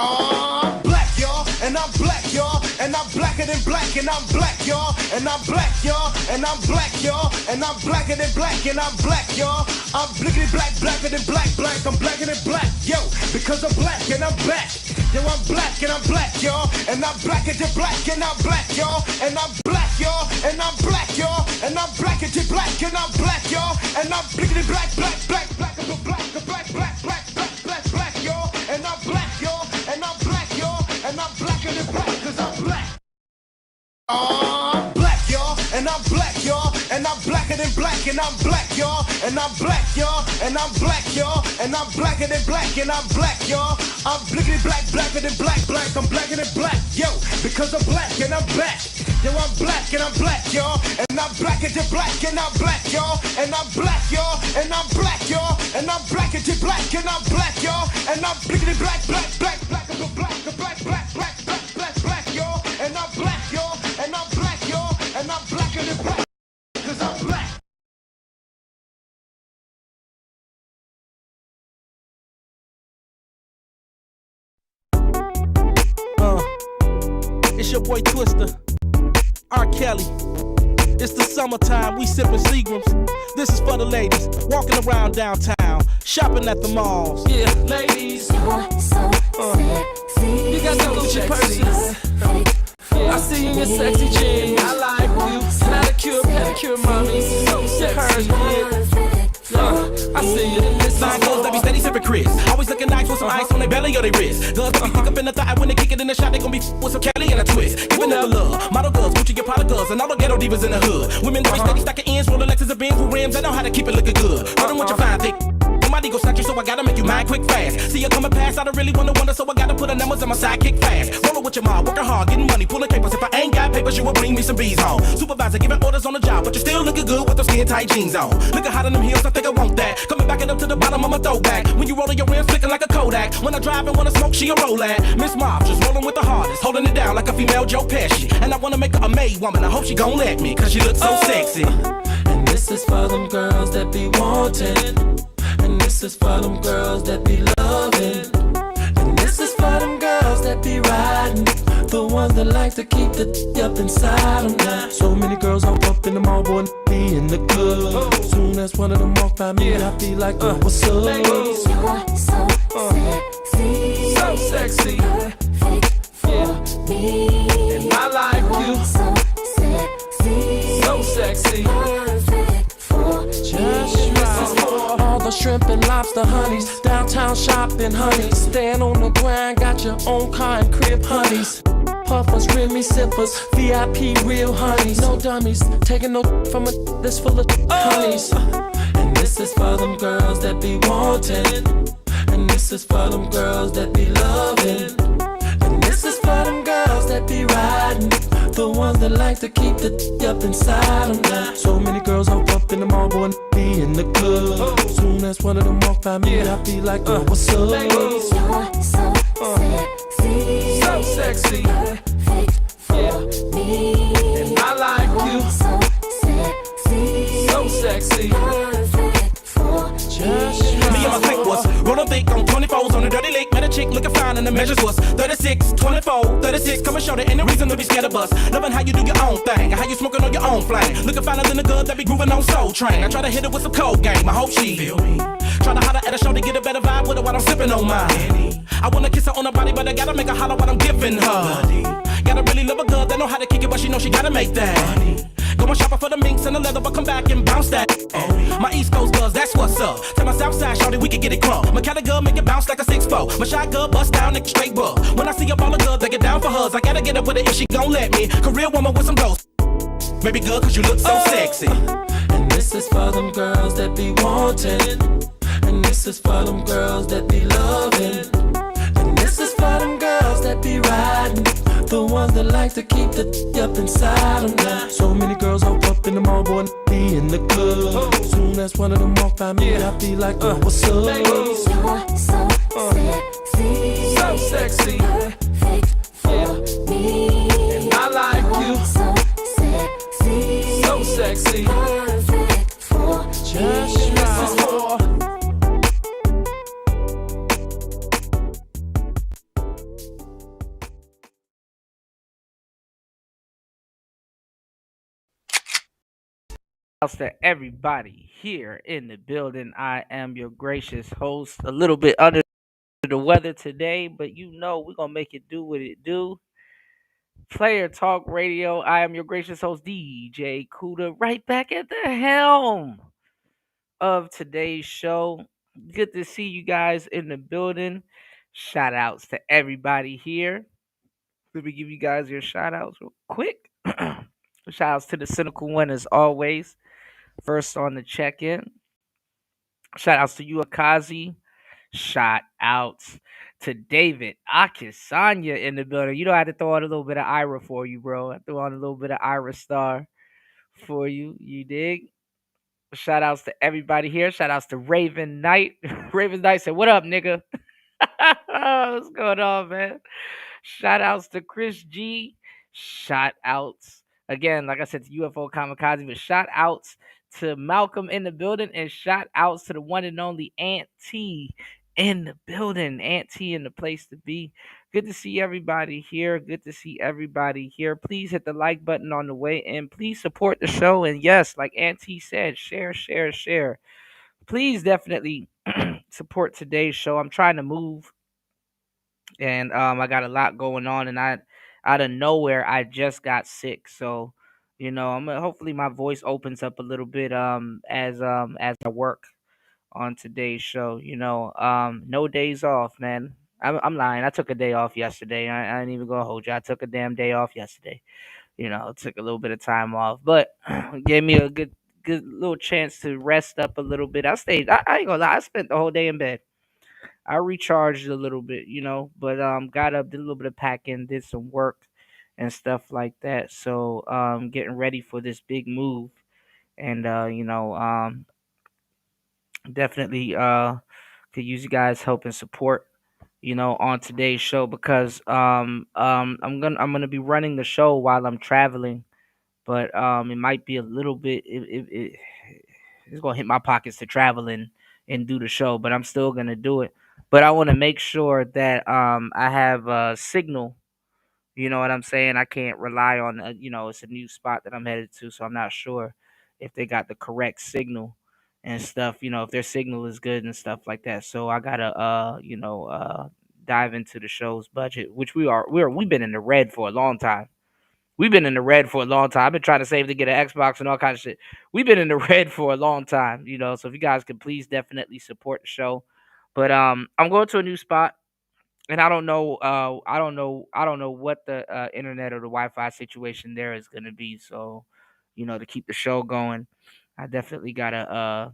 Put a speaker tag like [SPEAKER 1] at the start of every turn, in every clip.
[SPEAKER 1] I'm black, y'all, and I'm black, y'all, and I'm blacker than black, and I'm black, y'all, and I'm black, y'all, and I'm black, y'all, and I'm blacker than black, and I'm black, y'all. I'm blickety black, blacker than black, black, I'm blacker than black, yo, because I'm black and I'm back. Yo, I'm black and I'm black, y'all, and I'm blacker than black, and I'm black, y'all, and I'm black, y'all, and I'm black, y'all, and I'm blacker than black, and I'm black, y'all, and I'm blickety black, black, black, black, I'm black, black, black, black, black, black, black, y'all, and I'm black, y'all, and I'm black, y'all, and I'm blacker than black, cause I'm black. I'm black, y'all, and I'm black, y'all, and I'm blacker than black, and I'm black, y'all, and I'm black, y'all, and I'm black, y'all, and I'm blacker than black, and I'm black, y'all. I'm blickety black, blacker than black, black, I'm blacker than black, yo, because I'm black and I'm back. Yo, I'm black and I'm black, y'all, and I'm blacker than black, and I'm black, y'all, and I'm black, y'all, and I'm black, y'all, and I'm blacker than black, and I'm black, y'all, and I'm blickety black, black, black, black, I'm black, black, black, black, black, black, black, y'all, and I'm black, y'all, and I'm black, y'all, and I'm blacker than black, cause I'm black.
[SPEAKER 2] It's your boy Twister, R. Kelly. It's the summertime, we sippin' Seagrams. This is for the ladies, walking around downtown, shopping at the malls. Yeah, ladies,
[SPEAKER 3] you're so sexy.
[SPEAKER 2] You got the Gucci purses. I see you in your sexy jeans. I like you. Manicure, pedicure, mommy. So sexy. I see you. Nine girls that be steady sippin' Chris. Always looking nice with some ice on their belly or their wrist. Girls that be thick up in the thigh when they kick it in the shot. They gon' be with some Kelly and a twist. Giving her love. Model girls, Gucci get Prada girls, and all the ghetto divas in the hood. Women that be steady stacking ends, rollin' Lexus and Benz with rims. They know how to keep it looking good. Rollin' with your fine thick. My ego snatch you, so I gotta make you mine quick fast. See you coming past, I don't really wanna wonder, so I gotta put the numbers on my sidekick fast. Rollin' with your mom, working hard, getting money, pulling papers. If I ain't got papers, you will bring me some bees home. Supervisor giving orders on the job, but you still looking good with those skin tight jeans on. Looking hot in them heels, I think I want that. Coming back up to the bottom of my throwback. When you rollin' your rims, flicking like a Kodak. When I drive and wanna smoke, she a roll at. Miss Mob, just rollin' with the hardest, holding it down like a female Joe Pesci. And I wanna make her a maid woman, I hope she gon' let me, cause she looks so sexy.
[SPEAKER 4] And this is for them girls that be wantin'. And this is for them girls that be loving. And this is for them girls that be riding. The ones that like to keep the up inside them now. So many girls hop up in the mall, boy, and be in the club. Soon as one of them walk by me, I be like, oh, what's up?
[SPEAKER 3] You're so sexy.
[SPEAKER 4] So sexy.
[SPEAKER 3] Perfect for me.
[SPEAKER 4] And I like you.
[SPEAKER 3] So sexy.
[SPEAKER 4] So sexy.
[SPEAKER 3] Perfect for me.
[SPEAKER 4] All the shrimp and lobster honeys, downtown shopping honeys, stand on the grind, got your own car and crib honeys. Puffers, Remy sippers, VIP real honeys, no dummies, taking no from a that's full of honeys. And this is for them girls that be wanting, and this is for them girls that be loving, and this is for them girls that be riding. The ones that like to keep the up inside them now. So many girls hop up in the mall, boy, and be in the club. Soon as one of them walk by me, I be like, oh, what's up?
[SPEAKER 3] You're so sexy.
[SPEAKER 4] So sexy.
[SPEAKER 3] Perfect for me.
[SPEAKER 4] And I like you.
[SPEAKER 3] So sexy.
[SPEAKER 4] So sexy.
[SPEAKER 3] Perfect for
[SPEAKER 2] Me and my clique was rollin' thick on 24s on the dirty lake. Met a chick looking fine and the measures was 36, 24, 36. Come and show there ain't no reason to be scared of us. Loving how you do your own thing and how you smoking on your own flame. Looking finer than the girl that be grooving on Soul Train. I try to hit her with some cold game. I hope she feel me. Try to holler at a show to get a better vibe with her while I'm sipping on mine. I wanna kiss her on her body, but I gotta make her holler while I'm giving her. Gotta really love a girl that know how to kick it, but she know she gotta make that. Go and shopping for the minks and the leather, but come back and bounce that. My East Coast girls, that's what's up. Tell my South Side shorty we can get it crunk. My Cali girl make it bounce like a 6'4". My shy girl bust down nigga straight buck. When I see up all the girls, they get down for hers. I gotta get up with her if she gon' let me. Career woman with some ghosts. Baby girl, cause you look so sexy.
[SPEAKER 4] And this is for them girls that be wanting. And this is for them girls that be loving. And this is for them girls that be riding. The ones that like to keep the up inside them now. So many girls hop up in the mall, boy, and be in the club. Soon as one of them walk by me, I be like, oh, what's up?
[SPEAKER 3] You're so sexy.
[SPEAKER 4] So sexy.
[SPEAKER 3] Perfect for me.
[SPEAKER 4] And I like you.
[SPEAKER 3] So sexy.
[SPEAKER 4] So sexy.
[SPEAKER 3] Perfect for me.
[SPEAKER 4] This is for
[SPEAKER 5] Shouts to everybody here in the building. I am your gracious host. A little bit under the weather today, but you know we're gonna make it do what it do. Player Talk Radio. I am your gracious host, DJ Kuda, right back at the helm of today's show. Good to see you guys in the building. Shout outs to everybody here. Let me give you guys your shout outs real quick. Shout outs to the cynical one as always. First on the check in. Shout outs to you, Akazi. Shout outs to David Akisanya in the building. You know, I had to throw on a little bit of Ira for you, bro. I threw on a little bit of Ira Star for you. You dig? Shout outs to everybody here. Shout outs to Raven Knight. Raven Knight said, "What up, nigga?" What's going on, man? Shout outs to Chris G. Shout outs again, like I said, to UFO Kamikaze, but shout outs to Malcolm in the building, and shout outs to the one and only Aunt T in the building. Aunt T in the place to be. Good to see everybody here. Good to see everybody here. Please hit the like button on the way and please support the show. And yes, like Aunt T said, share, share, share. Please definitely support today's show. I'm trying to move and I got a lot going on, and I out of nowhere I just got sick, so hopefully my voice opens up a little bit as I work on today's show. No days off, man. I'm lying. I took a day off yesterday. I ain't even gonna hold you. I took a damn day off yesterday. Took a little bit of time off, but gave me a good little chance to rest up a little bit. I stayed. I ain't gonna lie. I spent the whole day in bed. I recharged a little bit, but got up, did a little bit of packing, did some work and stuff like that. So getting ready for this big move, and definitely could use you guys help and support, on today's show because I'm gonna be running the show while I'm traveling, but it might be a little bit it's gonna hit my pockets to travel and do the show, but I'm still gonna do it. But I want to make sure that I have a signal. You know what I'm saying? I can't rely on it's a new spot that I'm headed to, so I'm not sure if they got the correct signal and stuff. If their signal is good and stuff like that. So I gotta dive into the show's budget, which we've been in the red for a long time. We've been in the red for a long time. I've been trying to save to get an Xbox and all kinds of shit. We've been in the red for a long time, So if you guys could please definitely support the show. But I'm going to a new spot, and I don't know. I don't know what the internet or the Wi-Fi situation there is going to be. So, to keep the show going, I definitely gotta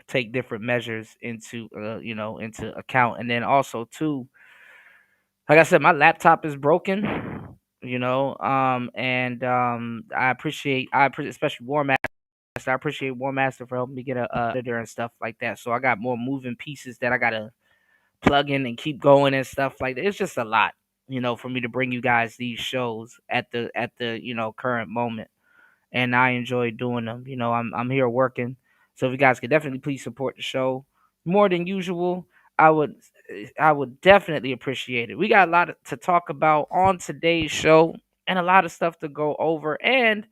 [SPEAKER 5] take different measures into account, and then also too, like I said, my laptop is broken. And especially War Master. I appreciate War Master for helping me get a editor and stuff like that. So I got more moving pieces that I gotta plug in and keep going and stuff like that. It's just a lot, for me to bring you guys these shows at the current moment, and I enjoy doing them. I'm here working, so if you guys could definitely please support the show more than usual, I would I would definitely appreciate it. We got a lot to talk about on today's show, and a lot of stuff to go over. And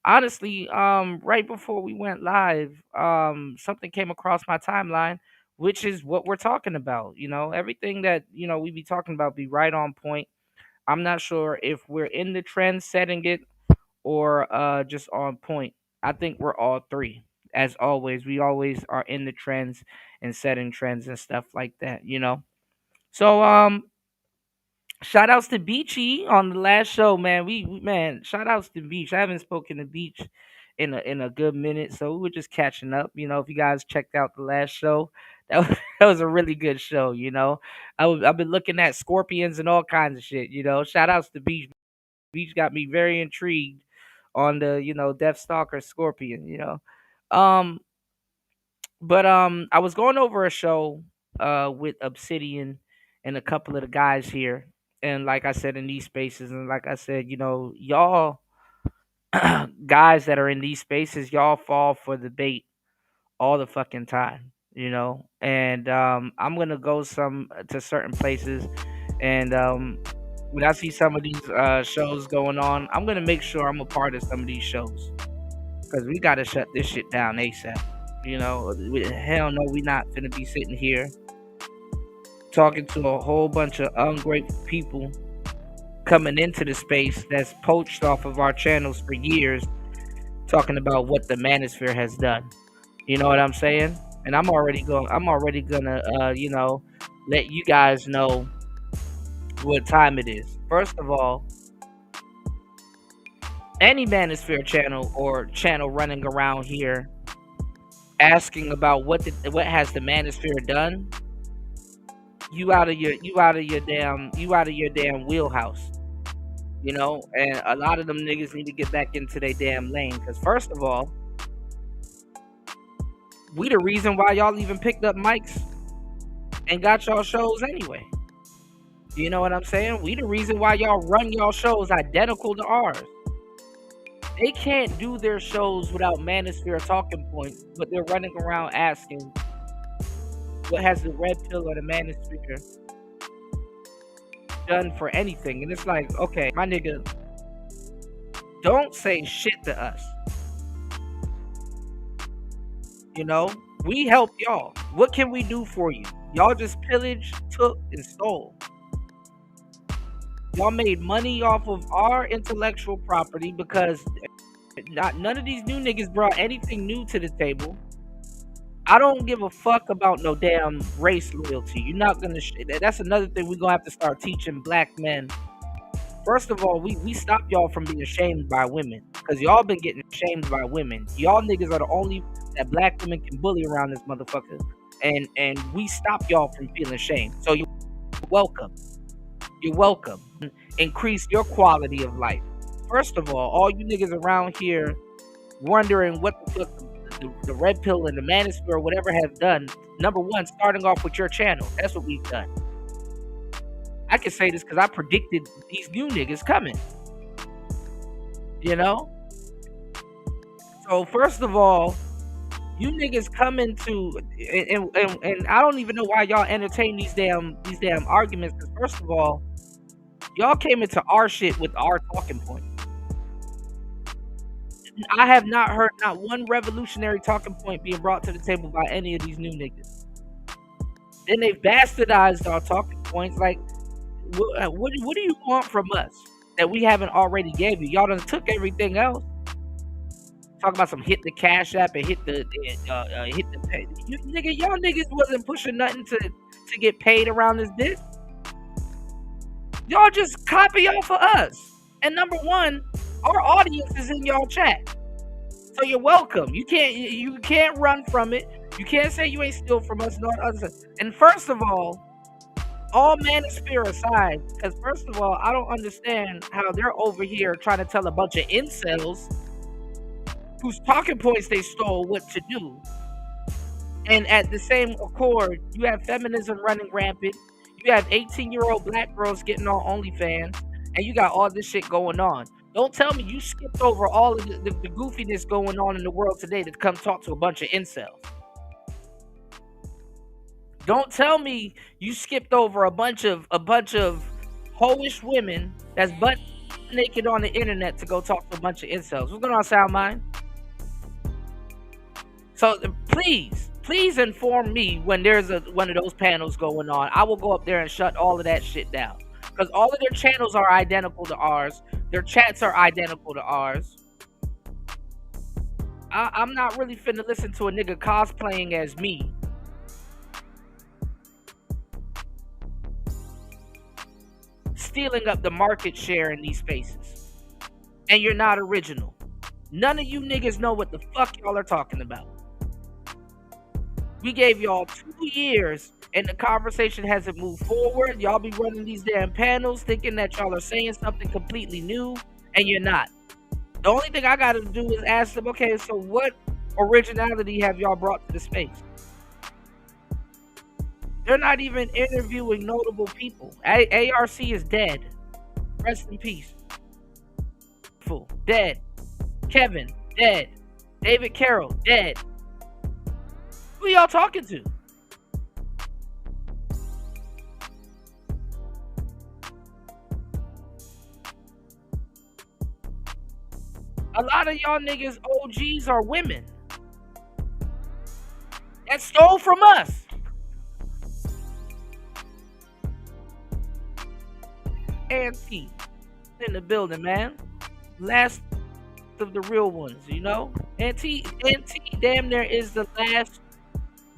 [SPEAKER 5] honestly, right before we went live, something came across my timeline, which is what we're talking about. Everything that we be talking about be right on point. I'm not sure if we're in the trend setting it or just on point. I think we're all three. As always, we always are in the trends and setting trends and stuff like that. So shout outs to Beachy on the last show, man. Man, shout outs to Beach. I haven't spoken to Beach in a good minute, so we were just catching up. If you guys checked out the last show, that was, that was a really good show. I've been looking at scorpions and all kinds of shit. Shout outs to Beach. Beach got me very intrigued on the Death Stalker Scorpion. Um, but I was going over a show with Obsidian and a couple of the guys here, and like I said in these spaces, and like I said, y'all guys that are in these spaces, y'all fall for the bait all the fucking time. And I'm gonna go some to certain places, and when I see some of these shows going on, I'm gonna make sure I'm a part of some of these shows. because we gotta shut this shit down ASAP. You know, hell no, we not finna be sitting here talking to a whole bunch of ungrateful people coming into the space that's poached off of our channels for years, talking about what the manosphere has done. You know what I'm saying? And I'm already gonna you know, let you guys know what time it is. First of all, any manosphere channel or channel running around here asking about what has the manosphere done, you out of your damn wheelhouse. You know, and a lot of them niggas need to get back into their damn lane. Cause first of all, we the reason why y'all even picked up mics and got y'all shows anyway. You know what I'm saying? We the reason why y'all run y'all shows identical to ours. They can't do their shows without Manosphere talking points, but they're running around asking what has the Red Pill or the Manosphere done for anything. And it's like, okay, my nigga, don't say shit to us. You know, we help y'all. What can we do for you? Y'all just pillaged, took, and stole. Y'all made money off of our intellectual property because none of these new niggas brought anything new to the table. I don't give a fuck about no damn race loyalty. You're not gonna. That's another thing we're gonna have to start teaching black men. First of all, we stop y'all from being shamed by women because y'all been getting shamed by women. Y'all niggas are the only that black women can bully around this motherfucker, and we stop y'all from feeling shamed. So you're welcome. You're welcome. Increase your quality of life. First of all you niggas around here wondering what the fuck the Red Pill and the Manosphere or whatever have done. Number one, starting off with your channel. That's what we've done. I can say this because I predicted these new niggas coming. You know? So first of all, you niggas coming to and I don't even know why y'all entertain these damn arguments, because first of all, y'all came into our shit with our talking point. I have not heard not one revolutionary talking point being brought to the table by any of these new niggas. Then they've bastardized our talking points. Like, what do you want from us that we haven't already gave you? Y'all done took everything else. Talk about some hit the Cash App and hit the pay. Y'all niggas wasn't pushing nothing to get paid around this bitch. Y'all just copy off of us. And number one, our audience is in y'all chat, so you're welcome. You can't run from it. You can't say you ain't steal from us and all other stuff. And first of all Manosphere aside, because first of all, I don't understand how they're over here trying to tell a bunch of incels whose talking points they stole what to do, and at the same accord, you have feminism running rampant. You have 18-year-old black girls getting on OnlyFans, and you got all this shit going on. Don't tell me you skipped over all of the goofiness going on in the world today to come talk to a bunch of incels. Don't tell me you skipped over a bunch of hoish women that's butt naked on the internet to go talk to a bunch of incels. What's going on, Soundmind? So please inform me when there's one of those panels going on. I will go up there and shut all of that shit down. Because all of their channels are identical to ours. Their chats are identical to ours. I'm not really finna listen to a nigga cosplaying as me. Stealing up the market share in these spaces. And you're not original. None of you niggas know what the fuck y'all are talking about. We gave y'all 2 years and the conversation hasn't moved forward. Y'all be running these damn panels thinking that y'all are saying something completely new, and you're not. The only thing I gotta do is ask them, okay, so what originality have y'all brought to the space? They're not even interviewing notable people. ARC is dead. Rest in peace. Dead. Kevin, dead. David Carroll, dead. Who y'all talking to? A lot of y'all niggas OGs are women that stole from us. Auntie in the building, man. Last of the real ones, you know. Auntie damn near is the last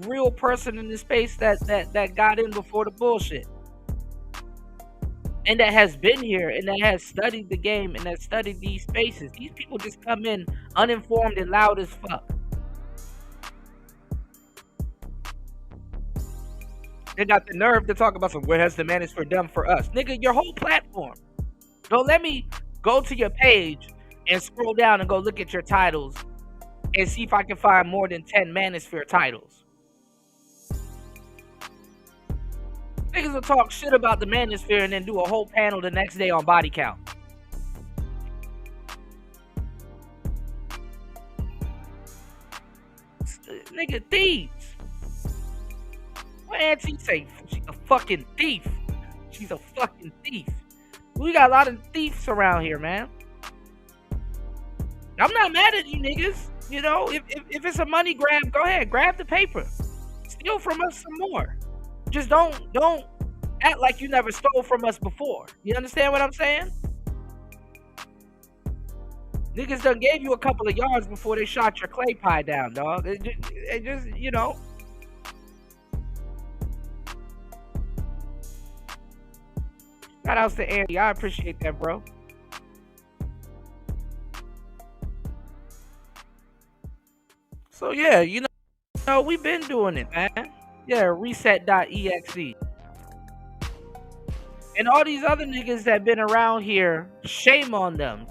[SPEAKER 5] real person in the space that got in before the bullshit. And that has been here and that has studied the game and that studied these spaces. These people just come in uninformed and loud as fuck. They got the nerve to talk about some what has the manosphere done for us. Nigga, your whole platform. Don't let me go to your page and scroll down and go look at your titles and see if I can find more than 10 manosphere titles. Niggas will talk shit about the manosphere and then do a whole panel the next day on body count. Nigga, thieves. What Auntie say? She's a fucking thief. She's a fucking thief. We got a lot of thieves around here, man. I'm not mad at you niggas. You know, if it's a money grab, go ahead, grab the paper. Steal from us some more. Just don't act like you never stole from us before. You understand what I'm saying? Niggas done gave you a couple of yards before they shot your clay pie down, dog. It just you know. Shout outs to Andy. I appreciate that, bro. So yeah, you know, we've been doing it, man. Yeah, reset.exe. And all these other niggas that been around here, shame on them.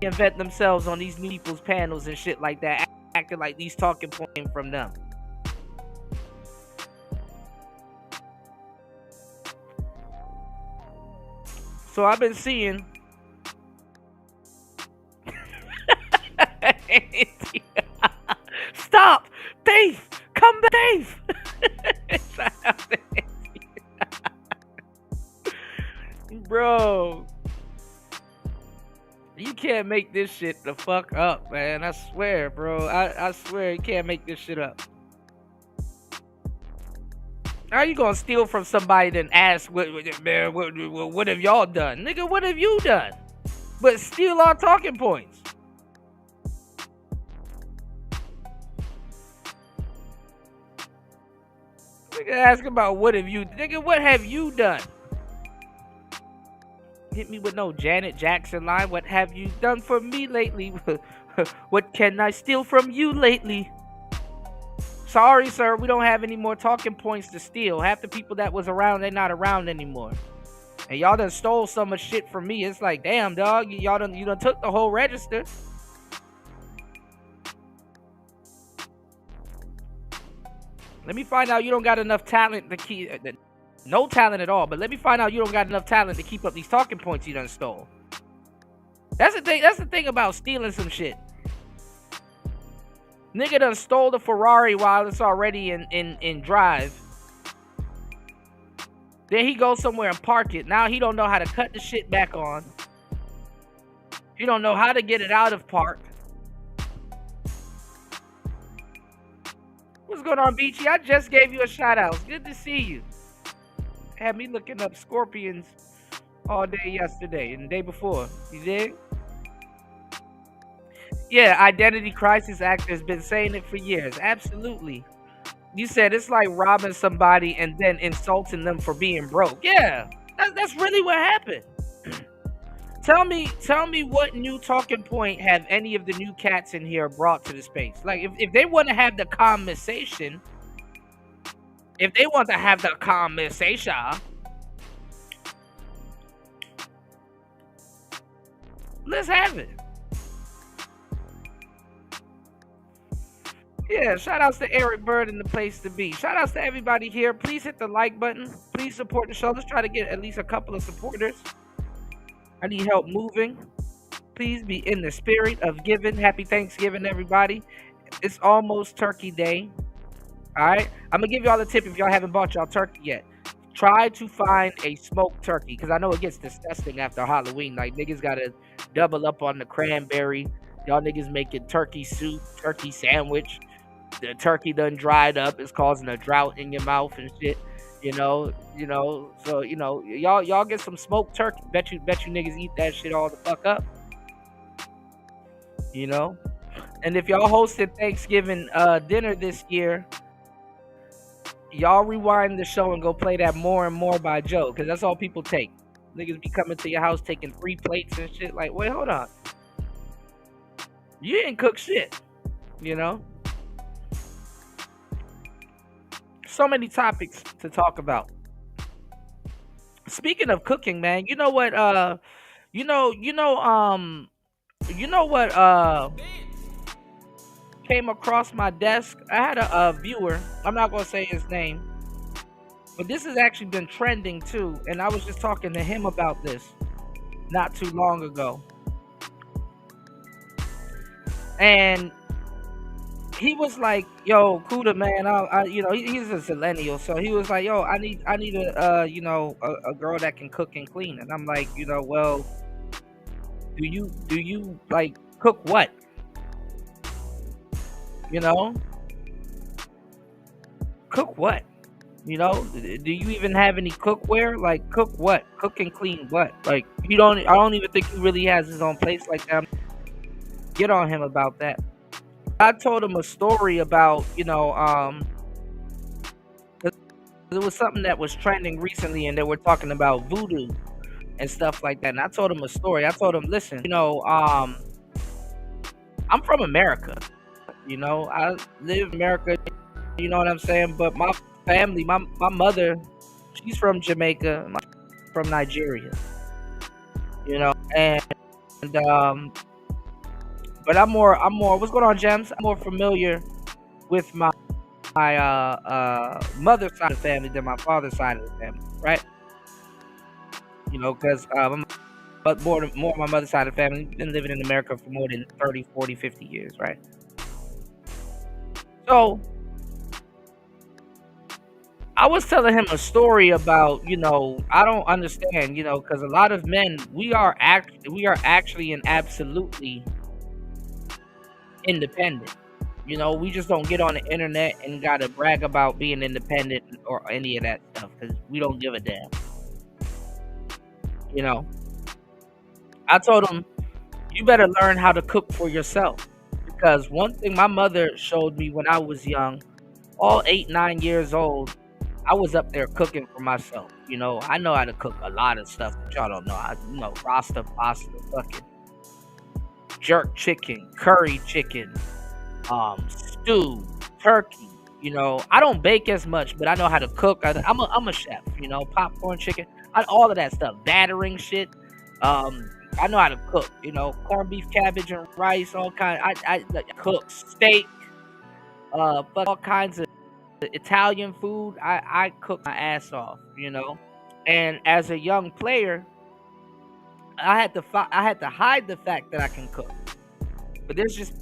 [SPEAKER 5] Invent themselves on these people's panels and shit like that, acting like these talking points from them. So I've been seeing stop! Thief! Come back! Thief! Bro, you can't make this shit the fuck up, man. I swear, bro. I swear you can't make this shit up. How you gonna steal from somebody then ask, what have y'all done? Nigga, what have you done? But steal our talking points. Nigga ask about what have you, nigga, what have you done? Hit me with no Janet Jackson line. What have you done for me lately? What can I steal from you lately? Sorry, sir, we don't have any more talking points to steal. Half the people that was around, they're not around anymore. And y'all done stole so much shit from me. It's like, damn, dog, you done took the whole register. Let me find out you don't got enough talent to keep... no talent at all, but let me find out you don't got enough talent to keep up these talking points you done stole. That's the thing. That's the thing about stealing some shit. Nigga done stole the Ferrari while it's already in drive. Then he goes somewhere and park it. Now he don't know how to cut the shit back on. He don't know how to get it out of park. What's going on, Beachy? I just gave you a shout out. Good to see you. Had me looking up scorpions all day yesterday and the day before. You dig? Yeah, Identity Crisis Actor has been saying it for years. Absolutely. You said it's like robbing somebody and then insulting them for being broke. Yeah, that's really what happened. Tell me what new talking point have any of the new cats in here brought to the space? Like, if they want to have the conversation, let's have it. Yeah, shout outs to Eric Bird and the place to be. Shout outs to everybody here. Please hit the like button. Please support the show. Let's try to get at least a couple of supporters. I need help moving. Please be in the spirit of giving. Happy Thanksgiving, everybody. It's almost Turkey Day. All right? I'm going to give y'all a tip if y'all haven't bought y'all turkey yet. Try to find a smoked turkey because I know it gets disgusting after Halloween. Like, niggas got to double up on the cranberry Y'all niggas making turkey soup, turkey sandwich. The turkey done dried up. It's causing a drought in your mouth and shit. So y'all get some smoked turkey. Bet you niggas eat that shit all the fuck up. You know. And if y'all hosted Thanksgiving dinner this year, y'all rewind the show and go play that More and More by Joe, because that's all people take. Niggas be coming to your house taking 3 plates and shit. Like, wait, hold on. You didn't cook shit, you know? So many topics to talk about. Speaking of cooking, man, you know what? You know what? Came across my desk. I had a viewer. I'm not gonna say his name, but this has actually been trending too. And I was just talking to him about this not too long ago, and he was like, "Yo, Kuda, man, he's a millennial, so he was like, yo, I need a girl that can cook and clean." And I'm like, well, do you like cook what? Cook what? Do you even have any cookware? Like, cook what? Cook and clean what? Like, I don't even think he really has his own place like that. Get on him about that. I told him a story about, it was something that was trending recently, and they were talking about voodoo and stuff like that. And I told him a story. I told him, listen, I'm from America. I live in America. You know what I'm saying? But my family, my mother, she's from Jamaica, from Nigeria. But I'm more. What's going on, Gems? I'm more familiar with my mother's side of the family than my father's side of the family, right? Because but more on my mother's side of the family. Been living in America for more than 30, 40, 50 years, right? So I was telling him a story about, I don't understand, because a lot of men, we are actually and absolutely independent. We just don't get on the internet and gotta brag about being independent or any of that stuff, because we don't give a damn. I told him, you better learn how to cook for yourself, because one thing my mother showed me when I was young, all 8, 9 years old, I was up there cooking for myself. I know how to cook a lot of stuff that y'all don't know. Rasta pasta, fucking jerk chicken, curry chicken, stew, turkey. I don't bake as much, but I know how to cook. I'm a chef. Popcorn chicken, all of that stuff, battering shit. I know how to cook. Corned beef, cabbage, and rice, all kind. I cook steak, all kinds of Italian food. I cook my ass off. And as a young player, I had to hide the fact that I can cook. But there's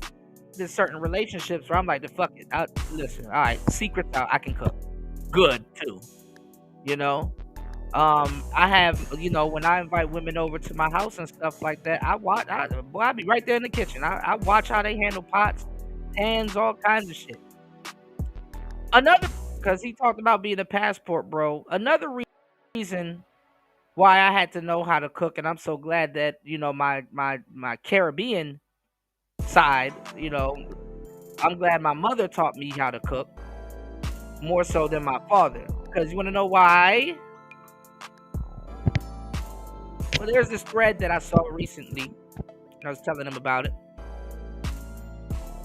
[SPEAKER 5] certain relationships where I'm like, the fuck it. Listen, all right, secrets out. I can cook good too. I have, when I invite women over to my house and stuff like that, I'll be right there in the kitchen. I watch how they handle pots, pans, all kinds of shit. Because he talked about being a passport, bro. Another reason why I had to know how to cook, and I'm so glad that my Caribbean side, I'm glad my mother taught me how to cook more so than my father. Because you want to know why? Well, there's this thread that I saw recently, and I was telling him about it,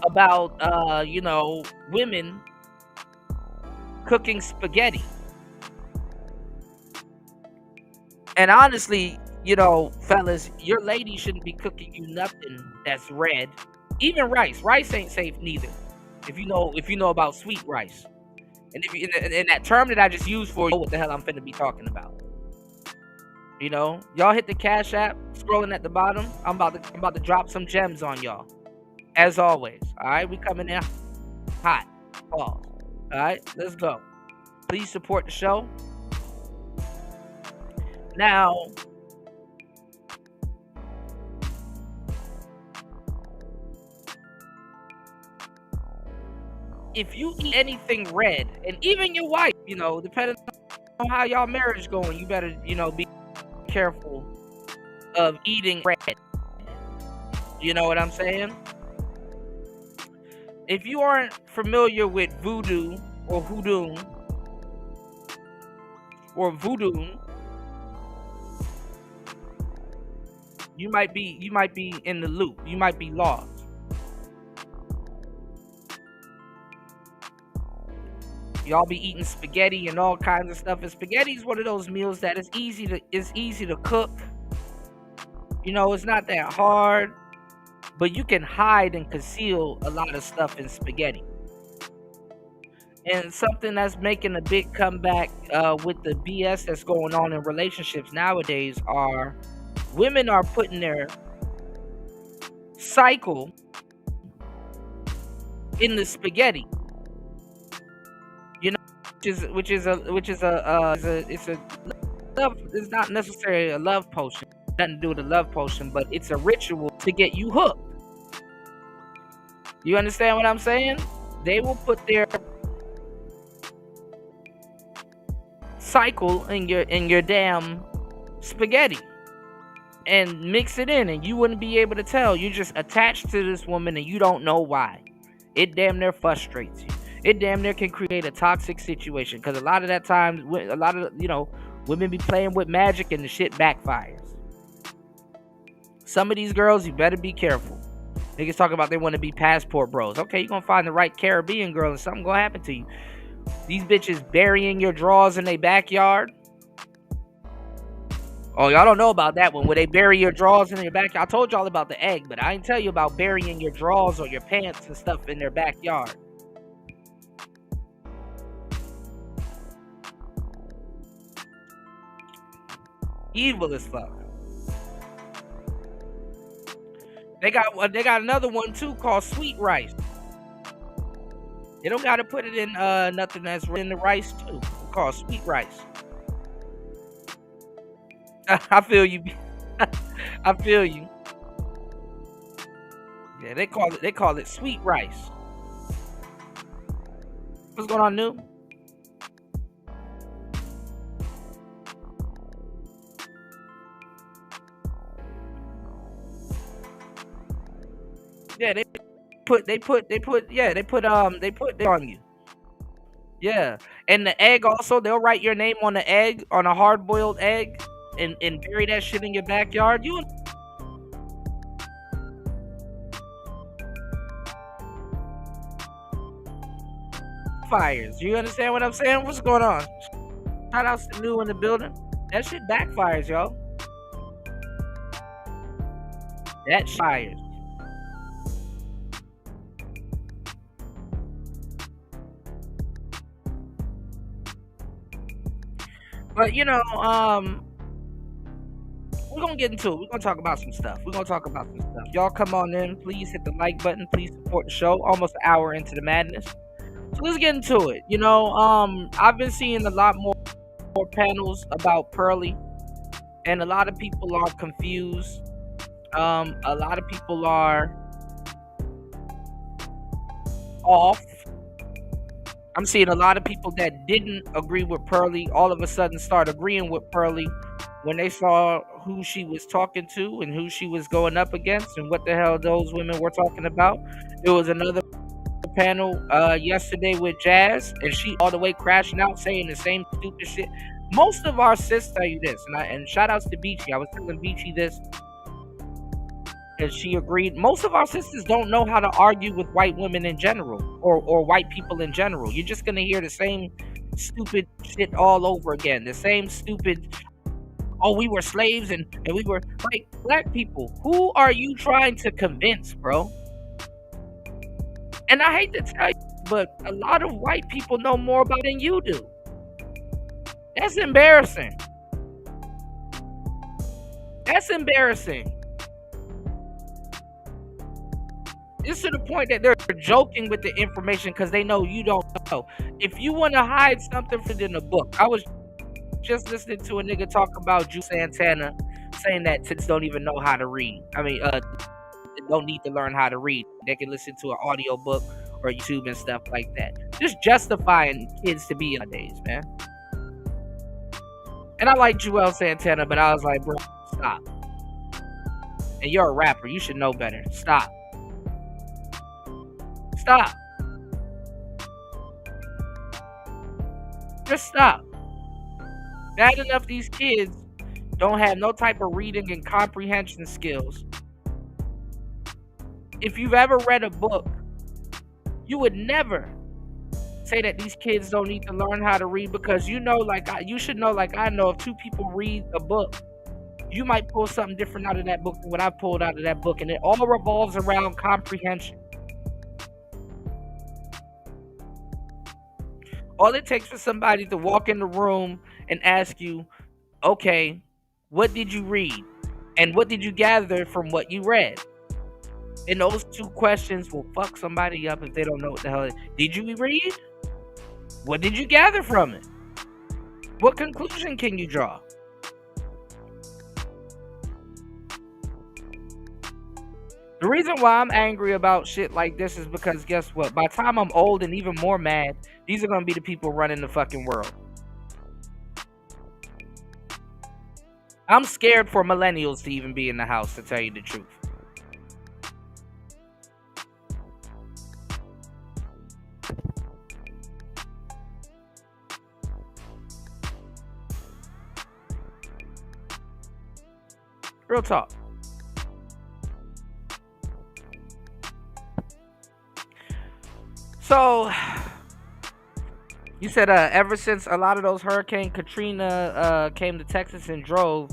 [SPEAKER 5] about women cooking spaghetti. And honestly, fellas, your lady shouldn't be cooking you nothing that's red. Even rice. Rice ain't safe neither. If you know about sweet rice. And if that term that I just used for you, what the hell I'm finna be talking about. Y'all hit the Cash App, scrolling at the bottom. I'm about to drop some gems on y'all. As always. Alright, we coming in hot. Pause. Alright, let's go. Please support the show. Now, if you eat anything red, and even your wife, depending on how y'all marriage going, you better, be careful of eating red. You know what I'm saying? If you aren't familiar with voodoo or hoodoo or voodoo, you might be in the loop. You might be lost. Y'all be eating spaghetti and all kinds of stuff. And spaghetti is one of those meals that is easy to cook. It's not that hard, but you can hide and conceal a lot of stuff in spaghetti. And something that's making a big comeback with the BS that's going on in relationships nowadays are women are putting their cycle in the spaghetti. Which is a love. It's not necessarily a love potion. Nothing to do with a love potion, but it's a ritual to get you hooked. You understand what I'm saying? They will put their cycle in your damn spaghetti and mix it in, and you wouldn't be able to tell. You're just attached to this woman and you don't know why. It damn near frustrates you. It damn near can create a toxic situation, because a lot of that times, women be playing with magic and the shit backfires. Some of these girls, you better be careful. Niggas talk about they want to be passport bros. Okay, you're gonna find the right Caribbean girl and something gonna happen to you. These bitches burying your drawers in their backyard. Oh, y'all don't know about that one, where they bury your drawers in their backyard. I told y'all about the egg, but I didn't tell you about burying your drawers or your pants and stuff in their backyard. Evil as fuck. They got another one too called sweet rice. They don't gotta put it in nothing that's in the rice too. It's called sweet rice. I feel you. I feel you. Yeah, they call it sweet rice. What's going on, new? Yeah, they put it on you. Yeah. And the egg also, they'll write your name on the egg, on a hard boiled egg, and bury that shit in your backyard. You fires. You understand what I'm saying? What's going on? Shout out to new in the building. That shit backfires, y'all. That fires. But we're gonna get into it. We're gonna talk about some stuff. Y'all come on in. Please hit the like button. Please support the show. Almost an hour into the madness. So let's get into it. I've been seeing a lot more panels about Pearly, and a lot of people are confused. A lot of people are off. I'm seeing a lot of people that didn't agree with Pearly all of a sudden start agreeing with Pearly when they saw who she was talking to and who she was going up against and what the hell those women were talking about. There was another panel yesterday with Jazz, and she all the way crashing out saying the same stupid shit. Most of our sisters tell you this, and shout outs to Beachy. I was telling Beachy this, and she agreed. Most of our sisters don't know how to argue with white women in general, or white people in general. You're just gonna hear the same stupid shit all over again. The same stupid, oh, we were slaves and we were like black people. Who are you trying to convince, bro? And I hate to tell you, but a lot of white people know more about it than you do. That's embarrassing. That's embarrassing. It's to the point that they're joking with the information because they know you don't know. If you want to hide something in a book, I was just listening to a nigga talk about Drew Santana saying that tits don't even know how to read. Don't need to learn how to read. They can listen to an audio book or YouTube and stuff like that. Just justifying kids to be nowadays, man. And I like Joel Santana, but I was like, bro, stop. And you're a rapper. You should know better. Stop. Stop. Just stop. Bad enough these kids don't have no type of reading and comprehension skills. If you've ever read a book, you would never say that these kids don't need to learn how to read, because you know, you should know, like I know, if two people read a book, you might pull something different out of that book than what I pulled out of that book, and it all revolves around comprehension. All it takes for somebody to walk in the room and ask you, okay, what did you read? And what did you gather from what you read? And those two questions will fuck somebody up if they don't know what the hell it is. Did you read? What did you gather from it? What conclusion can you draw? The reason why I'm angry about shit like this is because guess what? By the time I'm old and even more mad, these are going to be the people running the fucking world. I'm scared for millennials to even be in the house, to tell you the truth. Real talk. So, you said ever since a lot of those Hurricane Katrina came to Texas and drove,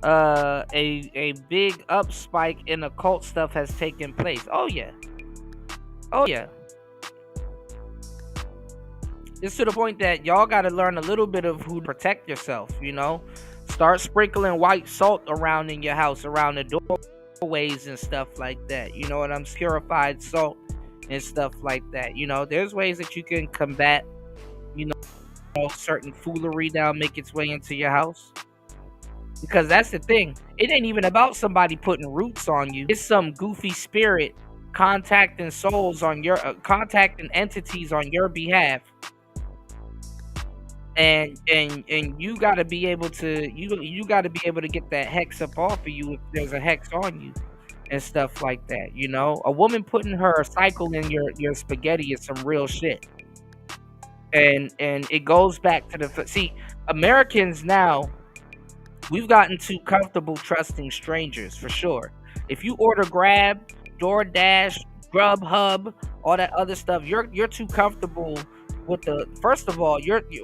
[SPEAKER 5] a big up spike in occult stuff has taken place. Oh yeah. Oh yeah. It's to the point that y'all got to learn a little bit of who to protect yourself, you know? Start sprinkling white salt around in your house, around the doorways and stuff like that. You know what I'm saying? Purified salt and stuff like that. You know, there's ways that you can combat, you know, certain foolery that'll make its way into your house. Because that's the thing. It ain't even about somebody putting roots on you. It's some goofy spirit contacting souls on your, contacting entities on your behalf. And you gotta be able to you gotta be able to get that hex up off of you if there's a hex on you and stuff like that. You know, a woman putting her cycle in your spaghetti is some real shit. And it goes back to the see, Americans now, we've gotten too comfortable trusting strangers for sure. If you order Grab, DoorDash, Grubhub, all that other stuff, you're too comfortable with the. First of all,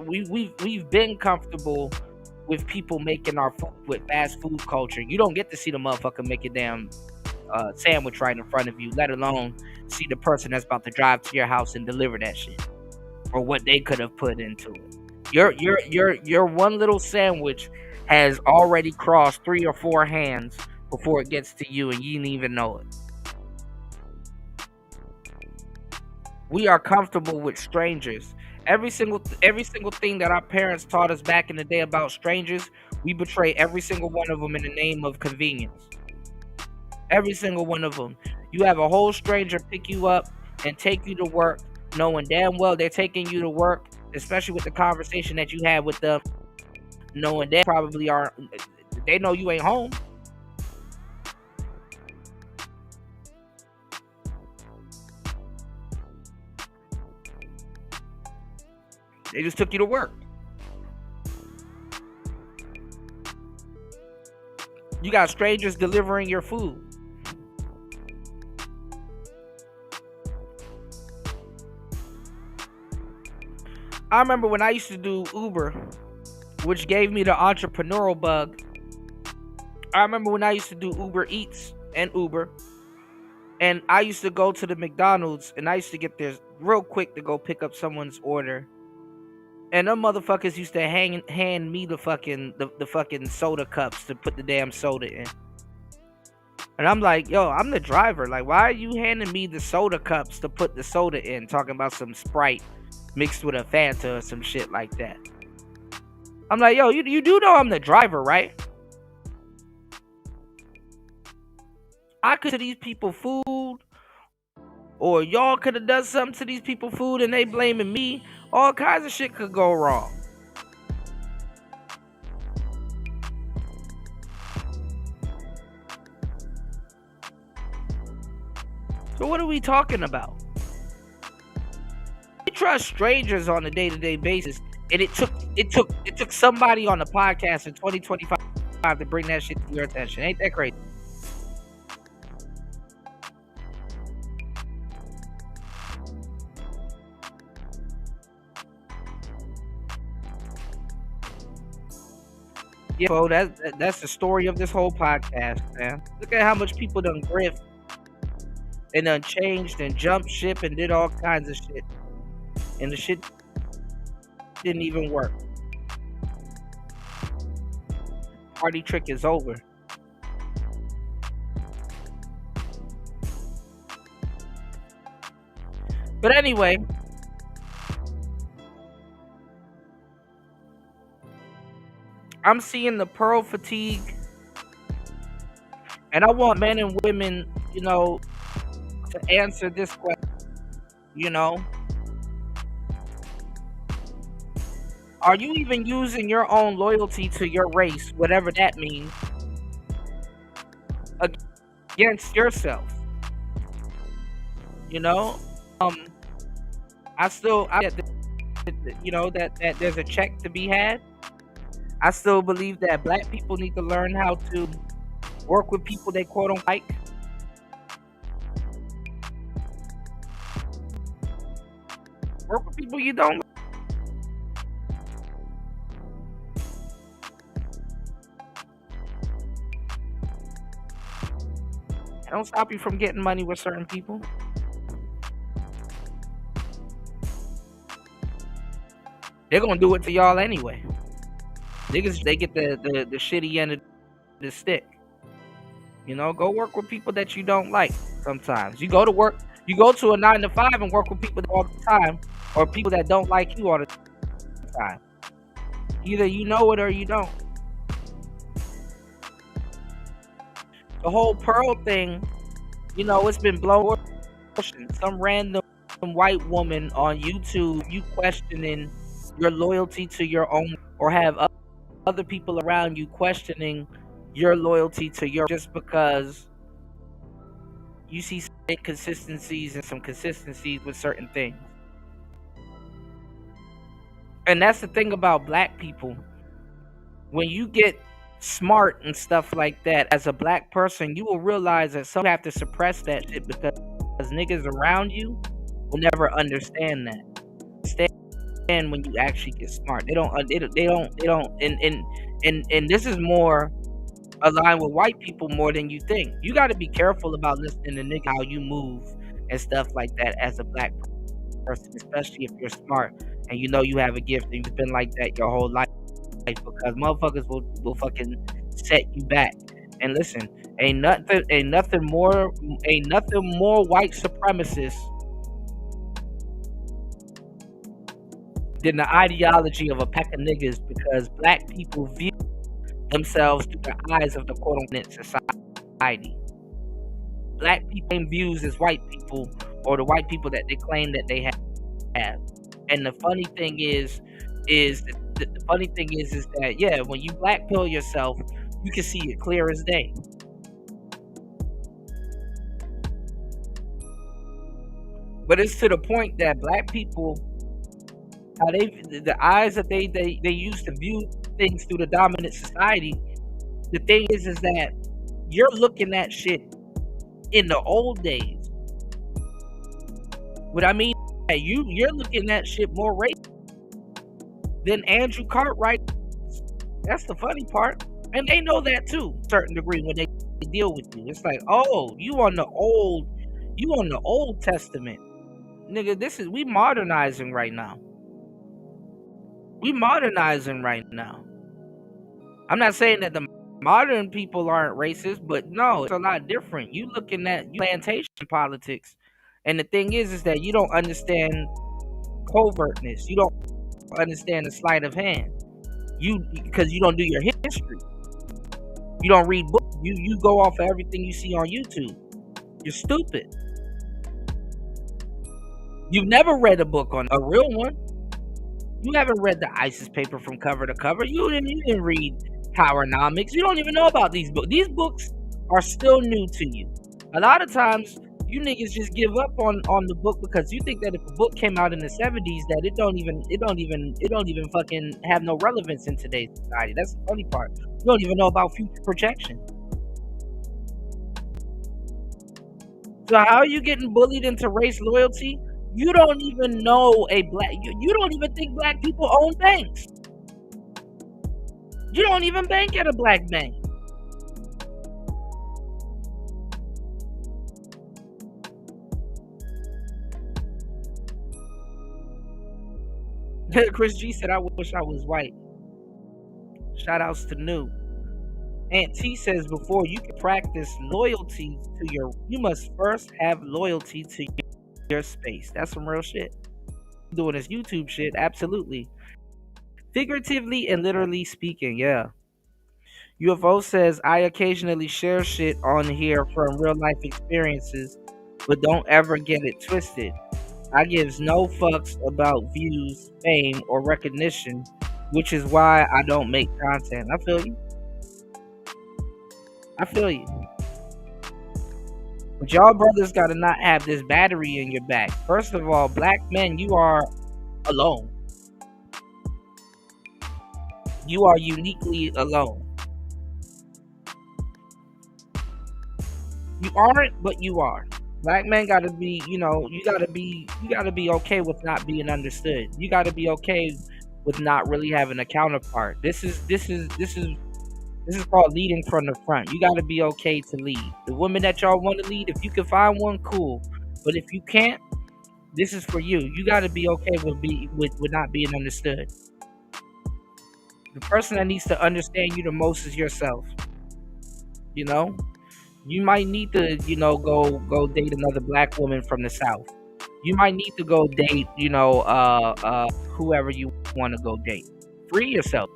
[SPEAKER 5] we've been comfortable with people making our food with fast food culture. You don't get to see the motherfucker make a damn sandwich right in front of you, let alone see the person that's about to drive to your house and deliver that shit, or what they could have put into it. Your one little sandwich has already crossed 3 or 4 hands before it gets to you, and you didn't even know it. We are comfortable with strangers. Every single thing that our parents taught us back in the day about strangers, we betray every single one of them in the name of convenience. Every single one of them. You have a whole stranger pick you up and take you to work, knowing damn well they're taking you to work, especially with the conversation that you had with them, knowing they probably are, they know you ain't home. They just took you to work. You got strangers delivering your food. I remember when I used to do Uber, which gave me the entrepreneurial bug. I remember when I used to do Uber Eats and Uber, and I used to go to the McDonald's, and I used to get there real quick to go pick up someone's order. And them motherfuckers used to hand me the fucking soda cups to put the damn soda in. And I'm like, yo, I'm the driver. Like, why are you handing me the soda cups to put the soda in? Talking about some Sprite mixed with a Fanta or some shit like that. I'm like, yo, you do know I'm the driver, right? I could give these people food or y'all could have done something to these people food and they blaming me. All kinds of shit could go wrong. So what are we talking about? We trust strangers on a day-to-day basis, and it took somebody on the podcast in 2025 to bring that shit to your attention. Ain't that crazy? Yeah, bro, that's the story of this whole podcast, man. Look at how much people done grift and done changed and jumped ship and did all kinds of shit. And the shit didn't even work. Party trick is over. But anyway, I'm seeing the pearl fatigue, and I want men and women, to answer this question. Are you even using your own loyalty to your race, whatever that means, against yourself? I that there's a check to be had. I still believe that black people need to learn how to work with people they quote unquote like. Work with people you don't like. It don't stop you from getting money with certain people. They're gonna do it to y'all anyway. Niggas, they get the shitty end of the stick. Go work with people that you don't like sometimes. You go to work, you go to a 9 to 5 and work with people all the time, or people that don't like you all the time. Either you know it or you don't. The whole pearl thing, it's been blown. Some random white woman on YouTube, you questioning your loyalty to your own, or have other people around you questioning your loyalty to your, just because you see some inconsistencies and some consistencies with certain things. And that's the thing about black people. When you get smart and stuff like that as a black person, you will realize that some have to suppress that shit because niggas around you will never understand that. Understand when you actually get smart. They don't and this is more aligned with white people more than you think. You got to be careful about listening to niggas, how you move and stuff like that as a black person, especially if you're smart and you have a gift and you've been like that your whole life, because motherfuckers will fucking set you back. And listen, ain't nothing more white supremacist than the ideology of a pack of niggas, because black people view themselves through the eyes of the quote-unquote society. Black people ain't views as white people, or the white people that they claim that they have. And the funny thing is that, yeah, when you black pill yourself, you can see it clear as day. But it's to the point that black people, how the eyes that they use to view things through the dominant society, the thing is that you're looking at shit in the old days. What I mean, you're looking at shit more racist than Andrew Cartwright. That's the funny part. And they know that too, to a certain degree, when they deal with you. It's like, oh, you on the Old Testament. Nigga, we modernizing right now. I'm not saying that the modern people aren't racist, but no, it's a lot different. You looking at plantation politics. And the thing is that you don't understand covertness. You don't understand the sleight of hand. Because you don't do your history. You don't read books. You go off of everything you see on YouTube. You're stupid. You've never read a book on a real one. You haven't read the ISIS paper from cover to cover. You didn't read Powernomics. You don't even know about these books. These books are still new to you. A lot of times, you niggas just give up on the book because you think that if a book came out in the 70s, that it don't even fucking have no relevance in today's society. That's the funny part. You don't even know about future projection. So how are you getting bullied into race loyalty? You don't even know you don't even think black people own banks. You don't even bank at a black bank. Chris G said, I wish I was white. Shout outs to New. Aunt T says, before you can practice loyalty to you must first have loyalty to your space. That's some real shit. Doing this YouTube shit, absolutely. Figuratively and literally speaking, yeah. UFO says, I occasionally share shit on here from real life experiences, but don't ever get it twisted. I gives no fucks about views, fame, or recognition, which is why I don't make content. I feel you. But y'all brothers gotta not have this battery in your back. First of all, black men, you are alone. You are uniquely alone. You aren't, but you are. Black men gotta be, you gotta be okay with not being understood. You gotta be okay with not really having a counterpart. This is called leading from the front. You gotta be okay to lead. The women that y'all want to lead, if you can find one, cool. But if you can't, this is for you. You gotta be okay with not being understood. The person that needs to understand you the most is yourself. You might need to, go date another black woman from the South. You might need to go date, whoever you want to go date. Free yourself.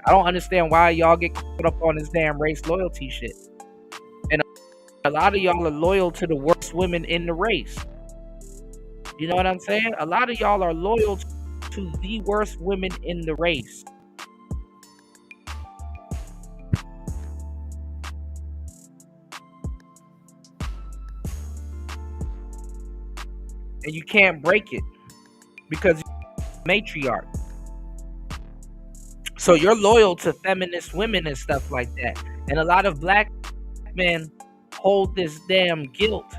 [SPEAKER 5] I don't understand why y'all get caught up on this damn race loyalty shit. And a lot of y'all are loyal to the worst women in the race. You know what I'm saying? A lot of y'all are loyal to the worst women in the race. And you can't break it because you're a matriarch. So you're loyal to feminist women and stuff like that. And a lot of black men hold this damn guilt.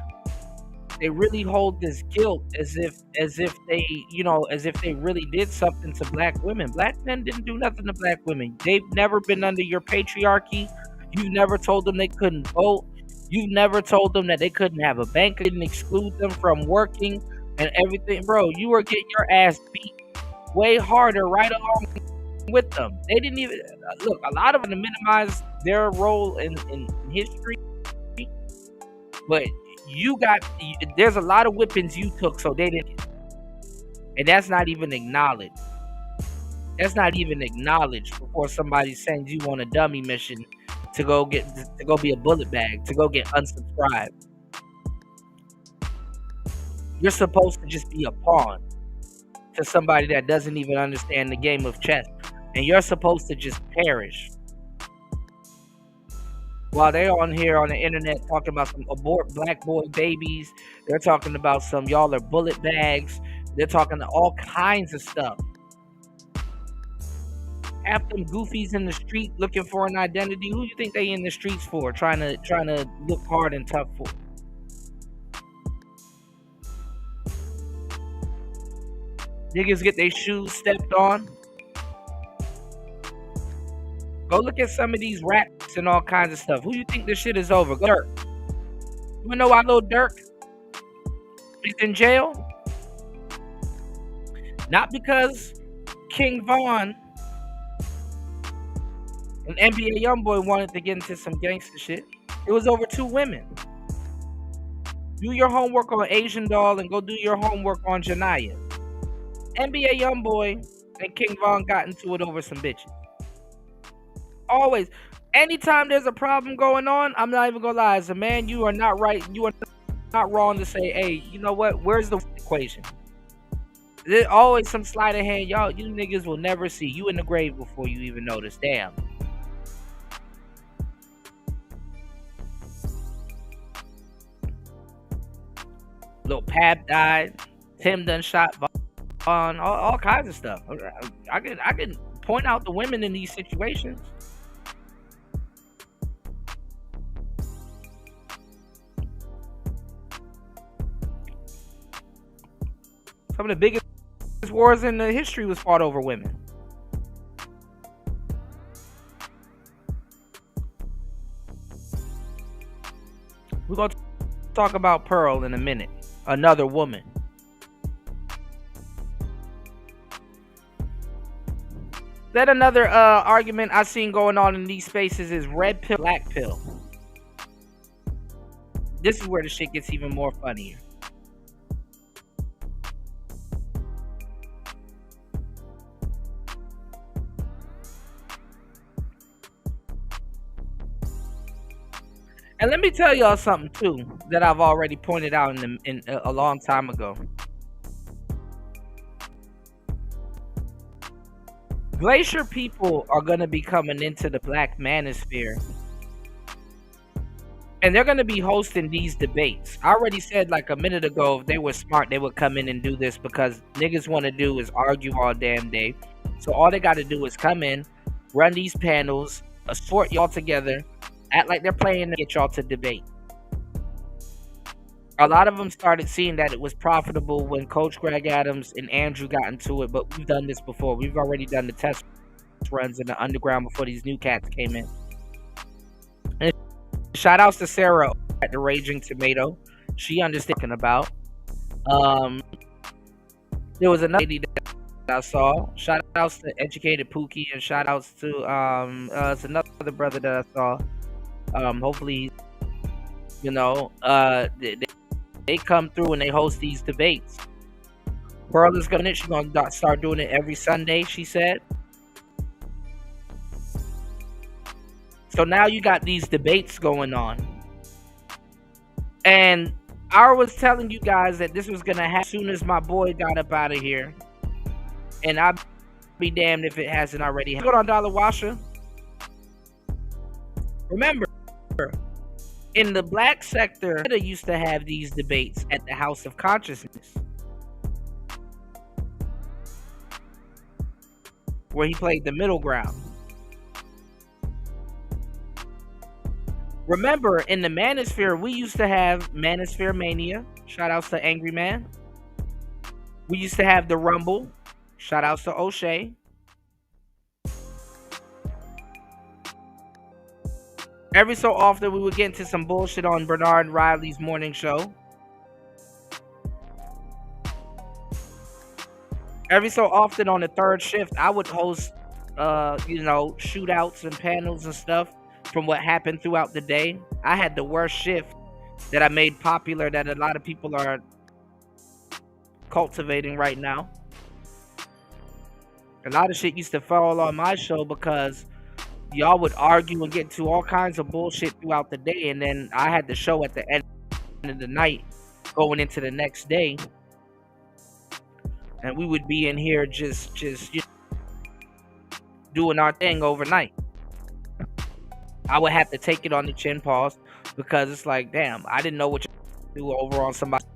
[SPEAKER 5] They really hold this guilt as if they really did something to black women. Black men didn't do nothing to black women. They've never been under your patriarchy. You've never told them they couldn't vote. You've never told them that they couldn't have a bank. You didn't exclude them from working and everything. Bro, you were getting your ass beat way harder right along with them. They didn't even look. A lot of them minimize their role in history, but there's a lot of whippings you took, so they didn't, and that's not even acknowledged. That's not even acknowledged before somebody sends you on a dummy mission to go be a bullet bag, to go get unsubscribed. You're supposed to just be a pawn to somebody that doesn't even understand the game of chess. And you're supposed to just perish. While they're on here on the internet talking about some abort black boy babies, they're talking about some y'all are bullet bags. They're talking to all kinds of stuff. Half them goofies in the street looking for an identity. Who you think they in the streets for? Trying to look hard and tough for? Niggas get their shoes stepped on. Go look at some of these raps and all kinds of stuff. Who you think this shit is over? Dirk. You wanna know why Lil Durk is in jail? Not because King Von and NBA Youngboy wanted to get into some gangster shit. It was over two women. Do your homework on Asian Doll and go do your homework on Janaya. NBA Youngboy and King Von got into it over some bitches. Always. Anytime there's a problem going on, I'm not even gonna lie. As a man, you are not right. You are not wrong to say, hey, you know what? Where's the equation? There's always some sleight of hand. Y'all, you niggas will never see. You in the grave before you even notice. Damn. Lil Pap died. Tim done shot Vaughn. All kinds of stuff. I can point out the women in these situations. Some of the biggest wars in the history was fought over women. We're going to talk about Pearl in a minute. Another woman. Then another argument I've seen going on in these spaces is red pill, black pill. This is where the shit gets even more funnier. And let me tell y'all something too that I've already pointed out in a long time ago. Glacier people are going to be coming into the Black Manosphere, and they're going to be hosting these debates. I already said like a minute ago, if they were smart, they would come in and do this, because niggas want to do is argue all damn day. So all they got to do is come in, run these panels, escort y'all together, act like they're playing to get y'all to debate. A lot of them started seeing that it was profitable when Coach Greg Adams and Andrew got into it, but we've done this before. We've already done the test runs in the underground before these new cats came in. And shout outs to Sarah at the Raging Tomato. She understood about. There was another lady that I saw. Shout outs to Educated Pookie, and shout outs to it's another brother that I saw. Hopefully, you know, they come through and they host these debates. Pearl is gonna, she's gonna start doing it every Sunday, she said. So now you got these debates going on. And I was telling you guys that this was gonna happen as soon as my boy got up out of here. And I'll be damned if it hasn't already happened. Go on Dollar Washer. Remember, in the black sector, they used to have these debates at the House of Consciousness, where he played the middle ground. Remember, in the Manosphere, we used to have Manosphere Mania. Shout outs to Angry Man. We used to have the Rumble. Shout outs to O'Shea. Every so often, we would get into some bullshit on Bernard Riley's morning show. Every so often on the third shift, I would host, shootouts and panels and stuff from what happened throughout the day. I had the worst shift that I made popular that a lot of people are cultivating right now. A lot of shit used to fall on my show because y'all would argue and get into all kinds of bullshit throughout the day, and then I had the show at the end of the night going into the next day, and we would be in here just doing our thing overnight. I would have to take it on the chin pause, because it's like, damn, I didn't know what you do over on somebody's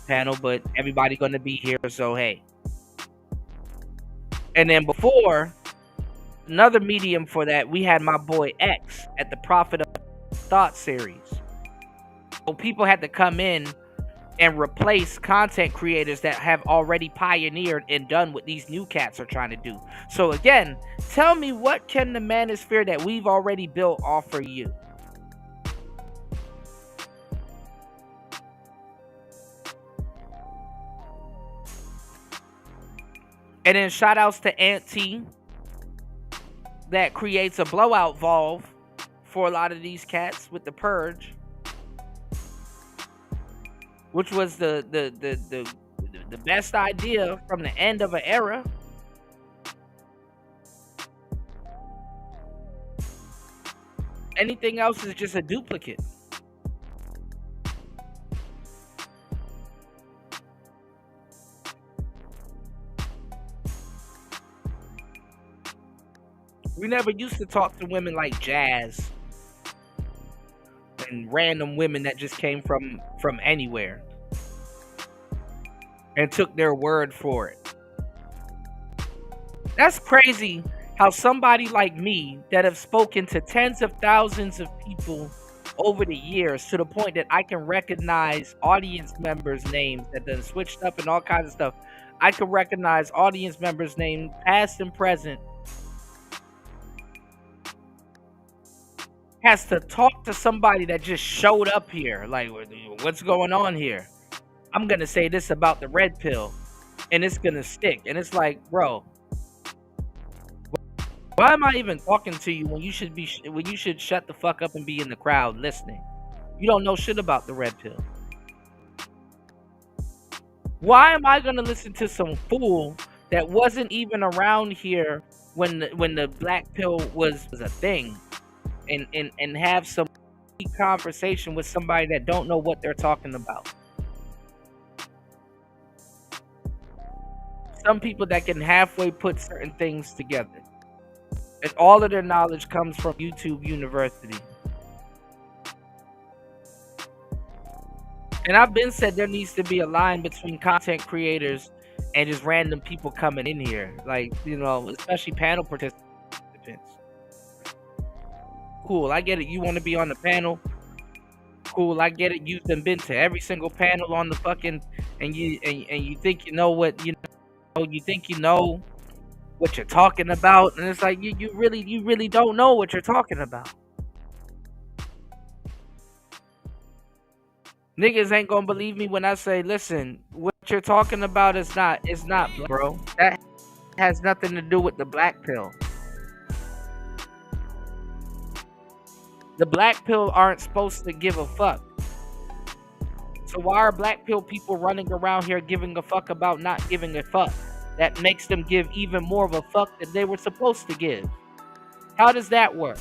[SPEAKER 5] panel, but everybody gonna be here, so hey. And then before, another medium for that, we had my boy X at the Prophet of Thought series. So people had to come in and replace content creators that have already pioneered and done what these new cats are trying to do. So again, tell me, what can the Manosphere that we've already built offer you? And then shout outs to Ant T, that creates a blowout valve for a lot of these cats with the purge, which was the best idea from the end of an era. Anything else is just a duplicate. We never used to talk to women like Jazz and random women that just came from anywhere and took their word for it. That's crazy how somebody like me that have spoken to tens of thousands of people over the years to the point that I can recognize audience members' names that done switched up and all kinds of stuff. I can recognize audience members' names, past and present, has to talk to somebody that just showed up here. Like, what's going on here? I'm going to say this about the red pill, and it's going to stick. And it's like, bro, why am I even talking to you when you should shut the fuck up and be in the crowd listening? You don't know shit about the red pill. Why am I going to listen to some fool that wasn't even around here when the black pill was a thing? And have some conversation with somebody that don't know what they're talking about. Some people that can halfway put certain things together. And all of their knowledge comes from YouTube University. And I've been said there needs to be a line between content creators and just random people coming in here. Like, you know, especially panel participants. Cool, I get it. You want to be on the panel? Cool, I get it. You've been to every single panel on the fucking, and you think you know what you know. You think you know what you're talking about, and it's like you really don't know what you're talking about. Niggas ain't gonna believe me when I say, listen, what you're talking about is not bro. That has nothing to do with the black pill. The black pill aren't supposed to give a fuck. So why are black pill people running around here giving a fuck about not giving a fuck? That makes them give even more of a fuck than they were supposed to give. How does that work?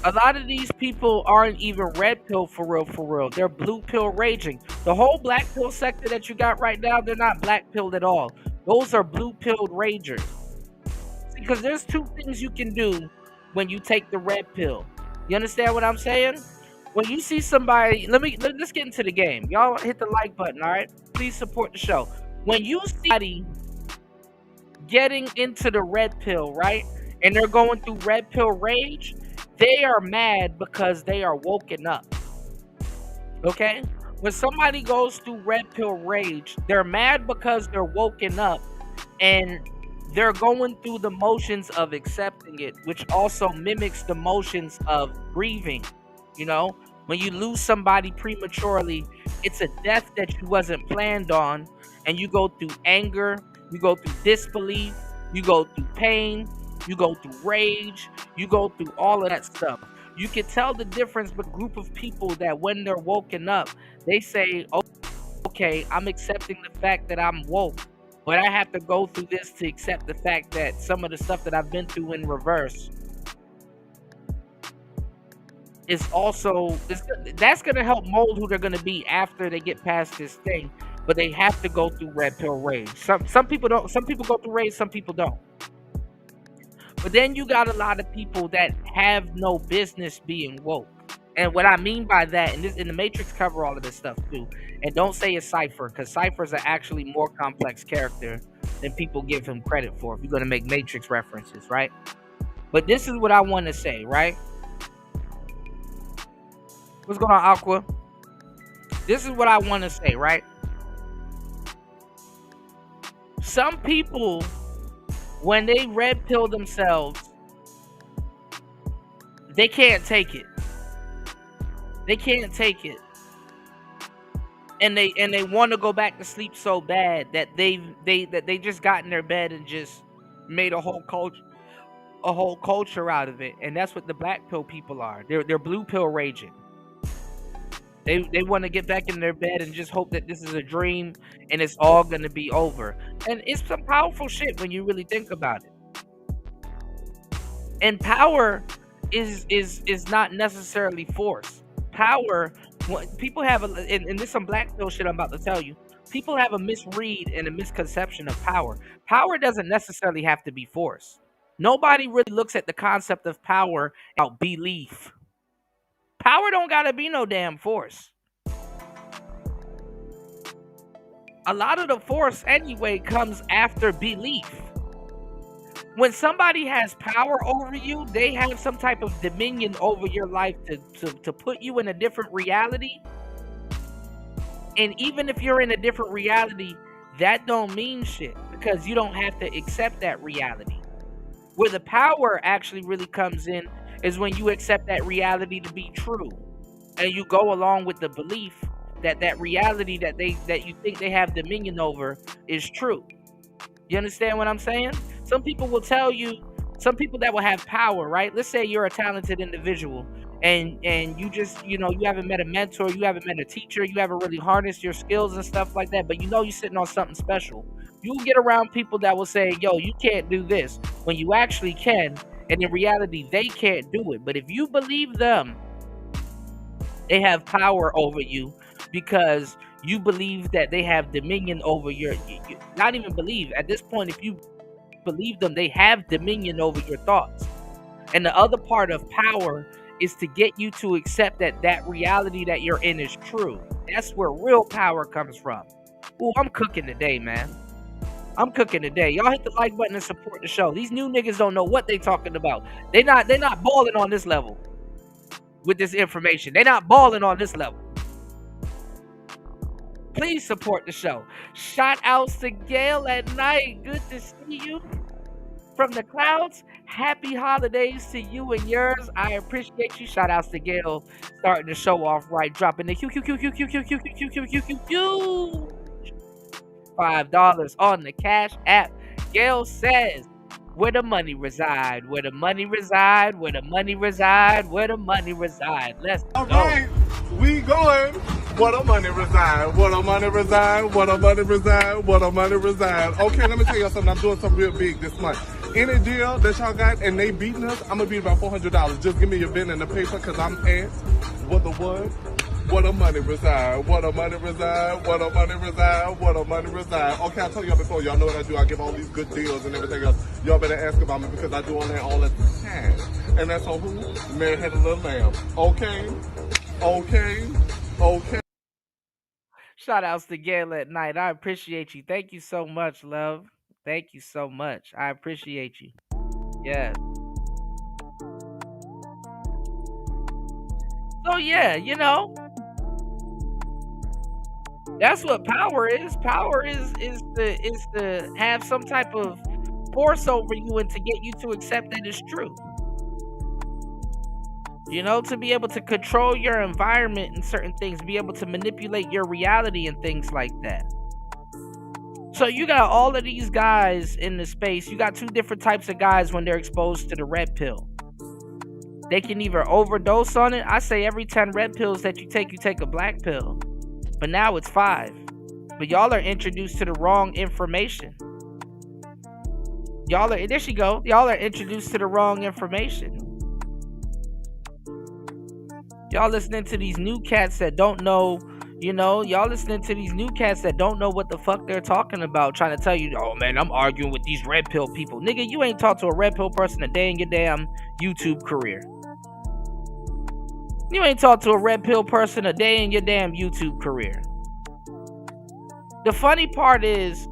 [SPEAKER 5] A lot of these people aren't even red pill for real. They're blue pill raging. The whole black pill sector that you got right now, they're not black pilled at all. Those are blue pilled ragers. Because there's two things you can do when you take the red pill. You understand what I'm saying? When you see somebody, let's get into the game. Y'all hit the like button, all right? Please support the show. When you see somebody getting into the red pill, right? And they're going through red pill rage, they are mad because they are woken up. Okay? When somebody goes through red pill rage, they're mad because they're woken up and they're going through the motions of accepting it, which also mimics the motions of grieving. You know, when you lose somebody prematurely, it's a death that you wasn't planned on, and you go through anger, you go through disbelief, you go through pain, you go through rage, you go through all of that stuff. You can tell the difference with a group of people that when they're woken up, they say, oh, okay, I'm accepting the fact that I'm woke. But I have to go through this to accept the fact that some of the stuff that I've been through in reverse is also, that's going to help mold who they're going to be after they get past this thing. But they have to go through red pill rage. Some people don't. Some people go through rage. Some people don't. But then you got a lot of people that have no business being woke. And what I mean by that, and the Matrix cover all of this stuff too. And don't say it's Cypher, because Cypher's an actually more complex character than people give him credit for if you're going to make Matrix references, right? But this is what I want to say, right? What's going on, Aqua? This is what I want to say, right? Some people, when they red pill themselves, they can't take it. They can't take it. And they want to go back to sleep so bad that they just got in their bed and just made a whole culture out of it. And that's what the black pill people are. They're blue pill raging. They want to get back in their bed and just hope that this is a dream and it's all going to be over. And it's some powerful shit when you really think about it. And power is not necessarily force. Power, people have, and this is some black pill shit I'm about to tell you. People have a misread and a misconception of power. Power doesn't necessarily have to be force. Nobody really looks at the concept of power about belief. Power don't gotta be no damn force. A lot of the force anyway comes after belief. When somebody has power over you, they have some type of dominion over your life to put you in a different reality. And even if you're in a different reality, that don't mean shit because you don't have to accept that reality. Where the power actually really comes in is when you accept that reality to be true, and you go along with the belief that that reality that you think they have dominion over is true. You understand what I'm saying? Some people will tell you, some people that will have power, right? Let's say you're a talented individual and you just, you haven't met a mentor, you haven't met a teacher, you haven't really harnessed your skills and stuff like that, but you're sitting on something special. You'll get around people that will say, yo, you can't do this when you actually can, and in reality, they can't do it. But if you believe them, they have power over you because you believe that they have dominion over not even believe. At this point, if you believe them, they have dominion over your thoughts. And the other part of power is to get you to accept that that reality that you're in is true. That's where real power comes from. Ooh, I'm cooking today, man. I'm cooking today. Y'all hit the like button and support the show. These new niggas don't know what they talking about. They're not balling on this level with this information. They're not balling on this level. Please support the show. Shout outs to Gail at night. Good to see you from the clouds. Happy holidays to you and yours. I appreciate you. Shout outs to Gail starting the show off right, dropping the $5 on the Cash App. Gail says, where the money reside, where the money reside, where the money reside, where the money reside. Let's go.
[SPEAKER 6] All right, we going. Where the money reside, where the money reside, where the money reside, where the money reside. Okay, let me tell y'all something. I'm doing something real big this month. Any deal that y'all got and they beating us, I'm gonna beat about $400. Just give me your pen and the paper, cause I'm at what the what? Where the money reside, where the money reside, where the money reside, where the money reside. Okay, I told y'all before, y'all know what I do. I give all these good deals and everything else. Y'all better ask about me because I do all that all at the time. And that's on who? Mary Had a Little Lamb. Okay, okay, okay.
[SPEAKER 5] Shout outs to Gail at night. I appreciate you. Thank you so much, love. Thank you so much. I appreciate you. Yes. So yeah, that's what power is. Power is to have some type of force over you and to get you to accept that it's true. To be able to control your environment and certain things, be able to manipulate your reality and things like that. So you got all of these guys in the space. You got two different types of guys when they're exposed to the red pill. They can either overdose on it. I say every 10 red pills that you take a black pill. But now it's 5. But y'all are introduced to the wrong information. There she go. Y'all are introduced to the wrong information. Y'all listening to these new cats that don't know, y'all listening to these new cats that don't know what the fuck they're talking about, trying to tell you, oh man, I'm arguing with these red pill people. Nigga, you ain't talked to a red pill person a day in your damn YouTube career. You ain't talked to a red pill person a day in your damn YouTube career. The funny part is,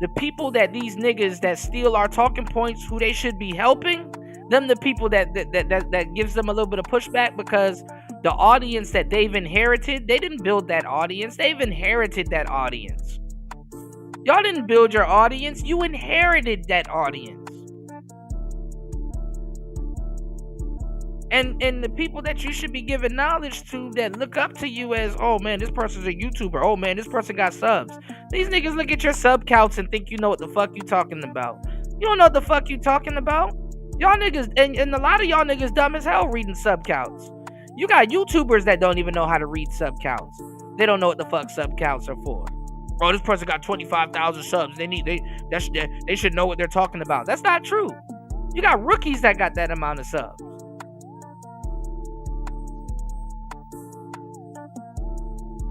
[SPEAKER 5] the people that these niggas that steal our talking points, who they should be helping, them the people that gives them a little bit of pushback because the audience that they've inherited, they didn't build that audience. They've inherited that audience. Y'all didn't build your audience. You inherited that audience. And the people that you should be giving knowledge to that look up to you as, oh man, this person's a YouTuber. Oh man, this person got subs. These niggas look at your sub counts and think you know what the fuck you talking about. You don't know what the fuck you talking about. Y'all niggas, and a lot of y'all niggas dumb as hell reading sub counts. You got YouTubers that don't even know how to read sub counts. They don't know what the fuck sub counts are for. Oh, this person got 25,000 subs. They should know what they're talking about. That's not true. You got rookies that got that amount of subs.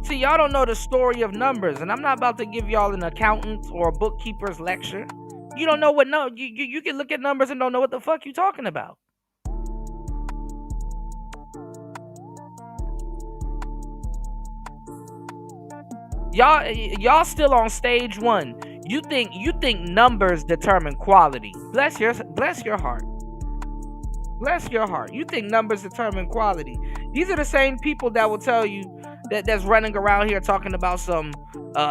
[SPEAKER 5] See, y'all don't know the story of numbers, and I'm not about to give y'all an accountant or a bookkeeper's lecture. You don't know what you can look at numbers and don't know what the fuck you talking about. Y'all still on stage one. You think numbers determine quality. Bless your heart. Bless your heart. You think numbers determine quality. These are the same people that will tell you that's running around here talking about some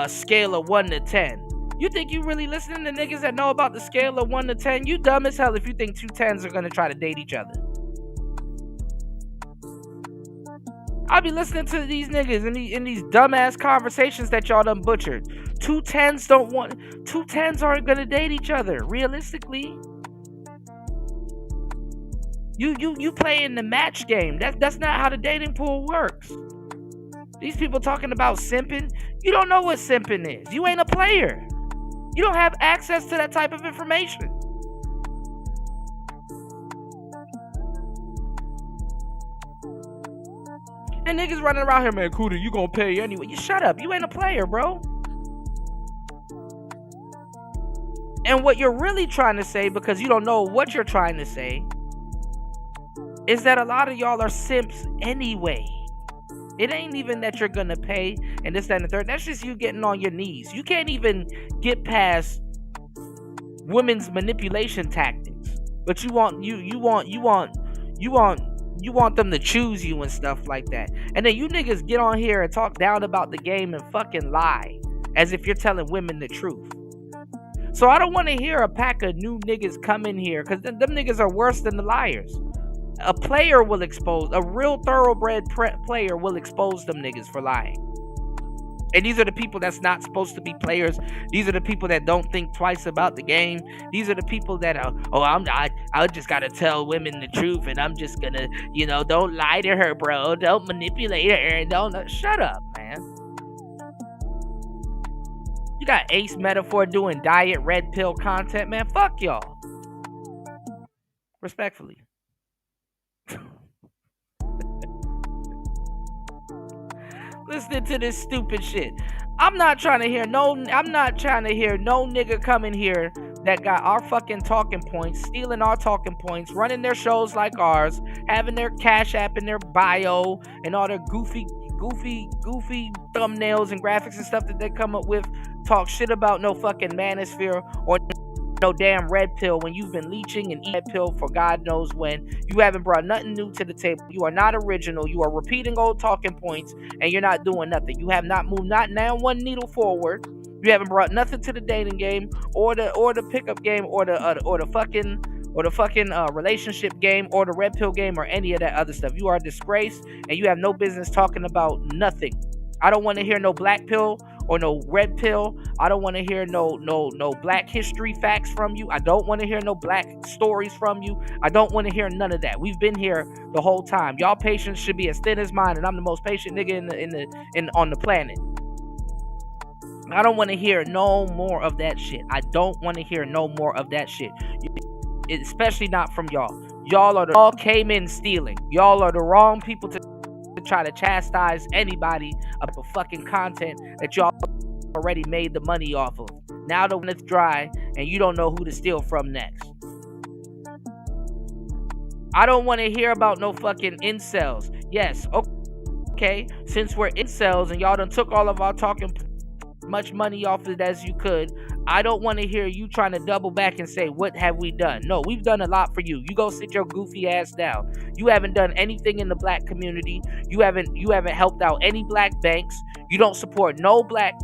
[SPEAKER 5] scale of 1 to 10. You think you really listening to niggas that know about the scale of 1 to 10? You dumb as hell if you think 2 10s are gonna try to date each other. I be listening to these niggas in these dumbass conversations that y'all done butchered. 2 10s aren't gonna date each other, realistically. You playing the match game. That's not how the dating pool works. These people talking about simping. You don't know what simping is. You ain't a player. You don't have access to that type of information. And niggas running around here, man, Kuda, you gonna pay anyway. You shut up. You ain't a player, bro. And what you're really trying to say, because you don't know what you're trying to say, is that a lot of y'all are simps anyway. It ain't even that you're gonna pay and this, that, and the third. That's just you getting on your knees. You can't even get past women's manipulation tactics. But you want them to choose you and stuff like that. And then you niggas get on here and talk down about the game and fucking lie as if you're telling women the truth. So I don't want to hear a pack of new niggas come in here, because them niggas are worse than the liars. A player will expose, a real thoroughbred player will expose them niggas for lying. And these are the people that's not supposed to be players. These are the people that don't think twice about the game. These are the people that are, I just gotta tell women the truth, and I'm just gonna, don't lie to her, bro. Don't manipulate her, and don't shut up, man. You got Ace Metaphor doing diet red pill content, man. Fuck y'all. Respectfully. Listening to this stupid shit. I'm not trying to hear no nigga come in here that got our fucking talking points, stealing our talking points, running their shows like ours, having their Cash App in their bio and all their goofy thumbnails and graphics and stuff that they come up with, talk shit about no fucking manosphere or no damn red pill when you've been leeching and eating red pill for God knows when. You haven't brought nothing new to the table. You are not original. You are repeating old talking points, and you're not doing nothing. You have not moved not now one needle forward. You haven't brought nothing to the dating game or the pickup game or the fucking relationship game or the red pill game or any of that other stuff. You are a disgrace, and you have no business talking about nothing. I don't want to hear no black pill or no red pill. I don't want to hear no black history facts from you. I don't want to hear no black stories from you. I don't want to hear none of that. We've been here the whole time. Y'all patience should be as thin as mine, and I'm the most patient nigga on the planet. I don't want to hear no more of that shit. I don't want to hear no more of that shit. Especially not from y'all. Y'all came in stealing. Y'all are the wrong people to try to chastise anybody about fucking content that y'all already made the money off of. Now the one is dry and you don't know who to steal from next. I don't want to hear about no fucking incels. Yes, okay, since we're incels and y'all done took all of our talking much money off it as you could, I don't want to hear you trying to double back and say, what have we done? No, we've done a lot for you. You go sit your goofy ass down. You haven't done anything in the black community. You haven't helped out any black banks. You don't support no black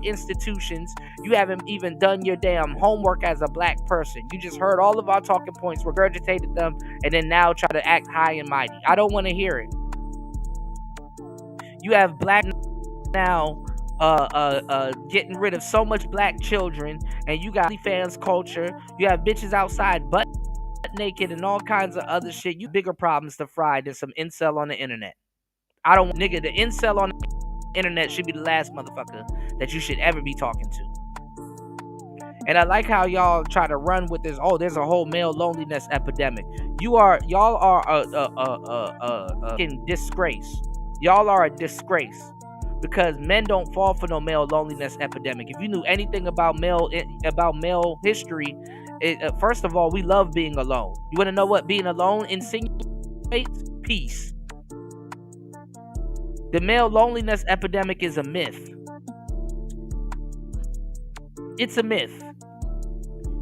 [SPEAKER 5] institutions. You haven't even done your damn homework as a black person. You just heard all of our talking points, regurgitated them, and then now try to act high and mighty. I don't want to hear it. You have black now getting rid of so much black children, and you got fans culture. You have bitches outside butt naked and all kinds of other shit. You bigger problems to fry than some incel on the internet. The incel on the internet should be the last motherfucker that you should ever be talking to. And I like how y'all try to run with this. Oh, there's a whole male loneliness epidemic. Y'all are a fucking disgrace. Y'all are a disgrace. because men don't fall for no male loneliness epidemic. If you knew anything about male history, first of all, we love being alone. You want to know what being alone insinuates? Peace. The male loneliness epidemic is a myth. It's a myth.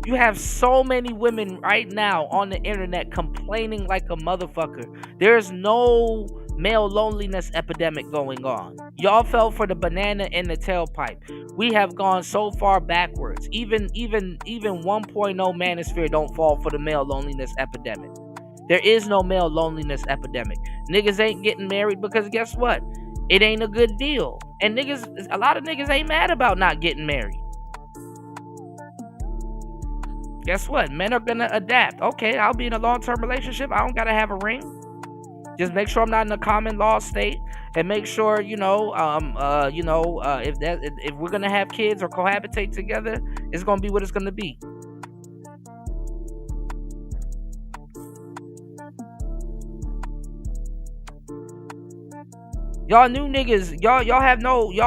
[SPEAKER 5] You have so many women right now on the internet complaining like a motherfucker. There's no male loneliness epidemic going on. Y'all fell for the banana in the tailpipe. We have gone so far backwards. Even 1.0 manosphere don't fall for the male loneliness epidemic. There is no male loneliness epidemic. Niggas ain't getting married because guess what? It ain't a good deal. And a lot of niggas ain't mad about not getting married. Guess what? Men are gonna adapt. Okay, I'll be in a long-term relationship. I don't gotta have a ring. Just make sure I'm not in a common law state, and make sure if we're gonna have kids or cohabitate together, it's gonna be what it's gonna be. Y'all new niggas, y'all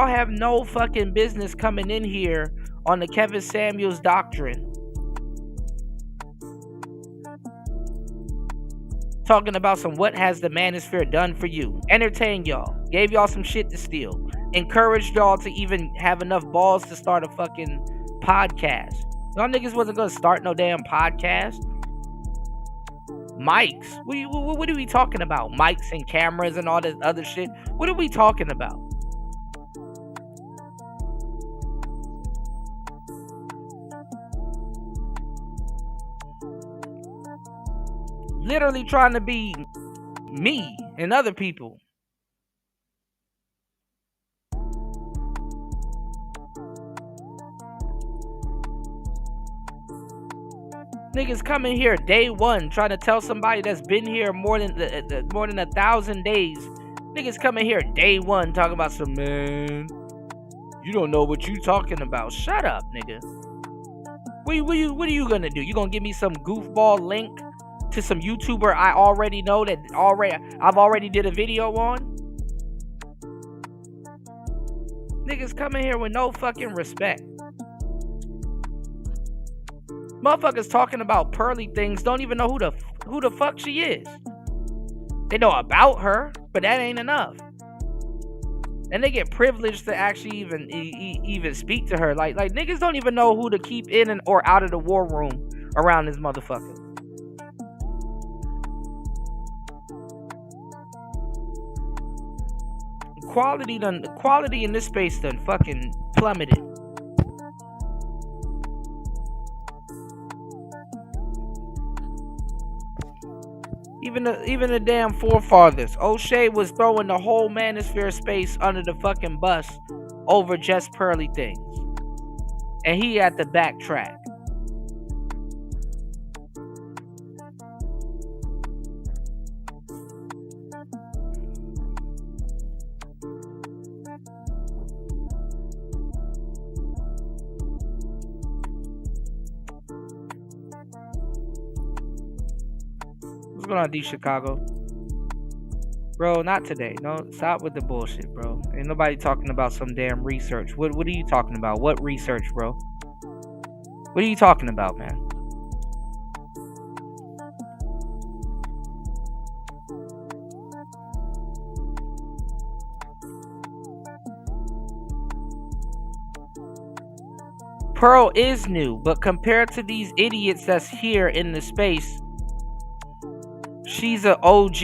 [SPEAKER 5] have no fucking business coming in here on the Kevin Samuels doctrine. Talking about some what has the manosphere done for you. Entertain y'all. Gave y'all some shit to steal. Encouraged y'all to even have enough balls to start a fucking podcast. Y'all niggas wasn't gonna start no damn podcast. Mics. What are we talking about? Mics and cameras and all this other shit. What are we talking about? Literally trying to be me and other people. Niggas coming here day one trying to tell somebody that's been here more than 1,000 days. Niggas coming here day one talking about some, man, you don't know what you talking about. Shut up, nigga. What are you gonna do? You gonna give me some goofball link to some YouTuber I already know that I've already did a video on? Niggas coming here with no fucking respect. Motherfuckers talking about Pearly things don't even know who the fuck she is. They know about her, but that ain't enough. And they get privileged to actually even speak to her. Like niggas don't even know who to keep in and or out of the war room around this motherfucker. Quality in this space done fucking plummeted. Even the damn forefathers. O'Shea was throwing the whole manosphere space under the fucking bus over just Pearly things. And he had to backtrack. What's going on, D Chicago? Bro, not today. No, stop with the bullshit, bro. Ain't nobody talking about some damn research. What are you talking about? What research, bro? What are you talking about, man? Pearl is new, but compared to these idiots that's here in the space, she's an OG.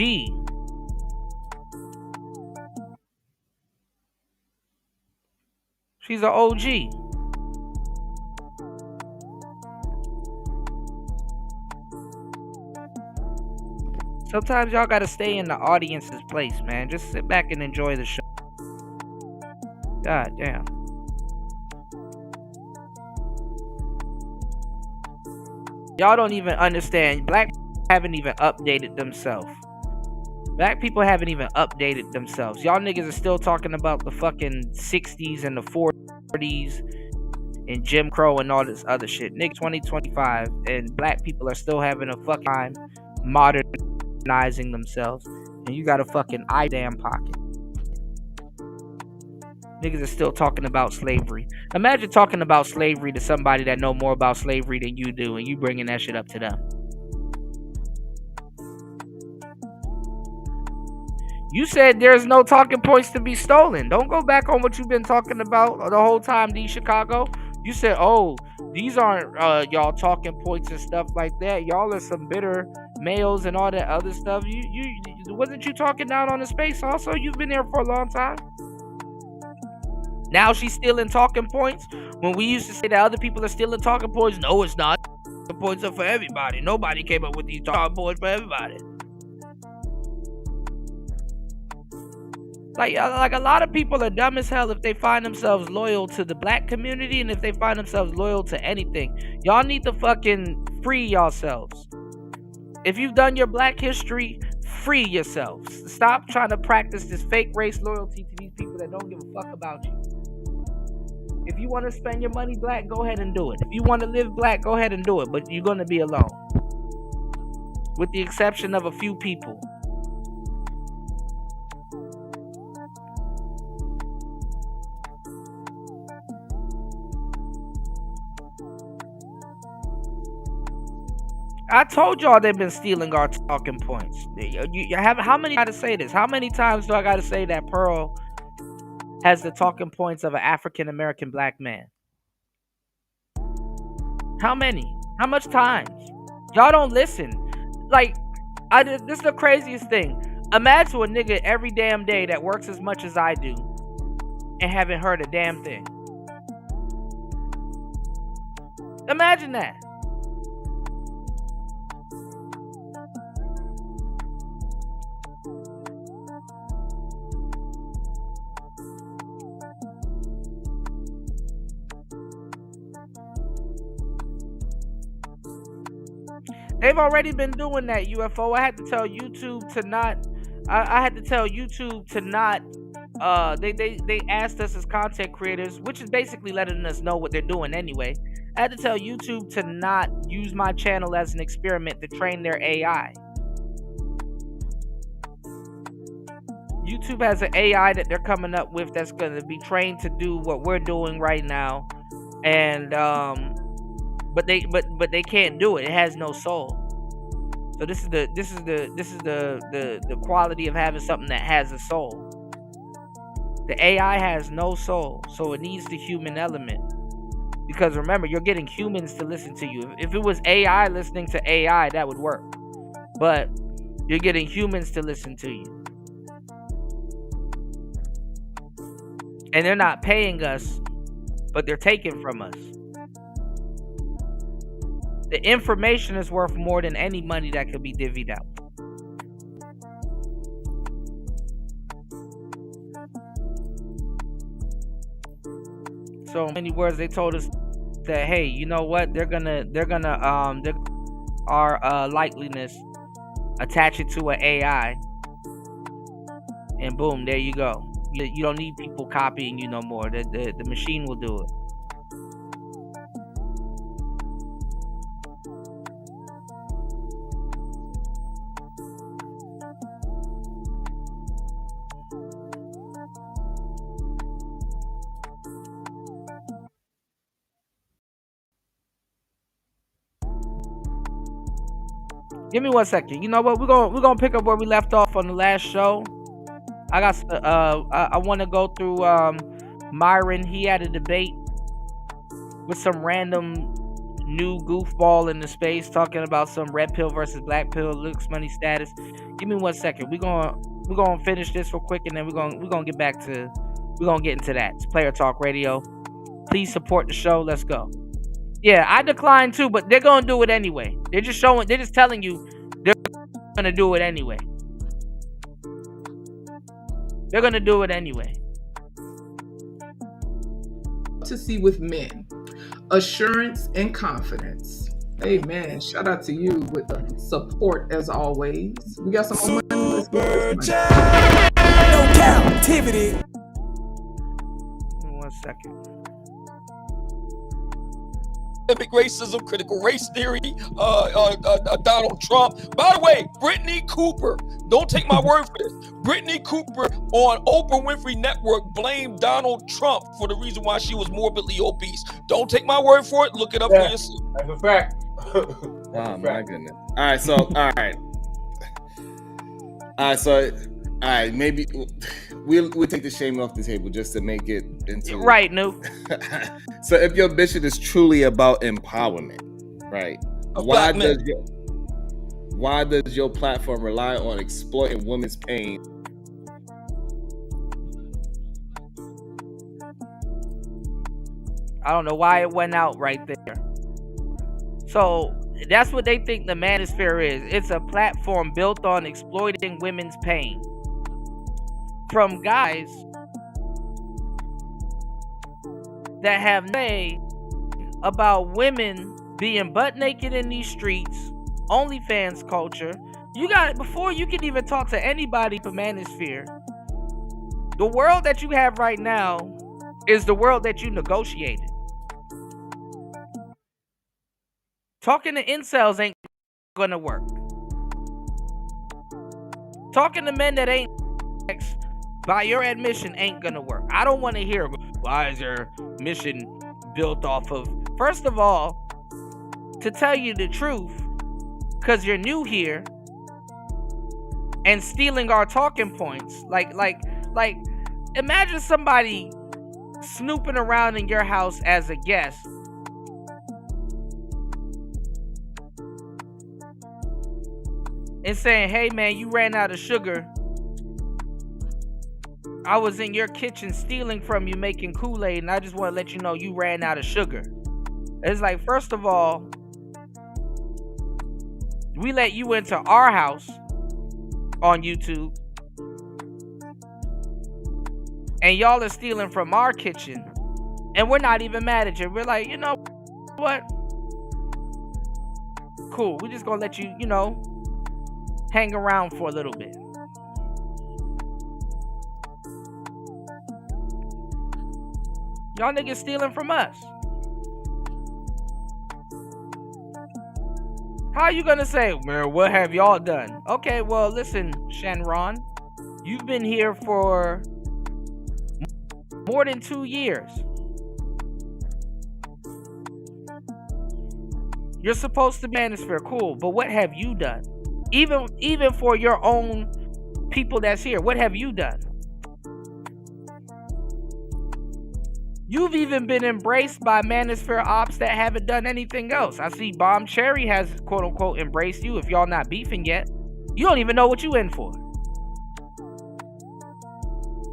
[SPEAKER 5] She's an OG. Sometimes y'all gotta stay in the audience's place, man. Just sit back and enjoy the show. God damn. Y'all don't even understand. Black people haven't even updated themselves. Black people haven't even updated themselves. Y'all niggas are still talking about the fucking 60s and the 40s and Jim Crow and all this other shit. Nigga, 2025 and black people are still having a fucking time modernizing themselves. And you got a fucking eye damn pocket. Niggas are still talking about slavery. Imagine talking about slavery to somebody that know more about slavery than you do, and you bringing that shit up to them. You said there's no talking points to be stolen. Don't go back on what you've been talking about the whole time, D Chicago. You said, oh, these aren't y'all talking points and stuff like that. Y'all are some bitter males and all that other stuff. You wasn't you talking down on the space also? You've been there for a long time. Now she's stealing talking points. When we used to say that other people are stealing talking points, no, it's not. The points are for everybody. Nobody came up with these talking points for everybody. Like a lot of people are dumb as hell if they find themselves loyal to the black community and if they find themselves loyal to anything. Y'all need to fucking free yourselves. If you've done your black history, free yourselves. Stop trying to practice this fake race loyalty to these people that don't give a fuck about you. If you want to spend your money black, go ahead and do it. If you want to live black, go ahead and do it. But you're going to be alone. With the exception of a few people. I told y'all they've been stealing our talking points. How many gotta say this? How many times do I gotta say that Pearl has the talking points of an African American black man? How many? How much times? Y'all don't listen. Like, this is the craziest thing. Imagine a nigga every damn day that works as much as I do and haven't heard a damn thing. Imagine that. They've already been doing that, UFO. I had to tell YouTube to not. I had to tell YouTube to not. They asked us as content creators, which is basically letting us know what they're doing anyway. I had to tell YouTube to not use my channel as an experiment to train their AI. YouTube has an AI that they're coming up with that's going to be trained to do what we're doing right now, and but they can't do it. It has no soul. So this is the quality of having something that has a soul. The AI has no soul, so it needs the human element. Because remember, you're getting humans to listen to you. If it was AI listening to AI, that would work. But you're getting humans to listen to you. And they're not paying us, but they're taking from us. The information is worth more than any money that could be divvied out. So in many words, they told us that, hey, you know what? They're gonna our likeliness, attach it to an AI, and boom, there you go. You don't need people copying you no more. The machine will do it. Give me 1 second. You know what? We're gonna pick up where we left off on the last show. I want to go through Myron. He had a debate with some random new goofball in the space talking about some red pill versus black pill, looks, money, status. Give me 1 second. We're gonna finish this real quick, and then we're gonna get into that. It's Player Talk Radio. Please support the show. Let's go. Yeah, I declined too, but they're gonna do it anyway. They're just telling you they're gonna do it anyway. They're gonna do it anyway.
[SPEAKER 7] To see with men, assurance and confidence. Amen. Shout out to you with the support as always. We got some more money. Let's go.
[SPEAKER 1] No captivity.
[SPEAKER 5] Give me 1 second.
[SPEAKER 8] Systemic racism, critical race theory, Donald Trump. By the way, Brittany Cooper, don't take my word for this. Brittany Cooper on Oprah Winfrey Network blamed Donald Trump for the reason why she was morbidly obese. Don't take my word for it. Look it up for yourself.
[SPEAKER 6] That's a fact.
[SPEAKER 9] Oh my goodness. All right, so maybe we'll take the shame off the table just to make it into
[SPEAKER 5] Right, Nuke.
[SPEAKER 9] So if your mission is truly about empowerment, right? Why does your platform rely on exploiting women's pain?
[SPEAKER 5] I don't know why it went out right there. So that's what they think the manosphere is. It's a platform built on exploiting women's pain. From guys that have say about women being butt naked in these streets, OnlyFans culture. You got it before you can even talk to anybody from manosphere. The world that you have right now is the world that you negotiated. Talking to incels ain't gonna work. Talking to men that ain't sex, by your admission, ain't gonna work. I don't want to hear why is your mission built off of. First of all, to tell you the truth, because you're new here and stealing our talking points. Like, imagine somebody snooping around in your house as a guest and saying, hey man, you ran out of sugar. I was in your kitchen stealing from you, making Kool-Aid, and I just want to let you know you ran out of sugar. It's like, first of all, we let you into our house on YouTube, and y'all are stealing from our kitchen, and we're not even mad at you. We're like, you know what? Cool. We're just gonna let you, hang around for a little bit. Y'all niggas stealing from us. How are you gonna say, man, what have y'all done? Okay, well, listen, Shanron, you've been here for more than 2 years. You're supposed to be manosphere, cool, but what have you done? Even for your own people that's here, what have you done? You've even been embraced by manosphere ops that haven't done anything else. I see Bomb Cherry has quote unquote embraced you. If y'all not beefing yet, you don't even know what you in for.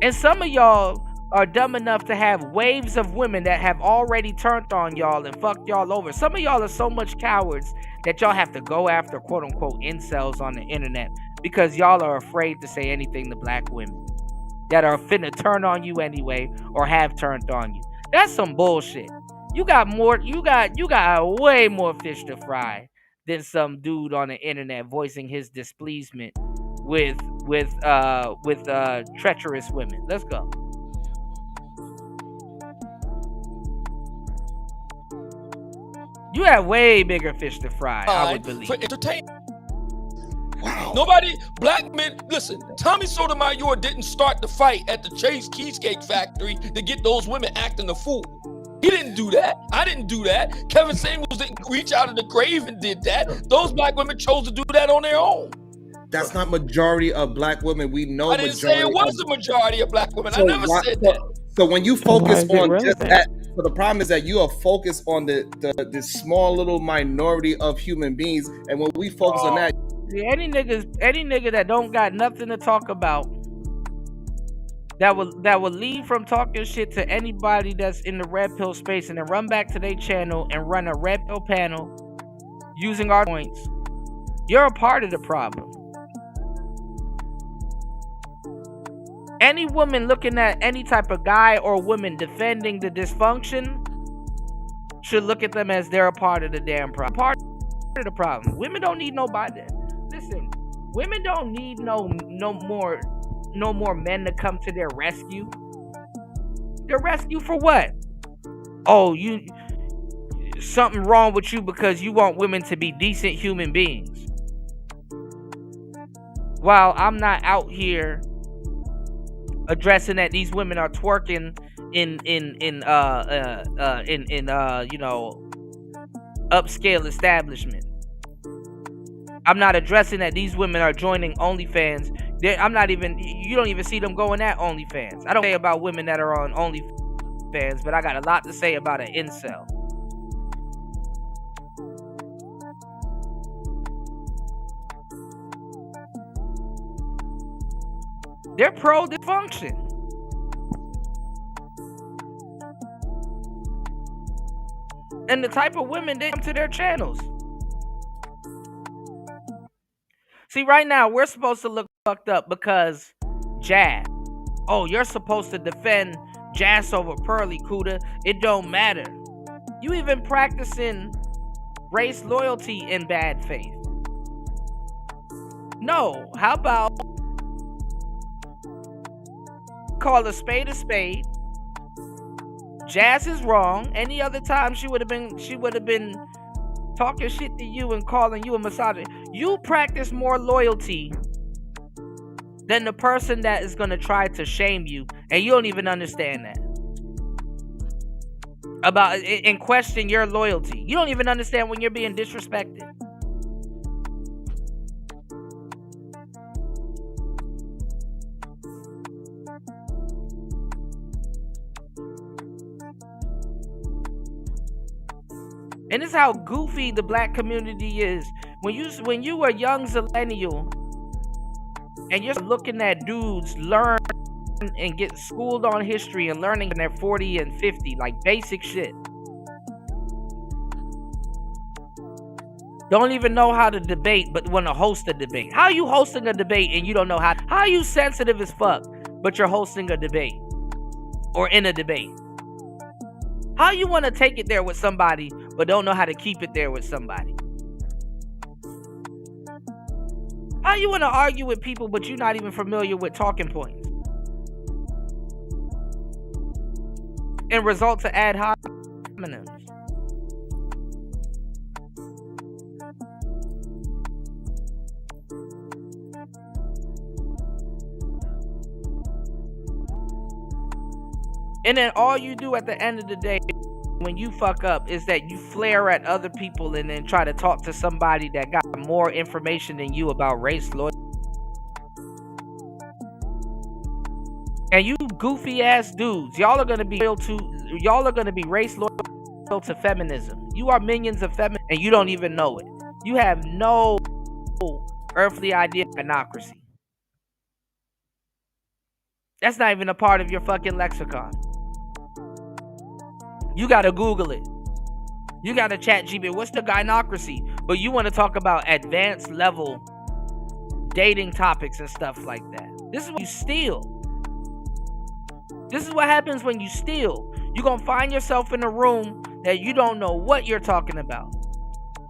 [SPEAKER 5] And some of y'all are dumb enough to have waves of women that have already turned on y'all and fucked y'all over. Some of y'all are so much cowards that y'all have to go after quote unquote incels on the internet because y'all are afraid to say anything to black women that are finna turn on you anyway or have turned on you. That's some bullshit. You got way more fish to fry than some dude on the internet voicing his displeasement with treacherous women. Let's go. You have way bigger fish to fry, I would believe.
[SPEAKER 8] For entertainment. Wow. Nobody, black men, listen, Tommy Sotomayor didn't start the fight at the Chase Cheesecake Factory to get those women acting a fool. He didn't do that. I didn't do that. Kevin Samuels didn't reach out of the grave and did that. Those black women chose to do that on their own.
[SPEAKER 9] That's not majority of black women. We know
[SPEAKER 8] I didn't say it was the majority of black women.
[SPEAKER 9] So
[SPEAKER 8] I never said that.
[SPEAKER 9] So when you focus on just that, so the problem is that you are focused on the small little minority of human beings, and when we focus on that,
[SPEAKER 5] any nigga that don't got nothing to talk about, that will leave from talking shit to anybody that's in the red pill space and then run back to their channel and run a red pill panel using our points, you're a part of the problem. Any woman looking at any type of guy or woman defending the dysfunction should look at them as they're a part of the damn problem. Part of the problem. Women don't need nobody. Listen, women don't need no more men to come to their rescue. Their rescue for what? Oh, something wrong with you because you want women to be decent human beings. While I'm not out here addressing that these women are twerking in you know, upscale establishment. I'm not addressing that these women are joining OnlyFans. You don't even see them going at OnlyFans. I don't say about women that are on OnlyFans, but I got a lot to say about an incel. They're pro-dysfunction. And the type of women they come to their channels. See, right now, we're supposed to look fucked up because Jazz. Oh, you're supposed to defend Jazz over Pearly, Kuda. It don't matter. You even practicing race loyalty in bad faith. No, how about call a spade a spade? Jazz is wrong. Any other time she would have been talking shit to you and calling you a misogynist. You practice more loyalty than the person that is going to try to shame you, and you don't even understand that. About and question your loyalty. You don't even understand when you're being disrespected. And this is how goofy the black community is. When you were a young millennial and you're looking at dudes learn and get schooled on history and learning when they're 40 and 50, like basic shit. Don't even know how to debate, but want to host a debate. How are you hosting a debate and you don't know how? How are you sensitive as fuck, but you're hosting a debate or in a debate? How you want to take it there with somebody, but don't know how to keep it there with somebody? How you want to argue with people, but you're not even familiar with talking points? And result to ad hominems. And then all you do at the end of the day when you fuck up is that you flare at other people and then try to talk to somebody that got more information than you about race loyalty. And you goofy ass dudes, y'all are gonna be race loyal to feminism. You are minions of feminism and you don't even know it. You have no earthly idea of democracy. That's not even a part of your fucking lexicon. You gotta Google it. You gotta chat GPT. What's the gynocracy? But you want to talk about advanced level dating topics and stuff like that. This is when you steal. This is what happens when you steal. You're gonna find yourself in a room that you don't know what you're talking about.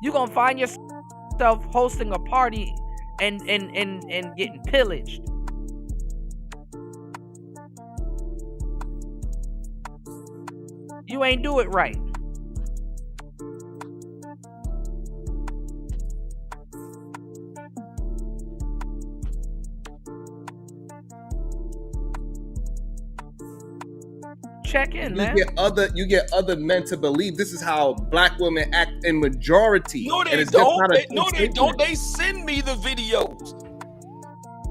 [SPEAKER 5] You're gonna find yourself hosting a party and getting pillaged. You ain't do it right. Check in, man.
[SPEAKER 9] You get other men to believe this is how black women act in majority.
[SPEAKER 8] No, they don't. They send me the videos.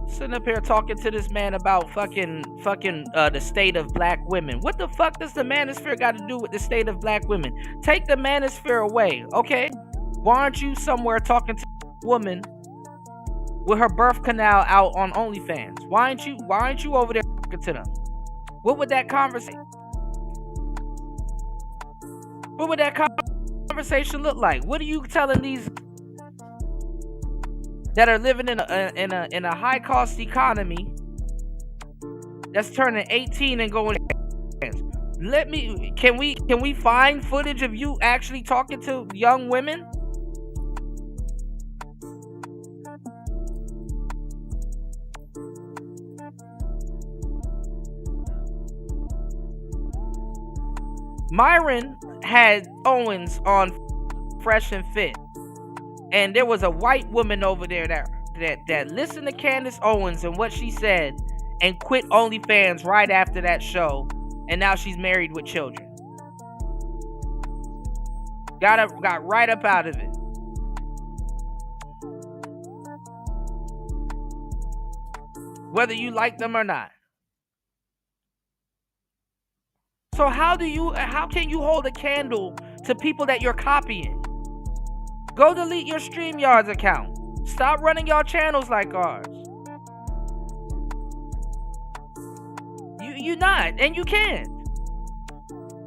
[SPEAKER 5] Sitting up here talking to this man about fucking the state of black women. What the fuck does the manosphere got to do with the state of black women? Take the manosphere away, okay? Why aren't you somewhere talking to a woman with her birth canal out on OnlyFans? Why aren't you over there talking to them? What would that conversation look like? What are you telling these that are living in a high cost economy that's turning 18 and going? Can we find footage of you actually talking to young women? Myron had Owens on Fresh and Fit, and there was a white woman over there that listened to Candace Owens and what she said and quit OnlyFans right after that show, and now she's married with children. Got right up out of it. Whether you like them or not. So how can you hold a candle to people that you're copying? Go delete your StreamYards account. Stop running y'all channels like ours. You not, and you can't.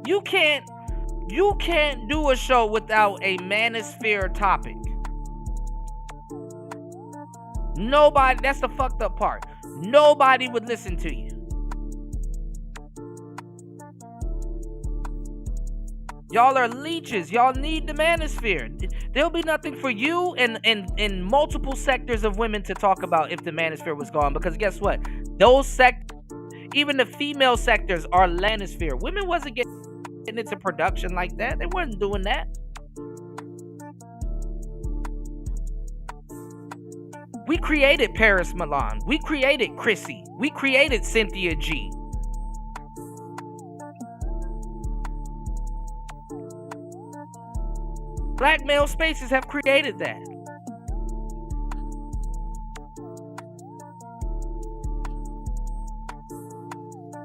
[SPEAKER 5] You can't do a show without a manosphere topic. Nobody, that's the fucked up part. Nobody would listen to you. Y'all are leeches. Y'all need the manosphere. There'll be nothing for you and multiple sectors of women to talk about if the manosphere was gone. Because guess what? Those sectors, even the female sectors, are manosphere. Women wasn't getting into production like that. They wasn't doing that. We created Paris Milan. We created Chrissy. We created Cynthia G. Black male spaces have created that.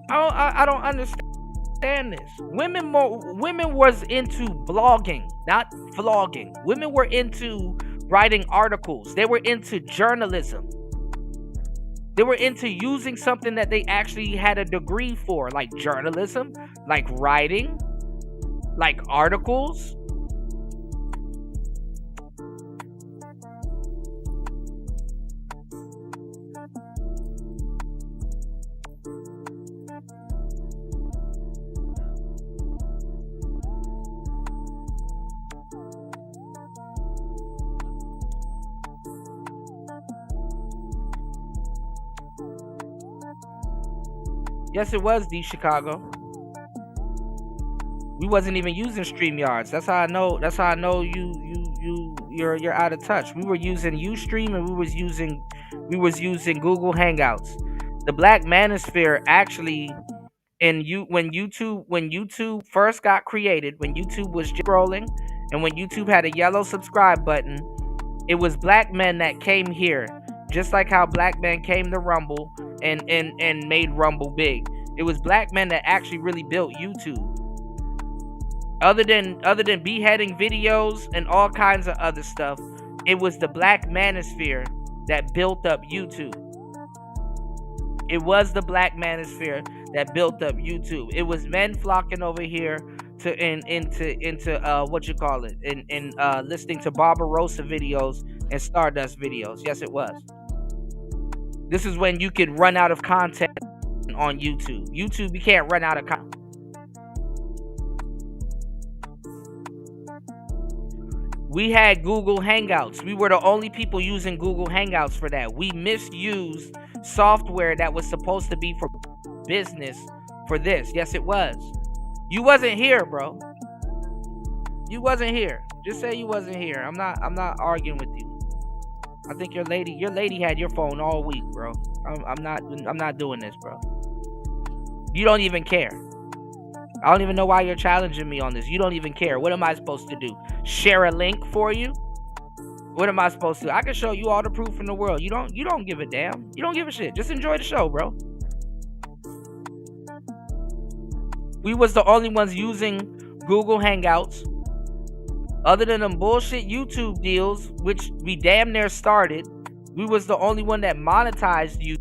[SPEAKER 5] I don't understand this. Women was into blogging, not vlogging. Women were into writing articles. They were into journalism. They were into using something that they actually had a degree for, like journalism, like writing, like articles. Yes, it was D Chicago. We wasn't even using StreamYards. That's how I know. That's how I know you're out of touch. We were using Ustream and we was using Google Hangouts. The Black Manosphere actually, when YouTube first got created, when YouTube was scrolling, and when YouTube had a yellow subscribe button, it was black men that came here, just like how black men came to Rumble and made Rumble big. It was black men that actually really built YouTube. Other than beheading videos and all kinds of other stuff, it was the Black Manosphere that built up YouTube. It was the Black Manosphere that built up YouTube. It was men flocking over here into listening to Barbarossa videos and Stardust videos. Yes, it was. This is when you could run out of content on YouTube. YouTube, you can't run out of content. We had Google Hangouts. We were the only people using Google Hangouts for that. We misused software that was supposed to be for business for this. Yes, it was. You wasn't here, bro. You wasn't here. Just say you wasn't here. I'm not arguing with you. I think your lady had your phone all week, bro. I'm not doing this, bro. You don't even care. I don't even know why you're challenging me on this. You don't even care. What am I supposed to do? Share a link for you? What am I supposed to do? I can show you all the proof in the world. You don't give a damn. You don't give a shit. Just enjoy the show, bro. We was the only ones using Google Hangouts. Other than them bullshit YouTube deals, which we damn near started, we was the only one that monetized you.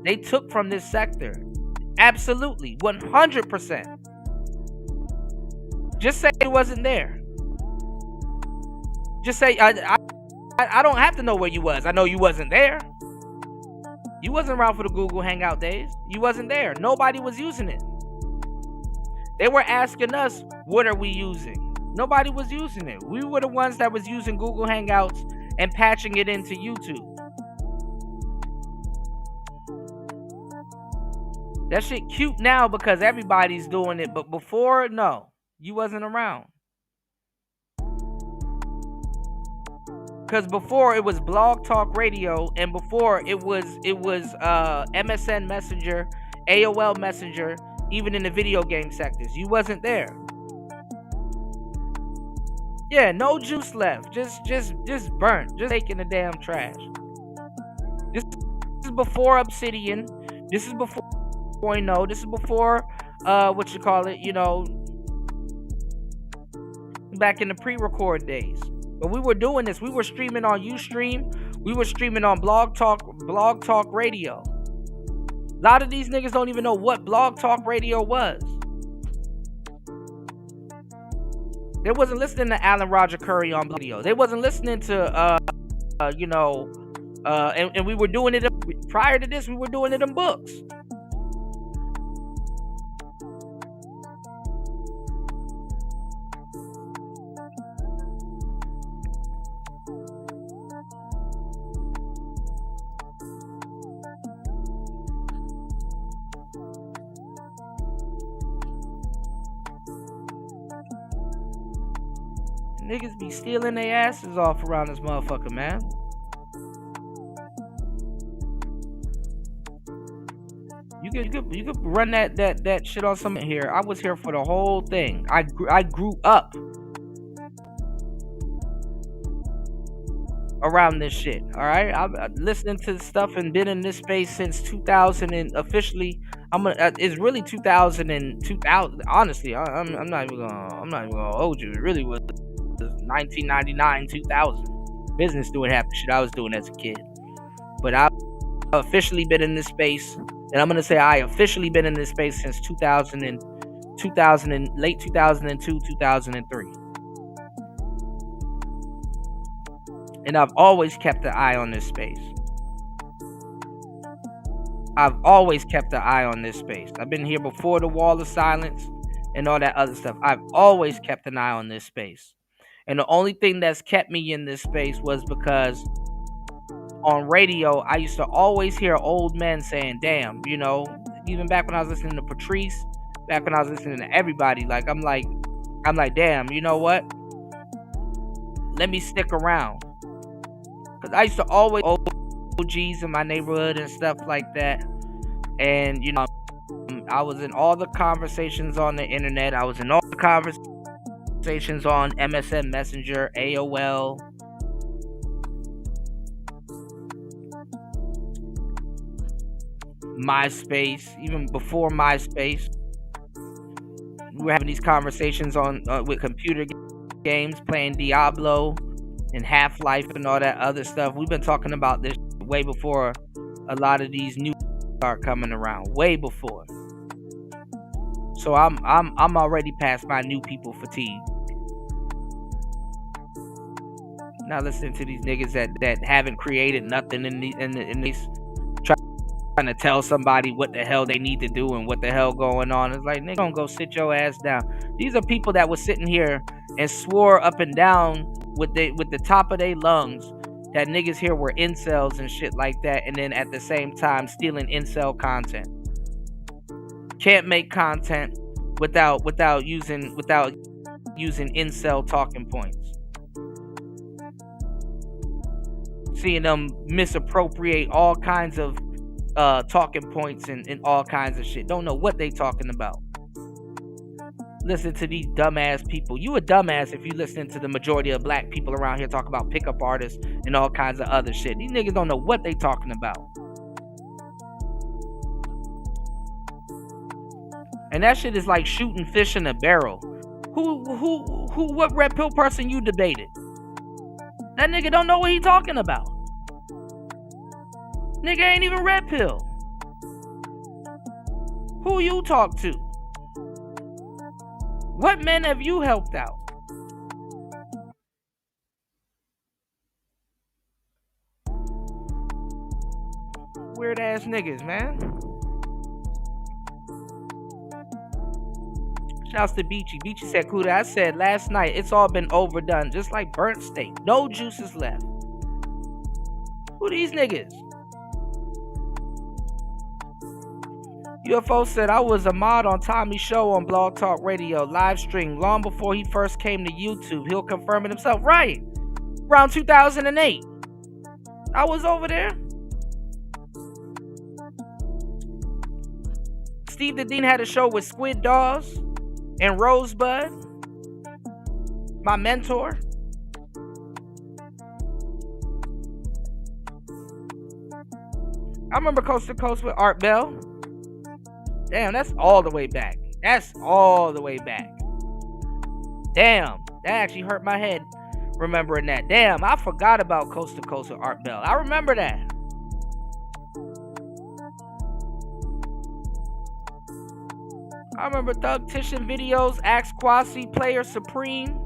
[SPEAKER 5] They took from this sector. Absolutely. 100%. Just say it wasn't there. Just say, I don't have to know where you was. I know you wasn't there. You wasn't around for the Google Hangout days. You wasn't there. Nobody was using it. They were asking us, what are we using? Nobody was using it. We were the ones that was using Google Hangouts and patching it into YouTube. That shit cute now because everybody's doing it, but before, no. You wasn't around. Because before it was Blog Talk Radio, and before it was MSN Messenger, AOL Messenger, even in the video game sectors. You wasn't there. Yeah, no juice left. Just burnt. Just taking the damn trash. This is before Obsidian. This is before This is before back in the pre-record days. But we were doing this. We were streaming on Ustream. We were streaming on Blog Talk Radio. A lot of these niggas don't even know what Blog Talk Radio was. They wasn't listening to Alan Roger Curry on video. They wasn't listening to and we were doing it prior to this. We were doing it in books. Niggas be stealing their asses off around this motherfucker, man. You could run that shit on something here. I was here for the whole thing. I grew up around this shit. All right, I'm listening to stuff and been in this space since 2000 and officially. It's really 2000 and 2000. Honestly, I'm not even gonna hold you. It really was 1999, 2000. Business doing half the shit I was doing as a kid. But I've officially been in this space, and I'm gonna say I officially been in this space since late 2002, 2003. And I've always kept an eye on this space. I've always kept an eye on this space. I've been here before the Wall of Silence and all that other stuff. I've always kept an eye on this space. And the only thing that's kept me in this space was because on radio, I used to always hear old men saying, damn, even back when I was listening to Patrice, back when I was listening to everybody, I'm like, damn, you know what? Let me stick around. Because I used to always OGs in my neighborhood and stuff like that. And, I was in all the conversations on the internet. I was in all the conversations on MSN Messenger, AOL. MySpace, even before MySpace. We were having these conversations on with computer games, playing Diablo and Half-Life and all that other stuff. We've been talking about this way before a lot of these new start coming around. Way before. So I'm already past my new people fatigue. Not listening to these niggas that haven't created nothing in these trying to tell somebody what the hell they need to do and what the hell going on. It's like, nigga, don't go sit your ass down. These are people that was sitting here and swore up and down with the top of their lungs that niggas here were incels and shit like that, and then at the same time stealing incel content. Can't make content without using incel talking points. Seeing them misappropriate all kinds of talking points and all kinds of shit. Don't know what they talking about. Listen to these dumbass people. You a dumbass if you listen to the majority of black people around here talk about pickup artists and all kinds of other shit. These niggas don't know what they talking about. And that shit is like shooting fish in a barrel. What red pill person you debated? That nigga don't know what he talking about. Nigga ain't even red pill. Who you talk to? What men have you helped out? Weird ass niggas, man. Shouts to Beachy. Beachy said, Kuda, I said last night, it's all been overdone, just like burnt steak. No juices left. Who these niggas? UFO said, I was a mod on Tommy's show on Blog Talk Radio, live stream, long before he first came to YouTube. He'll confirm it himself. Right. around 2008. I was over there. Steve the Dean had a show with Squid Dawes and Rosebud, my mentor. I remember Coast to Coast with Art Bell. Damn, that's all the way back. That's all the way back. Damn, that actually hurt my head remembering that. Damn, I forgot about Coast to Coast with Art Bell. I remember that. I remember Thug Titian videos, Axe Quasi, Player Supreme.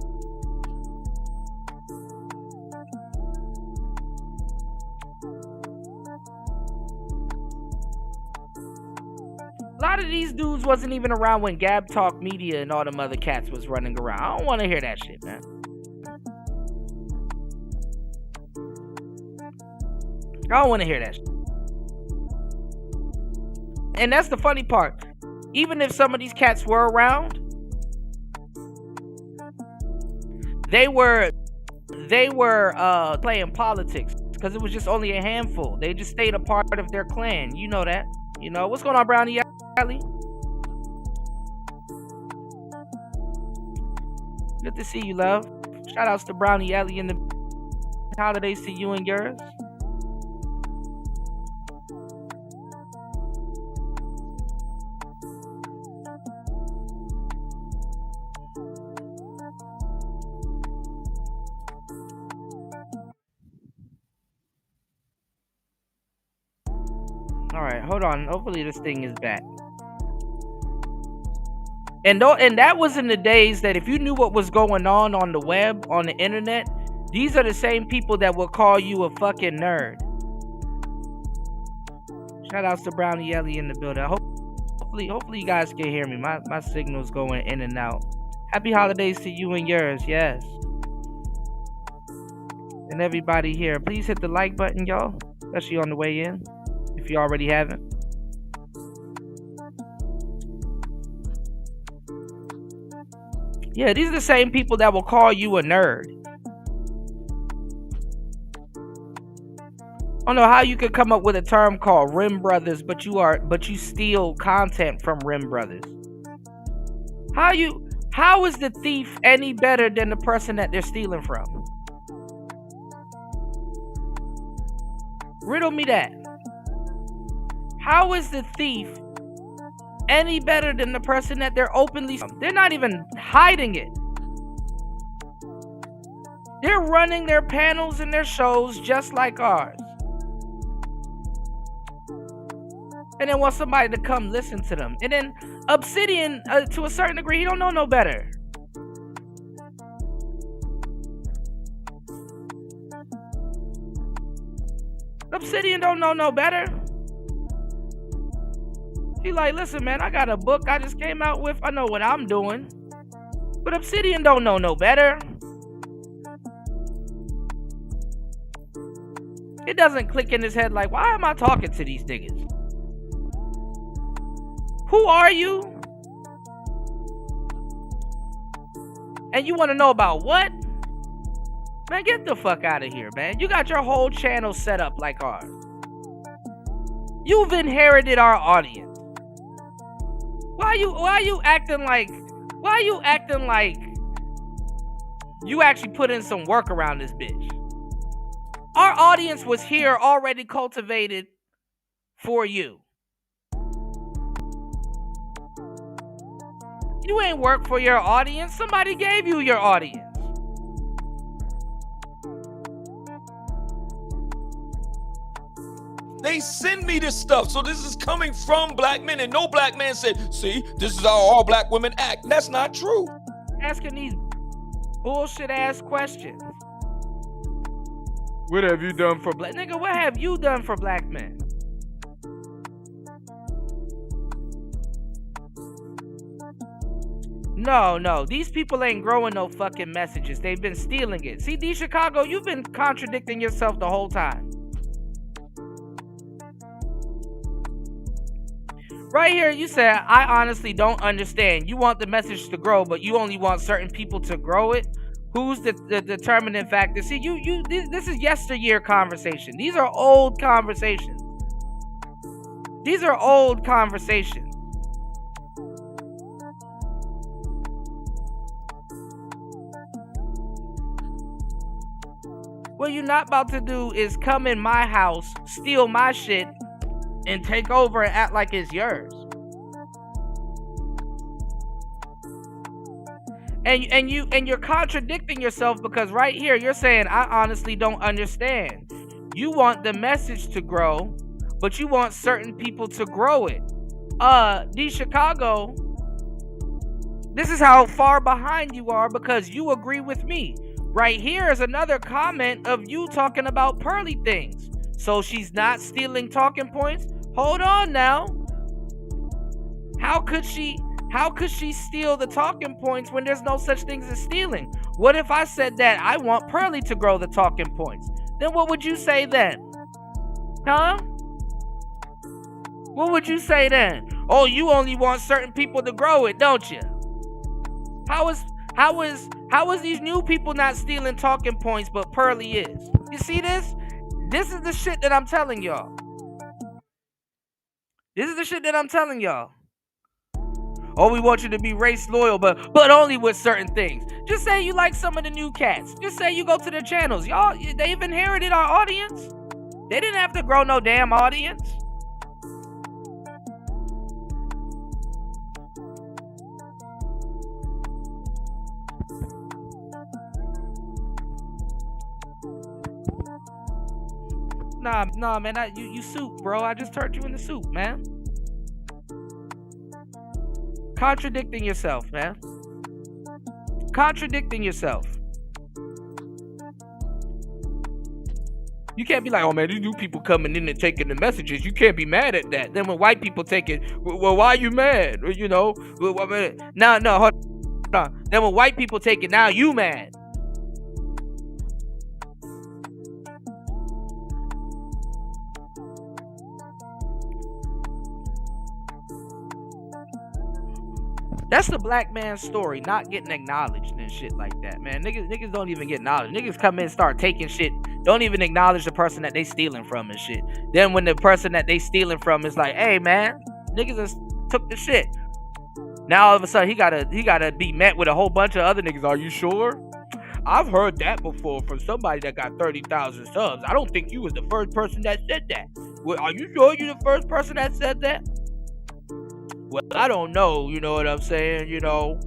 [SPEAKER 5] A lot of these dudes wasn't even around when Gab Talk Media and all them other cats was running around. I don't want to hear that shit, man. I don't want to hear that shit. And that's the funny part. Even if some of these cats were around, they were playing politics because it was just only a handful. They just stayed a part of their clan. You know that. You know what's going on, Brownie Alley? Good to see you, love. Shout outs to Brownie Alley and the holidays to you and yours. Alright, hold on. Hopefully this thing is back. And that was in the days that if you knew what was going on the web, on the internet, these are the same people that will call you a fucking nerd. Shout outs to Brownie Ellie in the building. Hopefully you guys can hear me. My signal's going in and out. Happy holidays to you and yours, yes. And everybody here. Please hit the like button, y'all. Especially on the way in. If you already haven't. Yeah, these are the same people that will call you a nerd. I don't know how you could come up with a term called Rim Brothers, but you steal content from Rim Brothers. How is the thief any better than the person that they're stealing from? Riddle me that. How is the thief any better than the person that they're openly... They're not even hiding it. They're running their panels and their shows just like ours. And then want somebody to come listen to them. And then Obsidian, to a certain degree, he don't know no better. Obsidian don't know no better. He like, listen, man, I got a book I just came out with. I know what I'm doing. But Obsidian don't know no better. It doesn't click in his head like, why am I talking to these niggas? Who are you? And you want to know about what? Man, get the fuck out of here, man. You got your whole channel set up like ours. You've inherited our audience. Why you acting like you actually put in some work around this bitch? Our audience was here already cultivated for you. You ain't work for your audience. Somebody gave you your audience.
[SPEAKER 8] They send me this stuff, so this is coming from black men, and no black man said, see, this is how all black women act. That's not true.
[SPEAKER 5] Asking these bullshit ass questions. What have you done for black... Nigga, what have you done for black men? No, these people ain't growing no fucking messages. They've been stealing it. See, D Chicago, you've been contradicting yourself the whole time. Right here, you said, I honestly don't understand. You want the message to grow, but you only want certain people to grow it. Who's the determining factor? See, this is yesteryear conversation. These are old conversations. These are old conversations. What you're not about to do is come in my house, steal my shit, and take over and act like it's yours. And you're contradicting yourself, because right here you're saying, I honestly don't understand. You want the message to grow, but you want certain people to grow it. D Chicago, this is how far behind you are, because you agree with me. Right here is another comment of you talking about Pearly things. So she's not stealing talking points? Hold on now. How could she steal the talking points when there's no such things as stealing? What if I said that I want Pearly to grow the talking points? Then what would you say then? Huh? What would you say then? Oh, you only want certain people to grow it, don't you? How is these new people not stealing talking points, but Pearly is? You see this? This is the shit that I'm telling y'all. This is the shit that I'm telling y'all. Oh, we want you to be race loyal, but only with certain things. Just say you like some of the new cats. Just say you go to their channels. Y'all, they've inherited our audience. They didn't have to grow no damn audience. Nah, man, you soup, bro. I just turned you into soup, man. Contradicting yourself, man. Contradicting yourself. You can't be like, oh man, these new people coming in and taking the messages. You can't be mad at that. Then when white people take it, well, why are you mad? You know, no, hold on. Then when white people take it, now you mad. That's the black man's story, not getting acknowledged and shit like that, man. Niggas don't even get acknowledged. Niggas come in and start taking shit, don't even acknowledge the person that they stealing from and shit. Then when the person that they stealing from is like, hey man, niggas just took the shit. Now all of a sudden he gotta be met with a whole bunch of other niggas. Are you sure? I've heard that before from somebody that got 30,000 subs. I don't think you was the first person that said that. Well, are you sure you're the first person that said that? Well, I don't know, you know what I'm saying, you know.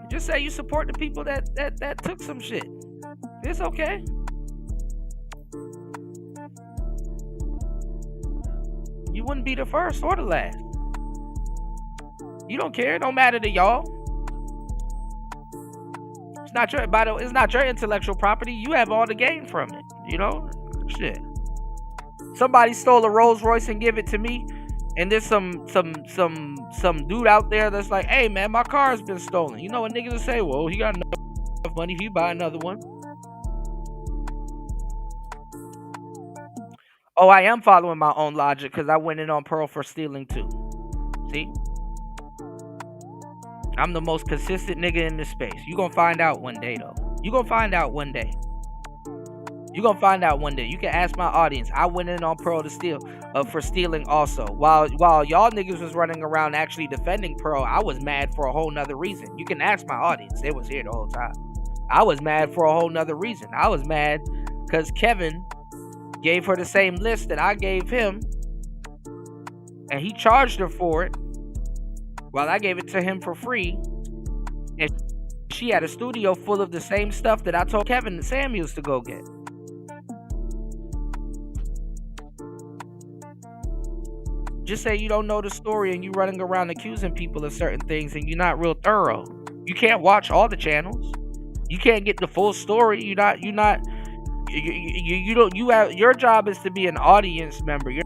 [SPEAKER 5] Just say you support the people that took some shit. It's okay. You wouldn't be the first or the last. You don't care, it don't matter to y'all. It's not your intellectual property. You have all the gain from it, you know? Shit. Somebody stole a Rolls Royce and give it to me, and there's some dude out there that's like, hey man, my car's been stolen. You know what niggas will say? Well, he got enough money, he buy another one. Oh, I am following my own logic because I went in on Pearl for stealing too. See? I'm the most consistent nigga in this space. You gonna find out one day though. You gonna find out one day. You gonna find out one day. You can ask my audience. I went in on Pearl to steal, for stealing also. While y'all niggas was running around actually defending Pearl, I was mad for a whole nother reason. You can ask my audience. They was here the whole time. I was mad for a whole nother reason. I was mad because Kevin gave her the same list that I gave him, and he charged her for it, while I gave it to him for free. And she had a studio full of the same stuff that I told Kevin and Samuels to go get. Just say you don't know the story and you running around accusing people of certain things and you're not real thorough. You can't watch all the channels. You can't get the full story. You don't. Your job is to be an audience member. You're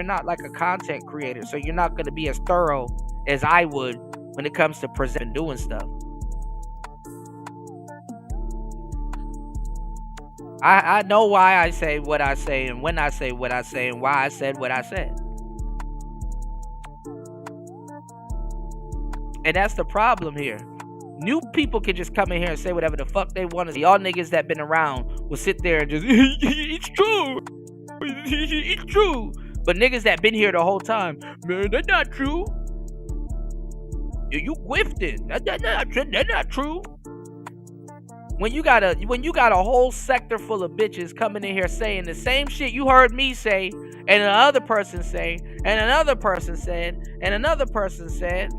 [SPEAKER 5] not like a content creator, so you're not going to be as thorough as I would when it comes to presenting and doing stuff. I know why I say what I say and when I say what I say and why I said what I said. And that's the problem here. New people can just come in here and say whatever the fuck they want to. Y'all niggas that been around will sit there and just, it's true. It's true. But niggas that been here the whole time, man, that's not true. You whiffing. That's not true. When you got a whole sector full of bitches coming in here saying the same shit you heard me say, and another person say, and another person said, and another person said.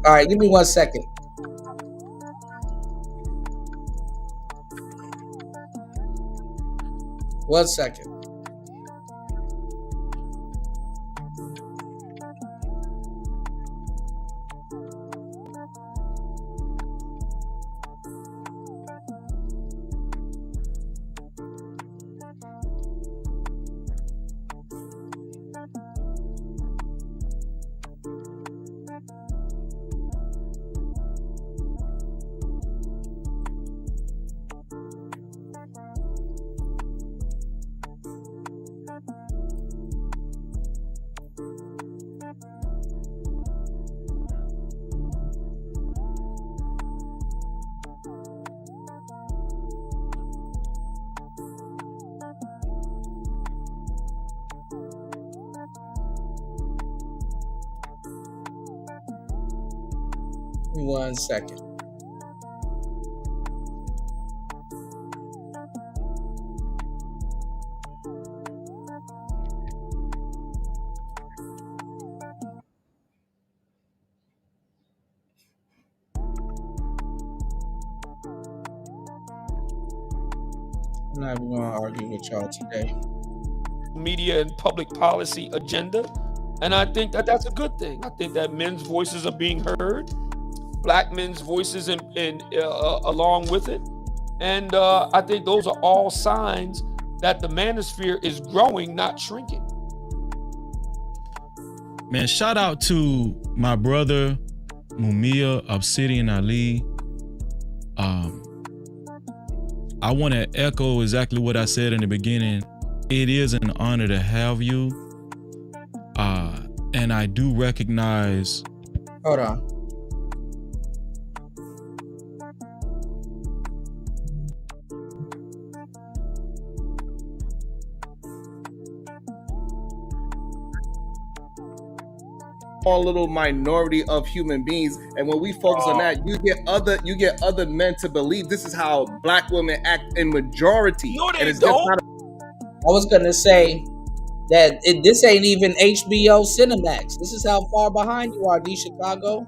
[SPEAKER 10] All right, give me 1 second. One second. Give me 1 second. I'm not even gonna argue with y'all today.
[SPEAKER 8] Media and public policy agenda, and I think that that's a good thing. I think that men's voices are being heard, black men's voices in along with it, and I think those are all signs that the manosphere is growing, not shrinking.
[SPEAKER 11] Man, shout out to my brother Mumia Obsidian Ali. I want to echo exactly what I said in the beginning. It is an honor to have you. And I do recognize.
[SPEAKER 10] Hold on.
[SPEAKER 9] Small little minority of human beings, and when we focus on that, you get other men to believe this is how black women act in majority.
[SPEAKER 8] No, they
[SPEAKER 9] and it's
[SPEAKER 8] don't.
[SPEAKER 9] just not
[SPEAKER 10] I was gonna say that this ain't even HBO Cinemax. This is how far behind you are, D Chicago.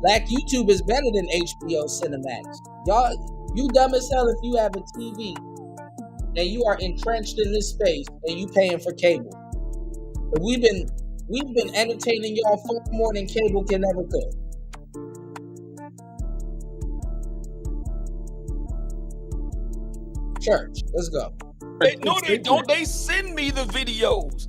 [SPEAKER 10] Black YouTube is better than HBO Cinemax. Y'all, you dumb as hell if you have a TV and you are entrenched in this space and you paying for cable. But we've been entertaining y'all far more than cable can ever could. Church, let's go.
[SPEAKER 8] No, they don't. They send me the videos.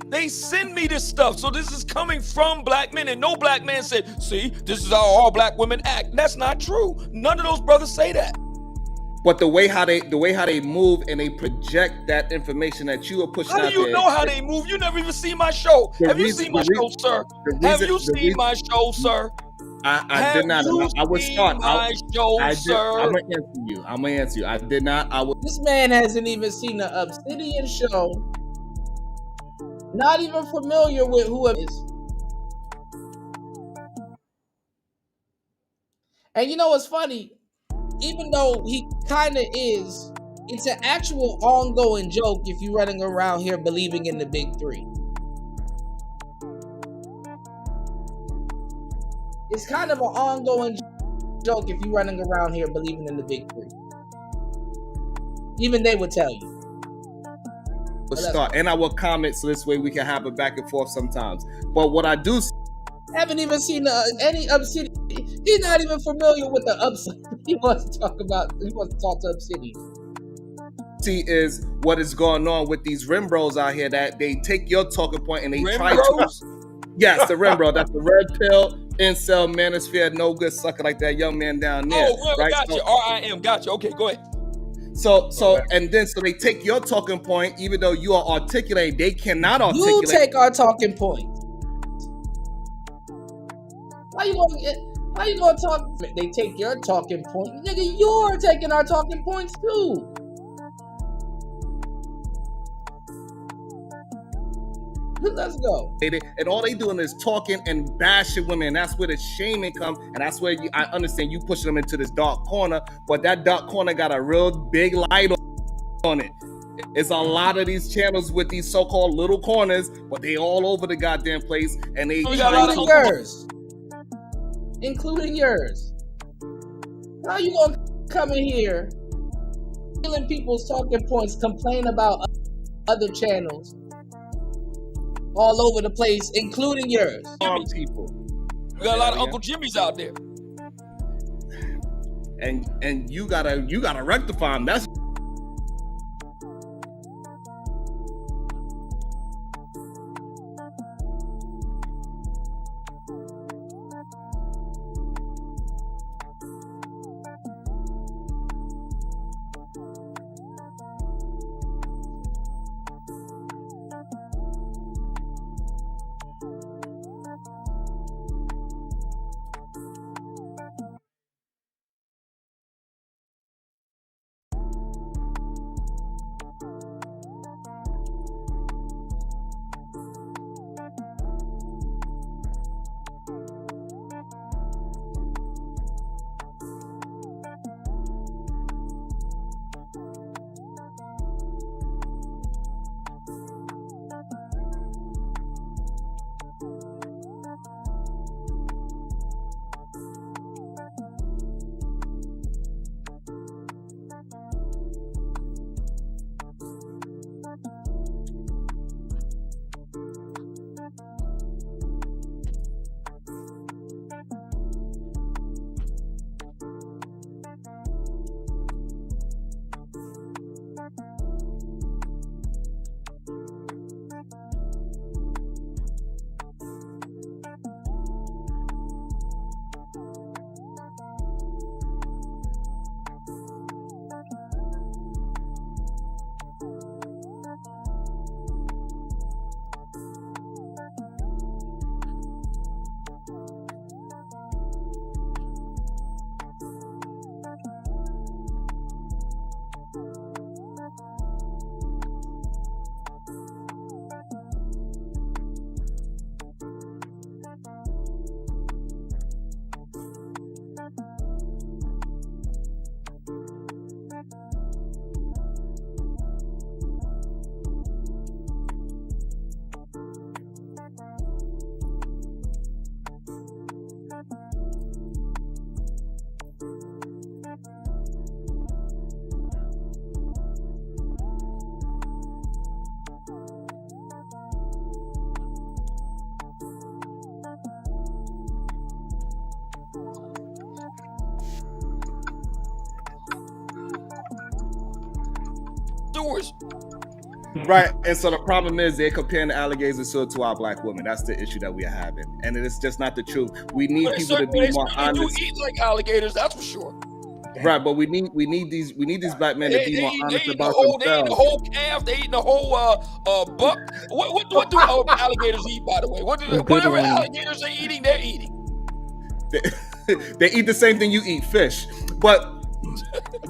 [SPEAKER 8] They send me this stuff. So this is coming from black men, and no black man said, see, this is how all black women act. That's not true. None of those brothers say that.
[SPEAKER 9] But the way how they move and they project that information that you are pushing out there.
[SPEAKER 8] How do you know how they move? You never even seen my show. Have you seen my show, sir? Have you seen my show, sir?
[SPEAKER 9] I did not. I would start.
[SPEAKER 8] My show, sir.
[SPEAKER 9] I'm gonna answer you. I did not.
[SPEAKER 10] This man hasn't even seen the Obsidian show. Not even familiar with who it is. And you know what's funny? Even though he kind of is, it's an actual ongoing joke if you're running around here believing in the big three. It's kind of an ongoing joke if you're running around here believing in the big three. Even they would tell you.
[SPEAKER 9] We'll start, and I will comment so this way we can have it back and forth sometimes. But what I do
[SPEAKER 10] haven't even seen any Obsidian. He's not even familiar with the Obsidian. He wants to talk to Obsidian.
[SPEAKER 9] See is what is going on with these rim bros out here that they take your talking point and they
[SPEAKER 8] rim
[SPEAKER 9] try
[SPEAKER 8] bros?
[SPEAKER 9] to. Yes, the rim bro. That's the red pill, incel, manosphere, no good sucker like that young man down there.
[SPEAKER 8] Oh,
[SPEAKER 9] right?
[SPEAKER 8] Gotcha. RIM, gotcha. Okay, go ahead.
[SPEAKER 9] So they take your talking point, even though you are articulating, they cannot articulate.
[SPEAKER 10] You take our talking point. How you gonna talk? They take your talking point, nigga. You're taking our talking points too. Let's go.
[SPEAKER 9] And all they doing is talking and bashing women. And that's where the shaming comes. And that's where I understand you pushing them into this dark corner. But that dark corner got a real big light on it. It's a lot of these channels with these so-called little corners, but they all over the goddamn place. And they
[SPEAKER 10] including yours. How you gonna come in here, stealing people's talking points, complain about other channels all over the place, including yours?
[SPEAKER 9] People.
[SPEAKER 8] We got a lot of Uncle Jimmys out there.
[SPEAKER 9] And you gotta rectify them. That's
[SPEAKER 8] yours.
[SPEAKER 9] Right, and so the problem is they're comparing the alligators to our black women. That's the issue that we are having, and it's just not the truth. We need
[SPEAKER 8] But
[SPEAKER 9] people to be more
[SPEAKER 8] they
[SPEAKER 9] honest.
[SPEAKER 8] do eat like alligators, that's for sure.
[SPEAKER 9] Right, but we need these black men to be more honest
[SPEAKER 8] They eat
[SPEAKER 9] about
[SPEAKER 8] the
[SPEAKER 9] themselves.
[SPEAKER 8] whole calf. They eat the whole buck. What do alligators eat? By the way, whatever alligators are eating, they're eating.
[SPEAKER 9] They eat the same thing you eat, fish. But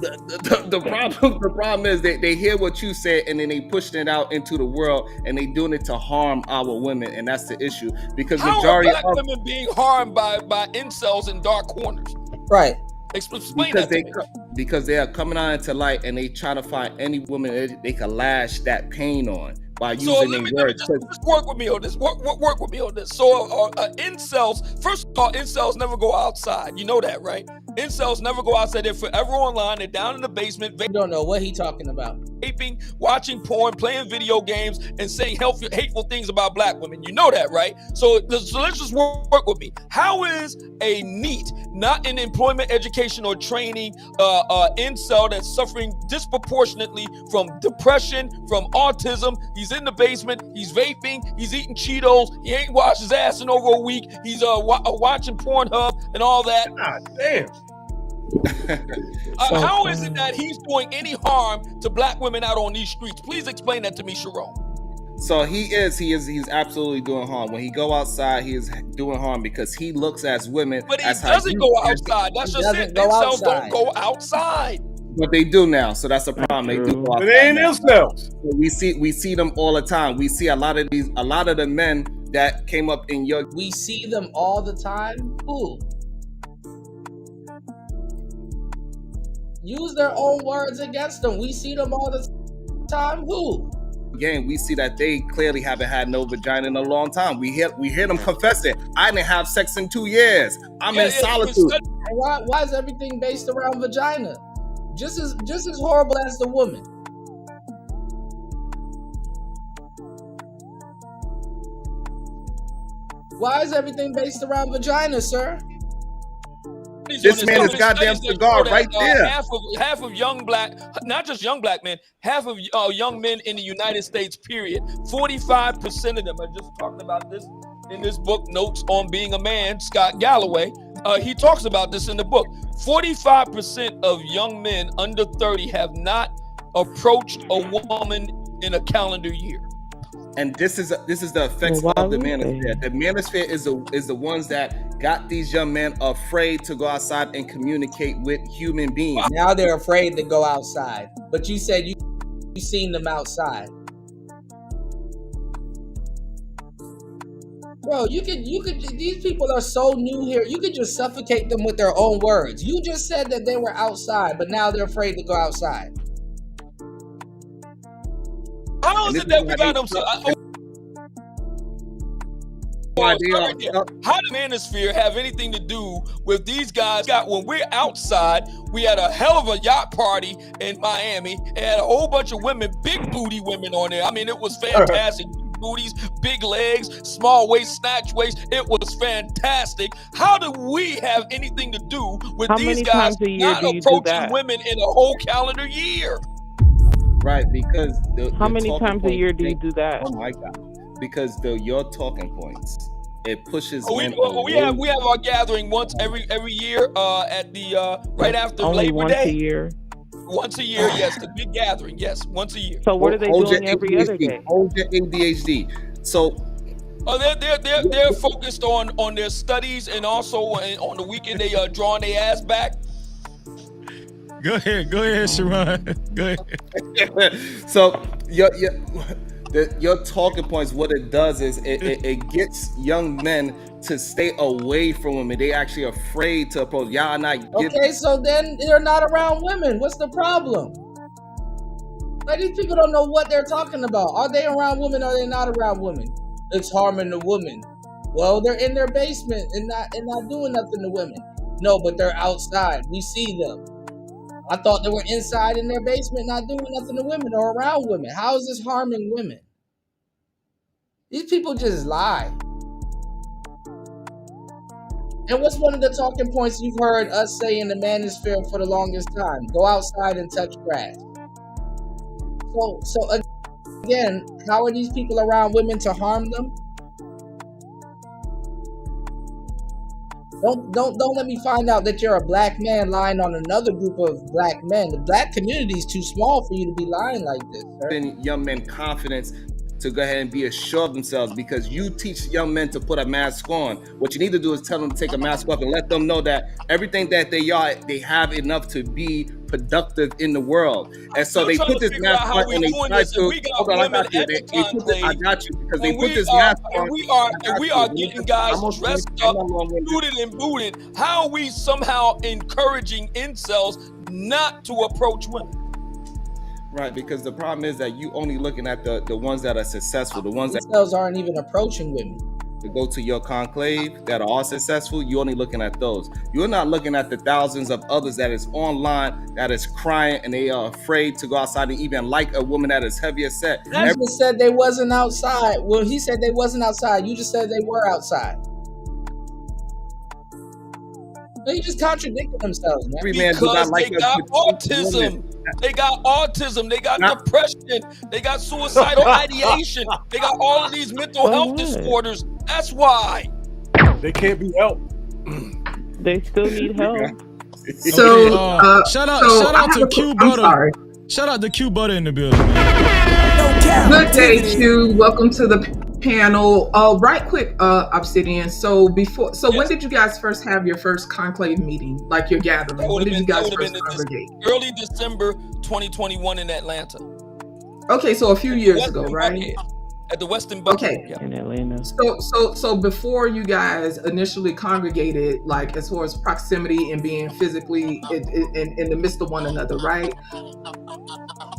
[SPEAKER 9] the problem is they hear what you said and then they pushing it out into the world and they doing it to harm our women, and that's the issue. Because
[SPEAKER 8] How
[SPEAKER 9] majority
[SPEAKER 8] are black
[SPEAKER 9] of
[SPEAKER 8] women being harmed by incels in dark corners?
[SPEAKER 10] Right.
[SPEAKER 8] Explain
[SPEAKER 9] because
[SPEAKER 8] that to me.
[SPEAKER 9] because they are coming out into light and they try to find any woman that they can lash that pain on by
[SPEAKER 8] So
[SPEAKER 9] using
[SPEAKER 8] let me
[SPEAKER 9] their words.
[SPEAKER 8] just work with me on this. Work with me on this. So incels, first of all, incels never go outside. You know that, right? Incels never go outside. They're forever online. They're down in the basement.
[SPEAKER 10] You don't know what he talking about.
[SPEAKER 8] Vaping, watching porn, playing video games, and saying hateful things about black women. You know that, right? So let's just work with me. How is a NEET, not in employment, education, or training, incel that's suffering disproportionately from depression, from autism? He's in the basement. He's vaping. He's eating Cheetos. He ain't washed his ass in over a week. He's watching Pornhub and all that.
[SPEAKER 6] God damn.
[SPEAKER 8] How is it that he's doing any harm to black women out on these streets? Please explain that to me, Sharon.
[SPEAKER 9] So he's absolutely doing harm. When he go outside, he is doing harm because he looks at women.
[SPEAKER 8] But he
[SPEAKER 9] as how
[SPEAKER 8] doesn't
[SPEAKER 9] you-
[SPEAKER 8] go outside. That's just it. Incels don't go outside.
[SPEAKER 9] But they do now, so that's the problem. They do go
[SPEAKER 6] But
[SPEAKER 9] outside.
[SPEAKER 6] they ain't
[SPEAKER 9] now.
[SPEAKER 6] themselves.
[SPEAKER 9] We see them all the time. We see a lot of the men that came up in your.
[SPEAKER 10] We see them all the time. Who? Use their own words against them. We see them all the time. Who?
[SPEAKER 9] Again, we see that they clearly haven't had no vagina in a long time. We hear them confess it. I didn't have sex in 2 years. I'm in solitude.
[SPEAKER 10] Why is everything based around vagina? Just as horrible as the woman. Why is everything based around vagina, sir?
[SPEAKER 9] This man is goddamn cigar right there.
[SPEAKER 8] Half of young black, not just young black men, half of young men in the United States, period. 45% of them are just talking about this in this book, Notes on Being a Man, Scott Galloway. He talks about this in the book. 45% of young men under 30 have not approached a woman in a calendar year.
[SPEAKER 9] And this is the effects of the manosphere. The manosphere is the ones that got these young men afraid to go outside and communicate with human beings.
[SPEAKER 10] Now they're afraid to go outside. But you said you seen them outside. Bro, you could these people are so new here. You could just suffocate them with their own words. You just said that they were outside, but now they're afraid to go outside.
[SPEAKER 8] How is it that we got them? How did manosphere have anything to do with these guys? When we're outside, we had a hell of a yacht party in Miami and had a whole bunch of women, big booty women on there. I mean, it was fantastic. Booties, big legs, small waist, snatch waist. It was fantastic. How do we have anything to do with these guys not approaching women in a whole calendar year?
[SPEAKER 9] Right, because
[SPEAKER 5] how many times a year do you do that?
[SPEAKER 9] Oh my God! Because your talking points, it pushes.
[SPEAKER 8] We have our gathering once every year at the right after
[SPEAKER 5] only
[SPEAKER 8] Labor
[SPEAKER 5] once
[SPEAKER 8] Day.
[SPEAKER 5] a year.
[SPEAKER 8] Once a year, yes, the big gathering, yes, once a year.
[SPEAKER 5] So what are they doing every other day?
[SPEAKER 9] Hold your ADHD. So.
[SPEAKER 8] They're focused on their studies, and also on the weekend they drawing their ass back.
[SPEAKER 11] Go ahead, Sharon. Go ahead.
[SPEAKER 9] So your talking points, what it does is it gets young men to stay away from women. They actually afraid to approach. Y'all not giving.
[SPEAKER 10] Okay, so then they're not around women. What's the problem? Like, these people don't know what they're talking about. Are they around women? Or are they not around women? It's harming the women. Well, they're in their basement and not doing nothing to women. No, but they're outside. We see them. I thought they were inside in their basement, not doing nothing to women or around women. How is this harming women? These people just lie. And what's one of the talking points you've heard us say in the manosphere for the longest time? Go outside and touch grass. So again, how are these people around women to harm them? Don't let me find out that you're a black man lying on another group of black men. The black community is too small for you to be lying like this, sir.
[SPEAKER 9] Giving young men confidence to go ahead and be assured of themselves, because you teach young men to put a mask on. What you need to do is tell them to take a mask off and let them know that everything that they are, they have enough to be productive in the world. And so they put this mask on and they try to. Hold on, I got you. I got you, because they put this mask on.
[SPEAKER 8] And we are getting guys dressed up, suited and booted. How are we somehow encouraging incels not to approach women?
[SPEAKER 9] Right, because the problem is that you only looking at the ones that are successful, the ones that
[SPEAKER 10] Incels aren't even approaching women.
[SPEAKER 9] to go to your conclave that are all successful. You're only looking at those. You're not looking at the thousands of others that is online, that is crying, and they are afraid to go outside and even like a woman that is heavier set.
[SPEAKER 10] You just said they wasn't outside. Well, he said they wasn't outside. You just said they were outside. They just contradicted themselves, man.
[SPEAKER 9] Every man does
[SPEAKER 8] Because
[SPEAKER 9] not like
[SPEAKER 8] they got autism. They got autism. They got depression. They got suicidal ideation. They got all of these mental health disorders. That's why.
[SPEAKER 6] They can't be helped.
[SPEAKER 5] They still need help.
[SPEAKER 7] So,
[SPEAKER 11] shout out
[SPEAKER 7] I
[SPEAKER 11] to
[SPEAKER 7] have
[SPEAKER 11] Q
[SPEAKER 7] I'm
[SPEAKER 11] Butter.
[SPEAKER 7] sorry.
[SPEAKER 11] Shout out to Q Butter in the building, man.
[SPEAKER 7] Good day, Q. Welcome to the panel. Right quick, Obsidian. So when did you guys first have your first conclave meeting, like your gathering? When did you guys first congregate?
[SPEAKER 8] Early December 2021 in Atlanta.
[SPEAKER 7] Okay, so a few years ago, right?
[SPEAKER 8] At the Westin Buckhead.
[SPEAKER 7] Okay.
[SPEAKER 5] In Atlanta.
[SPEAKER 7] So before you guys initially congregated, like as far as proximity and being physically in the midst of one another, right?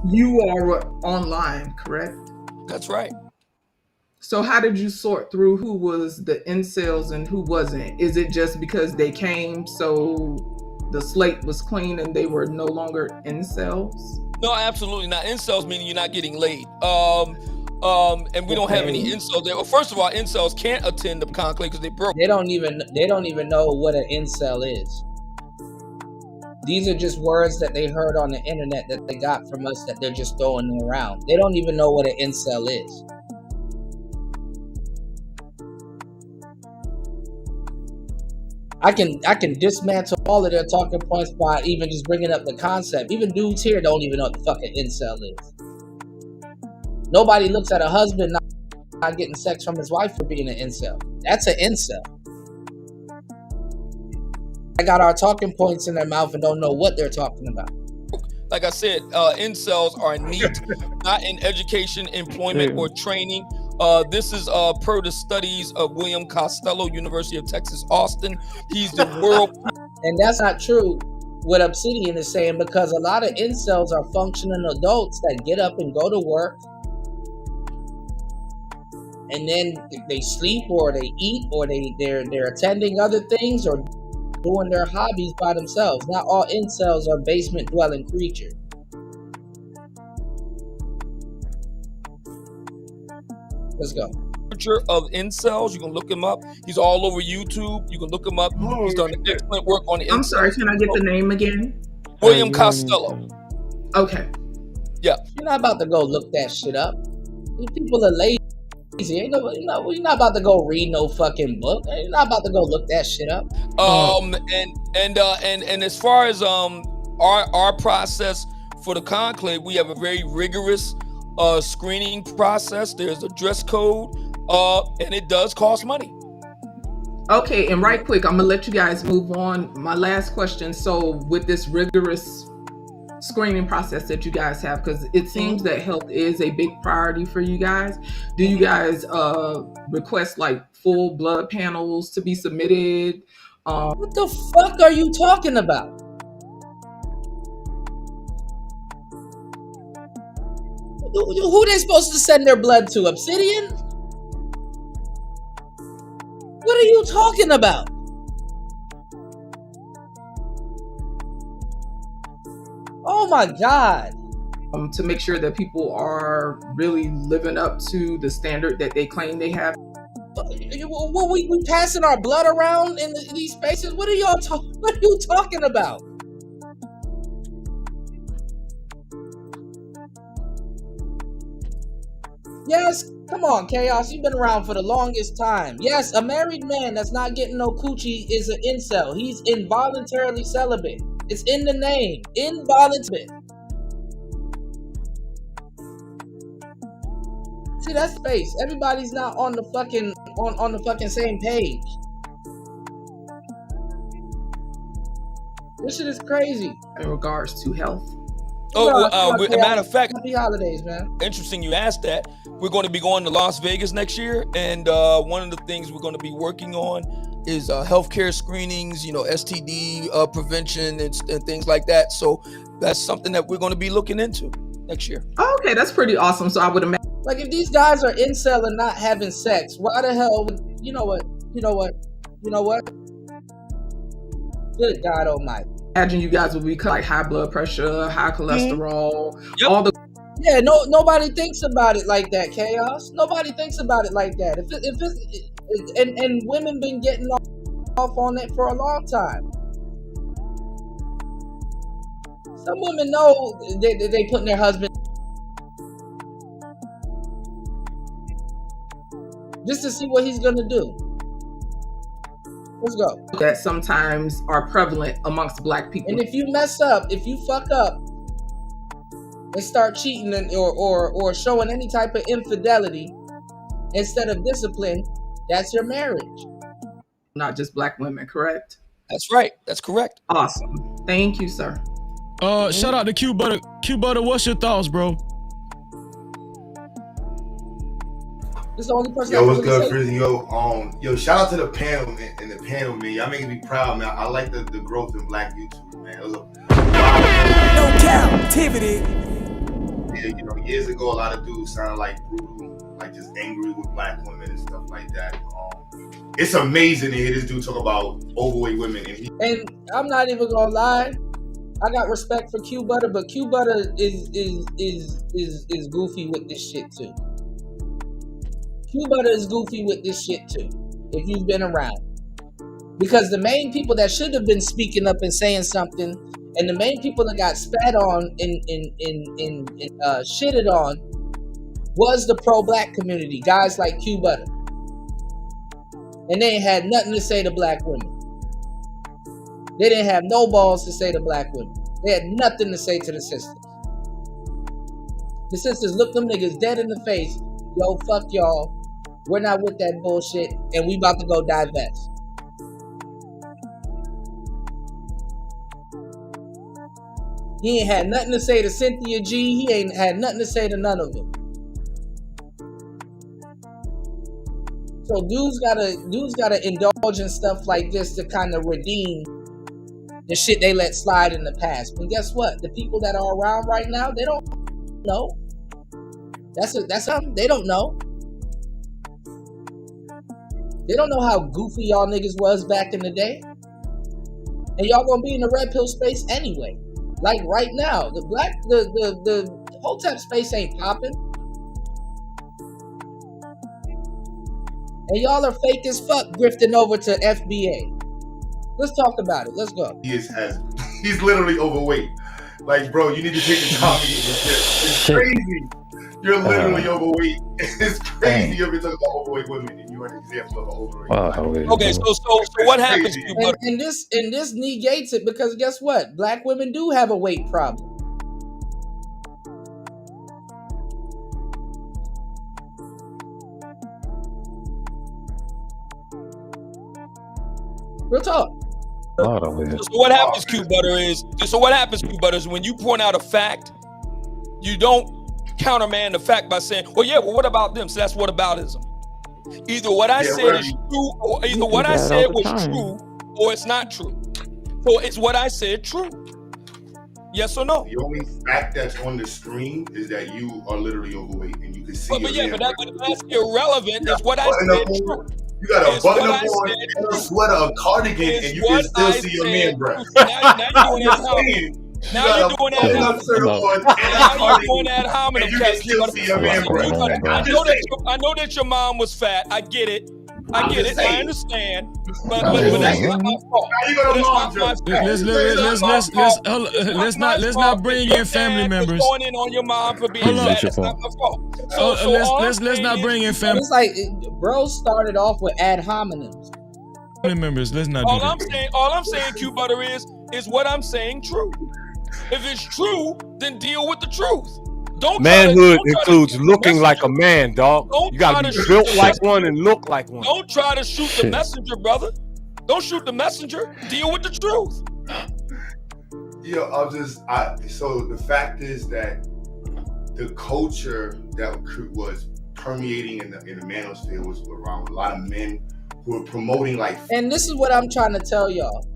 [SPEAKER 7] You are online, correct?
[SPEAKER 8] That's right.
[SPEAKER 7] So how did you sort through who was the incels and who wasn't? Is it just because they came so the slate was clean and they were no longer incels?
[SPEAKER 8] No, absolutely not. Incels meaning you're not getting laid. And we don't have any incels there. Well, first of all, incels can't attend the conclave because they broke.
[SPEAKER 10] They don't even know what an incel is. These are just words that they heard on the internet that they got from us that they're just throwing around. They don't even know what an incel is. I can dismantle all of their talking points by even just bringing up the concept. Even dudes here don't even know what the fuck an incel is. Nobody looks at a husband not getting sex from his wife for being an incel. That's an incel. I got our talking points in their mouth and don't know what they're talking about.
[SPEAKER 8] Like I said, incels are neat, not in education, employment, or training. This is per the studies of William Costello, University of Texas, Austin. He's the world.
[SPEAKER 10] And that's not true what Obsidian is saying, because a lot of incels are functioning adults that get up and go to work, and then they sleep or they eat or they're attending other things or doing their hobbies by themselves. Not all incels are basement dwelling creatures. Let's go.
[SPEAKER 8] Of incels, you can look him up. He's all over YouTube. You can look him up. He's done excellent work on the incels.
[SPEAKER 7] I'm sorry, can I get the name again?
[SPEAKER 8] William Costello.
[SPEAKER 7] Okay.
[SPEAKER 8] Yeah.
[SPEAKER 10] You're not about to go look that shit up. These people are lazy. You're not about to go read no fucking book. You're not about to go look that shit up.
[SPEAKER 8] And as far as our process for the conclave, we have a very rigorous screening process. There's a dress code, and it does cost money.
[SPEAKER 7] Okay, and right quick, I'm gonna let you guys move on. My last question. So with this rigorous screening process that you guys have, because it seems that health is a big priority for you guys, do you guys request like full blood panels to be submitted?
[SPEAKER 10] What the fuck are you talking about? Who they supposed to send their blood to? Obsidian? What are you talking about? Oh my God.
[SPEAKER 7] To make sure that people are really living up to the standard that they claim they have.
[SPEAKER 10] We passing our blood around in these spaces? What are you talking about? Yes, come on, Chaos. You've been around for the longest time. Yes, a married man that's not getting no coochie is an incel. He's involuntarily celibate. It's in the name. Involuntary. See, that's space. Everybody's not on the fucking on the fucking same page. This shit is crazy.
[SPEAKER 7] In regards to health.
[SPEAKER 8] A matter of fact,
[SPEAKER 10] happy holidays, man.
[SPEAKER 8] Interesting you asked that. We're going to be going to Las Vegas next year, and one of the things we're going to be working on is healthcare screenings, STD prevention and things like that. So that's something that we're going to be looking into next year.
[SPEAKER 7] Okay, that's pretty awesome. So I would imagine,
[SPEAKER 10] like, if these guys are incel and not having sex, why the hell would, you know what? Good God Almighty.
[SPEAKER 7] you guys would be like high blood pressure, high cholesterol, all the.
[SPEAKER 10] Yeah, nobody thinks about it like that, Chaos. Nobody thinks about it like that. And women been getting off on it for a long time. Some women know they putting their husband just to see what he's gonna do. Let's go.
[SPEAKER 7] That sometimes are prevalent amongst Black people.
[SPEAKER 10] And if you mess up, if you fuck up and start cheating or showing any type of infidelity instead of discipline, that's your marriage.
[SPEAKER 7] Not just Black women, correct?
[SPEAKER 8] That's right. That's correct.
[SPEAKER 7] Awesome. Thank you, sir.
[SPEAKER 11] Shout out to Q Butter. Q Butter, what's your thoughts, bro?
[SPEAKER 10] This is the only person.
[SPEAKER 12] Yo, what's good, Frizzy? Yo, shout out to the panel and the panel, man. Y'all making me proud, man. I like the growth in Black YouTubers, man. It was no captivity. Yeah, years ago, a lot of dudes sounded like brutal, like just angry with Black women and stuff like that. It's amazing to hear this dude talk about overweight women,
[SPEAKER 10] and I'm not even gonna lie. I got respect for Q Butter, but Q Butter is goofy with this shit too. Q Butter is goofy with this shit too, if you've been around. Because the main people that should have been speaking up and saying something, and the main people that got spat on and shitted on, was the pro-Black community, guys like Q Butter. And they ain't had nothing to say to Black women. They didn't have no balls to say to Black women. They had nothing to say to the sisters. The sisters looked them niggas dead in the face. Yo, fuck y'all. We're not with that bullshit, and we about to go divest. He ain't had nothing to say to Cynthia G. He ain't had nothing to say to none of them. So dudes gotta indulge in stuff like this to kind of redeem the shit they let slide in the past. But guess what? The people that are around right now, they don't know. That's something they don't know. They don't know how goofy y'all niggas was back in the day. And y'all gonna be in the red pill space anyway. Like right now, the Hotep space ain't popping. And y'all are fake as fuck grifting over to FBA. Let's talk about it. Let's go.
[SPEAKER 12] He's literally overweight. Like, bro, you need to take the time to get this shit. It's crazy. You're literally overweight. It's crazy. You've been talking about overweight women, and you're an example of an overweight.
[SPEAKER 8] Okay, so what happens?
[SPEAKER 10] And this negates it, because guess what? Black women do have a weight problem. Real talk.
[SPEAKER 8] So what happens, Q Butter, is when you point out a fact, you don't countermand the fact by saying, well, what about them? So that's whataboutism. Either what I said is true, or either what I said was true, or it's not true. So it's what I said true. Yes or no?
[SPEAKER 12] The only fact that's on the screen is that you are literally overweight, and you can see.
[SPEAKER 8] But that's irrelevant. It's what I said true.
[SPEAKER 12] You got a button up on, a sweater, a cardigan, and you can still see your man breath.
[SPEAKER 8] Now you're doing that hominem.
[SPEAKER 12] You can still see your man breath.
[SPEAKER 8] I know that your mom was fat. I get it. I
[SPEAKER 12] I'm
[SPEAKER 8] get
[SPEAKER 12] just
[SPEAKER 8] it. I
[SPEAKER 12] saying.
[SPEAKER 8] understand. But that's not my fault.
[SPEAKER 12] Now you gonna
[SPEAKER 8] That's
[SPEAKER 12] long
[SPEAKER 8] not my
[SPEAKER 12] joke.
[SPEAKER 8] fault.
[SPEAKER 11] Let's not bring in family members.
[SPEAKER 8] Going in on your mom for being fat. That's not my fault.
[SPEAKER 11] Let's not bring in family
[SPEAKER 10] It's like bro started off with ad hominems.
[SPEAKER 11] members. Let's not do that.
[SPEAKER 8] All I'm saying, Q Butter, is what I'm saying true. If it's true, then deal with the truth.
[SPEAKER 13] Manhood includes looking like a man, dog. You gotta be built like one and look like one.
[SPEAKER 8] Don't try to shoot the messenger, brother. Don't shoot the messenger. Deal with the truth.
[SPEAKER 12] So the fact is that the culture that was permeating in the manosphere was around a lot of men who were promoting like.
[SPEAKER 10] And this is what I'm trying to tell y'all.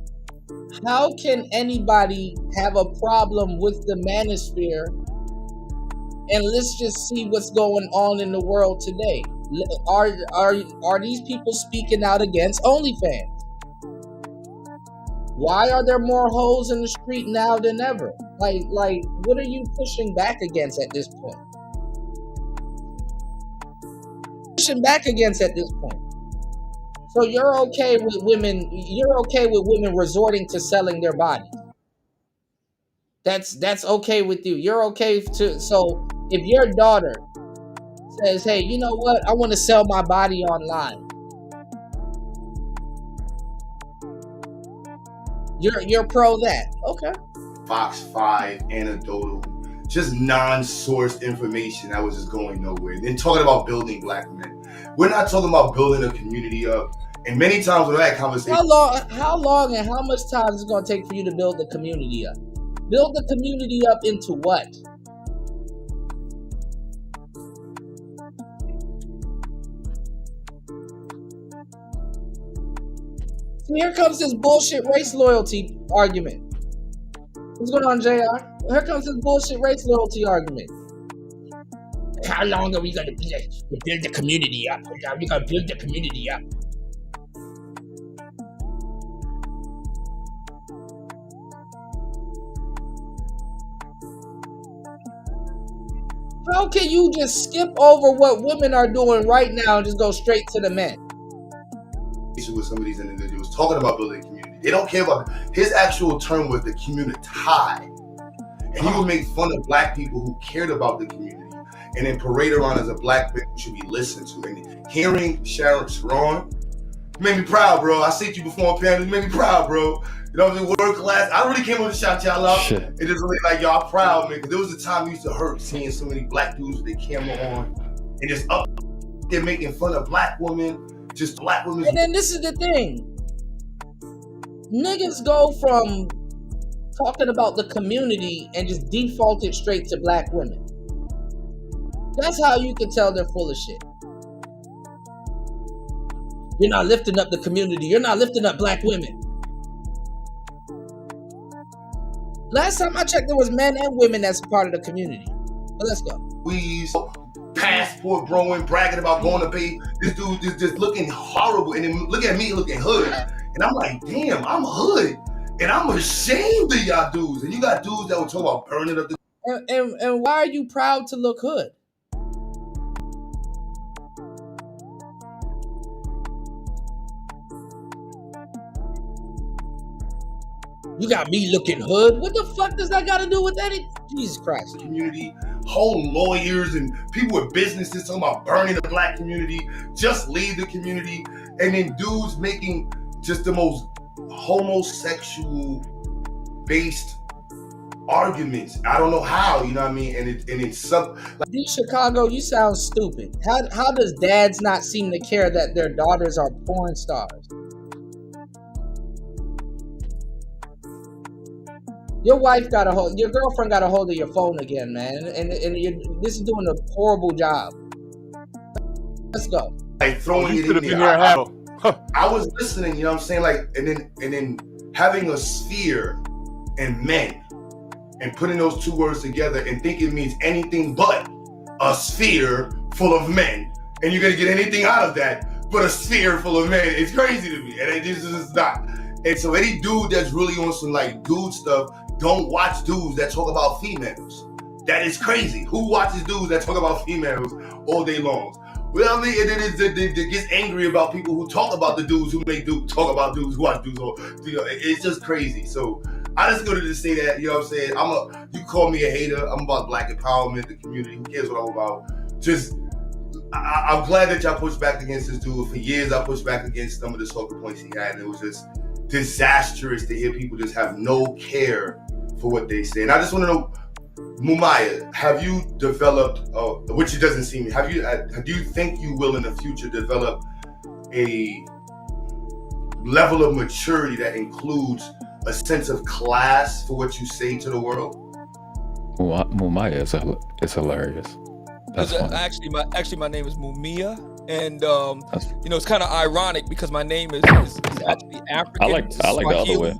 [SPEAKER 10] How can anybody have a problem with the manosphere? And let's just see what's going on in the world today. Are these people speaking out against OnlyFans? Why are there more hoes in the street now than ever? Like, what are you pushing back against at this point? So you're okay with women? You're okay with women resorting to selling their bodies? That's okay with you. You're okay to. So if your daughter says, "Hey, you know what? I want to sell my body online," you're pro that. Okay.
[SPEAKER 12] Fox 5, anecdotal, just non-sourced information that was just going nowhere. And then talking about building black men. We're not talking about building a community up. And many times when I had conversations.
[SPEAKER 10] How long and how much time is it going to take for you to build the community up? Build the community up into what? So here comes this bullshit race loyalty argument. What's going on, JR? Here comes this bullshit race loyalty argument. How long are we going to build the community up? Are we going to build the community up? How can you just skip over what women are doing right now and just go straight to the men?
[SPEAKER 12] With some of these individuals talking about building a community. They don't care about his actual term was the community. And he would make fun of black people who cared about the community and then parade around as a black man who should be listened to. And hearing Sharon made me proud, bro. I seen you before on panel. You made me proud, bro. You know what I mean? World class. I really came on to shout y'all out. It just really like y'all proud, man. Because there was a time it used to hurt seeing so many black dudes with their camera on and just up there making fun of black women. Just black women.
[SPEAKER 10] And then this is the thing. Niggas go from talking about the community and just default it straight to black women. That's how you can tell they're full of shit. You're not lifting up the community. You're not lifting up black women. Last time I checked, there was men and women that's part of the community. But let's go.
[SPEAKER 12] Passport growing, bragging about going to pay. This dude just looking horrible. And then look at me looking hood. And I'm like, damn, I'm hood. And I'm ashamed of y'all dudes. And you got dudes that will talk about burning up the.
[SPEAKER 10] And why are you proud to look hood? You got me looking hood. What the fuck does that got to do with anything? Jesus Christ.
[SPEAKER 12] Community, whole lawyers and people with businesses talking about burning the black community, just leave the community. And then dudes making just the most homosexual based arguments. I don't know how, you know what I mean? And it's something like
[SPEAKER 10] Chicago, you sound stupid. How does dads not seem to care that their daughters are porn stars? Your girlfriend got a hold of your phone again, man, and this is doing a horrible job. Let's go.
[SPEAKER 12] Like throwing it in there. I was listening, you know what I'm saying? Like, and then having a sphere and men, and putting those two words together and think it means anything but a sphere full of men, and you're gonna get anything out of that but a sphere full of men. It's crazy to me, and it just is not. And so any dude that's really on some like dude stuff. Don't watch dudes that talk about females. That is crazy. Who watches dudes that talk about females all day long? Well, I mean, and then it gets angry about people who talk about the dudes who talk about dudes who watch dudes. It's just crazy. So I just wanted to say that, you know what I'm saying? You call me a hater. I'm about black empowerment, the community. Who cares what I'm about? I'm glad that y'all pushed back against this dude. For years, I pushed back against some of the talking points he had, and it was just disastrous to hear people just have no care for what they say. And I just want to know, Mumaya, have you developed, which it doesn't seem, do you think you will in the future develop a level of maturity that includes a sense of class for what you say to the world?
[SPEAKER 14] Mumaya is hilarious. That's funny.
[SPEAKER 8] Actually, my name is Mumia, and it's kind of ironic because my name is actually African.
[SPEAKER 14] I like the other way.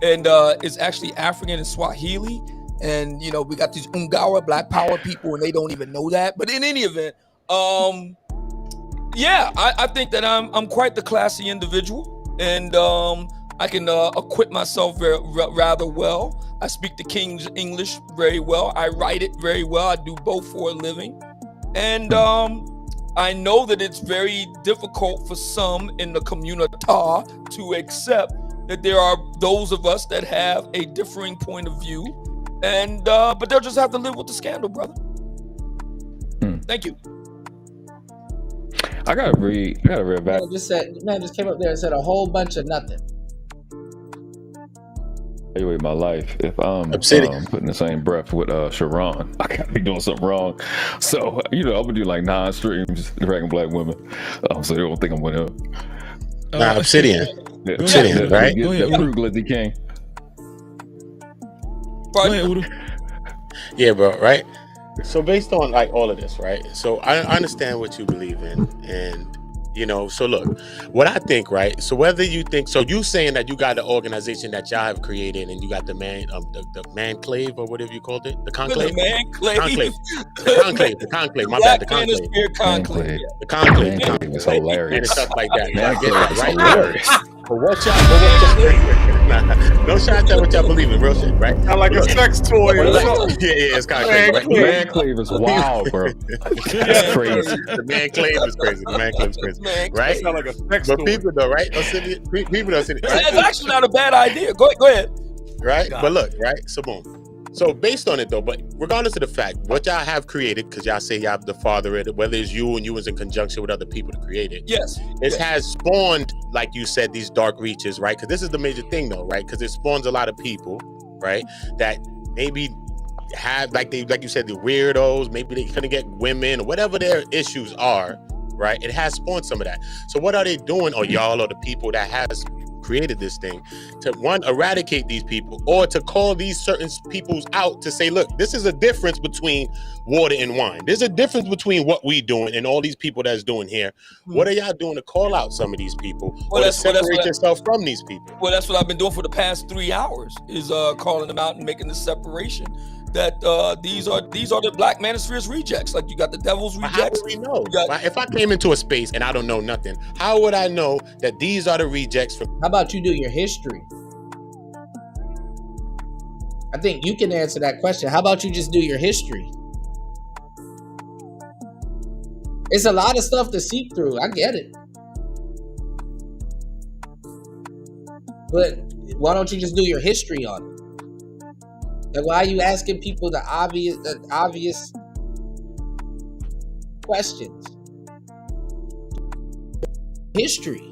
[SPEAKER 8] And it's actually African and Swahili, and we got these Ungawa Black Power people, and they don't even know that. But in any event, I think that I'm quite the classy individual, and I can acquit myself rather well. I speak the King's English very well. I write it very well. I do both for a living. And I know that it's very difficult for some in the community to accept that there are those of us that have a differing point of view. And but they'll just have to live with the scandal, brother. Thank you.
[SPEAKER 14] I gotta read back.
[SPEAKER 10] Man just came up there and said a whole bunch of nothing.
[SPEAKER 14] Evaluate my life if I'm putting the same breath with Sharon. I gotta be doing something wrong. So I'm gonna do like 9 streams dragging black women. So they don't think I'm with him.
[SPEAKER 15] Obsidian. Obsidian, right?
[SPEAKER 14] Go ahead, Glizzy King.
[SPEAKER 15] Go ahead, Udo. Yeah, bro, right? So based on like all of this, right? So I understand what you believe in, and so look, what I think, right? So whether you think, so you saying that you got the organization that y'all have created, and you got the the Manclave or whatever you called it, the Conclave, the Conclave. My bad, the Conclave. The Conclave
[SPEAKER 14] is hilarious
[SPEAKER 15] and stuff like that.
[SPEAKER 14] Manclave is
[SPEAKER 15] right?
[SPEAKER 14] hilarious.
[SPEAKER 15] But what y'all no shot at what y'all believe in, real shit, right?
[SPEAKER 6] Sound like a sex toy.
[SPEAKER 15] Yeah, it's Conclave, right?
[SPEAKER 14] Manclave is wild, bro. That's crazy.
[SPEAKER 15] The Manclave is crazy. The Manclave is crazy, right?
[SPEAKER 6] Sound like a sex
[SPEAKER 15] But
[SPEAKER 6] toy.
[SPEAKER 15] people though, right? People don't see it.
[SPEAKER 8] It's actually not a bad idea. Go ahead.
[SPEAKER 15] Right? But look, right? So boom. So based on it though, but regardless of the fact, what y'all have created, because y'all say y'all have the father in it, whether it's you and you was in conjunction with other people to create it.
[SPEAKER 8] Yes.
[SPEAKER 15] It has spawned, like you said, these dark reaches, right? Because this is the major thing though, right? Because it spawns a lot of people, right? That maybe have, like you said, the weirdos, maybe they couldn't get women or whatever their issues are, right? It has spawned some of that. So what are they doing, or y'all or the people that has created this thing, to one, eradicate these people, or to call these certain peoples out to say, look, this is a difference between water and wine. There's a difference between what we doing and all these people that's doing here. What are y'all doing to call out some of these people, or to separate yourself from these people?
[SPEAKER 8] Well, that's what I've been doing for the past 3 hours, is calling them out and making the separation. That these are the Black Manosphere's rejects. Like, you got the Devil's rejects.
[SPEAKER 15] How do we know? If I came into a space and I don't know nothing, how would I know that these are the rejects from?
[SPEAKER 10] How about you do your history? I think you can answer that question. How about you just do your history? It's a lot of stuff to seep through. I get it. But why don't you just do your history on it? And why are you asking people the obvious questions? History.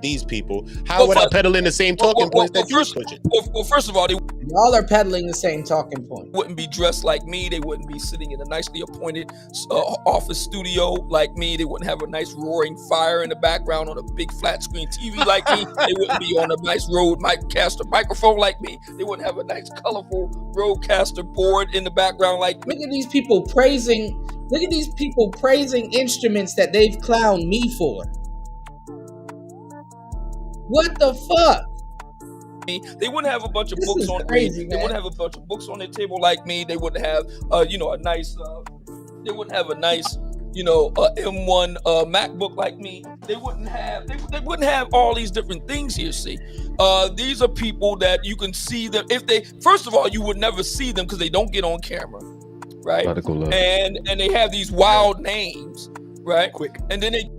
[SPEAKER 15] These people, how would I peddle in the same talking points that you're pushing?
[SPEAKER 8] Well, first of all, they
[SPEAKER 10] y'all are peddling the same talking point.
[SPEAKER 8] Wouldn't be dressed like me. They wouldn't be sitting in a nicely appointed office studio like me. They wouldn't have a nice roaring fire in the background on a big flat screen TV like me. They wouldn't be on a nice Rodecaster microphone like me. They wouldn't have a nice colorful Rodecaster board in the background like me.
[SPEAKER 10] Look at these people praising instruments that they've clowned me for. What the fuck?
[SPEAKER 8] They wouldn't have a bunch of books on
[SPEAKER 10] crazy,
[SPEAKER 8] They wouldn't have a bunch of books on their table like me. They wouldn't have a nice they wouldn't have a nice M1 MacBook like me. They wouldn't have all these different things here. See, these are people that you can see them. If they, first of all, you would never see them because they don't get on camera, right? And they have these wild names. right? Quick. And then they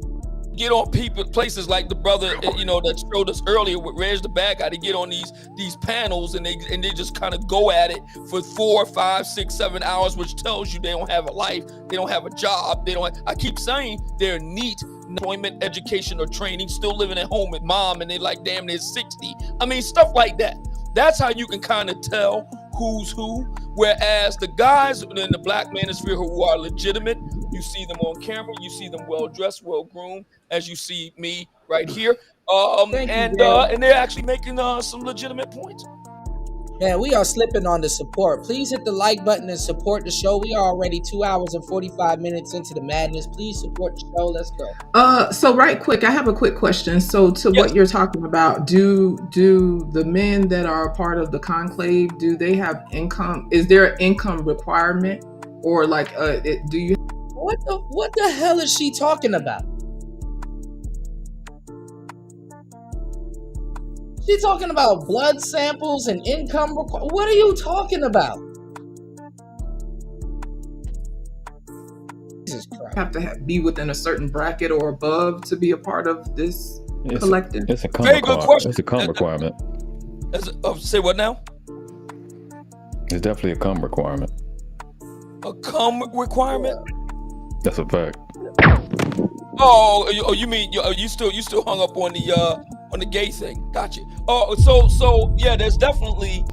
[SPEAKER 8] get on places like the brother, that showed us earlier with Reg the Bad Guy. They get on these panels and they just kind of go at it for 4, 5, 6, 7 hours, which tells you they don't have a life, they don't have a job, I keep saying they're neat, employment, education, or training, still living at home with mom, and they're like damn near 60. I mean, stuff like that. That's how you can kind of tell who's who. Whereas the guys in the Black Manosphere who are legitimate, you see them on camera, you see them well dressed, well groomed, as you see me right here, and they're actually making some legitimate points.
[SPEAKER 10] Man, we are slipping on the support. Please hit the like button and support the show. We are already 2 hours and 45 minutes into the madness. Please support the show. Let's go.
[SPEAKER 7] So right quick, I have a quick question. So to what you're talking about, do the men that are a part of the conclave, do they have income? Is there an income requirement, or like do you?
[SPEAKER 10] What the hell is she talking about? She's talking about blood samples and income. What are you talking about? Jesus Christ.
[SPEAKER 7] Have to be within a certain bracket or above to be a part of this collective?
[SPEAKER 14] It's a cum
[SPEAKER 8] Very good question.
[SPEAKER 14] It's a cum requirement.
[SPEAKER 8] Say what now?
[SPEAKER 14] It's definitely a cum requirement.
[SPEAKER 8] A cum requirement?
[SPEAKER 14] That's a fact.
[SPEAKER 8] Oh, you mean you still hung up on the gay thing? Gotcha. Oh, so yeah, there's definitely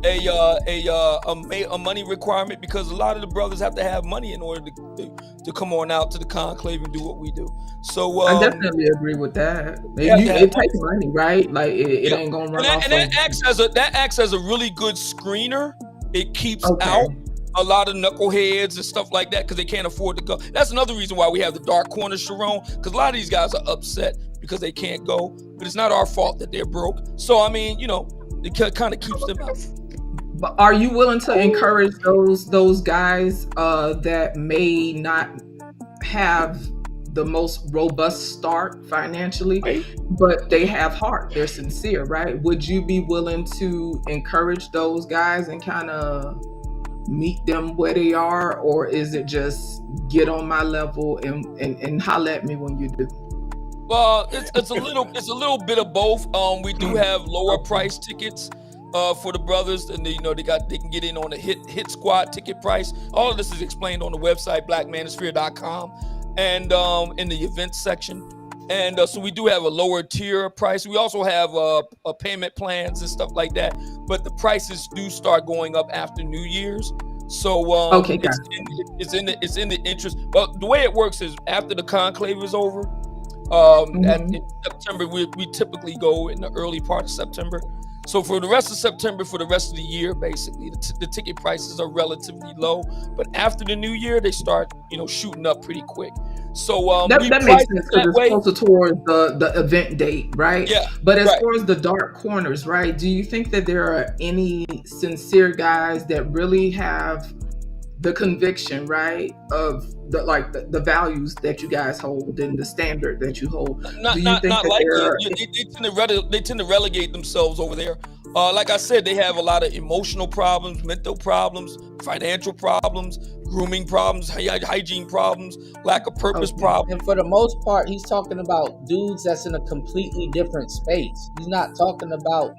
[SPEAKER 8] a money requirement, because a lot of the brothers have to have money in order to come on out to the conclave and do what we do. So
[SPEAKER 7] I definitely agree with that. It takes money, right? Like it ain't gonna run off.
[SPEAKER 8] And that acts as a really good screener. It keeps out a lot of knuckleheads and stuff like that, because they can't afford to go. That's another reason why we have the dark corner, Sharon, because a lot of these guys are upset because they can't go, but it's not our fault that they're broke. So I mean, it kind of keeps them out.
[SPEAKER 7] But are you willing to encourage those guys that may not have the most robust start financially, but they have heart, they're sincere, right? Would you be willing to encourage those guys and kind of meet them where they are, or is it just get on my level and holler at me when you do?
[SPEAKER 8] Well, it's a little bit of both. We do have lower price tickets for the brothers, and they can get in on the hit squad ticket price. All of this is explained on the website blackmanosphere.com and in the events section. And so we do have a lower tier price. We also have payment plans and stuff like that, but the prices do start going up after New Year's. So it's in the interest. Well, the way it works is after the conclave is over, in September, we typically go in the early part of September. So for the rest of September, for the rest of the year, basically, the ticket prices are relatively low. But after the new year, they start, shooting up pretty quick. So
[SPEAKER 7] that makes sense, because it's closer towards the event date, right?
[SPEAKER 8] Yeah.
[SPEAKER 7] But as far as the dark corners, right? Do you think that there are any sincere guys that really have the conviction, right, of the values that you guys hold and the standard that you hold? They
[SPEAKER 8] tend to relegate themselves over there. Like I said, they have a lot of emotional problems, mental problems, financial problems, grooming problems, hygiene problems, lack of purpose problems.
[SPEAKER 10] And for the most part, he's talking about dudes that's in a completely different space. He's not talking about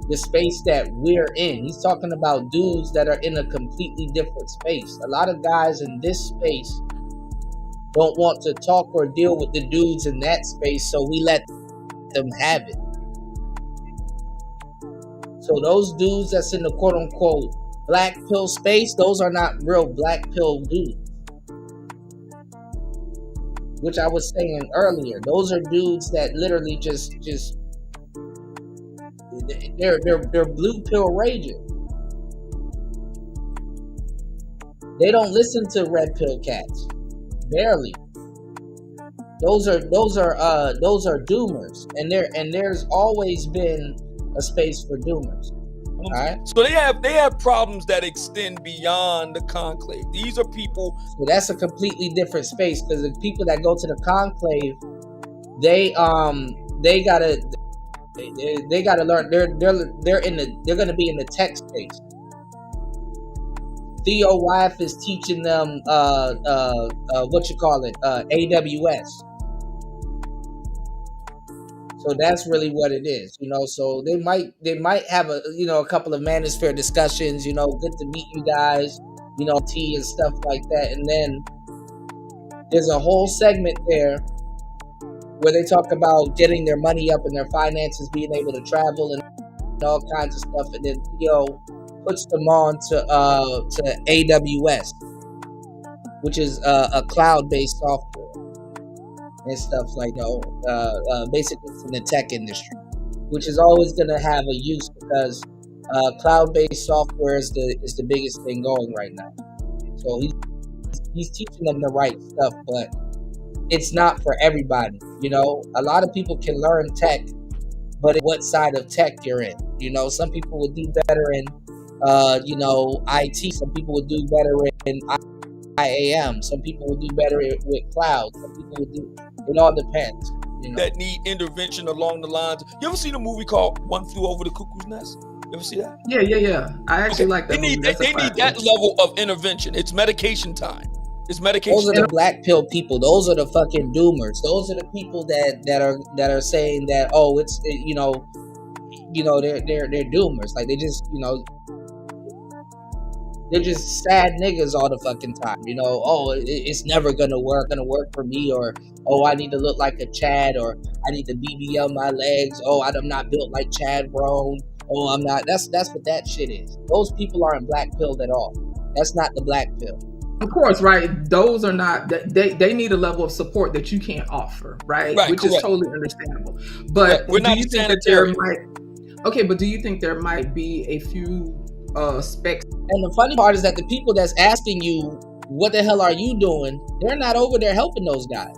[SPEAKER 10] the space that we're in. He's talking about dudes that are in a completely different space. A lot of guys in this space don't want to talk or deal with the dudes in that space, so we let them have it. So those dudes that's in the quote-unquote black pill space, those are not real black pill dudes. Which I was saying earlier. Those are dudes that literally just they're blue pill raging. They don't listen to red pill cats. Barely. Those are doomers, and there's always been a space for doomers. All right.
[SPEAKER 8] So they have problems that extend beyond the conclave. These are people.
[SPEAKER 10] So that's a completely different space, because the people that go to the conclave, they gotta learn. They're gonna be in the tech space. Theo wife is teaching them AWS. So that's really what it is, you know. So they might have a couple of manosphere discussions, you know, good to meet you guys, you know, tea and stuff like that. And then there's a whole segment there where they talk about getting their money up and their finances, being able to travel and all kinds of stuff. And then Theo puts them on to AWS, which is a cloud-based software and stuff like that. Basically, it's in the tech industry, which is always going to have a use because cloud-based software is the biggest thing going right now. So he's teaching them the right stuff, but it's not for everybody. You know, a lot of people can learn tech, but what side of tech you're in. You know, some people would do better in IT. Some people would do better in IAM. Some people would do better with cloud. Some people would do. It all depends. You know?
[SPEAKER 8] That need intervention along the lines. You ever seen a movie called One Flew Over the Cuckoo's Nest? You ever see that?
[SPEAKER 7] Yeah. I actually like that.
[SPEAKER 8] They need that level of intervention. It's medication time. It's medication.
[SPEAKER 10] Those are the black pill people. Those are the fucking doomers. Those are the people that are saying that, oh, it's they're doomers. Like they just they're just sad niggas all the fucking time. You know, oh, it's never gonna work for me, or oh, I need to look like a Chad, or I need to BBL my legs. Oh, I'm not built like Chad Brown. Oh, I'm not. That's what that shit is. Those people aren't black pilled at all. That's not the black pill.
[SPEAKER 7] Of course, right? Those are not. They need a level of support that you can't offer, right? Which
[SPEAKER 8] correct.
[SPEAKER 7] is totally understandable. But
[SPEAKER 8] we're not sanitary.
[SPEAKER 7] But do you think there might be a few specs?
[SPEAKER 10] And the funny part is that the people that's asking you, what the hell are you doing? They're not over there helping those guys.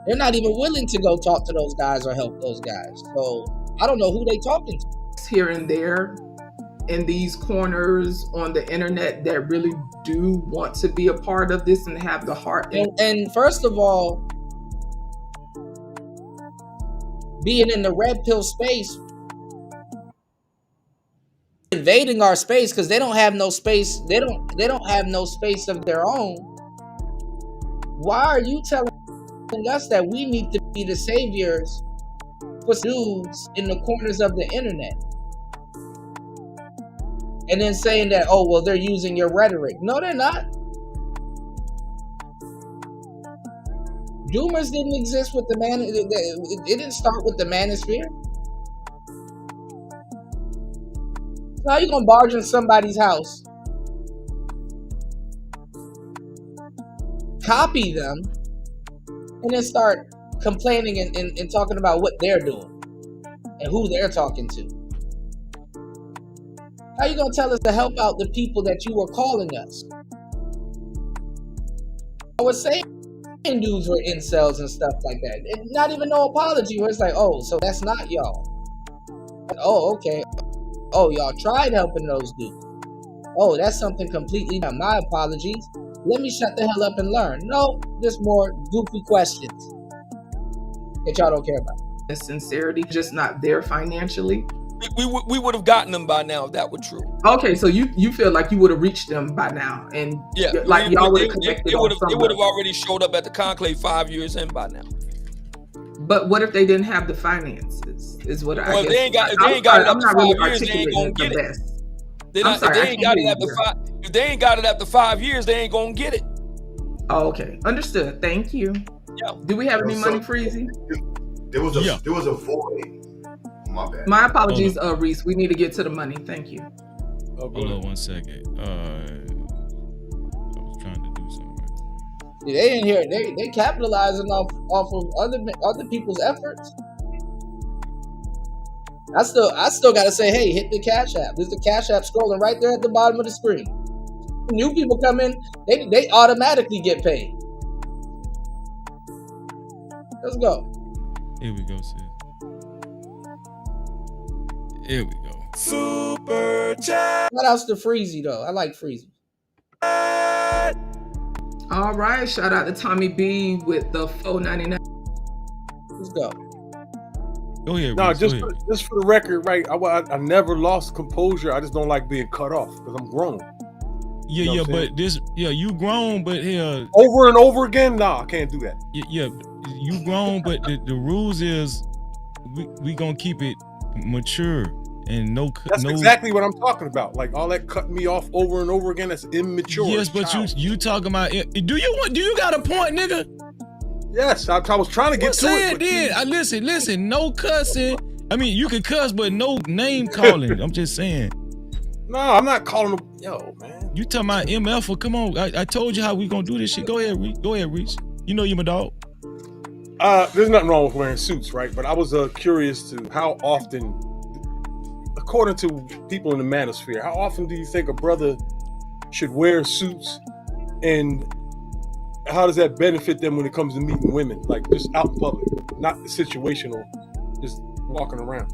[SPEAKER 10] They're not even willing to go talk to those guys or help those guys. So I don't know who they talking to.
[SPEAKER 7] Here and there in these corners on the internet that really do want to be a part of this and have the heart.
[SPEAKER 10] And first of all, being in the red pill space, invading our space because they don't have no space. They don't have no space of their own. Why are you telling us that we need to be the saviors for dudes in the corners of the internet? And then saying that, oh, well, they're using your rhetoric. No, they're not. Doomers didn't exist with the man. It didn't start with the manosphere. So how you gonna barge in somebody's house, copy them, and then start complaining and talking about what they're doing and who they're talking to? How you gonna tell us to help out the people that you were calling us? I was saying dudes were incels and stuff like that. And not even no apology where it's like, oh, so that's not y'all. Oh, okay. Oh, y'all tried helping those dudes. Oh, that's something completely not. My apologies. Let me shut the hell up and learn. No, just more goofy questions that y'all don't care about.
[SPEAKER 7] The sincerity just not there financially.
[SPEAKER 8] We would have gotten them by now if that were true.
[SPEAKER 7] Okay, so you feel like you would have reached them by now, and like y'all would have connected.
[SPEAKER 8] They would have already showed up at the conclave 5 years in by now.
[SPEAKER 7] But what if they didn't have the finances? Is what I guess.
[SPEAKER 8] If they ain't got it after 5 years, they ain't gonna get it. If they ain't got it after 5 years, they ain't gonna get it.
[SPEAKER 7] Oh, okay, understood. Thank you.
[SPEAKER 8] Yeah.
[SPEAKER 7] Do we have any money, Freezy?
[SPEAKER 12] There was a void. My bad.
[SPEAKER 7] My apologies, Reese. We need to get to the money. Thank you.
[SPEAKER 11] Hold on 1 second. I was trying to do something.
[SPEAKER 10] They didn't hear it. They capitalizing off of other people's efforts. I still gotta say, hey, hit the Cash App. There's the Cash App scrolling right there at the bottom of the screen. New people come in, they automatically get paid. Let's go.
[SPEAKER 11] Here we go, sis. Here we go.
[SPEAKER 1] Super chat.
[SPEAKER 10] Shout outs to Freezy though. I like Freezy.
[SPEAKER 7] All right. Shout out to Tommy B with the $4.99.
[SPEAKER 10] Let's go.
[SPEAKER 11] Go ahead.
[SPEAKER 13] No,
[SPEAKER 11] Reese,
[SPEAKER 13] just
[SPEAKER 11] go ahead.
[SPEAKER 13] for the record, right? I never lost composure. I just don't like being cut off because I'm grown.
[SPEAKER 11] Yeah,
[SPEAKER 6] You know
[SPEAKER 11] yeah,
[SPEAKER 6] what I'm
[SPEAKER 11] but this, yeah, you grown, but here,
[SPEAKER 6] over and over again. Nah, I can't do that.
[SPEAKER 11] yeah, you grown, but the rules is we gonna keep it mature and no.
[SPEAKER 6] That's exactly what I'm talking about. Like all that cutting me off over and over again. That's immature.
[SPEAKER 11] Yes, but you talking about it. Do you got a point, nigga?
[SPEAKER 6] Yes, I was trying to get to it.
[SPEAKER 11] Then listen, no cussing. I mean, you can cuss, but no name calling. I'm just saying.
[SPEAKER 6] No, I'm not calling them. Yo, man.
[SPEAKER 11] You talking about MF? Come on, I told you how we gonna do this shit. Go ahead, Reach. You know you my dog.
[SPEAKER 6] There's nothing wrong with wearing suits, right? But I was curious to how often, according to people in the manosphere, how often do you think a brother should wear suits, and how does that benefit them when it comes to meeting women, like just out in public, not situational, just walking around?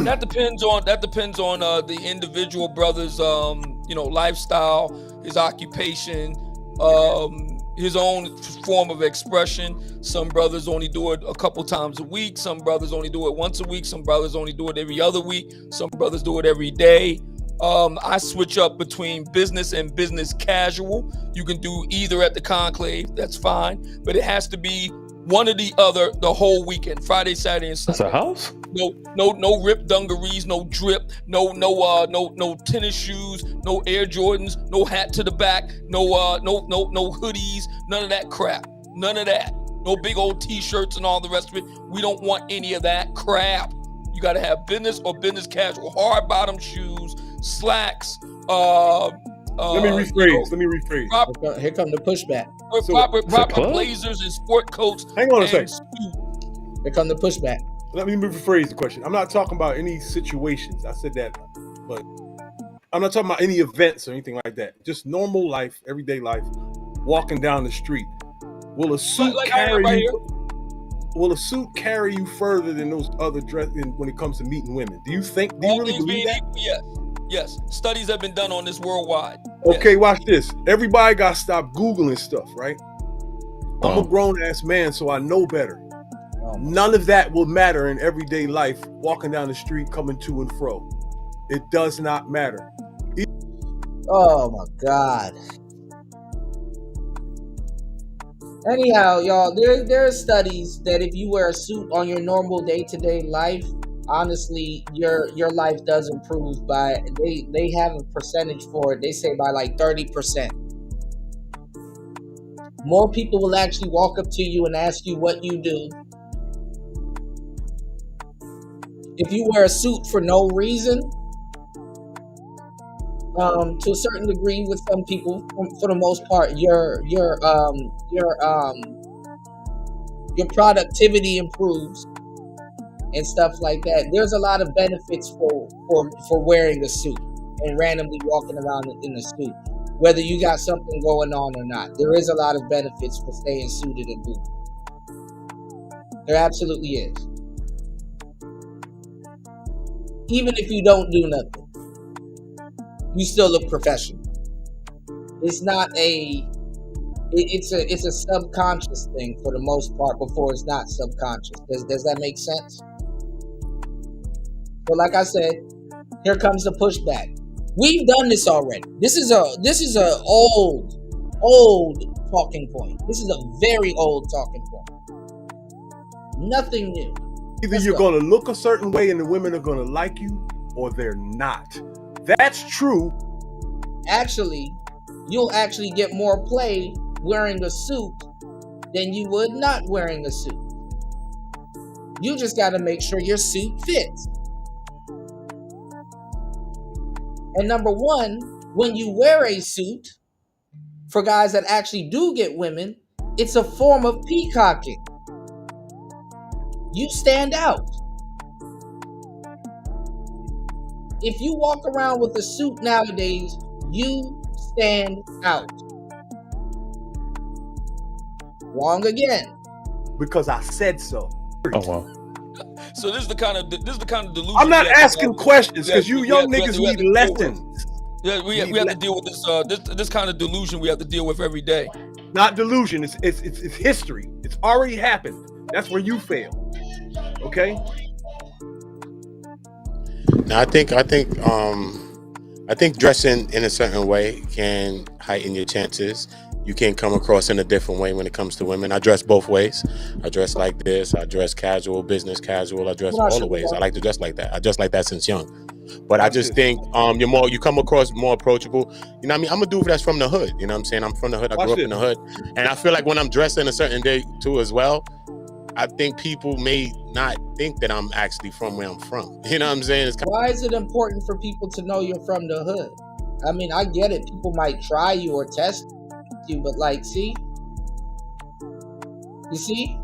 [SPEAKER 8] That depends on the individual brother's lifestyle, his occupation, his own form of expression. Some brothers only do it a couple times a week. Some brothers only do it once a week. Some brothers only do it every other week. Some brothers do it every day. I switch up between business and business casual. You can do either at the conclave, that's fine, but it has to be one or the other the whole weekend, Friday, Saturday, and Sunday.
[SPEAKER 14] That's a house?
[SPEAKER 8] No ripped dungarees, no drip, no tennis shoes, no Air Jordans, no hat to the back, no hoodies, none of that crap. None of that. No big old t-shirts and all the rest of it. We don't want any of that crap. You got to have business or business casual, hard bottom shoes, slacks.
[SPEAKER 6] Let me rephrase.
[SPEAKER 10] Here come the pushback.
[SPEAKER 8] Proper blazers and sport coats.
[SPEAKER 6] Hang on a second.
[SPEAKER 10] Here come the pushback.
[SPEAKER 6] Let me rephrase the question. I'm not talking about any situations. I said that, but I'm not talking about any events or anything like that. Just normal life, everyday life, walking down the street. Will a suit carry you? Will a suit carry you further than those other dresses when it comes to meeting women? Do you really believe that?
[SPEAKER 8] Yes. Studies have been done on this worldwide.
[SPEAKER 6] Okay, watch this. Everybody got to stop Googling stuff, right? I'm a grown-ass man, so I know better. None of that will matter in everyday life, walking down the street, coming to and fro. It does not matter.
[SPEAKER 10] Oh, my God. Anyhow, y'all, there are studies that if you wear a suit on your normal day-to-day life, honestly, your life does improve by, they have a percentage for it. They say by like 30%. More people will actually walk up to you and ask you what you do. If you wear a suit for no reason, to a certain degree with some people, for the most part, your productivity improves and stuff like that. There's a lot of benefits for wearing a suit and randomly walking around in a suit, whether you got something going on or not. There is a lot of benefits for staying suited and booted. There absolutely is. Even if you don't do nothing, you still look professional. It's not it's a subconscious thing for the most part before it's not subconscious. Does that make sense? But like I said, here comes the pushback. We've done this already. This is a old talking point. This is a very old talking point. Nothing new.
[SPEAKER 6] Either you're going to look a certain way and the women are going to like you, or they're not. That's true.
[SPEAKER 10] Actually, you'll actually get more play wearing a suit than you would not wearing a suit. You just got to make sure your suit fits. And number one, when you wear a suit, for guys that actually do get women, it's a form of peacocking. You stand out. If you walk around with a suit nowadays, you stand out. Wrong again.
[SPEAKER 6] Because I said so.
[SPEAKER 14] Oh wow.
[SPEAKER 8] So this is the kind of delusion.
[SPEAKER 6] I'm not asking questions because you young niggas need lessons.
[SPEAKER 8] Yeah, we have to deal with this kind of delusion we have to deal with every day.
[SPEAKER 6] Not delusion. It's history. It's already happened. That's where you fail. Okay.
[SPEAKER 15] Now I think I think dressing in a certain way can heighten your chances. You can come across in a different way when it comes to women. I dress both ways. I dress like this. I dress casual, business casual. I dress all the ways. I like to dress like that. I dress like that since young. But I just think you come across more approachable. You know what I mean? I'm a dude that's from the hood. You know what I'm saying? I'm from the hood. I grew up in the hood. And I feel like when I'm dressed in a certain day too as well, I think people may not think that I'm actually from where I'm from. You know what I'm saying?
[SPEAKER 10] Why is it important for people to know you're from the hood? I mean, I get it. People might try you or test you, but like, see? You see?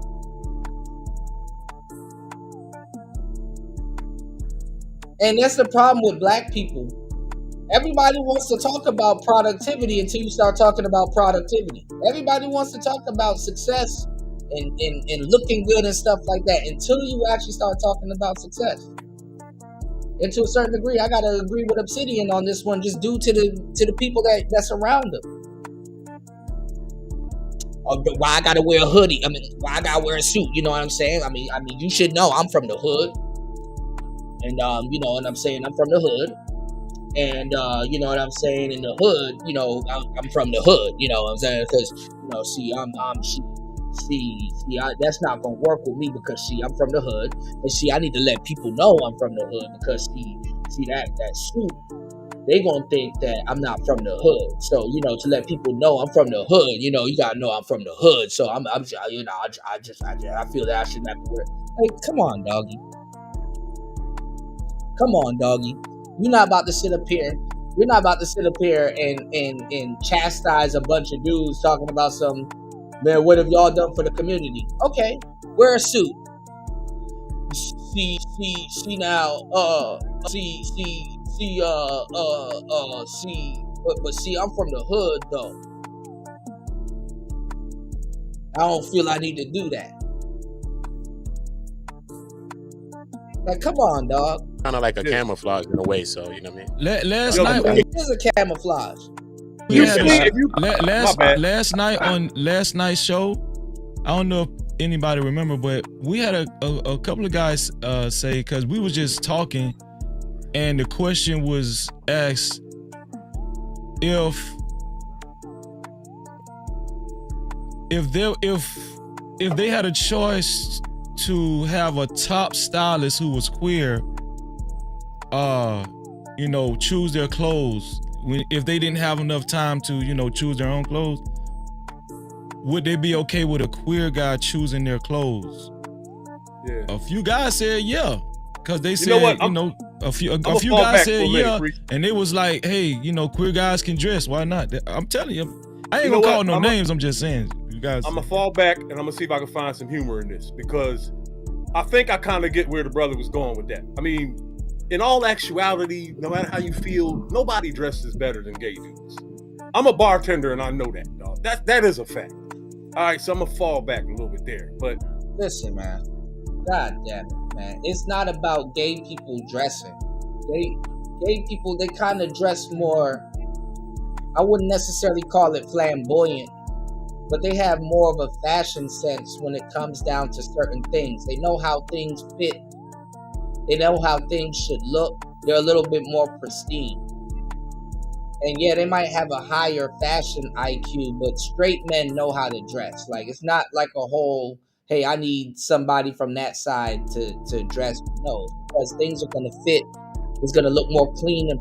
[SPEAKER 10] And that's the problem with black people. Everybody wants to talk about productivity until you start talking about productivity. Everybody wants to talk about success and looking good and stuff like that until you actually start talking about success. And to a certain degree, I gotta agree with Obsidian on this one, just due to the people that's around them. Why I gotta wear a hoodie? I mean, why I gotta wear a suit? You know what I'm saying? I mean, you should know I'm from the hood, and you know what I'm saying. I'm from the hood, and you know what I'm saying. In the hood, you know, I'm from the hood. You know what I'm saying? Because you know, that's not gonna work with me because I'm from the hood, and I need to let people know I'm from the hood because that suit. They gonna think that I'm not from the hood. So, you know, to let people know I'm from the hood, you know, you gotta know I'm from the hood. So I feel that I should not wear it. Hey, come on, doggy. Come on, doggy. You're not about to sit up here. You're not about to sit up here and chastise a bunch of dudes talking about some, man, what have y'all done for the community? Okay, wear a suit. See I'm from the hood though. I don't feel I need to do that. Like, come on, dog.
[SPEAKER 15] Kind of like a camouflage in a way, so you know what I mean.
[SPEAKER 11] Last night
[SPEAKER 10] it is a camouflage.
[SPEAKER 11] Last night on last night's show, I don't know if anybody remember, but we had a couple of guys say, because we was just talking, and the question was asked if they had a choice to have a top stylist who was queer, you know, choose their clothes, if they didn't have enough time to, you know, choose their own clothes, would they be okay with a queer guy choosing their clothes? Yeah. A few guys said yeah, because they said, you know, a few guys said yeah, and it was like, hey, you know, queer guys can dress, why not? I'm telling you, I ain't gonna call no names. I'm just saying, you guys.
[SPEAKER 13] I'm gonna fall back and I'm gonna see if I can find some humor in this, because I think I kind of get where the brother was going with that. I mean, in all actuality, no matter how you feel, nobody dresses better than gay dudes. I'm a bartender and I know that, dog. That is a fact. All right, so I'm gonna fall back a little bit there, but
[SPEAKER 10] listen, man. God damn it, man. It's not about gay people dressing. Gay people, they kind of dress more, I wouldn't necessarily call it flamboyant, but they have more of a fashion sense when it comes down to certain things. They know how things fit. They know how things should look. They're a little bit more pristine. And yeah, they might have a higher fashion IQ, but straight men know how to dress. Like, it's not like a whole, hey, I need somebody from that side to dress. No, because things are going to fit. It's going to look more clean and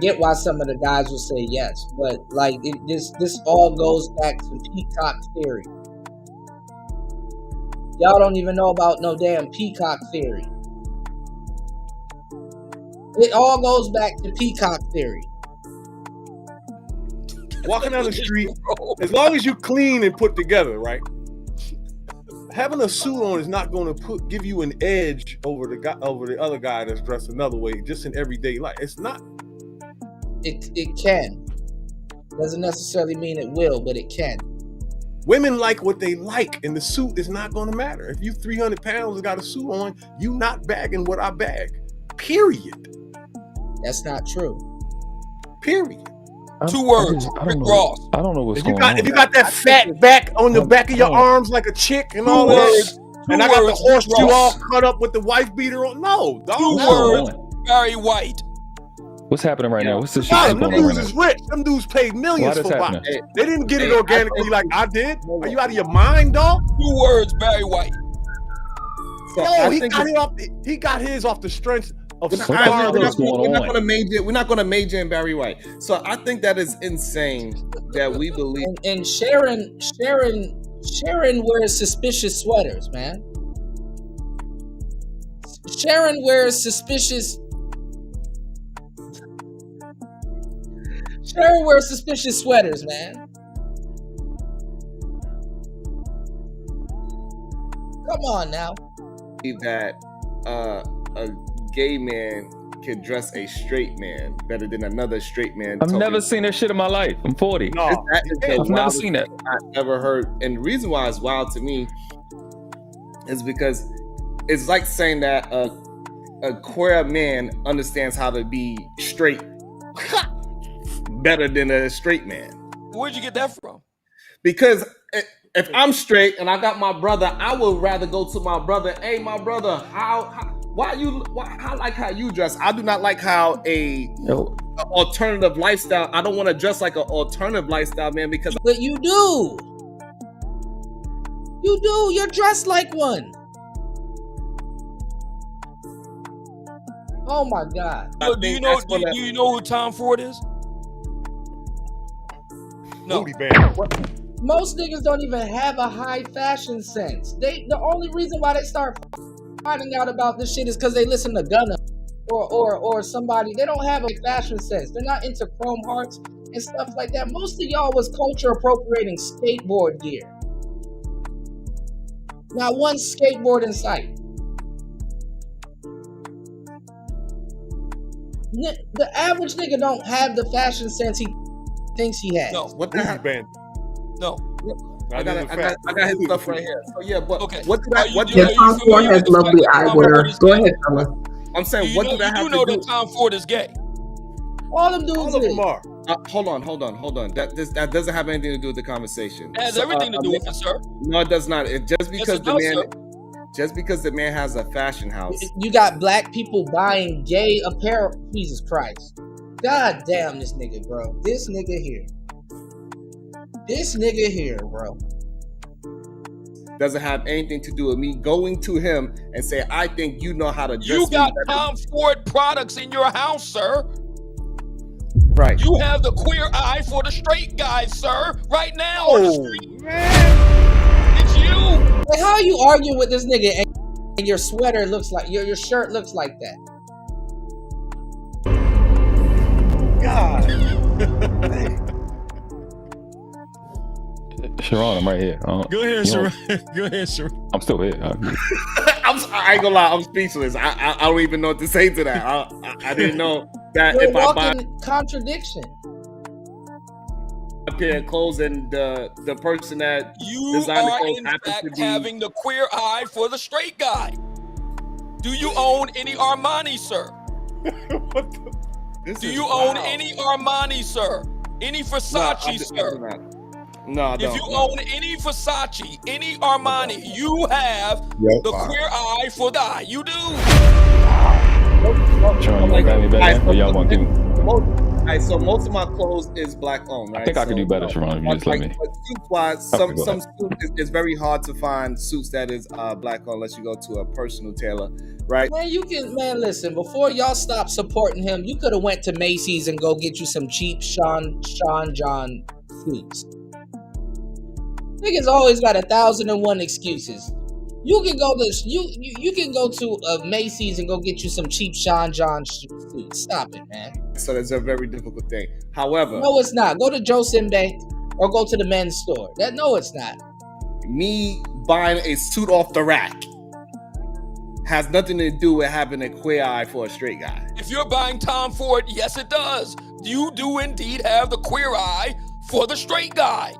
[SPEAKER 10] get why some of the guys will say yes, but like this all goes back to peacock theory. Y'all don't even know about no damn peacock theory. It all goes back to peacock theory.
[SPEAKER 13] Walking down the street, as long as you clean and put together, right? Having a suit on is not going to give you an edge over the other guy that's dressed another way, just in everyday life. It's not.
[SPEAKER 10] It can. Doesn't necessarily mean it will, but it can.
[SPEAKER 13] Women like what they like, and the suit is not going to matter. If you 300 pounds and got a suit on, you not bagging what I bag. Period.
[SPEAKER 10] That's not true.
[SPEAKER 13] Period.
[SPEAKER 8] 2 words. Rick Ross.
[SPEAKER 14] I don't know what's
[SPEAKER 13] going on. If you got that fat back on the back of your arms like a chick and all that. And I got the horseshoe all cut up with the wife beater on. No, dog.
[SPEAKER 8] Two words, Barry White.
[SPEAKER 14] What's happening right now? What's this shit
[SPEAKER 13] Nah,
[SPEAKER 14] going
[SPEAKER 13] them
[SPEAKER 14] on right
[SPEAKER 13] dudes is
[SPEAKER 14] now?
[SPEAKER 13] rich. Them dudes paid millions
[SPEAKER 14] Why this
[SPEAKER 13] for
[SPEAKER 14] happening?
[SPEAKER 13] White. They didn't get it organically like I did. Are you out of your mind, dog?
[SPEAKER 8] 2 words, Barry White.
[SPEAKER 9] So
[SPEAKER 13] No,
[SPEAKER 9] I
[SPEAKER 13] he
[SPEAKER 9] think
[SPEAKER 13] got his off the strength of
[SPEAKER 9] we're not going to major in Barry White. So I think that is insane that we believe.
[SPEAKER 10] And Sharon wears suspicious sweaters, man. Sharon wears suspicious. Sharon wears suspicious sweaters, man. Come on now.
[SPEAKER 9] That a gay man can dress a straight man better than another straight man.
[SPEAKER 14] I've never seen that shit in my life. I'm 40.
[SPEAKER 9] No, that is the
[SPEAKER 14] I've never
[SPEAKER 9] wildest
[SPEAKER 14] seen that.
[SPEAKER 9] thing I've ever heard. And the reason why it's wild to me is because it's like saying that a queer man understands how to be straight better than a straight man.
[SPEAKER 8] Where'd you get that from?
[SPEAKER 9] Because if I'm straight and I got my brother, I would rather go to my brother. Hey, my brother, I like how you dress. I do not like how a alternative lifestyle. I don't want to dress like an alternative lifestyle, man. Because
[SPEAKER 10] but you do. You do. You're dressed like one. Oh my God.
[SPEAKER 8] Do you know who Tom Ford is? No.
[SPEAKER 10] Most niggas don't even have a high fashion sense. The only reason why they start finding out about this shit is because they listen to Gunna or somebody. They don't have a fashion sense. They're not into chrome hearts and stuff like that. Most of y'all was culture appropriating skateboard gear. Not one skateboard in sight. The average nigga don't have the fashion sense he thinks he has.
[SPEAKER 8] No.
[SPEAKER 9] What the heck?
[SPEAKER 8] No.
[SPEAKER 9] I got his stuff right here. So yeah, but
[SPEAKER 8] okay.
[SPEAKER 9] What did I? What
[SPEAKER 7] Yeah, Tom Ford has lovely eyewear. Go ahead, fella.
[SPEAKER 9] I'm saying, what did I have to do?
[SPEAKER 8] You know that Tom Ford is gay.
[SPEAKER 10] All them dudes
[SPEAKER 13] All of them are.
[SPEAKER 9] Hold on. That doesn't have anything to do with the conversation.
[SPEAKER 8] It has everything to do with it, sir.
[SPEAKER 9] No, it does not. Just because
[SPEAKER 8] sir.
[SPEAKER 9] Just because the man has a fashion house.
[SPEAKER 10] You got black people buying gay apparel. Jesus Christ. God damn this nigga, bro. This nigga here, bro.
[SPEAKER 9] Doesn't have anything to do with me going to him and say, I think you know how to dress.
[SPEAKER 8] You got Tom Ford products in your house, sir.
[SPEAKER 9] Right.
[SPEAKER 8] You have the queer eye for the straight guys, sir. Right now on the street. It's you.
[SPEAKER 10] Like, how are you arguing with this nigga and your sweater looks like your shirt looks like that?
[SPEAKER 13] God.
[SPEAKER 14] Sharon, I'm right here.
[SPEAKER 11] Go ahead, Sharon. Go ahead, Sharon.
[SPEAKER 14] I'm still here.
[SPEAKER 9] I ain't gonna lie, I'm speechless. I don't even know what to say to that. I didn't know that
[SPEAKER 10] You're
[SPEAKER 9] if I buy
[SPEAKER 10] contradiction.
[SPEAKER 9] a pair of clothes and the person that
[SPEAKER 8] You
[SPEAKER 9] designed the
[SPEAKER 8] are
[SPEAKER 9] clothes
[SPEAKER 8] in
[SPEAKER 9] happens
[SPEAKER 8] fact
[SPEAKER 9] to be
[SPEAKER 8] having the queer eye for the straight guy. Do you own any Armani, sir? Do you own any Armani, sir? Any Versace, sir?
[SPEAKER 9] No, I don't.
[SPEAKER 8] If you own any Versace, any Armani, you have the queer eye for the eye. You do.
[SPEAKER 14] Sharon, you got me better, or y'all want to?
[SPEAKER 9] Alright, so most of my clothes is black owned, right?
[SPEAKER 14] I think I could do better, Sharon, if you just let me.
[SPEAKER 9] Suits wise, some suits it's very hard to find suits that is black owned unless you go to a personal tailor, right?
[SPEAKER 10] Man, listen, before y'all stop supporting him, you could have went to Macy's and go get you some cheap Sean John suits. Niggas always got 1,001 excuses. You can go to you can go to Macy's and go get you some cheap Sean John suits. Stop it, man.
[SPEAKER 9] So that's a very difficult thing. However,
[SPEAKER 10] no, it's not. Go to Joe Simbe or go to the men's store. No, it's not.
[SPEAKER 9] Me buying a suit off the rack has nothing to do with having a queer eye for a straight guy.
[SPEAKER 8] If you're buying Tom Ford, yes, it does. You do indeed have the queer eye for the straight guy.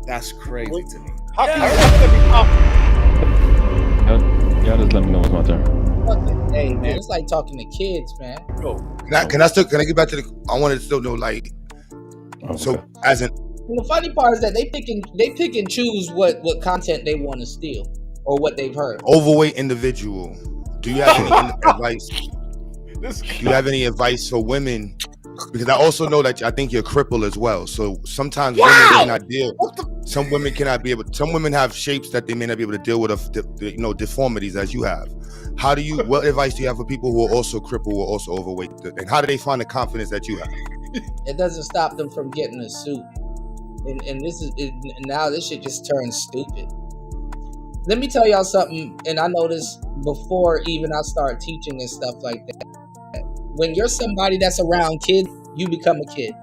[SPEAKER 9] That's crazy to me.
[SPEAKER 14] Y'all just let me know it's my turn.
[SPEAKER 10] Hey man, it's like talking to kids, man.
[SPEAKER 12] Can I get back to the? I wanted to still know, like, so as in.
[SPEAKER 10] And the funny part is that they pick and choose what content they want to steal. or what they've heard.
[SPEAKER 12] Overweight individual. Do you have any advice? Do you have any advice for women? Because I also know that I think you're crippled as well. So sometimes women cannot deal. Some women cannot be able. Some women have shapes that they may not be able to deal with, deformities as you have. How do you? What advice do you have for people who are also crippled, who are also overweight, and how do they find the confidence that you have?
[SPEAKER 10] It doesn't stop them from getting a suit, and now this shit just turns stupid. Let me tell y'all something, and I know this before even I start teaching and stuff like that. When you're somebody that's around kids, you become a kid.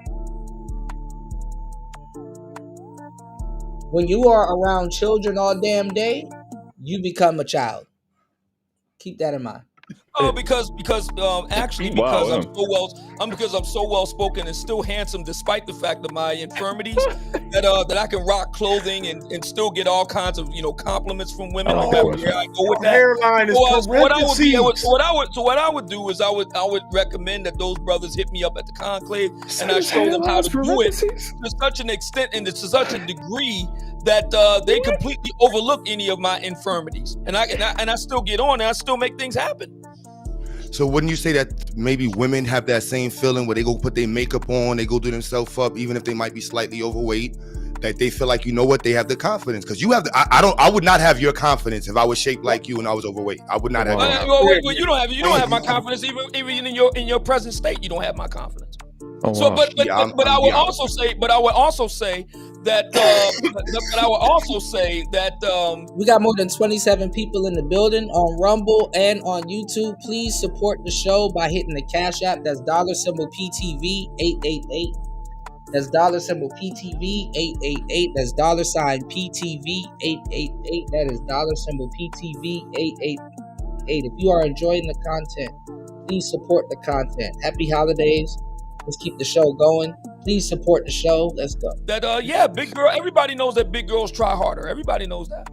[SPEAKER 10] When you are around children all damn day, you become a child. Keep that in mind.
[SPEAKER 8] Oh, because actually because I'm so well spoken and still handsome despite the fact of my infirmities that I can rock clothing and still get all kinds of compliments from women no matter where I go with that.
[SPEAKER 13] Hairline is
[SPEAKER 8] what I would do is I would recommend that those brothers hit me up at the conclave and I show them how to do it to such an extent and to such a degree that they completely overlook any of my infirmities, and I still get on and I still make things happen.
[SPEAKER 12] So wouldn't you say that maybe women have that same feeling where they go put their makeup on, they go do themselves up, even if they might be slightly overweight, that they feel like, you know what, they have the confidence? Because you have I would not have your confidence if I was shaped like you and I was overweight. I would not have your confidence.
[SPEAKER 8] Well, you don't have my confidence even in your present state. You don't have my confidence.
[SPEAKER 14] Oh,
[SPEAKER 8] so,
[SPEAKER 14] wow.
[SPEAKER 8] but I would also say that
[SPEAKER 10] we got more than 27 people in the building on Rumble and on YouTube. Please support the show by hitting the Cash App. That's $PTV 888. That's $PTV 888. That's $PTV 888. That is $PTV 888. If you are enjoying the content, please support the content. Happy holidays. Let's keep the show going. Please support the show. Let's go.
[SPEAKER 8] Big girl. Everybody knows that big girls try harder. Everybody knows that.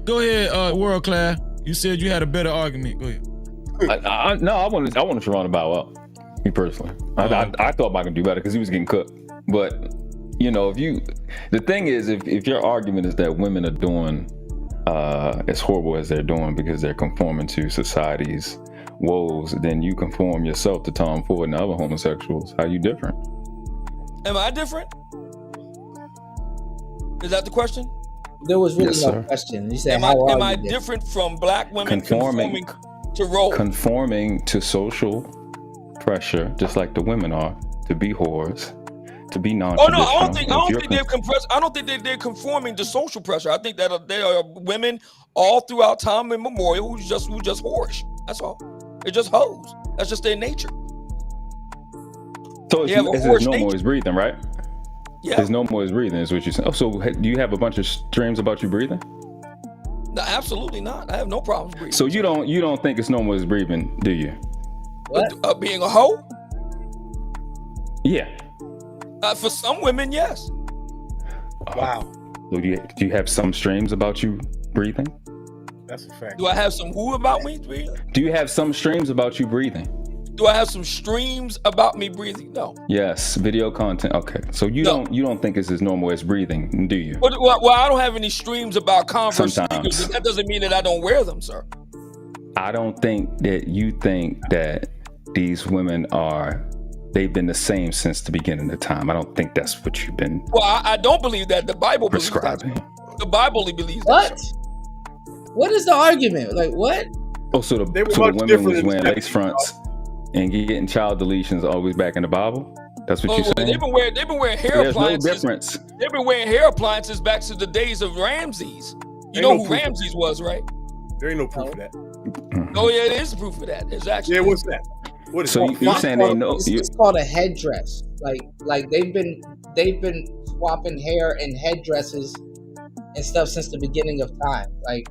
[SPEAKER 11] Go ahead, World Class. You said you had a better argument. Go ahead.
[SPEAKER 14] I wanted Sharon to bow out. Me personally, I thought Mike could do better because he was getting cooked. But the thing is, if your argument is that women are doing as horrible as they're doing because they're conforming to society's woes, then you conform yourself to Tom Ford and other homosexuals. How you different?
[SPEAKER 8] Am I different? Is that the question?
[SPEAKER 10] There was really no question. You said,
[SPEAKER 8] am I different from black women conforming to roles?
[SPEAKER 14] Conforming to social pressure, just like the women are, to be whores, to be non-traditional.
[SPEAKER 8] I don't think they're conforming to social pressure. I think that there are women all throughout time immemorial who just whorish. That's all. They're just hoes. That's just their nature.
[SPEAKER 14] So it's no more is breathing, right?
[SPEAKER 8] Yeah.
[SPEAKER 14] There's no more is breathing, is what you're saying. Oh, so do you have a bunch of streams about you breathing?
[SPEAKER 8] No, absolutely not. I have no problems breathing.
[SPEAKER 14] So you don't think it's no more is breathing, do you?
[SPEAKER 8] What? Being a hoe?
[SPEAKER 14] Yeah.
[SPEAKER 8] For some women, yes.
[SPEAKER 13] Wow.
[SPEAKER 14] So do you have some streams about you breathing?
[SPEAKER 13] That's a fact.
[SPEAKER 8] Do I have some who about me breathing?
[SPEAKER 14] Do you have some streams about you breathing?
[SPEAKER 8] Do I have some streams about me breathing? No.
[SPEAKER 14] Yes, video content. Okay, so you don't think it's as normal as breathing, do you?
[SPEAKER 8] Well, I don't have any streams about Converse
[SPEAKER 14] Sometimes.
[SPEAKER 8] sneakers, but that doesn't mean that I don't wear them, sir.
[SPEAKER 14] I don't think that you think that these women they've been the same since the beginning of time. I don't think that's what you've been.
[SPEAKER 8] Well, I don't believe that. The Bible
[SPEAKER 14] prescribing.
[SPEAKER 8] believes that. The Bible believes
[SPEAKER 10] what?
[SPEAKER 8] that.
[SPEAKER 10] What is the argument? Like what?
[SPEAKER 14] Oh, so the women was wearing lace fronts and getting child deletions always back in the Bible? That's what you're saying?
[SPEAKER 8] They've been wearing hair appliances.
[SPEAKER 14] There's no difference.
[SPEAKER 8] They've been wearing hair appliances back to the days of Ramses. You know who Ramses was, right?
[SPEAKER 13] There ain't no proof of that.
[SPEAKER 8] Oh yeah, there is proof of that. There's actually.
[SPEAKER 13] Yeah, what's that? What is
[SPEAKER 14] so you're saying they know?
[SPEAKER 10] It's called a headdress. Like they've been swapping hair and headdresses and stuff since the beginning of time. Like,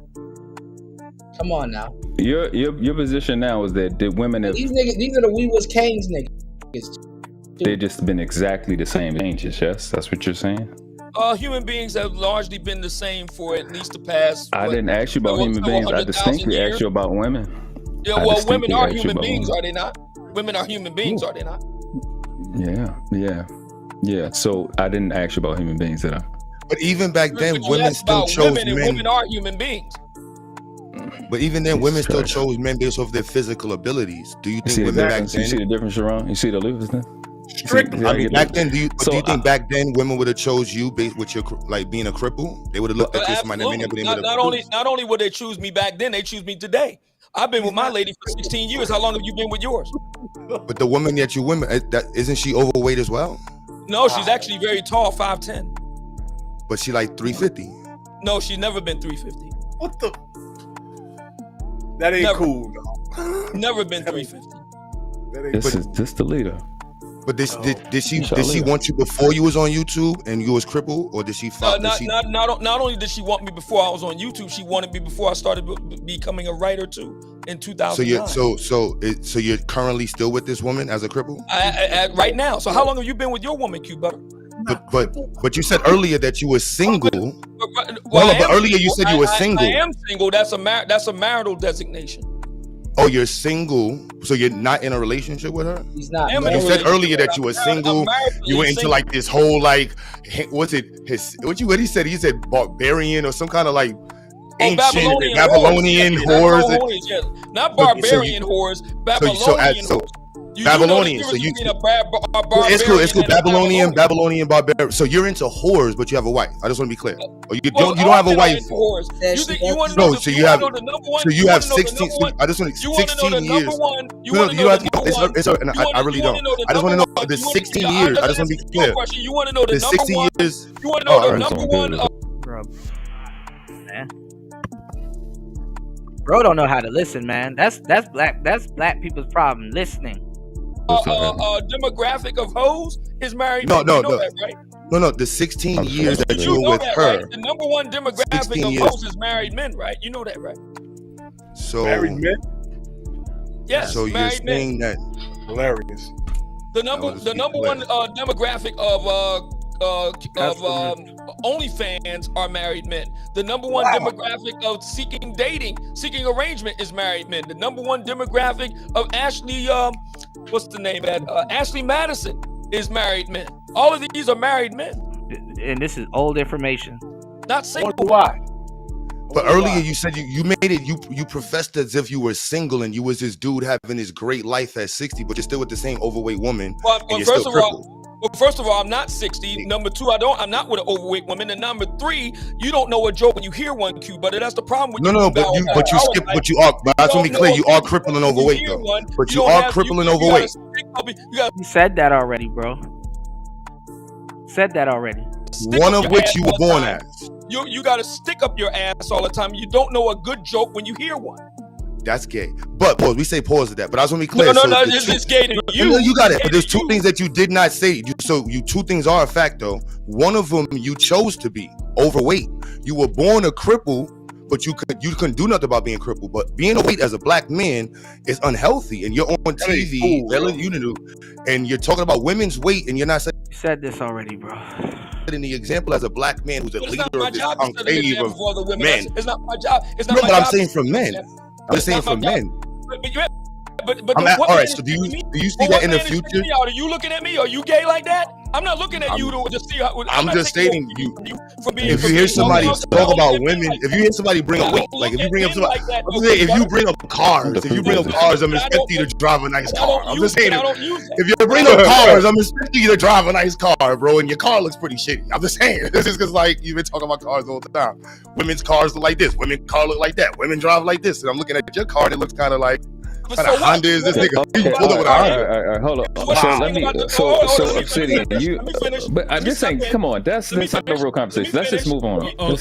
[SPEAKER 10] come on now.
[SPEAKER 14] Your position now is that the women have
[SPEAKER 10] these are the We Was Kings niggas.
[SPEAKER 14] They've just been exactly the same changes. Yes, that's what you're saying.
[SPEAKER 8] Human beings have largely been the same for at least the past.
[SPEAKER 14] I didn't ask you about human beings. I distinctly asked you about women.
[SPEAKER 8] Yeah, well, women are human beings, are they not? Women are human beings, are they not?
[SPEAKER 14] Yeah. Yeah. So I didn't ask you about human beings, did I?
[SPEAKER 12] But even back then,
[SPEAKER 8] But you
[SPEAKER 12] women
[SPEAKER 8] asked
[SPEAKER 12] still
[SPEAKER 8] about
[SPEAKER 12] chose
[SPEAKER 8] women, and
[SPEAKER 12] men.
[SPEAKER 8] women are human beings.
[SPEAKER 12] But even then, women still
[SPEAKER 14] Christ.
[SPEAKER 12] chose men based off their physical abilities. Do you
[SPEAKER 14] You
[SPEAKER 12] think
[SPEAKER 14] see the
[SPEAKER 12] women back
[SPEAKER 14] difference? You see
[SPEAKER 12] then?
[SPEAKER 14] the difference, Sharon? You see the difference then?
[SPEAKER 12] Strictly. I mean, back then, do you
[SPEAKER 14] So
[SPEAKER 12] think back then women would have chose you based with your like being a cripple? They would have looked at you as somebody that may never been able to
[SPEAKER 8] Not only would they choose me back then, they choose me today. I've been with my lady for 16 years. How long have you been with yours?
[SPEAKER 12] But the woman that you women, that isn't she overweight as well?
[SPEAKER 8] No, she's actually very tall, 5'10".
[SPEAKER 12] But she like 350.
[SPEAKER 8] No, she's never been 350.
[SPEAKER 13] What the? That ain't
[SPEAKER 8] Never.
[SPEAKER 13] cool, though.
[SPEAKER 8] Never been 350.
[SPEAKER 14] This the leader.
[SPEAKER 12] But did she want you before you was on YouTube and you was crippled, or did she?
[SPEAKER 8] Not only did she want me before I was on YouTube, she wanted me before I started becoming a writer too in 2009.
[SPEAKER 12] So you're currently still with this woman as a cripple?
[SPEAKER 8] Right now. So how long have you been with your woman, Q Butter?
[SPEAKER 12] But you said earlier that you were single. But earlier you said you were single.
[SPEAKER 8] I am single. That's a marital designation.
[SPEAKER 12] Oh, you're single, so you're not in a relationship with her?
[SPEAKER 10] He's not.
[SPEAKER 12] You said earlier that you were single. You went into like this whole like, what's it? What he said? He said barbarian or some kind of like ancient Babylonian whores.
[SPEAKER 8] Yeah. Not barbarian whores. Babylonian whores.
[SPEAKER 12] Babylonian. So you. It's cool. Babylonian barbarian. So you're into whores, but you have a wife. I just want to be clear. Or you don't have a wife. No. So you have. So you have 16. I just want 16 years. No, you have. I really don't. I just want to know the 16 years. I just want to be clear.
[SPEAKER 8] You want to know the
[SPEAKER 12] 16 years.
[SPEAKER 8] You want to know the number one.
[SPEAKER 5] Bro, man. Bro don't know how to listen, man. That's black people's problem, listening.
[SPEAKER 8] Demographic of hoes is married.
[SPEAKER 12] No.
[SPEAKER 8] That, right?
[SPEAKER 12] No. The 16 years that you were with her.
[SPEAKER 8] Right? The number one demographic of hoes is married men, right? You know that, right?
[SPEAKER 12] So
[SPEAKER 13] married men.
[SPEAKER 8] Yes.
[SPEAKER 12] So you're saying that
[SPEAKER 13] hilarious.
[SPEAKER 8] The number one demographic of OnlyFans are married men. The number one demographic of seeking arrangement is married men. The number one demographic of Ashley, what's the name of that? Ashley Madison is married men. All of these are married men.
[SPEAKER 5] And this is old information.
[SPEAKER 8] Not single.
[SPEAKER 13] Why?
[SPEAKER 12] But earlier you said you made it, you professed as if you were single and you was this dude having this great life at 60, but you're still with the same overweight woman.
[SPEAKER 8] Well,
[SPEAKER 12] and you're
[SPEAKER 8] first
[SPEAKER 12] still
[SPEAKER 8] of
[SPEAKER 12] crippled.
[SPEAKER 8] First of all, I'm not 60. Number two, I'm not with an overweight woman. And number three, you don't know a joke when you hear one, Q. But that's the problem with
[SPEAKER 12] No, but that's when we clear. You are crippling overweight though. But you are crippling overweight.
[SPEAKER 5] You said that already, bro. Said that already.
[SPEAKER 12] One of which you were born as.
[SPEAKER 8] You got to stick up your ass all the time. You don't know a good joke when you hear one.
[SPEAKER 12] That's gay. But pause. We say pause to that. But I just want to be clear.
[SPEAKER 8] No, it's gay to you.
[SPEAKER 12] No, you got it. But there's two things that you did not say. Two things are a fact though. One of them you chose to be overweight. You were born a cripple, but you couldn't do nothing about being crippled. But being overweight as a black man is unhealthy. And you're on TV, and you're talking about women's weight, and you're not saying.
[SPEAKER 5] You said this already, bro.
[SPEAKER 12] In the example as a black man who's a leader of this conclave of
[SPEAKER 8] women.
[SPEAKER 12] men.
[SPEAKER 8] It's not my job. It's not
[SPEAKER 12] No,
[SPEAKER 8] my
[SPEAKER 12] but
[SPEAKER 8] job.
[SPEAKER 12] I'm saying for men. I'm just saying for men.
[SPEAKER 8] But
[SPEAKER 12] all right. So do you see that in the future?
[SPEAKER 8] Are you looking at me? Are you gay like that? I'm not looking at you to see how.
[SPEAKER 12] I'm just stating you. If you hear somebody talk about women, if you hear somebody bring up weight, like if you bring up somebody, if you bring up cars, I'm expecting you to drive a nice car. I'm just saying, if you bring up cars, I'm expecting you to drive a nice car, bro, and your car looks pretty shitty. I'm just saying, this is because like you've been talking about cars all the time. Women's cars look like this, women's cars look like that, women drive like this, and I'm looking at your car and it looks kind of like. What kind of Honda is this nigga?
[SPEAKER 14] All right, hold on. So let me. So City, you. But this ain't. Come on, that's not a real conversation. Let's just move on.
[SPEAKER 8] No,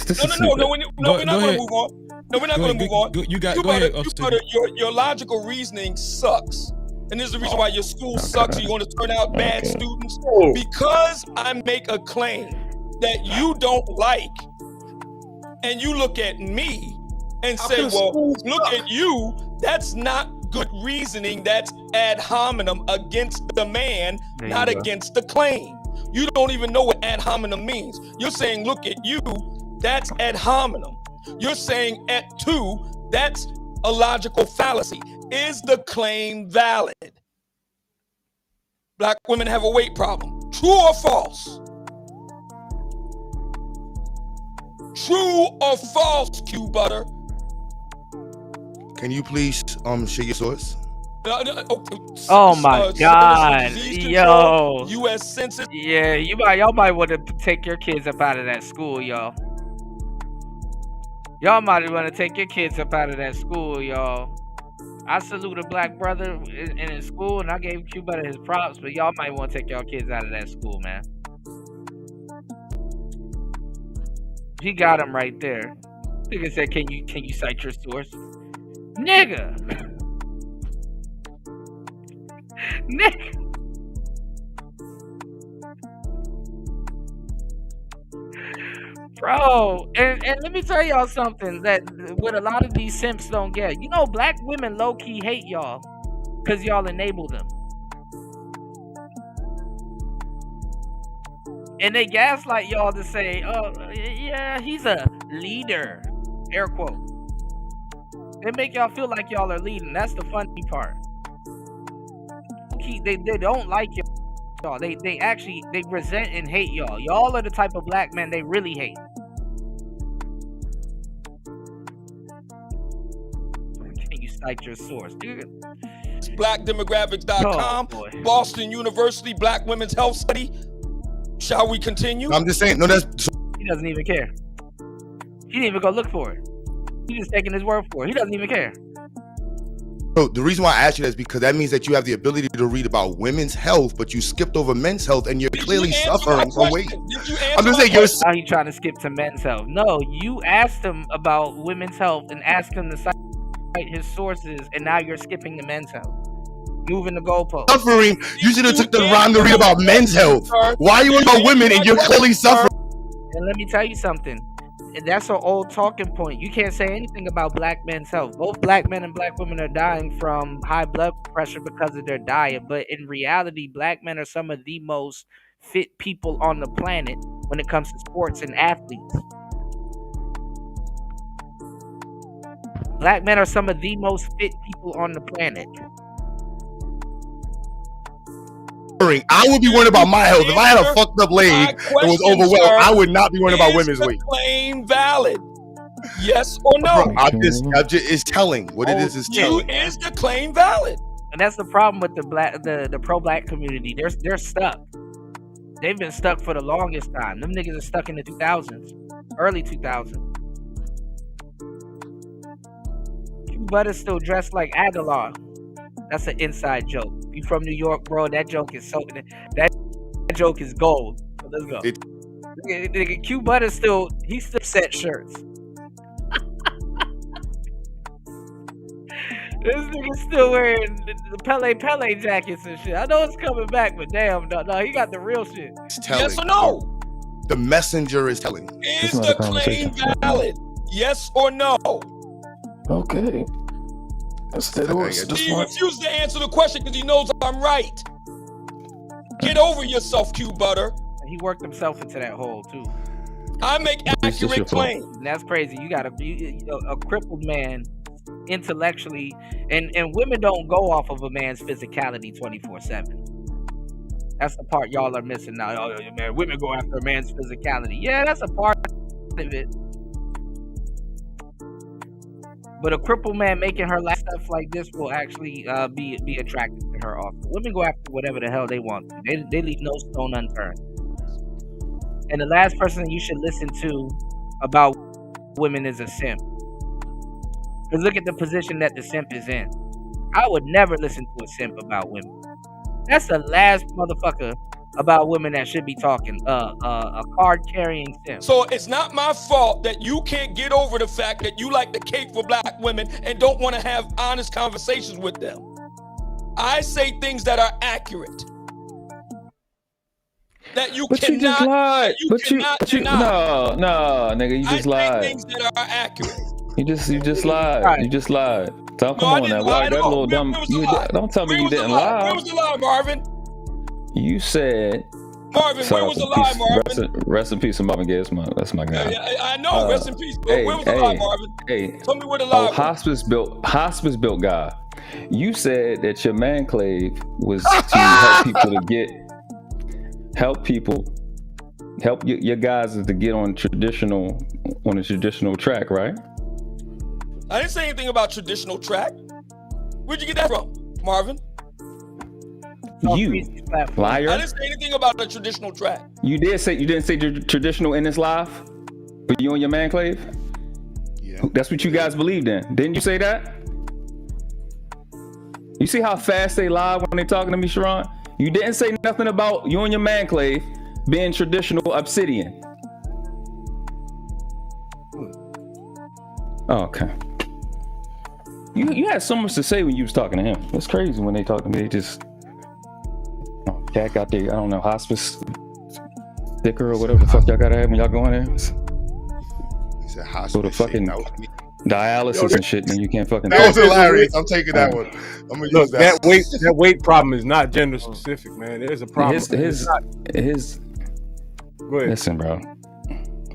[SPEAKER 8] we're not going to move on. No, we're not going to move on. Go ahead. Your logical reasoning sucks. And this is the reason why your school sucks. You're going to turn out bad students. Because I make a claim that you don't like, and you look at me and say, well, look at you. That's not good reasoning. That's ad hominem against the man, not against the claim. You don't even know what ad hominem means. You're saying, look at you. That's ad hominem. You're saying at two, that's a logical fallacy. Is the claim valid? Black women have a weight problem. True or false? True or false, Q Butter?
[SPEAKER 12] Can you please share your source?
[SPEAKER 5] Oh my God, yo,
[SPEAKER 8] U.S. Census.
[SPEAKER 5] Yeah, y'all might want to take your kids up out of that school, y'all. Y'all might want to take your kids up out of that school, y'all. I salute a black brother in his school, and I gave Q Butter his props, but y'all might want to take y'all kids out of that school, man. He got him right there. Nigga said, "Can you cite your source?" Nigga. Nigga. Bro, and let me tell y'all something that what a lot of these simps don't get. You know, black women low-key hate y'all because y'all enable them. And they gaslight y'all to say, oh, yeah, he's a leader. Air quote. They make y'all feel like y'all are leading. That's the funny part. They don't like y'all. They actually resent and hate y'all. Y'all are the type of black men they really hate. Can you cite your source, dude?
[SPEAKER 8] Blackdemographics.com, Boston University Black Women's Health Study. Shall we continue?
[SPEAKER 12] I'm just saying, no, that's...
[SPEAKER 5] He doesn't even care. He didn't even go look for it. He's just taking his word for it. He doesn't even care.
[SPEAKER 12] So the reason why I asked you that is because that means that you have the ability to read about women's health, but you skipped over men's health, and you're clearly suffering from weight. I'm just saying, you're...
[SPEAKER 5] How you trying to skip to men's health? No, you asked him about women's health and asked him to cite his sources, and now you're skipping the men's health. Moving the goalpost.
[SPEAKER 12] Suffering. You should have took the time to read about men's health. Why are you about women and you're clearly suffering?
[SPEAKER 5] And let me tell you something. That's an old talking point. You can't say anything about black men's health. Both black men and black women are dying from high blood pressure because of their diet. But in reality, black men are some of the most fit people on the planet when it comes to sports and athletes. Black men are some of the most fit people on the planet.
[SPEAKER 12] I would be worried about my health. If I had a fucked up leg and was overwhelmed, I would not be worried about women's weight.
[SPEAKER 8] Claim valid? Yes or no?
[SPEAKER 12] Bro, it's telling. What it is telling.
[SPEAKER 8] Is the claim valid?
[SPEAKER 5] And that's the problem with the pro-black community. They're stuck. They've been stuck for the longest time. Them niggas are stuck in the 2000s, early 2000s. Q Butter's still dressed like Aguilar. That's an inside joke. You from New York, bro? That joke is that joke is gold. So let's go. Nigga, Q Butter still set shirts. This nigga still wearing the Pele jackets and shit. I know it's coming back, but damn, no, he got the real shit.
[SPEAKER 12] It's telling.
[SPEAKER 8] Yes or no?
[SPEAKER 12] The messenger is telling.
[SPEAKER 8] Is the claim valid? Yes or no?
[SPEAKER 14] Okay.
[SPEAKER 8] He refused to answer the question because he knows I'm right. Get over yourself, Q Butter.
[SPEAKER 5] He worked himself into that hole too.
[SPEAKER 8] I make accurate claims.
[SPEAKER 5] And that's crazy. You got a crippled man intellectually, and women don't go off of a man's physicality 24/7. That's the part y'all are missing now. Oh man, women go after a man's physicality. Yeah, that's a part of it. But a crippled man making her laugh stuff like this will actually be attractive to her also. Women go after whatever the hell they want to. They leave no stone unturned. And the last person you should listen to about women is a simp. Because look at the position that the simp is in. I would never listen to a simp about women. That's the last motherfucker about women that should be talking. A card-carrying simp.
[SPEAKER 8] So it's not my fault that you can't get over the fact that you like the cape for black women and don't want to have honest conversations with them. I say things that are accurate. That you cannot.
[SPEAKER 14] You just lied.
[SPEAKER 8] You cannot deny.
[SPEAKER 14] No, nigga, you just lied.
[SPEAKER 8] I say things that are accurate.
[SPEAKER 14] You just lied. You just lied. So come on now. Why that little dumb? Don't tell me you didn't lie.
[SPEAKER 8] Where was the lie, Marvin?
[SPEAKER 14] You said.
[SPEAKER 8] Marvin, where was the lie, Marvin?
[SPEAKER 14] Rest in peace, Marvin Gaye. That's my guy.
[SPEAKER 8] I know. Rest in peace. Where was the lie, Marvin? Tell me where the lie was.
[SPEAKER 14] Hospice built guy. You said that your man clave was to help people to get help people, help your guys to get on a traditional track, right?
[SPEAKER 8] I didn't say anything about traditional track. Where'd you get that from, Marvin?
[SPEAKER 14] You liar!
[SPEAKER 8] I didn't say anything about the traditional track.
[SPEAKER 14] You didn't say traditional in this live, but you and your man Clave. Yeah, that's what you guys believed in. Didn't you say that? You see how fast they lie when they talking to me, Sharon? You didn't say nothing about you and your man Clave being traditional Obsidian. Oh, okay. You had so much to say when you was talking to him. It's crazy when they talk to me. They just cat got there. I don't know, hospice sticker or whatever the fuck y'all gotta have when y'all go in there.
[SPEAKER 16] He said hospice.
[SPEAKER 14] Go to fucking dialysis and shit, and you can't fucking.
[SPEAKER 16] That was hilarious. I'm taking that one. I'm gonna use that.
[SPEAKER 13] That weight problem is not gender specific, man. There's a problem.
[SPEAKER 14] His.
[SPEAKER 13] Go ahead.
[SPEAKER 14] Listen, bro.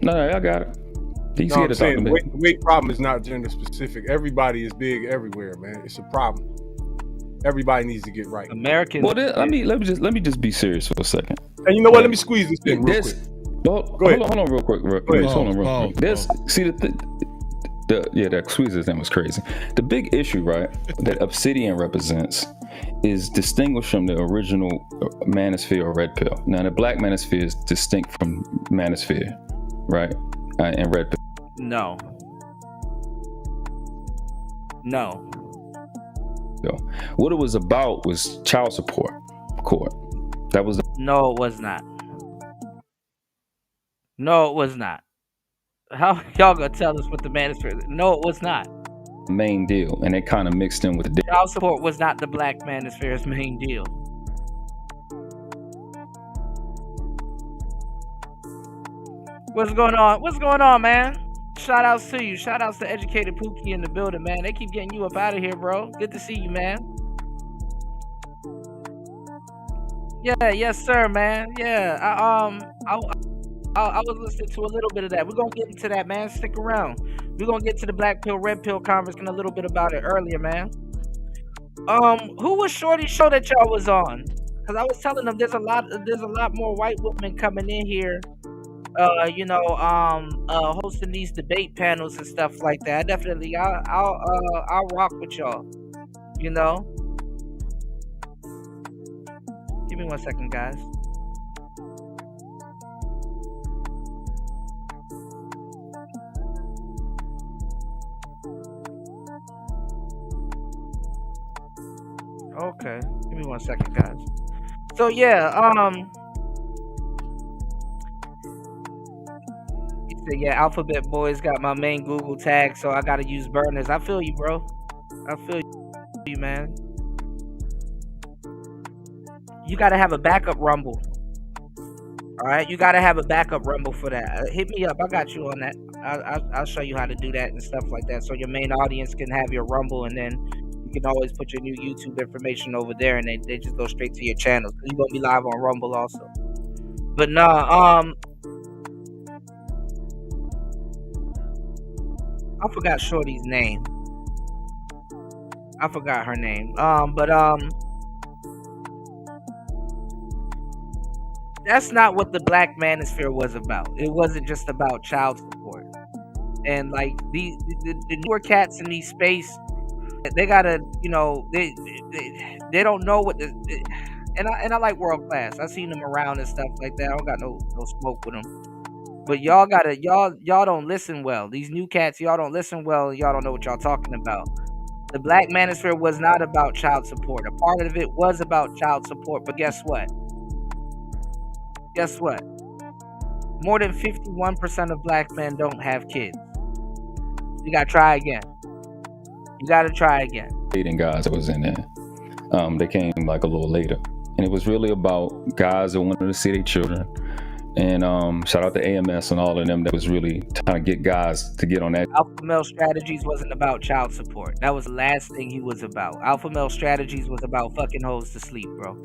[SPEAKER 14] No, I got it. He's
[SPEAKER 13] No,
[SPEAKER 14] here
[SPEAKER 13] I'm
[SPEAKER 14] to
[SPEAKER 13] saying
[SPEAKER 14] talk to
[SPEAKER 13] the
[SPEAKER 14] me.
[SPEAKER 13] weight problem is not gender specific. Everybody is big everywhere, man. It's a problem. Everybody needs to get right.
[SPEAKER 5] Americans.
[SPEAKER 14] Well, let me just be serious for a second.
[SPEAKER 13] And you know what? Let me squeeze this in real quick.
[SPEAKER 14] Hold on real quick. Hold on real quick. That squeezes thing was crazy. The big issue, right, that Obsidian represents is distinguished from the original Manosphere or Red Pill. Now, the Black Manosphere is distinct from Manosphere, right, and Red Pill.
[SPEAKER 5] No.
[SPEAKER 14] What it was about was child support court. That was
[SPEAKER 5] No, it was not. No, it was not. How y'all gonna tell us what the Manosphere? No, it was not.
[SPEAKER 14] the main deal, and it kind of mixed in with the.
[SPEAKER 5] Child support was not the Black Manosphere's main deal. What's going on? What's going on, man? Shout outs to you. Shout outs to Educated Pookie in the building, man. They keep getting you up out of here, bro. Good to see you, man. Yeah, yes, sir, man. Yeah, I was listening to a little bit of that. We're gonna get into that, man. Stick around. We're gonna get to the Black Pill, Red Pill conversation a little bit about it earlier, man. Who was Shorty's show that y'all was on? Because I was telling them there's a lot more white women coming in here. Hosting these debate panels and stuff like that. I'll rock with y'all. You know. Give me 1 second, guys. Okay, give me 1 second, guys. So yeah, yeah, Alphabet Boys got my main Google tag, so I gotta use burners. I feel you, bro. I feel you, man. You gotta have a backup Rumble. All right, you gotta have a backup Rumble for that. Hit me up. I got you on that. I'll show you how to do that and stuff like that, so your main audience can have your Rumble, and then you can always put your new YouTube information over there, and they just go straight to your channel. You're gonna be live on Rumble also. But nah, I forgot Shorty's name. I forgot her name. That's not what the Black Manosphere was about. It wasn't just about child support. And like the newer cats in these space, they gotta, they don't know what the. And I like World Class. I seen them around and stuff like that. I don't got no smoke with them. But y'all don't listen well. These new cats, y'all don't listen well. Y'all don't know what y'all talking about. The Black Manosphere was not about child support. A part of it was about child support. But guess what? More than 51% of black men don't have kids. You gotta try again.
[SPEAKER 14] Dating guys that was in there. They came like a little later, and it was really about guys that wanted to see their children. And shout out to AMS and all of them that was really trying to get guys to get on that.
[SPEAKER 5] Alpha Male Strategies wasn't about child support. That was the last thing he was about. Alpha Male Strategies was about fucking hoes to sleep, bro.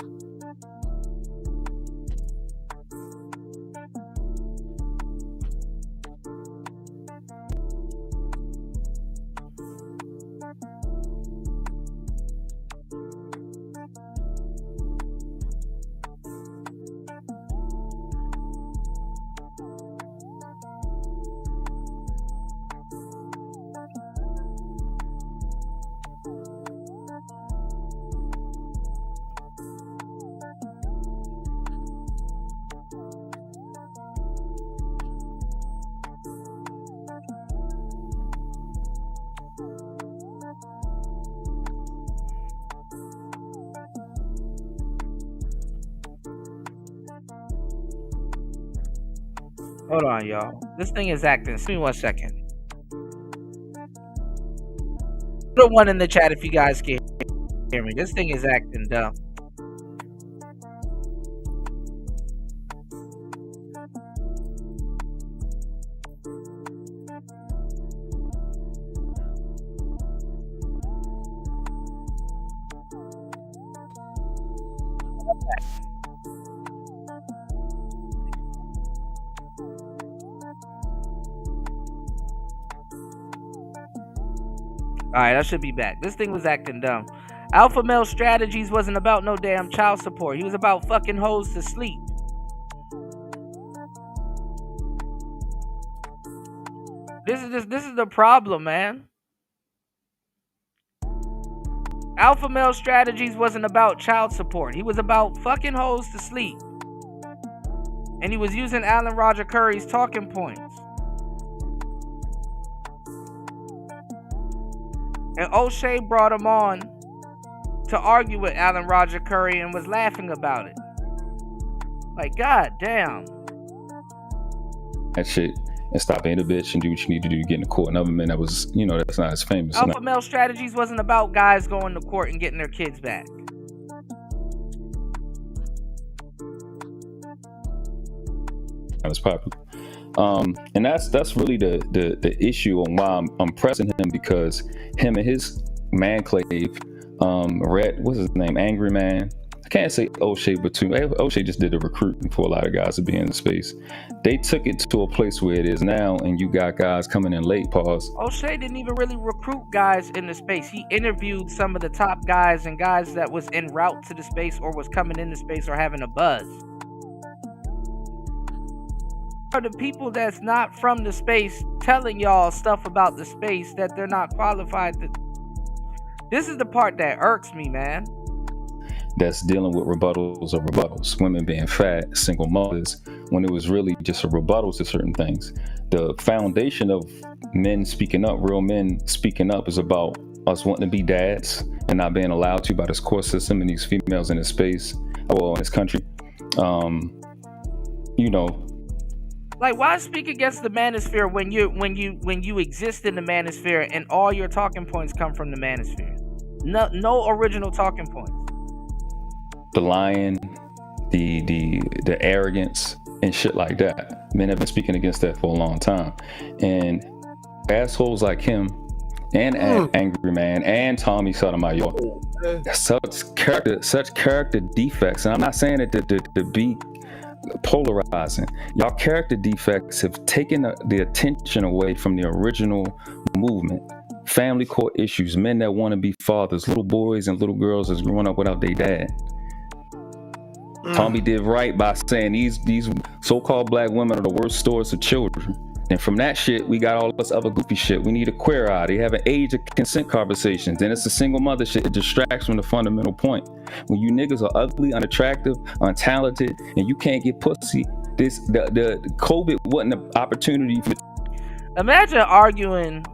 [SPEAKER 5] Hold on, y'all. This thing is acting. Give me 1 second. Put one in the chat if you guys can hear me. This thing is acting dumb. Alright, I should be back. This thing was acting dumb. Alpha Male Strategies wasn't about no damn child support. He was about fucking hoes to sleep. This is the problem, man. Alpha Male Strategies wasn't about child support. He was about fucking hoes to sleep. And he was using Alan Roger Curry's talking points. And O'Shea brought him on to argue with Alan Roger Curry and was laughing about it. Like, god damn.
[SPEAKER 14] That shit and stop being a bitch and do what you need to do to get in the court. Another man that was, that's not as famous.
[SPEAKER 5] Alpha Male Strategies wasn't about guys going to court and getting their kids back.
[SPEAKER 14] That was popular. And that's really the issue on why I'm pressing him, because him and his man clave, what's his name, Angry Man. I can't say O'Shea, but O'Shea just did the recruiting for a lot of guys to be in the space. They took it to a place where it is now, and you got guys coming in late. Pause.
[SPEAKER 5] O'Shea didn't even really recruit guys in the space. He interviewed some of the top guys and guys that was en route to the space or was coming in the space or having a buzz. The people that's not from the space telling y'all stuff about the space that they're not qualified to. This is the part that irks me, man.
[SPEAKER 14] That's dealing with rebuttals of rebuttals. Women being fat, single mothers, when it was really just a rebuttal to certain things. The foundation of men speaking up, real men speaking up, is about us wanting to be dads and not being allowed to by this court system and these females in this space, well, in this country.
[SPEAKER 5] Like, why speak against the manosphere when you exist in the manosphere and all your talking points come from the manosphere? No original talking points.
[SPEAKER 14] The lying, the arrogance and shit like that. Men have been speaking against that for a long time. And assholes like him and Angry Man and Tommy Sotomayor, such character defects. And I'm not saying it to be polarizing. Y'all character defects have taken the attention away from the original movement. Family court issues, men that want to be fathers, little boys and little girls that's growing up without their dad. Tommy did right by saying these so-called black women are the worst stewards of children. And from that shit, we got all this other goofy shit. We need a queer eye. They have an age of consent conversations. Then it's a single mother shit. It distracts from the fundamental point. When you niggas are ugly, unattractive, untalented, and you can't get pussy, the COVID wasn't an opportunity for.
[SPEAKER 5] Imagine arguing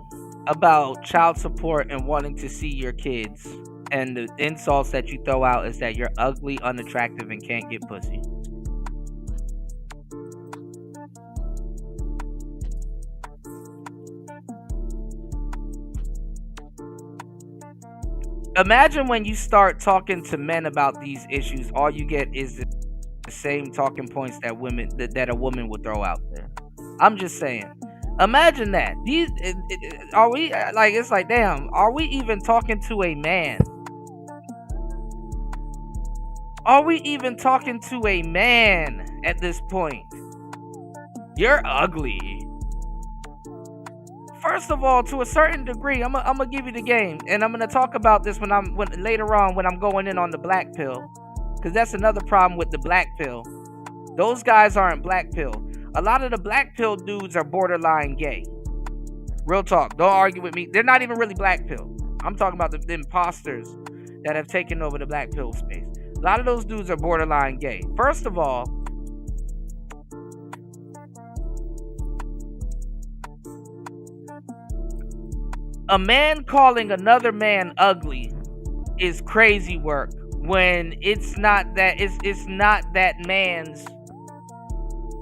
[SPEAKER 5] about child support and wanting to see your kids, and the insults that you throw out is that you're ugly, unattractive, and can't get pussy. Imagine when you start talking to men about these issues, all you get is the same talking points that a woman would throw out there. I'm just saying. Imagine that. Are we like? It's like, damn. Are we even talking to a man? Are we even talking to a man at this point? You're ugly. First of all, to a certain degree, I'm gonna give you the game, and I'm gonna talk about this later on when I'm going in on the black pill, because that's another problem with the black pill. Those guys aren't black pill. A lot of the black pill dudes are borderline gay. Real talk. Don't argue with me. They're not even really black pill. I'm talking about the imposters that have taken over the black pill space. A lot of those dudes are borderline gay. First of all, a man calling another man ugly is crazy work when it's not that man's,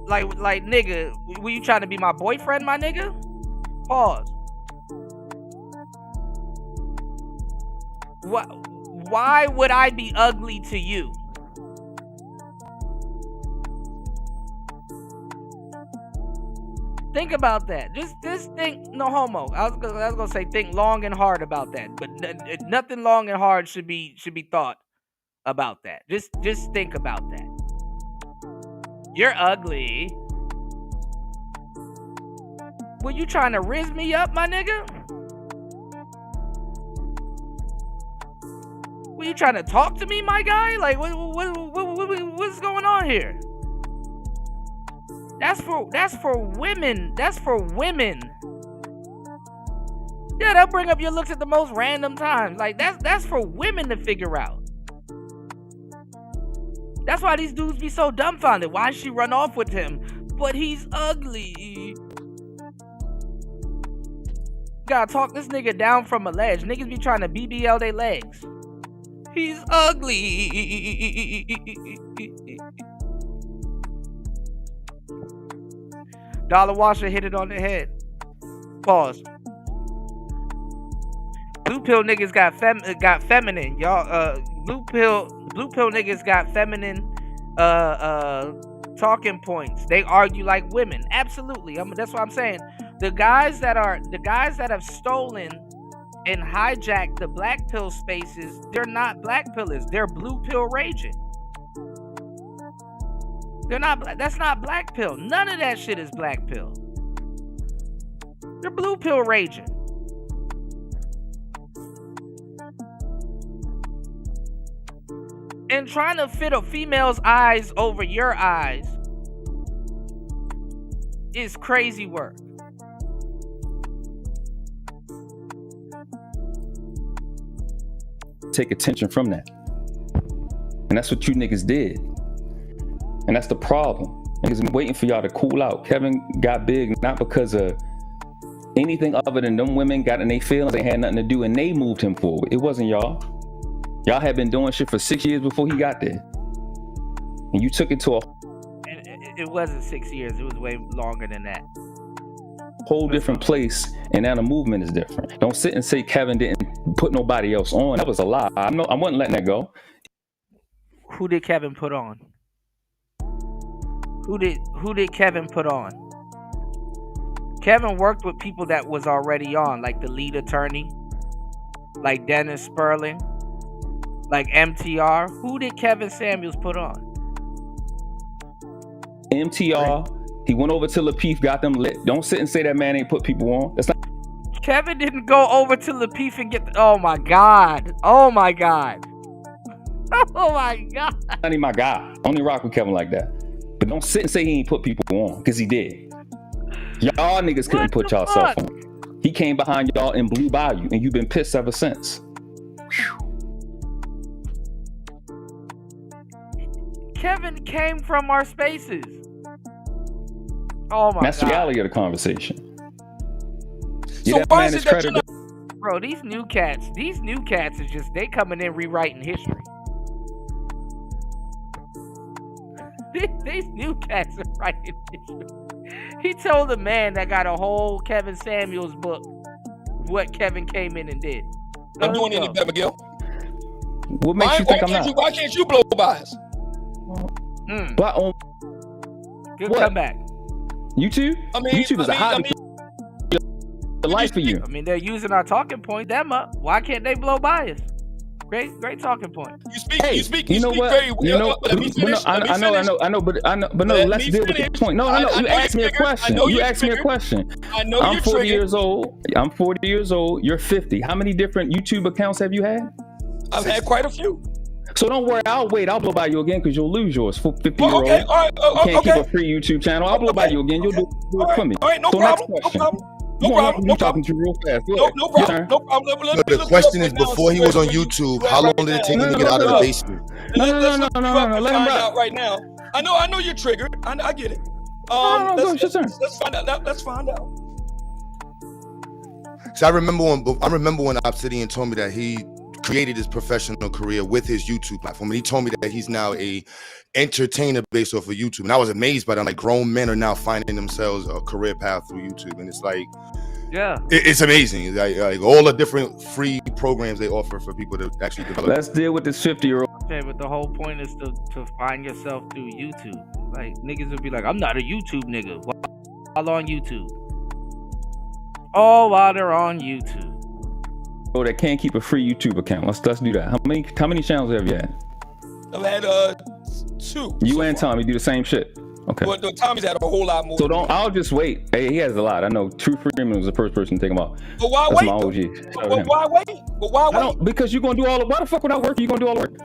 [SPEAKER 5] like nigga, were you trying to be my boyfriend, my nigga? Pause. Why would I be ugly to you? Think about that. Just think, no homo. I was gonna say think long and hard about that, but nothing long and hard should be thought about that. Just think about that. You're ugly. Were you trying to rizz me up, my nigga? Were you trying to talk to me, my guy? Like, what's going on here? That's for women. That's for women. Yeah, they'll bring up your looks at the most random times. Like, that's for women to figure out. That's why these dudes be so dumbfounded. Why she run off with him? But he's ugly. Gotta talk this nigga down from a ledge. Niggas be trying to BBL their legs. He's ugly. Dollar Washer hit it on the head. Pause. Blue pill niggas got feminine. Y'all blue pill niggas got feminine talking points. They argue like women. Absolutely. That's what I'm saying. The guys that have stolen and hijacked the black pill spaces, they're not black pillers. They're blue pill raging. They're not. That's not black pill. None of that shit is black pill. They're blue pill raging. And trying to fit a female's eyes over your eyes is crazy work.
[SPEAKER 14] Take attention from that. And that's what you niggas did. And that's the problem. Niggas been waiting for y'all to cool out. Kevin got big not because of anything other than them women got in their feelings. They had nothing to do and they moved him forward. It wasn't y'all. Y'all had been doing shit for 6 years before he got there. And you took it to a...
[SPEAKER 5] It wasn't 6 years. It was way longer than that.
[SPEAKER 14] Whole different place, and now the movement is different. Don't sit and say Kevin didn't put nobody else on. That was a lie. I wasn't letting that go.
[SPEAKER 5] Who did Kevin put on? Who did Kevin put on? Kevin worked with people that was already on, like the lead attorney, like Dennis Sperling, like MTR. Who did Kevin Samuels put on?
[SPEAKER 14] MTR. He went over to Lapeef, got them lit. Don't sit and say that man ain't put people on. That's not.
[SPEAKER 5] Kevin didn't go over to Lapeef and get. Oh my god. Oh my god. Oh my god.
[SPEAKER 14] Not even my guy. Only rock with Kevin like that. But don't sit and say he ain't put people on, because he did. Y'all niggas couldn't put yourself on. He came behind y'all and blew by you, and you've been pissed ever since.
[SPEAKER 5] Kevin came from our spaces. Oh my god.
[SPEAKER 14] That's the reality of the conversation.
[SPEAKER 5] So why is it that you're not... Bro, these new cats is just, they coming in rewriting history. These new cats are writing history. He told a man that got a whole Kevin Samuels book what Kevin came in and did.
[SPEAKER 8] I'm doing any better, Miguel.
[SPEAKER 14] What makes you think I'm not?
[SPEAKER 8] Why can't you blow by us?
[SPEAKER 14] But on
[SPEAKER 5] good comeback.
[SPEAKER 14] YouTube? YouTube is a hobby. The life for you.
[SPEAKER 5] I mean, they're using our talking point. Them up. Why can't they blow by us? Great talking point.
[SPEAKER 8] You speak very well.
[SPEAKER 14] I know, but no, let's deal with the point. No, you asked me a question. You asked me a question.
[SPEAKER 8] I know
[SPEAKER 14] I'm 40 years old. I'm 40 years old. You're 50. How many different YouTube accounts have you had?
[SPEAKER 8] I've had quite a few.
[SPEAKER 14] So don't worry, I'll blow by you again because you'll lose yours. 50-year-old.
[SPEAKER 8] Okay, all right,
[SPEAKER 14] you can't keep a free YouTube channel. I'll blow by you again. You'll do it for me.
[SPEAKER 8] All right, no problem. No problem.
[SPEAKER 14] No problem. Too real fast.
[SPEAKER 8] No problem.
[SPEAKER 16] The question is, before he was on YouTube, how long did it take him to get out of the basement?
[SPEAKER 14] No. Let him
[SPEAKER 8] find
[SPEAKER 14] rock.
[SPEAKER 8] out right now. I know you're triggered. I get it. Let's find out. Let's find out.
[SPEAKER 16] So I remember when Obsidian told me that he created his professional career career with his YouTube platform. And he told me that he's now a entertainer based off of YouTube. And I was amazed by that. Like, grown men are now finding themselves a career path through YouTube. And it's like,
[SPEAKER 5] yeah,
[SPEAKER 16] it's amazing. Like all the different free programs they offer for people to actually develop.
[SPEAKER 14] Let's deal with this 50-year-old.
[SPEAKER 5] Okay, but the whole point is to find yourself through YouTube. Like, niggas would be like, I'm not a YouTube nigga. While on YouTube. Oh, while they're on YouTube.
[SPEAKER 14] Oh, that can't keep a free YouTube account. Let's do that. How many channels have you had?
[SPEAKER 8] I've had 2.
[SPEAKER 14] You and Tommy do the same shit. Okay.
[SPEAKER 8] But Tommy's had a whole lot more.
[SPEAKER 14] So I'll just wait. Hey, he has a lot. I know True Freeman was the first person to take him out.
[SPEAKER 8] But why
[SPEAKER 14] That's
[SPEAKER 8] wait?
[SPEAKER 14] my OG.
[SPEAKER 8] But why wait? But why wait?
[SPEAKER 14] Because you're gonna do all the. Why the fuck without work? You gonna do all the work?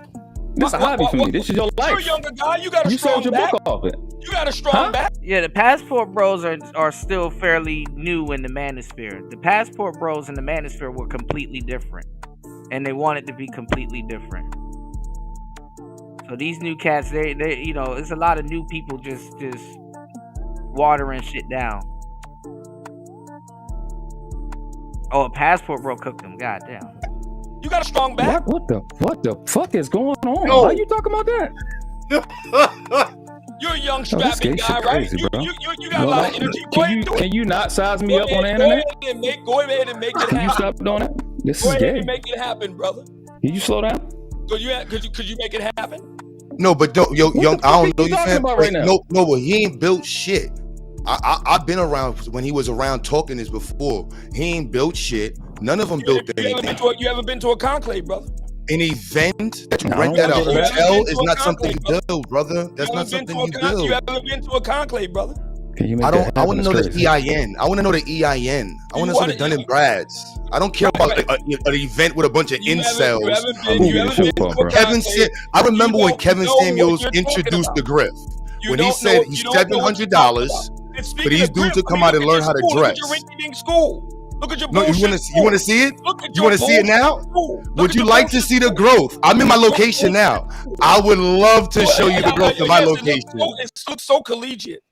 [SPEAKER 14] This is a hobby for me. This is your life.
[SPEAKER 8] You're a younger guy. You got a
[SPEAKER 14] You
[SPEAKER 8] strong
[SPEAKER 14] sold your
[SPEAKER 8] back.
[SPEAKER 14] book off it.
[SPEAKER 8] You got a strong back.
[SPEAKER 5] Yeah, the Passport Bros are still fairly new in the manosphere. The Passport Bros and the manosphere were completely different, and they wanted to be completely different. So these new cats, they you know, it's a lot of new people just watering shit down. Oh, a Passport Bro cooked them. Goddamn.
[SPEAKER 8] You got a strong back.
[SPEAKER 14] What the fuck is going on?
[SPEAKER 8] No.
[SPEAKER 14] Why are you talking about that?
[SPEAKER 8] You're a young
[SPEAKER 14] Oh, this
[SPEAKER 8] strapping
[SPEAKER 14] gay
[SPEAKER 8] guy,
[SPEAKER 14] shit
[SPEAKER 8] right?
[SPEAKER 14] crazy, bro.
[SPEAKER 8] You got a lot of energy.
[SPEAKER 14] Can you not size me up on the internet?
[SPEAKER 8] Go ahead and make it happen.
[SPEAKER 14] Can you stop doing that? This
[SPEAKER 8] Go
[SPEAKER 14] is
[SPEAKER 8] ahead
[SPEAKER 14] gay.
[SPEAKER 8] and make it happen, brother.
[SPEAKER 14] Can you slow down?
[SPEAKER 8] Could you make it happen?
[SPEAKER 16] No, but don't, young, I don't know you,
[SPEAKER 14] talking
[SPEAKER 16] fam.
[SPEAKER 14] about right now?
[SPEAKER 16] No, but he ain't built shit. I've been around when he was around talking this before. He ain't built shit. None of them built anything.
[SPEAKER 8] You haven't been to a conclave, brother.
[SPEAKER 16] An event that you rent at a hotel is not something you build, brother. That's not something you build.
[SPEAKER 8] You haven't been to a conclave, brother.
[SPEAKER 16] I want to know the EIN. I want to know the EIN. I want to know the Dun and Brad's. I don't care about an event with a bunch of incels. I remember when Kevin Samuels introduced the grift. When he said he's $700 for these dudes to come out and learn how to dress.
[SPEAKER 8] Look at your
[SPEAKER 16] No, you want to see it? You want to see it now?
[SPEAKER 8] Look
[SPEAKER 16] Would
[SPEAKER 8] at
[SPEAKER 16] you
[SPEAKER 8] your
[SPEAKER 16] like to see the growth? I'm in my location now. I would love to show you the growth of my location.
[SPEAKER 8] It looks so collegiate.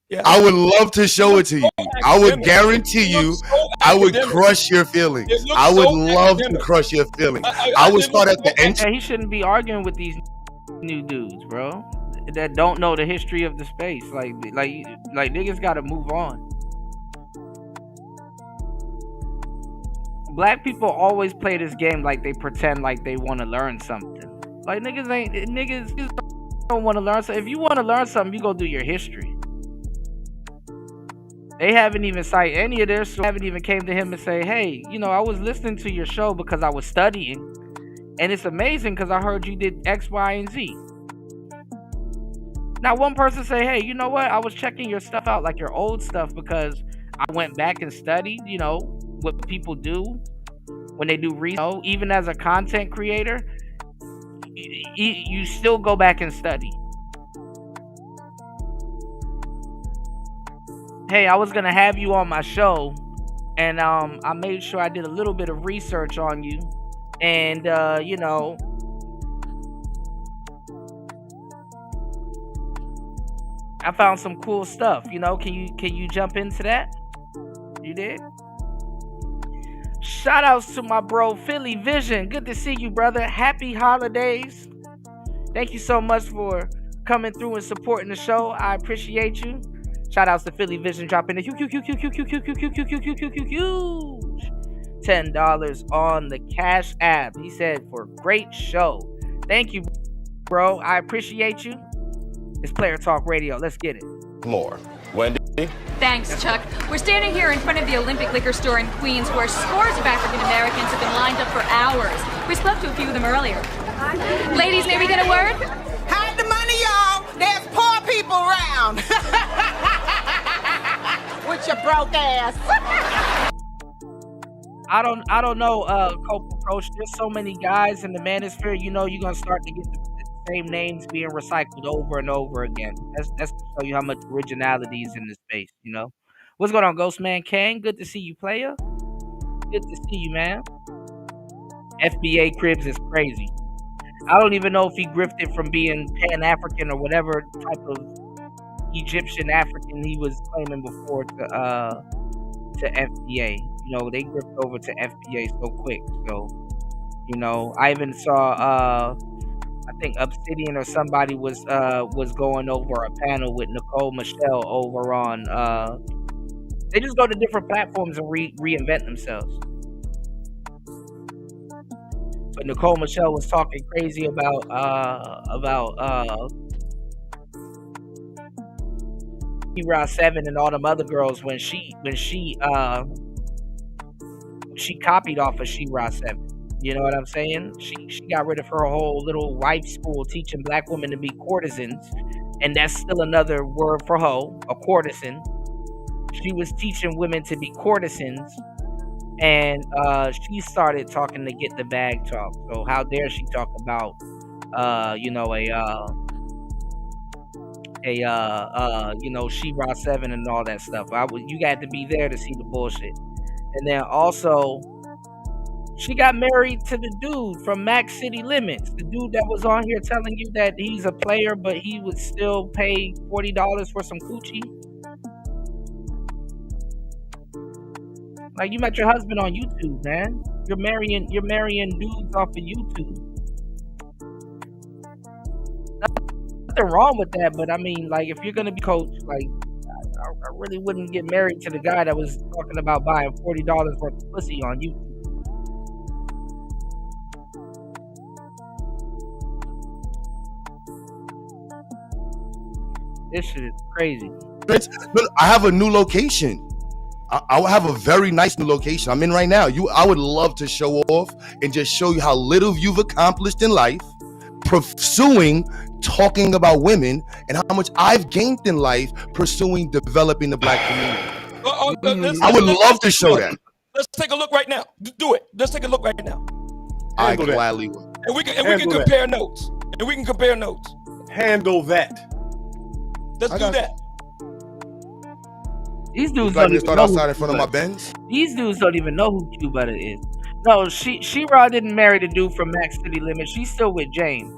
[SPEAKER 8] Yeah.
[SPEAKER 16] I would love to show it to you. I would guarantee you, I would crush your feelings. I would love to crush your feelings. I would start at the entrance.
[SPEAKER 5] And he shouldn't be arguing with these new dudes, bro, that don't know the history of the space. Like niggas gotta move on. Black people always play this game like they pretend like they want to learn something. Like niggas don't want to learn something. If you want to learn something, you go do your history. They haven't even cited any of this. So haven't even came to him and say, hey, you know, I was listening to your show because I was studying, and it's amazing because I heard you did X, Y, and Z. Now one person say, hey, you know what? I was checking your stuff out, like your old stuff, because I went back and studied, you know, what people do when they do research. Even as a content creator, you still go back and study. Hey, I was gonna have you on my show, and I made sure I did a little bit of research on you, and you know, I found some cool stuff. You know, can you jump into that? You did? Shout outs to my bro Philly Vision. Good to see you, brother. Happy holidays. Thank you so much for coming through and supporting the show. I appreciate you. Shout outs to Philly Vision dropping a huge $10 on the Cash App. He said for great show. Thank you, bro. I appreciate you. It's Player Talk Radio. Let's get it.
[SPEAKER 17] More. Wendy?
[SPEAKER 18] Thanks, Chuck. We're standing here in front of the Olympic Liquor Store in Queens, where scores of African Americans have been lined up for hours. We spoke to a few of them earlier. Ladies, may we get a word?
[SPEAKER 19] Hide the money, y'all. There's poor people around. With your broke ass.
[SPEAKER 5] I don't know, Coach. There's so many guys in the manosphere. You know, you're gonna start to get the same names being recycled over and over again. That's to show you how much originality is in this space. You know, what's going on, Ghostman Kang? Good to see you, player. Good to see you, man. FBA Cribs is crazy. I don't even know if he grifted from being Pan-African or whatever type of Egyptian African he was claiming before to FBA. You know, they grift over to FBA so quick. So You know, I even saw I think Obsidian or somebody was going over a panel with Nicole Michelle over on they just go to different platforms and reinvent themselves. But Nicole Michelle was talking crazy about Round 7 and all them other girls when she copied off of She-Ra 7. You know what I'm saying? She got rid of her whole little wife school teaching black women to be courtesans, and that's still another word for hoe, a courtesan. She was teaching women to be courtesans, and she started talking to get the bag talk. So how dare she talk about She-Ra 7 and all that stuff. You got to be there to see the bullshit. And then also, she got married to the dude from Max City Limits, the dude that was on here telling you that he's a player, but he would still pay $40 for some coochie. Like, you met your husband on YouTube, man. You're marrying dudes off of YouTube. Nothing wrong with that, but I mean, like, if you're gonna be coached, like, I really wouldn't get married to the guy that was talking about buying $40 worth of pussy on YouTube. This shit is crazy.
[SPEAKER 16] Look, I have a new location. I will have a very nice new location I'm in right now. I would love to show off and just show you how little you've accomplished in life, pursuing talking about women, and how much I've gained in life pursuing developing the black community. I would love to show that.
[SPEAKER 8] Let's take a look right now. Do it. Let's take a look right now.
[SPEAKER 16] I gladly will.
[SPEAKER 8] And we can compare notes. Handle that. Let's do that.
[SPEAKER 5] These dudes
[SPEAKER 16] like
[SPEAKER 5] don't
[SPEAKER 16] to
[SPEAKER 5] even
[SPEAKER 16] start
[SPEAKER 5] know
[SPEAKER 16] outside
[SPEAKER 5] who
[SPEAKER 16] in front of my
[SPEAKER 5] Q-Butter
[SPEAKER 16] Benz.
[SPEAKER 5] These dudes don't even know who Q-Butter is. No, She-Ra didn't marry the dude from Max City Limits. She's still with James.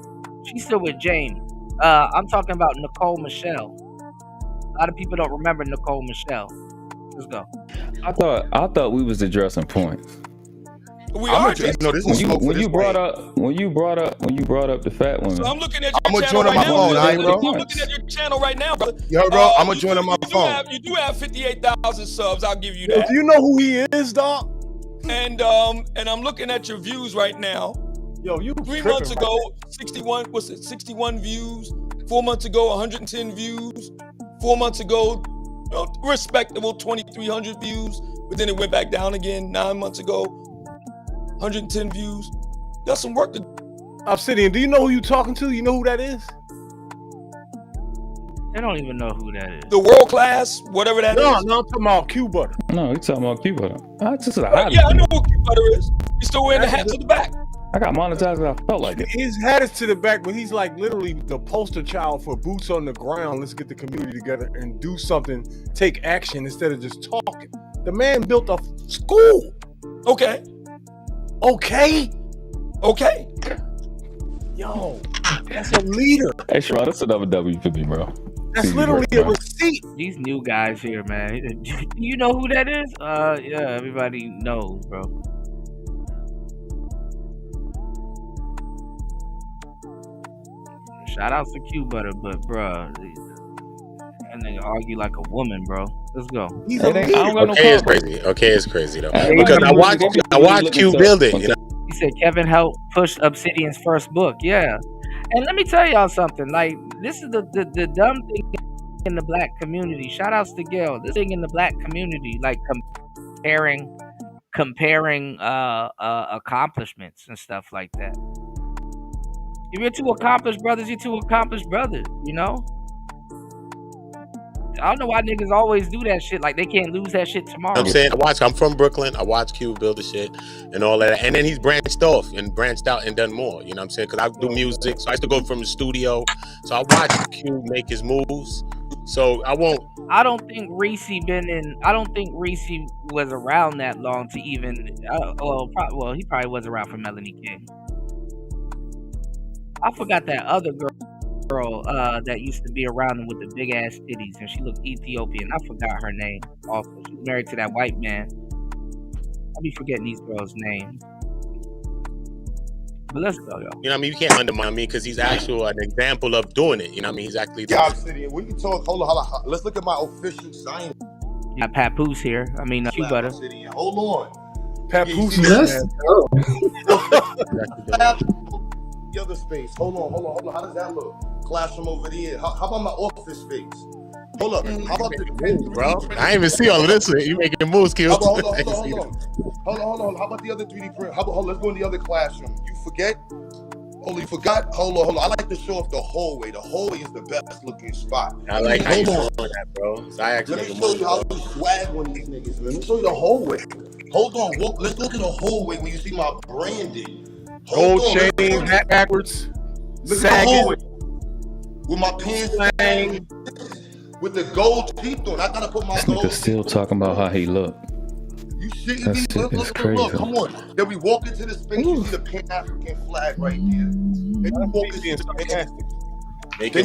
[SPEAKER 5] I'm talking about Nicole Michelle. A lot of people don't remember Nicole Michelle. Let's go.
[SPEAKER 14] I thought we was addressing points.
[SPEAKER 8] We are.
[SPEAKER 14] When you brought up the fat women.
[SPEAKER 8] So I'm looking at
[SPEAKER 16] I'm
[SPEAKER 8] your
[SPEAKER 16] gonna
[SPEAKER 8] channel
[SPEAKER 16] join on
[SPEAKER 8] right
[SPEAKER 16] my
[SPEAKER 8] now.
[SPEAKER 16] phone,
[SPEAKER 8] I'm
[SPEAKER 16] bro.
[SPEAKER 8] looking at your channel right now, brother.
[SPEAKER 16] Yo, bro, I'm gonna join on my phone.
[SPEAKER 8] You do have 58,000 subs. I'll give you
[SPEAKER 13] Yo,
[SPEAKER 8] that.
[SPEAKER 13] do you know who he is, dog?
[SPEAKER 8] And I'm looking at your views right now.
[SPEAKER 13] Yo, you
[SPEAKER 8] 3 months ago, 61 views. 4 months ago, 110 views. 4 months ago, respectable 2,300 views. But then it went back down again 9 months ago. 110 views. Got some work to do.
[SPEAKER 13] Obsidian, do you know who you talking to? You know who that is?
[SPEAKER 5] They don't even know who that is.
[SPEAKER 8] The world class, whatever that is.
[SPEAKER 13] No, I'm talking about Q-Butter.
[SPEAKER 14] No, he's talking about Q-Butter.
[SPEAKER 8] Yeah, I know who Q-Butter is. He's still wearing the hat to the back.
[SPEAKER 14] I got monetized and I felt like it.
[SPEAKER 13] His hat is to the back, but he's like literally the poster child for boots on the ground. Let's get the community together and do something, take action instead of just talking. The man built a school.
[SPEAKER 8] Okay.
[SPEAKER 13] Yo, that's a leader.
[SPEAKER 14] Hey, Sharon, that's another W for me, bro.
[SPEAKER 13] That's literally a receipt.
[SPEAKER 5] These new guys here, man. Do you know who that is? Yeah, everybody knows, bro. Shout out to Q-Butter, but bruh, that nigga argue like a woman, bro. Let's go.
[SPEAKER 15] Okay, it's crazy though. Because I watched Q build it. You know?
[SPEAKER 5] He said Kevin helped push Obsidian's first book. Yeah, and let me tell y'all something. Like, this is the dumb thing in the black community. Shout outs to Gail. This thing in the black community, like comparing accomplishments and stuff like that. If you're two accomplished brothers, you're two accomplished brothers, you know? I don't know why niggas always do that shit. Like, they can't lose that shit tomorrow.
[SPEAKER 15] You know what I'm saying? I'm from Brooklyn. I watched Q build the shit and all that. And then he's branched out and done more. You know what I'm saying? Because I do music. So I used to go from the studio. So I watched Q make his moves. So I don't think
[SPEAKER 5] Reese was around that long to even, he probably was around for Melanie King. I forgot that other girl that used to be around him with the big ass titties, and she looked Ethiopian. I forgot her name. Also, she was married to that white man. I be forgetting these girls' names. But let's go, yo.
[SPEAKER 15] You know what I mean? You can't undermine me because he's actually an example of doing it. You know what I mean? He's actually
[SPEAKER 16] Yeah, Obsidian. We can talk. Hold on. Let's look at my official sign.
[SPEAKER 5] You got Papoose here. I mean, Q Butter.
[SPEAKER 16] Obsidian. Hold on.
[SPEAKER 13] Papoose.
[SPEAKER 7] Let's go.
[SPEAKER 16] The other space. Hold on. How does that look? Classroom over there. How about my office space? Hold up. How about the
[SPEAKER 15] bro? I didn't even see all of this. You making moves, Q.
[SPEAKER 16] Hold on. How about the other 3D print? Let's go in the other classroom. You forget? You forgot? Hold on. I like to show off the hallway. The hallway is the best looking spot.
[SPEAKER 15] I like how you showing that, bro. So I actually
[SPEAKER 16] Let me show you how we swag on these niggas. Let me show you the hallway. Hold on. Let's look at the hallway when you see my branding.
[SPEAKER 13] Gold chain, hat backwards,
[SPEAKER 16] Look at the
[SPEAKER 13] sagging.
[SPEAKER 16] hallway. With my pants sagging. With the gold teeth on. I gotta put my
[SPEAKER 14] This
[SPEAKER 16] gold
[SPEAKER 14] nigga still talking about how he look.
[SPEAKER 16] You see
[SPEAKER 14] That
[SPEAKER 16] me?
[SPEAKER 14] shit
[SPEAKER 16] Look,
[SPEAKER 14] is crazy.
[SPEAKER 16] come on. Then we walk into the space, you see the Pan-African flag right there. Then you walk into the space.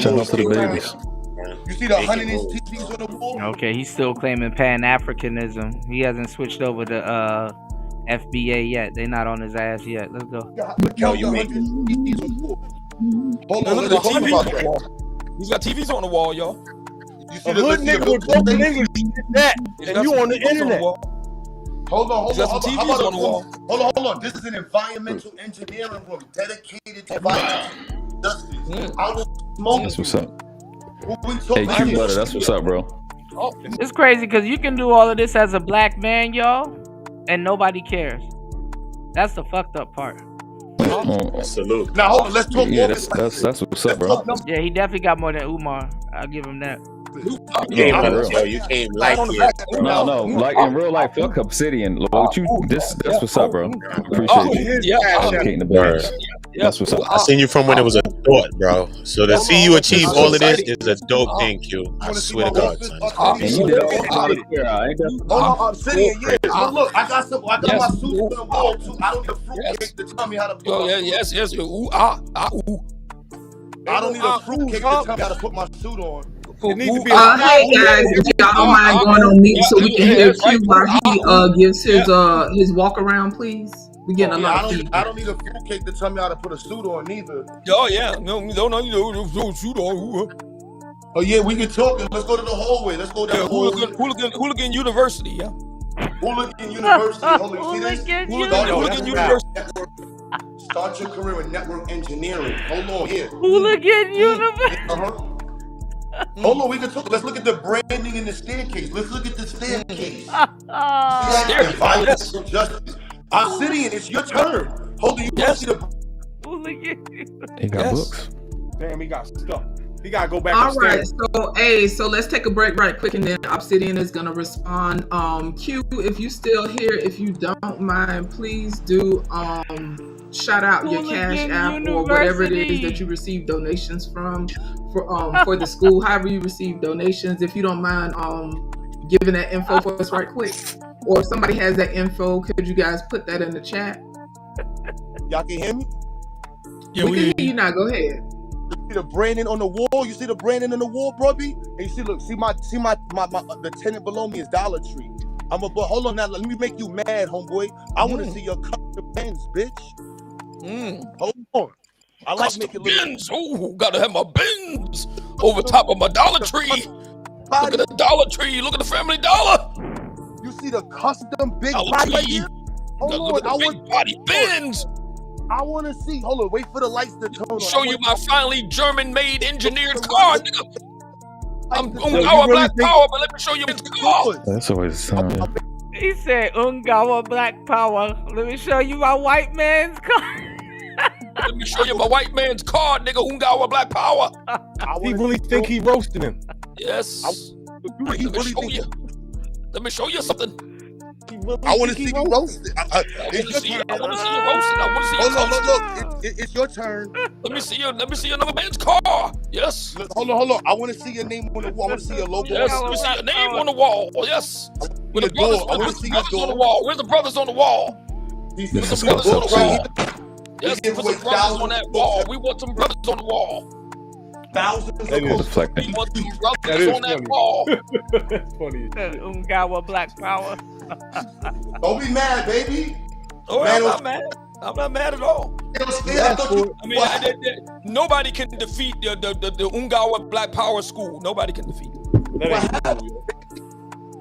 [SPEAKER 14] Shout out to the babies.
[SPEAKER 16] You see the 100-inch TVs on the wall?
[SPEAKER 5] Okay, he's still claiming Pan-Africanism. He hasn't switched over to FBA yet. They're not on his ass yet. Let's go.
[SPEAKER 16] Yo, you make TVs on the wall. Hold on,
[SPEAKER 8] Look
[SPEAKER 16] let's
[SPEAKER 8] at
[SPEAKER 16] talk
[SPEAKER 8] the
[SPEAKER 16] about
[SPEAKER 8] TV.
[SPEAKER 16] that.
[SPEAKER 8] He's got TVs on the wall, y'all.
[SPEAKER 16] You
[SPEAKER 13] A
[SPEAKER 16] see
[SPEAKER 13] hood nigga with broken English did that, and you on the internet.
[SPEAKER 16] Hold on.
[SPEAKER 8] He's got some TVs on the wall.
[SPEAKER 16] Hold on. This is an environmental engineering room dedicated to environmental justice. I was smoking.
[SPEAKER 14] That's what's up.
[SPEAKER 16] We
[SPEAKER 14] Hey, Q Butter, that's what's up, bro.
[SPEAKER 5] It's crazy because you can do all of this as a black man, y'all, and nobody cares. That's the fucked up part.
[SPEAKER 15] Salute.
[SPEAKER 16] Now hold on, let's talk.
[SPEAKER 14] Yeah, that's what's up, bro.
[SPEAKER 5] Yeah, he definitely got more than Umar. I'll give him that.
[SPEAKER 15] You came like it.
[SPEAKER 14] No, like in real life, fuck Obsidian. What you that's what's up, bro. Appreciate you. Advocating the birds. That's what's up.
[SPEAKER 15] I seen you from when it was a thought, bro. So to see you achieve all of this is a dope thing, Q. I swear to God, son.
[SPEAKER 14] And you did all the clear eye, ain't that?
[SPEAKER 16] Hold on, Obsidian, yeah. But look, I got my suit on the wall too. I don't need a fruitcake to tell me how to put my
[SPEAKER 8] Yes. Ooh.
[SPEAKER 16] I don't need a fruitcake to tell me how to put my suit on.
[SPEAKER 7] Hey guys, if y'all don't mind going on mute so we can hear Q while he gives his walk around, please. We getting a lot of feedback.
[SPEAKER 16] I don't need a fruitcake to tell me how to put a suit on neither.
[SPEAKER 8] Oh yeah, no, you don't shoot on.
[SPEAKER 16] Oh yeah, we can talk. Let's go to the hallway. Let's go to the hallway.
[SPEAKER 8] Hooligan University, yeah.
[SPEAKER 16] Hooligan University. Hold on, you see this?
[SPEAKER 8] Hooligan University.
[SPEAKER 16] Start your career in network engineering. Hold on, here.
[SPEAKER 5] Hooligan University.
[SPEAKER 16] Hold on, we can talk. Let's look at the branding in the staircase. Let's look at the staircase. Environmental justice. Obsidian, it's your turn. Hold on, you want to see the
[SPEAKER 5] Hooligan.
[SPEAKER 14] He got books.
[SPEAKER 13] Damn, he got stuck. He gotta go back.
[SPEAKER 7] All right, so let's take a break right quick, and then Obsidian is gonna respond. Q, if you still here, if you don't mind, please do shout out your Cash App or whatever it is that you receive donations from for the school. However you receive donations, if you don't mind giving that info for us right quick, or if somebody has that info, could you guys put that in the chat?
[SPEAKER 16] Y'all can hear me?
[SPEAKER 7] Yeah, we can hear you now. Go ahead.
[SPEAKER 16] You see the branding on the wall? You see the branding on the wall, brother? And you see, look, see my the tenant below me is Dollar Tree. But hold on now, let me make you mad, homeboy. I want to see your custom Benz, bitch. Hold on. I like making
[SPEAKER 8] Benz. Oh, gotta have my Benz over top of my Dollar Tree. Look at the Dollar Tree. Look at the Family Dollar.
[SPEAKER 16] You see the custom big
[SPEAKER 8] Dollar
[SPEAKER 16] body right
[SPEAKER 8] Tree.
[SPEAKER 16] here?
[SPEAKER 8] Look at the big body Benz.
[SPEAKER 16] I want to see. Hold on, wait for the lights to turn on.
[SPEAKER 8] Show you my finely German-made engineered car, nigga. I'm
[SPEAKER 16] really
[SPEAKER 8] Black Power, but let me show you his car.
[SPEAKER 14] That's always the time. Yeah.
[SPEAKER 5] He said, Ungawa Black Power. Let me show you my white man's car.
[SPEAKER 8] Let me show you my white man's car, nigga. Ungawa Black Power.
[SPEAKER 13] He really think he roasted him.
[SPEAKER 8] Yes. Let me show you something.
[SPEAKER 16] I want to see you roasted. It's your turn.
[SPEAKER 8] I want to see you roasted. I want to see you.
[SPEAKER 16] Hold on, look. It's your turn.
[SPEAKER 8] Let me see another man's car. Yes.
[SPEAKER 16] Look, hold on. I want to see your name on the wall. I want to see your logo.
[SPEAKER 8] Yes. Let me see your name on the wall. Yes. Where's the brothers on the wall? Where's the brothers on the wall?
[SPEAKER 16] This
[SPEAKER 8] is the brothers on the wall. Yes. Put some brothers on that wall. We want some brothers on the wall.
[SPEAKER 16] Thousands of
[SPEAKER 14] deflecting.
[SPEAKER 8] We want some brothers on that wall.
[SPEAKER 13] That's funny.
[SPEAKER 5] Ungawa Black Power.
[SPEAKER 16] Don't be mad, baby.
[SPEAKER 8] Oh, I'm not mad. I'm not mad at all. I mean, nobody can defeat the Ungawa Black Power School. Nobody can defeat it.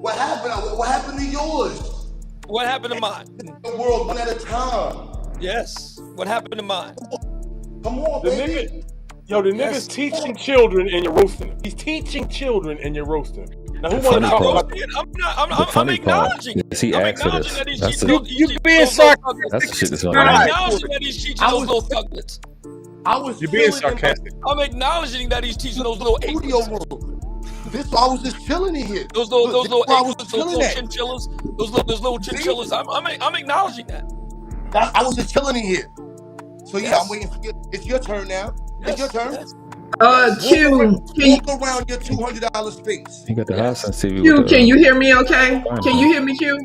[SPEAKER 16] What happened to yours?
[SPEAKER 8] What happened to mine?
[SPEAKER 16] The world one at a time.
[SPEAKER 8] Yes. What happened to mine?
[SPEAKER 16] Come on, baby.
[SPEAKER 13] The nigga's teaching children and you're roasting them. He's teaching children and you're roasting them. Now, who want to talk about?
[SPEAKER 14] I'm acknowledging. Yes, he asked for this.
[SPEAKER 13] You being sarcastic.
[SPEAKER 14] That's the shit that's
[SPEAKER 8] I'm
[SPEAKER 14] on
[SPEAKER 8] acknowledging that he's teaching those little thuglets.
[SPEAKER 13] You're being sarcastic.
[SPEAKER 8] I'm acknowledging that he's teaching those little aphids.
[SPEAKER 16] This I was just chilling in here.
[SPEAKER 8] Those little chinchillas. Those little chinchillas. I'm acknowledging that.
[SPEAKER 16] I was just chilling in here. So yeah, I'm waiting for you. It's your turn now. It's your turn.
[SPEAKER 7] Q,
[SPEAKER 16] walk around your $200 space.
[SPEAKER 14] You got the high sensitivity.
[SPEAKER 7] Q, can you hear me okay? Can you hear me, Q?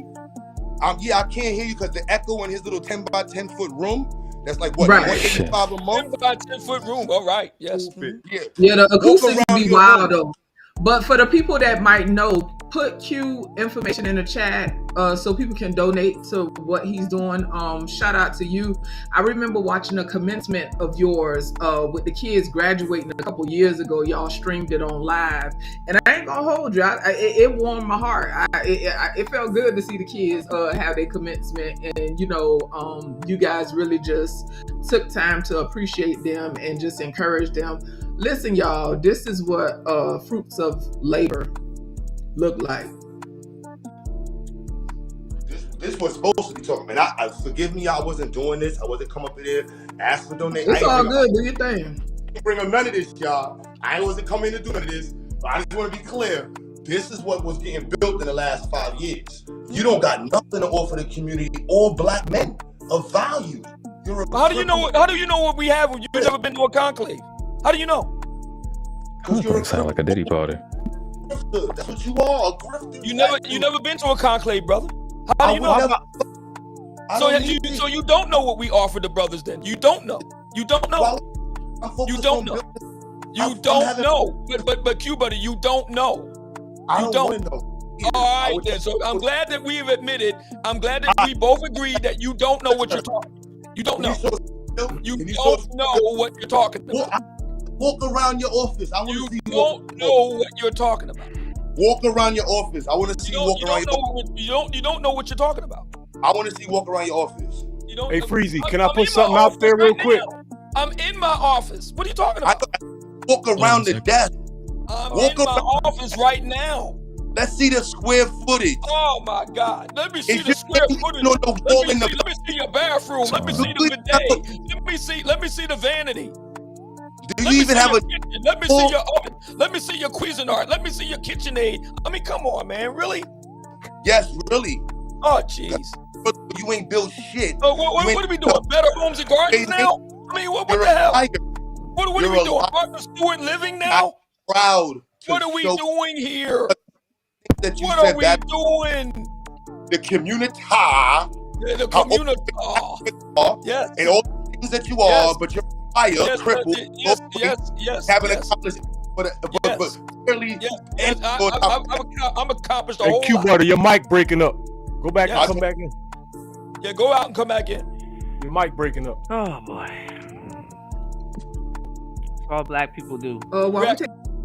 [SPEAKER 16] Yeah, I can't hear you because the echo in his little 10 by 10 foot room. That's like what,
[SPEAKER 7] Right.
[SPEAKER 16] $185 a month?
[SPEAKER 8] 10 by 10 foot room. All right. Yes.
[SPEAKER 7] Yeah, the acoustics be wild though. But for the people that might know, put Q information in the chat so people can donate to what he's doing. Shout out to you. I remember watching a commencement of yours with the kids graduating a couple years ago. Y'all streamed it on live, and I ain't gonna hold you. It warmed my heart. It felt good to see the kids have their commencement, and you guys really just took time to appreciate them and just encourage them. Listen, y'all, this is what fruits of labor look like.
[SPEAKER 16] This was supposed to be talking, man. I forgive me, I wasn't doing this. I wasn't come up here, ask for donations.
[SPEAKER 7] It's all good. Do your thing.
[SPEAKER 16] I bring up none of this, y'all. I wasn't coming to do none of this. But I just want to be clear. This is what was getting built in the last 5 years. You don't got nothing to offer the community or black men of value.
[SPEAKER 8] How do you know? How do you know what we have? You've never been to a conclave. How do you know?
[SPEAKER 14] That sound like a Diddy party.
[SPEAKER 16] That's what you are, a grifter.
[SPEAKER 8] You never been to a conclave, brother. How do you know? So you don't know what we offer the brothers then. You don't know. You don't know. You don't know. You don't know. But Q buddy, you don't know. You don't know. All right then. So I'm glad that we've admitted. I'm glad that we both agreed that you don't know what you're talking. You don't know. You don't know what you're talking about.
[SPEAKER 16] Walk around your office. I want to see.
[SPEAKER 8] You don't know what you're talking about.
[SPEAKER 16] Walk around your office. I want to see you walk around your office.
[SPEAKER 8] You don't know what you're talking about.
[SPEAKER 16] I want to see you walk around your office.
[SPEAKER 13] Hey, Freezy, can I put something out there real quick?
[SPEAKER 8] I'm in my office. What are you talking about?
[SPEAKER 16] Walk around the desk.
[SPEAKER 8] I'm in my office right now.
[SPEAKER 16] Let's see the square footage.
[SPEAKER 8] Oh my God! Let me see the square footage. Let me see your bathroom. Let me see the bidet. Let me see the vanity.
[SPEAKER 16] Do you even have a?
[SPEAKER 8] Let me see your oven. Let me see your Cuisinart. Let me see your KitchenAid. I mean, come on, man. Really?
[SPEAKER 16] Yes, really.
[SPEAKER 8] Oh, jeez.
[SPEAKER 16] But you ain't built shit.
[SPEAKER 8] Oh, what are we doing? Better Homes and Gardens now? I mean, what the hell? What are we doing? Martha Stewart living now?
[SPEAKER 16] I'm proud.
[SPEAKER 8] What are we doing here?
[SPEAKER 16] That you
[SPEAKER 8] what
[SPEAKER 16] said
[SPEAKER 8] are we
[SPEAKER 16] that
[SPEAKER 8] doing?
[SPEAKER 16] The community.
[SPEAKER 8] The community. Yes.
[SPEAKER 16] And all the things that you are, but you're crippled.
[SPEAKER 8] Yes.
[SPEAKER 16] Haven't accomplished, but clearly,
[SPEAKER 8] I'm accomplished a
[SPEAKER 13] Hey,
[SPEAKER 8] whole
[SPEAKER 13] Q
[SPEAKER 8] lot.
[SPEAKER 13] Butter, your mic breaking up. Go back and come back in.
[SPEAKER 8] Yeah, go out and come back in.
[SPEAKER 13] Your mic breaking up.
[SPEAKER 5] Oh boy. That's all black people do.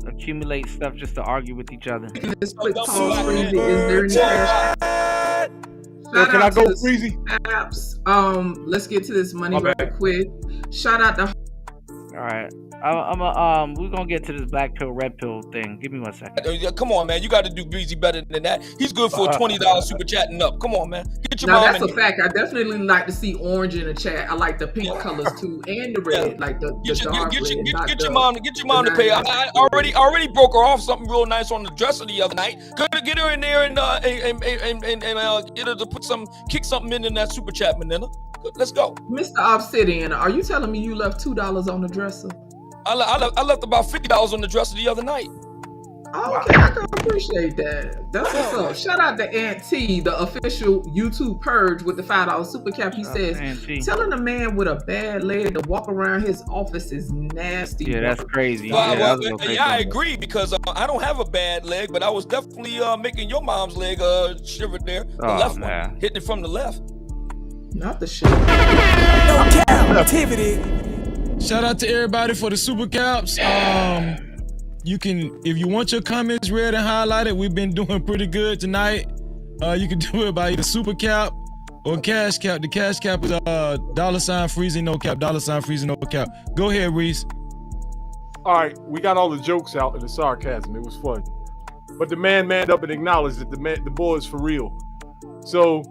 [SPEAKER 5] Accumulate stuff just to argue with each other.
[SPEAKER 7] This quick pause, Freezy. Is there any
[SPEAKER 13] Can I go, Freezy?
[SPEAKER 7] Apps. Let's get to this money right quick. Shout out to.
[SPEAKER 5] All right. We're gonna get to this black pill, red pill thing. Give me 1 second.
[SPEAKER 8] Come on, man. You got to do Breezy better than that. He's good for a $20 super chatting up. Come on, man. Get your
[SPEAKER 7] Now
[SPEAKER 8] mom
[SPEAKER 7] that's
[SPEAKER 8] in
[SPEAKER 7] a
[SPEAKER 8] here.
[SPEAKER 7] fact. I definitely like to see orange in the chat. I like the pink colors too, and the red, like the dark red.
[SPEAKER 8] Get your mom to pay. I already broke her off something real nice on the dresser the other night. Gotta get her in there and get her to kick something in that super chat, Manila. Let's go.
[SPEAKER 7] Mr. Obsidian, are you telling me you left $2 on the dresser?
[SPEAKER 8] I left about $50 on the dresser the other night.
[SPEAKER 7] Okay, I can appreciate that. That's what's up. Shout out to Aunt T, the official YouTube purge with the $5 super cap. He says, telling a man with a bad leg to walk around his office is nasty.
[SPEAKER 5] Yeah, that's crazy.
[SPEAKER 8] I agree because I don't have a bad leg, but I was definitely making your mom's leg shiver there. The left one, hitting it from the left.
[SPEAKER 7] Not the shit.
[SPEAKER 11] No captivity. Shout out to everybody for the super caps. You can, if you want your comments read and highlighted, we've been doing pretty good tonight. You can do it by either super cap or cash cap. The cash cap is $freezing no cap, $freezing no cap. Go ahead, Reese.
[SPEAKER 13] All right, we got all the jokes out and the sarcasm. It was fun. But the man manned up and acknowledged that the boy is for real. So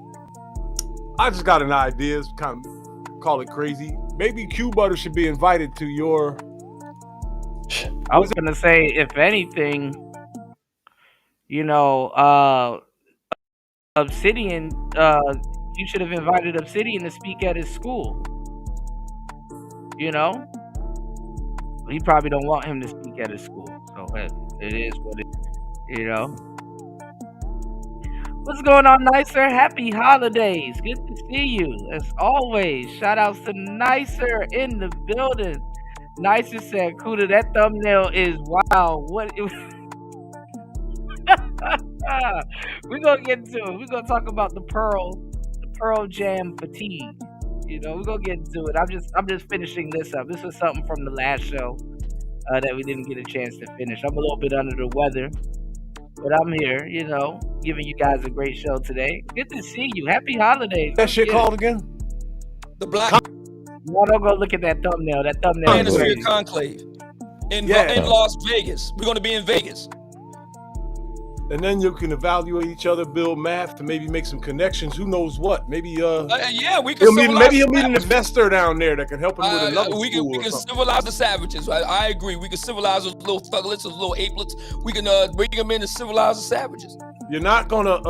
[SPEAKER 13] I just got an idea, kind of call it crazy. Maybe Q Butter should be invited to your...
[SPEAKER 5] I was gonna say, if anything, you know, Obsidian, you should have invited Obsidian to speak at his school. You know, he probably don't want him to speak at his school, so it is what it is. You know, what's going on, Nicer? Happy holidays! Good to see you as always. Shout outs to Nicer in the building. Nicer said, "Kuda, that thumbnail is wild." What? We're gonna get into it. We're gonna talk about the Pearl Jam fatigue. You know, we're gonna get into it. I'm just finishing this up. This is something from the last show that we didn't get a chance to finish. I'm a little bit under the weather, but I'm here. You know, giving you guys a great show today. Good to see you. Happy holidays.
[SPEAKER 13] That shit called again?
[SPEAKER 8] The Black.
[SPEAKER 5] No, don't go look at that thumbnail. That thumbnail is
[SPEAKER 8] Manosphere
[SPEAKER 5] crazy.
[SPEAKER 8] Conclave in Las Vegas. We're going to be in Vegas.
[SPEAKER 13] And then you can evaluate each other, build math, and maybe make some connections. Who knows what? Maybe
[SPEAKER 8] yeah, we can.
[SPEAKER 13] Maybe he'll meet an investor down there that can help him with another
[SPEAKER 8] we can civilize the savages. I agree. We can civilize those little thugglets, those little apelets. We can bring them in and civilize the savages.
[SPEAKER 13] You're not gonna.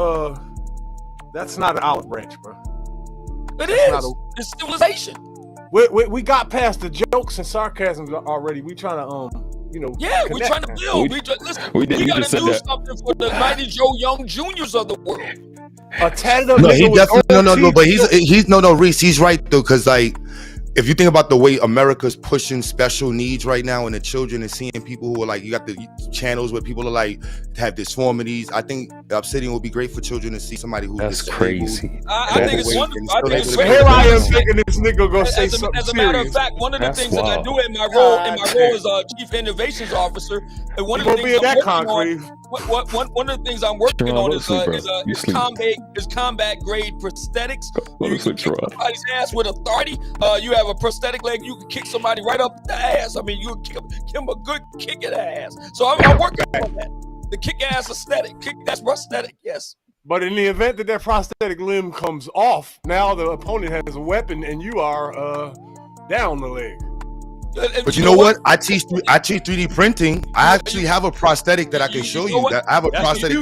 [SPEAKER 13] That's not an olive branch, bro.
[SPEAKER 8] It's civilization.
[SPEAKER 13] We got past the jokes and sarcasm already. We trying to
[SPEAKER 8] Yeah, we're trying to build. Listen, we got to do something for the mighty Joe Young Juniors of the world.
[SPEAKER 16] No, he definitely no. But he's no Reese. He's right though, because like, if you think about the way America's pushing special needs right now, and the children and seeing people who are like, you got the channels where people are like have disformities. I think Obsidian will be great for children to see somebody who's
[SPEAKER 14] that's crazy.
[SPEAKER 8] I think it's wonderful. I think it's great.
[SPEAKER 13] Here I am thinking this nigga gonna say something
[SPEAKER 8] As a matter of
[SPEAKER 13] serious.
[SPEAKER 8] fact, one of the things that I do in my role as Chief Innovations Officer, and one of the things I'm working on, one of the things I'm working on is combat grade prosthetics. You can kick somebody's ass with authority. You have a prosthetic leg, you can kick somebody right up the ass. I mean, you can give them a good kick in the ass. So I'm working on that. The kick-ass aesthetic. That's prosthetic, yes.
[SPEAKER 13] But in the event that prosthetic limb comes off, now the opponent has a weapon and you are down the leg.
[SPEAKER 16] But you know what? I teach 3D printing. I actually have a prosthetic that I can show you. That I have a prosthetic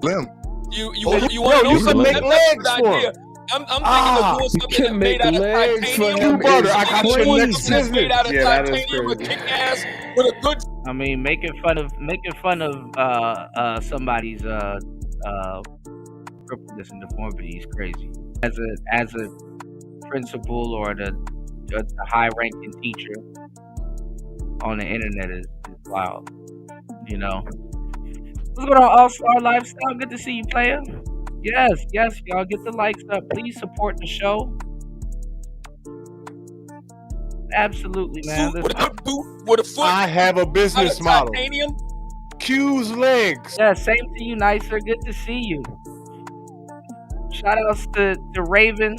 [SPEAKER 16] limb.
[SPEAKER 8] You want to know something?
[SPEAKER 13] Make legs for him.
[SPEAKER 8] I'm thinking of doing something that's made out of titanium.
[SPEAKER 13] I got your next business.
[SPEAKER 8] Made out of titanium with kick-ass with a good.
[SPEAKER 5] I mean, making fun of somebody's crippleness and deformity is crazy. As a principal or the high-ranking teacher on the internet is wild. You know. What's going on, All-Star Lifestyle? Good to see you, player. Yes, y'all get the likes up. Please support the show. Absolutely, man.
[SPEAKER 8] With a good boot, with a foot.
[SPEAKER 13] I have a business model.
[SPEAKER 8] Titanium.
[SPEAKER 13] Q's legs.
[SPEAKER 5] Yeah, same to you, Nicer. Good to see you. Shout outs to Raven.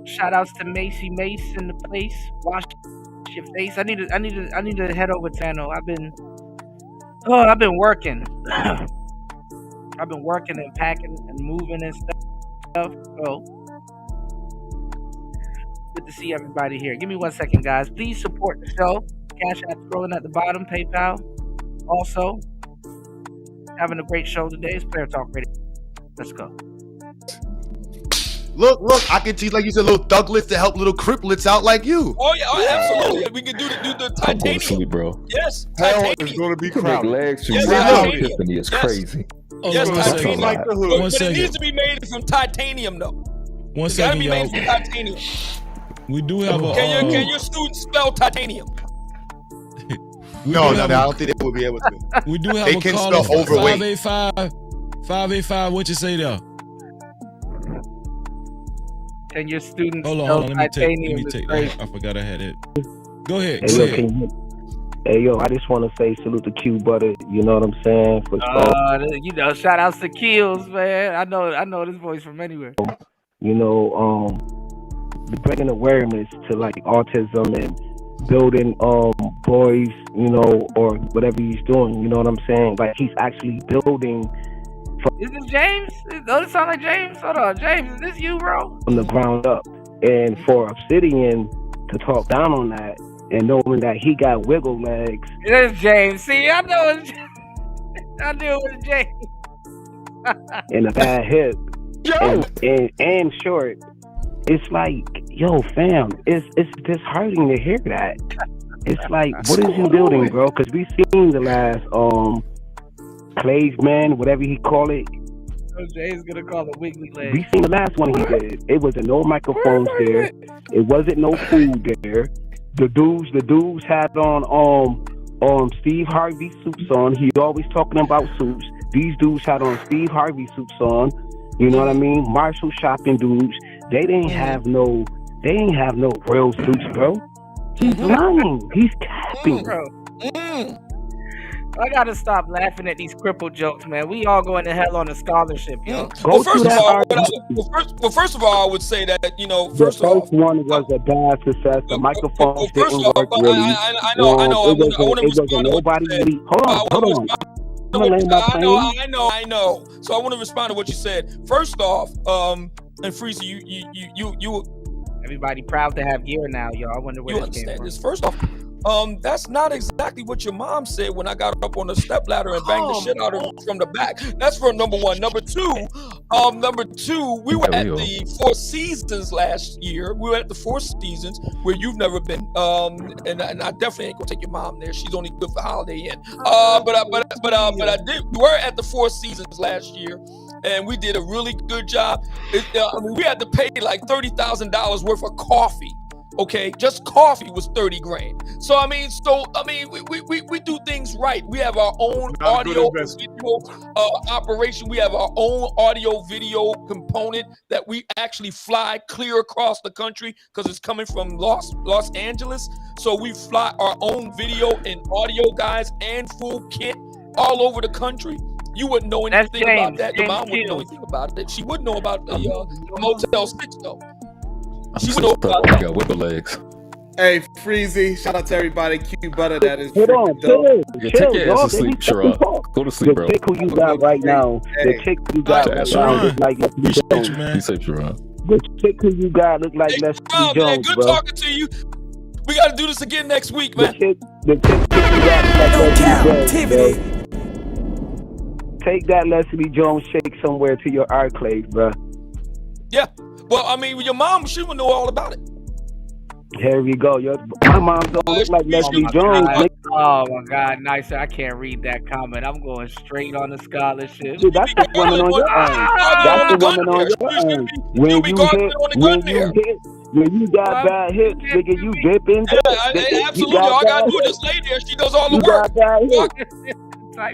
[SPEAKER 5] Shout outs to Macy Mace in the place. Wash your face. I need to head over to Tano. I've been working. I've been working and packing and moving and stuff. So good to see everybody here. Give me 1 second, guys. Please support the show. Cash App scrolling at the bottom. PayPal. Also, having a great show today. It's Player Talk Radio. Let's go.
[SPEAKER 16] Look, I can teach, like you said, little thuglets to help little cripplets out like you.
[SPEAKER 8] Oh yeah, absolutely. We can do the titanium.
[SPEAKER 14] Sleep, bro.
[SPEAKER 8] Yes,
[SPEAKER 13] hell
[SPEAKER 8] titanium.
[SPEAKER 13] is going to be
[SPEAKER 14] You can make
[SPEAKER 13] crowded.
[SPEAKER 14] legs from
[SPEAKER 8] Yes,
[SPEAKER 14] Tiffany
[SPEAKER 8] titanium.
[SPEAKER 14] is crazy.
[SPEAKER 8] Yes, titanium.
[SPEAKER 13] Like the hood.
[SPEAKER 8] But it needs to be made from titanium, though.
[SPEAKER 11] One
[SPEAKER 8] It's got to
[SPEAKER 11] second,
[SPEAKER 8] be
[SPEAKER 11] y'all.
[SPEAKER 8] made from titanium.
[SPEAKER 11] We do have a.
[SPEAKER 8] Can your students spell titanium?
[SPEAKER 16] No, I don't think they will be able to.
[SPEAKER 11] We do have
[SPEAKER 16] They
[SPEAKER 11] a
[SPEAKER 16] can
[SPEAKER 11] caller.
[SPEAKER 16] spell overweight.
[SPEAKER 11] 585. What you say there?
[SPEAKER 5] and your students.
[SPEAKER 11] Hold on. Let me take. I forgot I had it. Go ahead.
[SPEAKER 17] Hey, yo, hey, yo, I just want to say salute to Q Butter. You know what I'm saying? For
[SPEAKER 5] you know, shout outs to Kills, man. I know this voice from anywhere.
[SPEAKER 17] you know, bringing awareness to like autism and building boys, you know, or whatever he's doing. You know what I'm saying? Like he's actually building.
[SPEAKER 5] Is this James? Does it sound like James? Hold on, James, is this you, bro?
[SPEAKER 17] From the ground up, and for Obsidian to talk down on that and knowing that he got wiggle legs.
[SPEAKER 5] It is James. See, I know it's I knew it was James.
[SPEAKER 17] And a bad hip and short. It's like, yo, fam, it's disheartening to hear that. It's like, what is he building, bro? Because we seen the last Claysman, whatever he call it.
[SPEAKER 5] Jay's gonna call it wiggly leg.
[SPEAKER 17] We seen the last one he did. It was no microphones there. It wasn't no food there. The dudes had on Steve Harvey suits on. He always talking about suits. These dudes had on Steve Harvey suits on. You know what I mean? Marshall shopping dudes. They didn't have no real suits, bro. He's lying. He's capping.
[SPEAKER 5] Bro. I gotta stop laughing at these crippled jokes, man. We all going to hell on a scholarship, yo.
[SPEAKER 8] Well, first of all, I would say that, you know,
[SPEAKER 17] The first one was a bad success. The microphones didn't work really.
[SPEAKER 8] I know.
[SPEAKER 17] It wasn't nobody really. Hold on.
[SPEAKER 8] I know. So I want to respond to what you said. First off, and Freezy, you
[SPEAKER 5] everybody proud to have gear now, y'all. I wonder where this came from.
[SPEAKER 8] this. First off, that's not exactly what your mom said when I got up on the stepladder and banged the shit out of her from the back. That's for number one. Number two, we were at the Four Seasons last year. We were at the Four Seasons where you've never been. And I definitely ain't gonna take your mom there. She's only good for Holiday Inn. But I did. We were at the Four Seasons last year, and we did a really good job. We had to pay like $30,000 worth of coffee. Okay, just coffee was 30 grand. So I mean, we do things right. We have our own audio video operation. We have our own audio video component that we actually fly clear across the country because it's coming from Los Angeles. So we fly our own video and audio guys and full kit all over the country. You wouldn't know anything about that. Your mom wouldn't know anything about it. She wouldn't know about the Motel 6 though. She would know about that.
[SPEAKER 14] Got wiggle legs.
[SPEAKER 9] Hey, Freezy, shout out to everybody. Q Butter, that is
[SPEAKER 17] Hold on, chill,
[SPEAKER 14] Take your ass to sleep, Sherrod. Go to sleep, bro.
[SPEAKER 17] The chick who you got right now, the chick you got right now look like Leslie Jones.
[SPEAKER 14] Be safe, Sherrod.
[SPEAKER 17] The chick who you got look like Leslie Jones,
[SPEAKER 8] man, good
[SPEAKER 17] bro.
[SPEAKER 8] talking to you. We got to do this again next week, man.
[SPEAKER 17] The chick you got look like Leslie Jones, bro. Take that Leslie Jones shake somewhere to your arcade, bro.
[SPEAKER 8] Yeah. Well, I mean, your mom, she would know all about it.
[SPEAKER 17] Here we go. My mom don't look like Leslie Jones.
[SPEAKER 5] Oh my God, nice. I can't read that comment. I'm going straight on the scholarship.
[SPEAKER 17] Dude, that's the woman on your end. That's the woman on your end. When you got bad hips, nigga, you dip in.
[SPEAKER 8] Absolutely. All I gotta do is just lay there. She does all the work.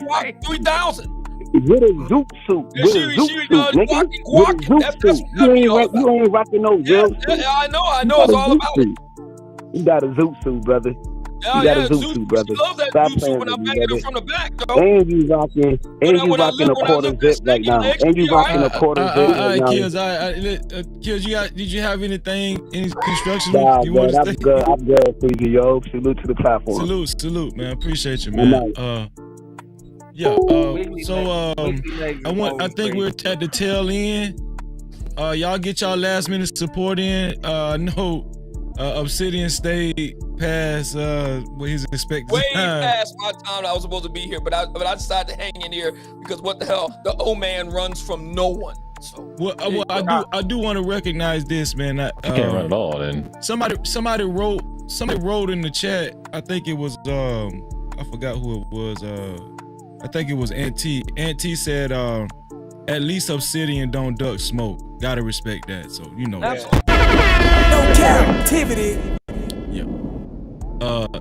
[SPEAKER 8] Walk 3,000.
[SPEAKER 17] With a zoot suit. With a zoot suit, nigga. With a zoot suit. You ain't rocking no real suit.
[SPEAKER 8] I know. It's all about it.
[SPEAKER 17] You got a zoot suit, brother. You got a zoot suit, brother. Stop playing with me, brother. And you rocking a quarter zip right now. And you rocking a quarter zip right now.
[SPEAKER 11] Kills, did you have anything, any construction?
[SPEAKER 17] Nah, man, I'm good for you, yo. Salute to the platform.
[SPEAKER 11] Salute, man. Appreciate you, man. I think we're at the tail end. Y'all get y'all last minute support in. No, Obsidian stayed past what he's expected.
[SPEAKER 8] Way past my time that I was supposed to be here, but I decided to hang in here because what the hell, the old man runs from no one. So
[SPEAKER 11] I do want to recognize this, man.
[SPEAKER 14] You can't run at all, then.
[SPEAKER 11] Somebody wrote in the chat. I think it was I forgot who it was. I think it was Aunt T. Aunt T said, at least Obsidian don't duck smoke. Gotta respect that. So, you know.
[SPEAKER 1] No captivity.
[SPEAKER 11] Yeah.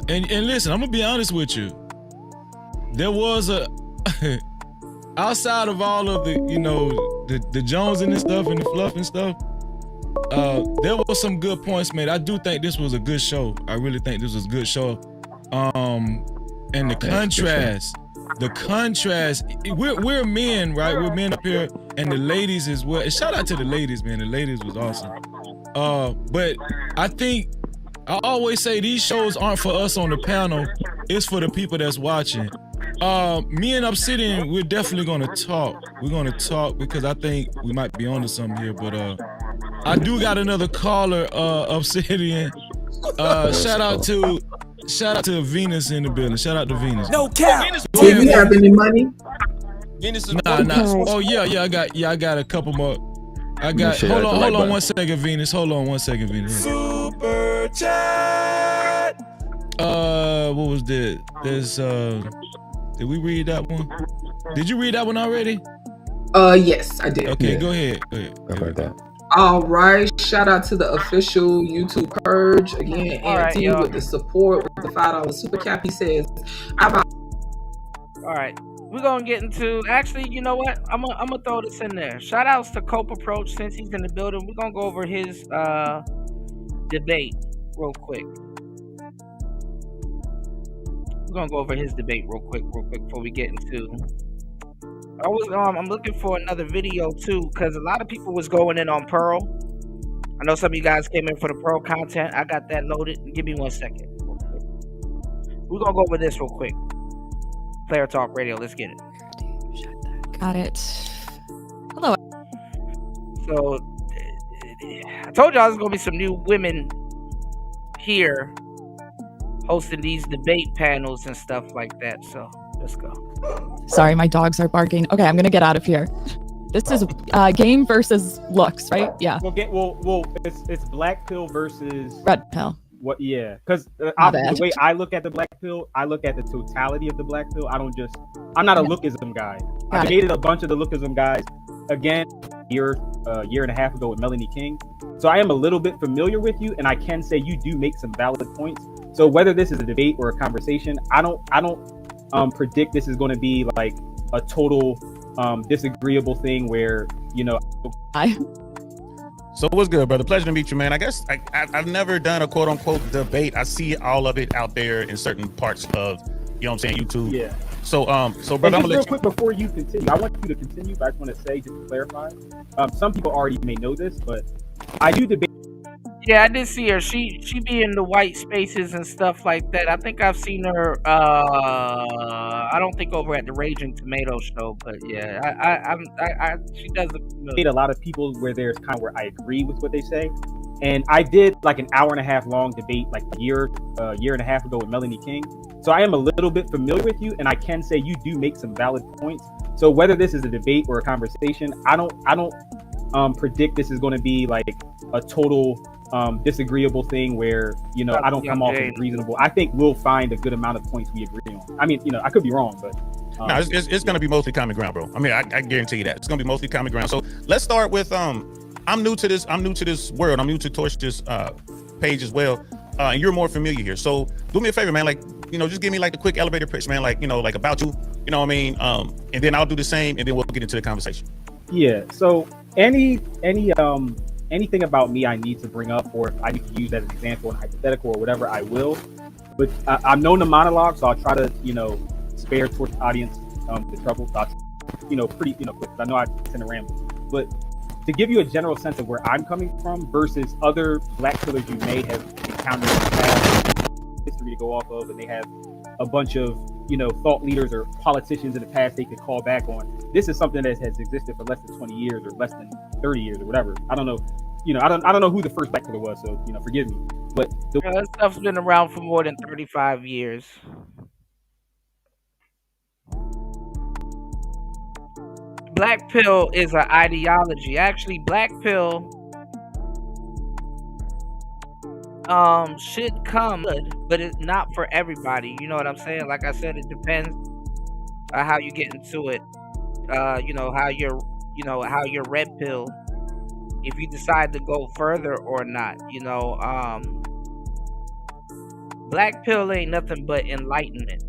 [SPEAKER 11] And listen, I'm gonna be honest with you. There was a outside of all of the, you know, the Jones and stuff and the fluff and stuff, There were some good points made. I do think this was a good show. I really think this was a good show. And the contrast, we're men, right? We're men up here, and the ladies as well. And shout out to the ladies, man. The ladies was awesome. But I think I always say these shows aren't for us on the panel. It's for the people that's watching. Me and Obsidian, we're definitely gonna talk. We're gonna talk because I think we might be onto something here. But I do got another caller, Obsidian. Shout out to Venus in the building. Shout out to Venus.
[SPEAKER 7] No cap. Do you have any money?
[SPEAKER 8] Venus is
[SPEAKER 11] Nah. Oh yeah. I got a couple more. Hold on 1 second, Venus. Hold on 1 second, Venus.
[SPEAKER 2] Super chat.
[SPEAKER 11] What was that? There's did we read that one? Did you read that one already?
[SPEAKER 7] Yes, I did.
[SPEAKER 11] Okay, go ahead.
[SPEAKER 14] I heard that.
[SPEAKER 7] All right, shout out to the official YouTube Purge again.
[SPEAKER 5] All right,
[SPEAKER 7] Anthony with the support with the $5 super cap. He says, "All
[SPEAKER 5] right, we're gonna get into. Actually, you know what? I'm gonna throw this in there. Shout outs to Cope Approach since he's in the building. We're gonna go over his debate real quick. We're gonna go over his debate real quick before we get into. I'm looking for another video too, because a lot of people was going in on Pearl. I know some of you guys came in for the Pearl content. I got that loaded. Give me 1 second. We're gonna go over this real quick. Player Talk Radio, let's get it.
[SPEAKER 20] Got it. Hello.
[SPEAKER 5] So, I told y'all there's gonna be some new women here hosting these debate panels and stuff like that. So, let's go.
[SPEAKER 20] Sorry, my dogs are barking. Okay, I'm gonna get out of here. This is game versus looks, right? Yeah.
[SPEAKER 21] Well, it's black pill versus
[SPEAKER 20] red pill.
[SPEAKER 21] What? Yeah, because the way I look at the black pill, I look at the totality of the black pill. I'm not a lookism guy. I debated a bunch of the lookism guys again a year and a half ago with Melanie King. So I am a little bit familiar with you, and I can say you do make some valid points. So whether this is a debate or a conversation, I don't predict this is going to be like a total disagreeable thing where
[SPEAKER 22] So what's good, brother? Pleasure to meet you, man. I guess I've never done a quote unquote debate. I see all of it out there in certain parts of, you know what I'm saying, YouTube.
[SPEAKER 21] Yeah.
[SPEAKER 22] So brother, I'm gonna
[SPEAKER 21] real quick before you continue, I want you to continue, but I just want to say, just to clarify, some people already may know this, but I do debate.
[SPEAKER 5] Yeah, I did see her. She be in the white spaces and stuff like that. I think I've seen her. I don't think over at the Raging Tomato show, but yeah, she does look familiar.
[SPEAKER 21] A lot of people where there's kind of where I agree with what they say, and I did like an hour and a half long debate like a year and a half ago with Melanie King. So I am a little bit familiar with you, and I can say you do make some valid points. So whether this is a debate or a conversation, I don't predict this is going to be like a total disagreeable thing where I don't come off as reasonable. I think we'll find a good amount of points we agree on. I mean, I could be wrong, but
[SPEAKER 22] no, it's going to be mostly common ground, bro. I mean, I guarantee you that it's going to be mostly common ground. So let's start with I'm new to this world. I'm new to Torch this page as well, and you're more familiar here. So do me a favor, man. Like, just give me like a quick elevator pitch, man. Like, like about you. You know what I mean? And then I'll do the same, and then we'll get into the conversation.
[SPEAKER 21] Yeah. So anything about me I need to bring up, or if I need to use that as an example and hypothetical or whatever, I will. But I'm known to monologue, so I'll try to, spare towards the audience the trouble. So I'll, pretty, quick. I know I tend to ramble, but to give you a general sense of where I'm coming from versus other black pillars you may have encountered in the past, history to go off of, and they have a bunch of, thought leaders or politicians in the past they could call back on. This is something that has existed for less than 20 years or less than 30 years or whatever. I don't know. I don't know who the first black pillar was, so forgive me. But
[SPEAKER 5] that stuff's been around for more than 35 years. Black pill is an ideology. Actually, black pill should come, but it's not for everybody. You know what I'm saying? Like I said, it depends on how you get into it. How you're red pill. If you decide to go further or not, black pill ain't nothing but enlightenment.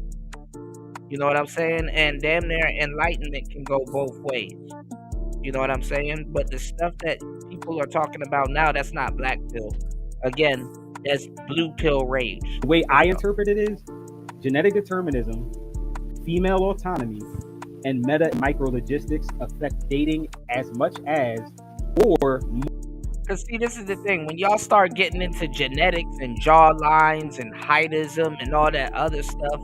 [SPEAKER 5] You know what I'm saying? And damn near enlightenment can go both ways. You know what I'm saying? But the stuff that people are talking about now, that's not black pill. Again, that's blue pill rage.
[SPEAKER 21] The way I interpret it is genetic determinism, female autonomy, and meta and micro logistics affect dating as much as or.
[SPEAKER 5] Because see, this is the thing. When y'all start getting into genetics and jaw lines and heightism and all that other stuff,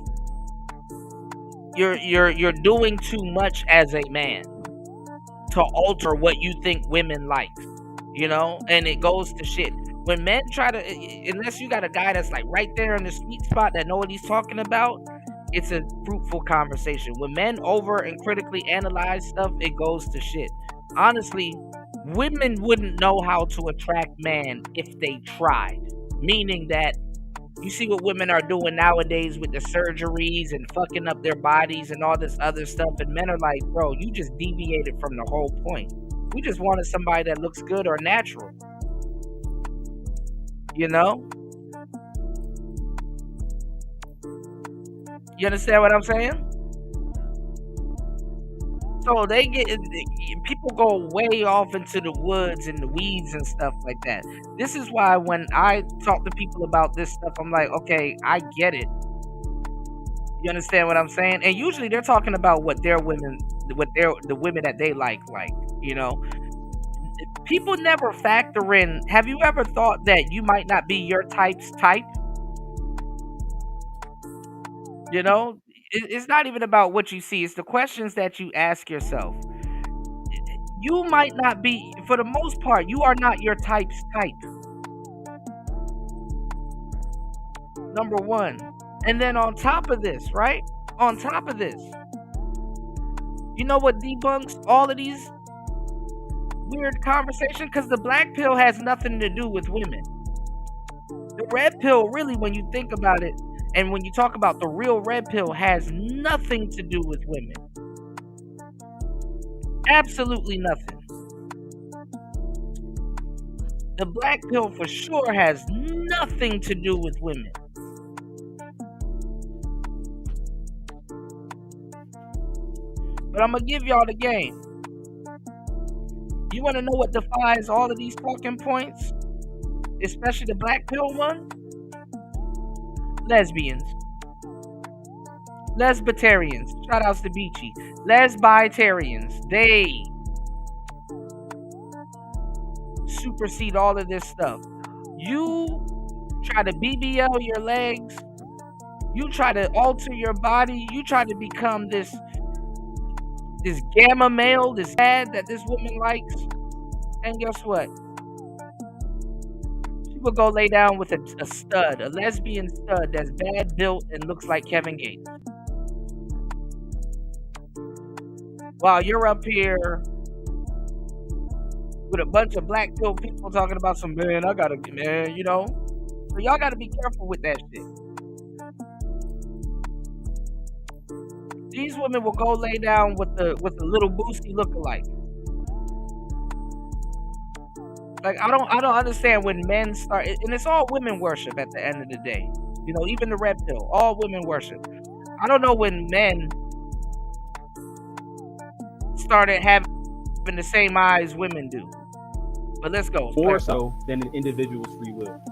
[SPEAKER 5] you're doing too much as a man to alter what you think women like, you know? And it goes to shit. When men try to, unless you got a guy that's like right there in the sweet spot that know what he's talking about, it's a fruitful conversation. When men over and critically analyze stuff, it goes to shit. Honestly, women wouldn't know how to attract man if they tried. Meaning that you see what women are doing nowadays with the surgeries and fucking up their bodies and all this other stuff. And men are like, bro, you just deviated from the whole point. We just wanted somebody that looks good or natural. You know? You understand what I'm saying? So they get, people go way off into the woods and the weeds and stuff like that. This is why when I talk to people about this stuff, I'm like, okay, I get it. You understand what I'm saying? And usually they're talking about what their women, the women that they like, you know. People never factor in, have you ever thought that you might not be your type's type? You know? It's not even about what you see. It's the questions that you ask yourself. You might not be, for the most part, you are not your type's type. Number one. And then on top of this, right? On top of this, you know what debunks all of these weird conversations? Because the black pill has nothing to do with women. The red pill, really, when you think about it, and when you talk about the real red pill, has nothing to do with women. Absolutely nothing. The black pill for sure has nothing to do with women. But I'm going to give y'all the game. You want to know what defies all of these talking points? Especially the black pill one? Lesbians. Lesbitarians. Shout outs to Beachy. Lesbitarians. They supersede all of this stuff. You try to BBL your legs. You try to alter your body. You try to become this gamma male, this ad that this woman likes. And guess what? Will go lay down with a stud, a lesbian stud that's bad built and looks like Kevin Gates. While you're up here with a bunch of black pill people talking about some, man, I gotta, man, you know. So y'all gotta be careful with that shit. These women will go lay down with the little Boosie lookalike. Like, I don't understand when men start, and it's all women worship at the end of the day. You know, even the red pill, all women worship. I don't know when men started having the same eyes women do. But let's go.
[SPEAKER 21] More so than an individual's free will.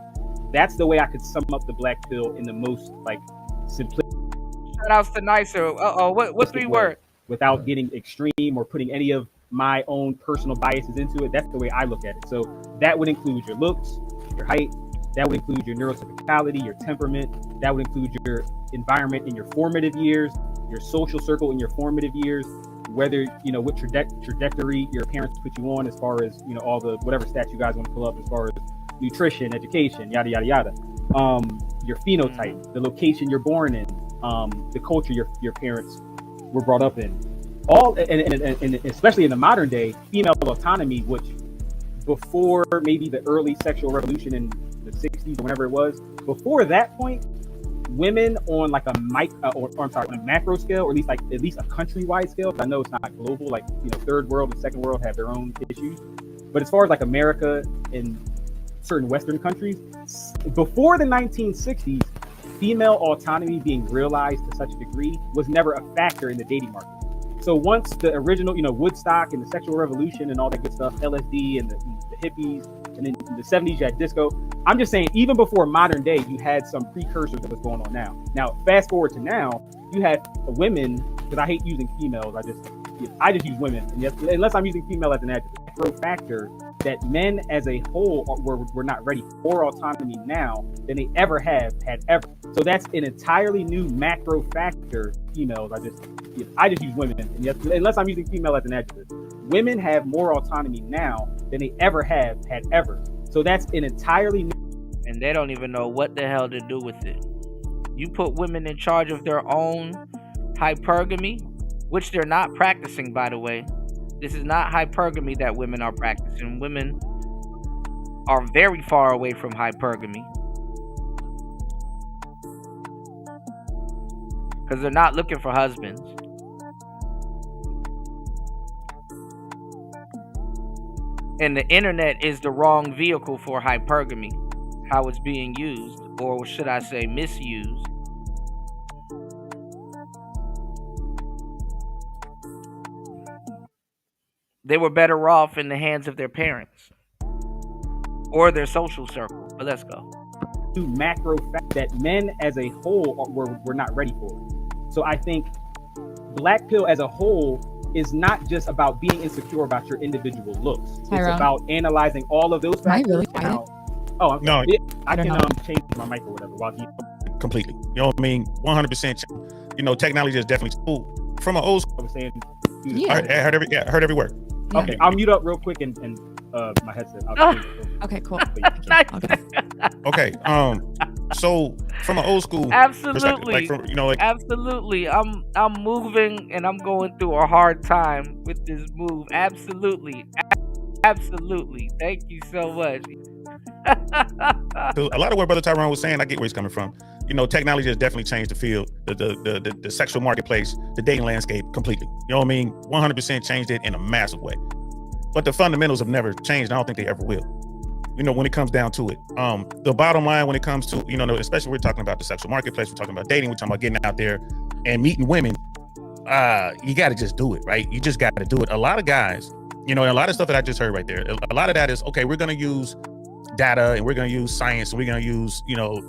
[SPEAKER 21] That's the way I could sum up the black pill in the most, like, simplistic.
[SPEAKER 5] Shout outs to Nicer. What 3 words?
[SPEAKER 21] Without getting extreme or putting any of my own personal biases into it. That's the way I look at it. So that would include your looks, your height, that would include your neurotypicality, your temperament, that would include your environment in your formative years, your social circle in your formative years, whether, you know, what trajectory your parents put you on as far as, you know, all the whatever stats you guys want to pull up as far as nutrition, education, yada, yada, yada. Your phenotype, the location you're born in, the culture your parents were brought up in. All and especially in the modern day, female autonomy, which before maybe the early sexual revolution in the 60s or whenever it was, before that point, women on like a macro scale, or at least a countrywide scale, because I know it's not global, like, you know, third world and second world have their own issues. But as far as like America and certain Western countries, before the 1960s, female autonomy being realized to such a degree was never a factor in the dating market. So once the original, you know, Woodstock and the sexual revolution and all that good stuff, LSD and the hippies, and then in the 70s you had disco. I'm just saying, even before modern day, you had some precursors of what's going on now. Now, fast forward to now, you have women, because I hate using females, I just use women, and yes, unless I'm using female as an adjective. Macro factor that men as a whole were not ready for autonomy now than they ever have had ever. So that's an entirely new macro factor. Females, I just use women, and yes, unless I'm using female as an adjective. Women have more autonomy now than they ever have had ever. So that's an entirely new.
[SPEAKER 5] And they don't even know what the hell to do with it. You put women in charge of their own hypergamy, which they're not practicing, by the way. This is not hypergamy that women are practicing. Women are very far away from hypergamy. Because they're not looking for husbands. And the internet is the wrong vehicle for hypergamy. How it's being used, or should I say misused. They were better off in the hands of their parents or their social circle. But let's go.
[SPEAKER 21] Macro fact that men as a whole were not ready for it. So I think Black Pill as a whole is not just about being insecure about your individual looks.
[SPEAKER 20] Tyrone.
[SPEAKER 21] It's about analyzing all of those factors.
[SPEAKER 20] Am I really quiet?
[SPEAKER 21] Oh, I'm
[SPEAKER 22] No.
[SPEAKER 21] I can change my mic or whatever while he.
[SPEAKER 22] Completely. You know what I mean? 100%. You know, technology is definitely cool. From an old school.
[SPEAKER 21] I was saying.
[SPEAKER 22] I heard every word.
[SPEAKER 21] Okay, I'll mute up real quick and my headset.
[SPEAKER 20] Okay, cool.
[SPEAKER 22] Okay. So from an old school
[SPEAKER 5] Absolutely.
[SPEAKER 22] like from, you know, like
[SPEAKER 5] Absolutely. I'm moving and I'm going through a hard time with this move. Absolutely. Absolutely. Thank you so much.
[SPEAKER 22] so a lot of what Brother Tyrone was saying, I get where he's coming from. You know, technology has definitely changed the field, the sexual marketplace, the dating landscape completely. You know what I mean? 100% changed it in a massive way. But the fundamentals have never changed. I don't think they ever will. You know, when it comes down to it, the bottom line when it comes to, you know, especially we're talking about the sexual marketplace, we're talking about dating, we're talking about getting out there and meeting women. You got to just do it, right? You just got to do it. A lot of guys, you know, a lot of stuff that I just heard right there, a lot of that is, okay, we're going to use data and we're going to use science and we're going to use, you know,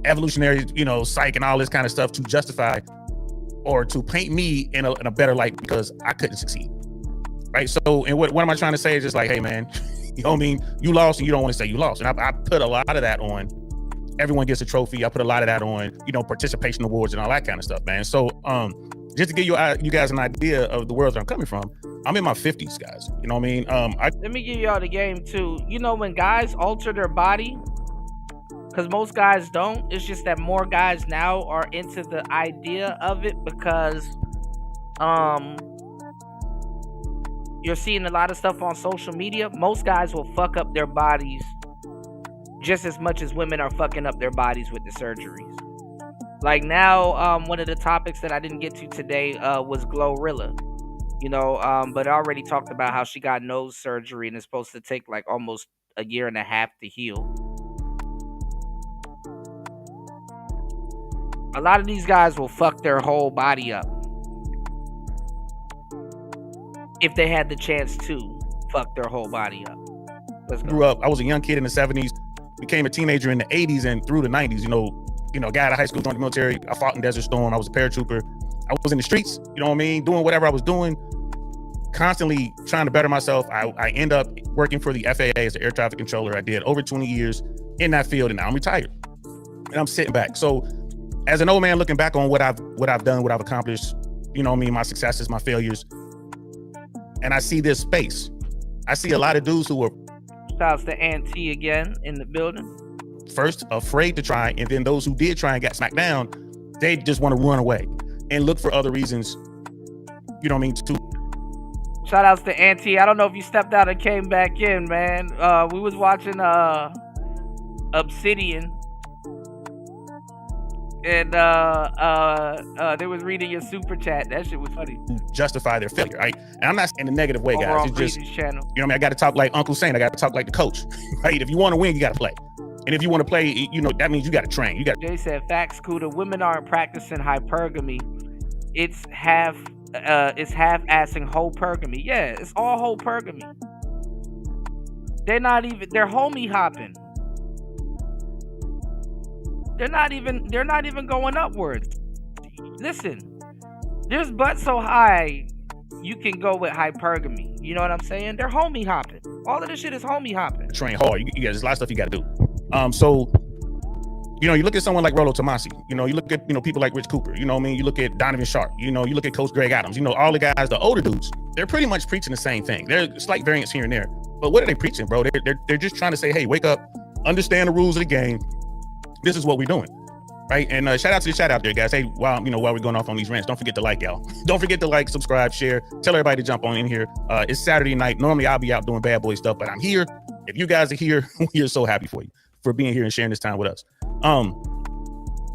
[SPEAKER 22] evolutionary, you know, psych and all this kind of stuff to justify or to paint me in a better light because I couldn't succeed. Right. So, and what am I trying to say is just like, hey, man, you know what I mean? You lost and you don't want to say you lost. And I put a lot of that on everyone gets a trophy. I put a lot of that on, you know, participation awards and all that kind of stuff, man. So just to give you guys an idea of the world that I'm coming from, I'm in my 50s, guys. You know what I mean?
[SPEAKER 5] Let me give y'all the game too. You know, when guys alter their body, because most guys don't, it's just that more guys now are into the idea of it because you're seeing a lot of stuff on social media. Most guys will fuck up their bodies just as much as women are fucking up their bodies with the surgeries. Like now, one of the topics that I didn't get to today was Glorilla. You know, but I already talked about how she got nose surgery and it's supposed to take like almost a year and a half to heal. A lot of these guys will fuck their whole body up if they had the chance to fuck their whole body up. Let's go.
[SPEAKER 22] Grew up, I was a young kid in the 70s, became a teenager in the 80s and through the 90s. You know, got out of high school, joined the military. I fought in Desert Storm. I was a paratrooper. I was in the streets, you know what I mean? Doing whatever I was doing, constantly trying to better myself. I end up working for the FAA as the air traffic controller. I did over 20 years in that field and now I'm retired. And I'm sitting back. So as an old man looking back on what I've done, what I've accomplished, you know what I mean, my successes, my failures, and I see this space. I see a lot of dudes who are
[SPEAKER 5] Shouts to Auntie again in the building.
[SPEAKER 22] First afraid to try, and then those who did try and got smacked down, they just want to run away and look for other reasons, you know what I mean, to
[SPEAKER 5] Shout outs to Auntie. I don't know if you stepped out and came back in, man. We was watching Obsidian. And they was reading your super chat. That shit was funny.
[SPEAKER 22] justify their failure, right? And I'm not in a negative way,
[SPEAKER 5] Over
[SPEAKER 22] guys.
[SPEAKER 5] on
[SPEAKER 22] It's just,
[SPEAKER 5] Breezy's channel.
[SPEAKER 22] you know what I mean? I got to talk like Uncle Saint. I got to talk like the coach, right? If you want to win, you got to play. And if you want to play, you know, that means you got to train. You got.
[SPEAKER 5] Jay said, facts, Kuda. Women aren't practicing hypergamy. It's half-assing whole pergamy. Yeah, it's all whole pergamy. They're homie hopping. They're not even going upwards. Listen, there's butt so high you can go with hypergamy. You know what I'm saying? They're homie hopping. All of this shit is homie hopping.
[SPEAKER 22] Train hard. There's a lot of stuff you got to do. So, you look at someone like Rollo Tomasi. You look at, people like Rich Cooper. You know what I mean? You look at Donovan Sharp. You look at Coach Greg Adams. All the guys, the older dudes, they're pretty much preaching the same thing. There's slight variance here and there. But what are they preaching, bro? They're just trying to say, hey, wake up, understand the rules of the game. This is what we're doing. Right. And shout out to the chat out there, guys. Hey, while we're going off on these rants, don't forget to like, y'all. Don't forget to like, subscribe, share, tell everybody to jump on in here. It's Saturday night. Normally I'll be out doing bad boy stuff, but I'm here. If you guys are here, we are so happy for you for being here and sharing this time with us.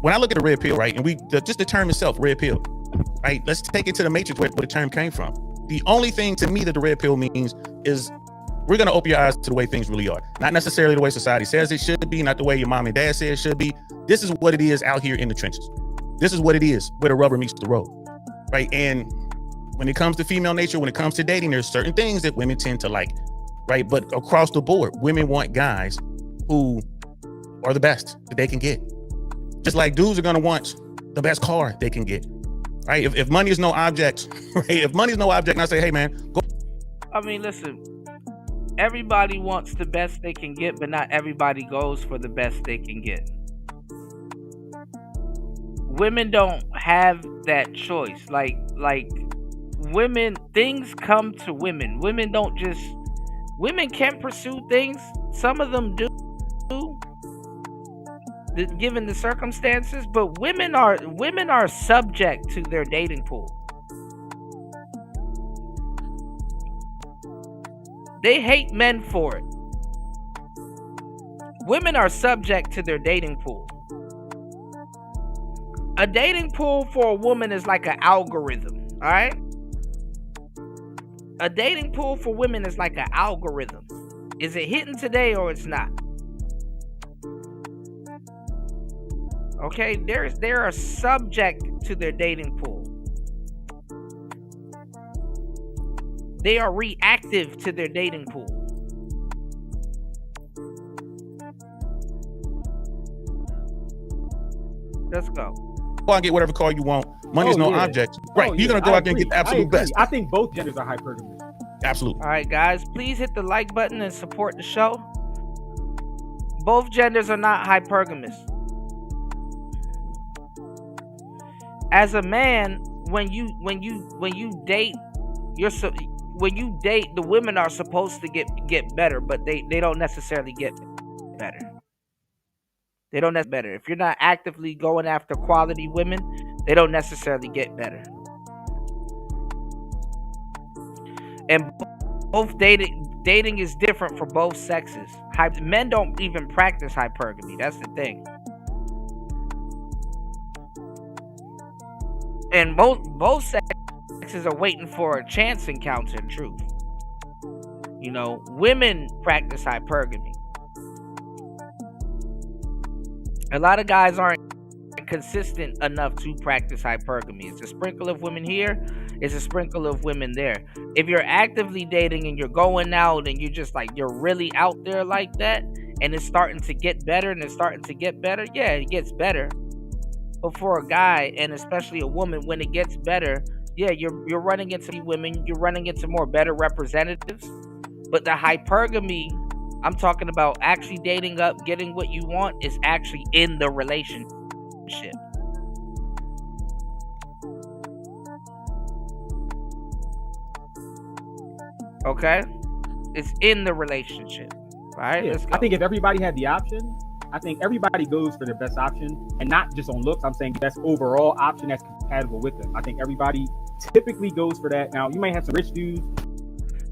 [SPEAKER 22] When I look at the red pill, right, and just the term itself, red pill, right? Let's take it to the matrix where the term came from. The only thing to me that the red pill means is we're going to open your eyes to the way things really are. Not necessarily the way society says it should be, not the way your mom and dad say it should be. This is what it is out here in the trenches. This is what it is where the rubber meets the road, right? And when it comes to female nature, when it comes to dating, there's certain things that women tend to like, right? But across the board, women want guys who are the best that they can get. Just like dudes are going to want the best car they can get, right? If money is no object, right? If money is no object, and I say, hey, man, go.
[SPEAKER 5] I mean, listen, everybody wants the best they can get, but not everybody goes for the best they can get. Women don't have that choice. Like women, things come to women. Women can pursue things. Some of them do, given the circumstances, but women are subject to their dating pool. They hate men for it. Women are subject to their dating pool. A dating pool for a woman is like an algorithm, all right? A dating pool for women is like an algorithm. Is it hitting today or it's not? Okay, they are subject to their dating pool. They are reactive to their dating pool. Let's go.
[SPEAKER 22] Go out and get whatever car you want. Money's no object. Right. You're going to go out there and get the absolute best.
[SPEAKER 21] I think both genders are hypergamous.
[SPEAKER 22] Absolutely.
[SPEAKER 5] All right, guys, please hit the like button and support the show. Both genders are not hypergamous. As a man, when you date, the women are supposed to get better, but they don't necessarily get better. They don't necessarily better. If you're not actively going after quality women, they don't necessarily get better. And both dating is different for both sexes. Men don't even practice hypergamy. That's the thing. And both sexes are waiting for a chance encounter, in truth. Women practice hypergamy. A lot of guys aren't consistent enough to practice hypergamy. It's a sprinkle of women here, it's a sprinkle of women there. If you're actively dating and you're going out and you're really out there like that, and it's starting to get better yeah, it gets better. But for a guy, and especially a woman, when it gets better, yeah, you're running into women, you're running into more better representatives. But the hypergamy I'm talking about, actually dating up, getting what you want, is actually in the relationship. Okay? It's in the relationship. Right?
[SPEAKER 21] Yeah. I think if everybody had the option, I think everybody goes for the best option, and not just on looks. I'm saying best overall option that's compatible with them. I think everybody typically goes for that. Now, you might have some rich dudes.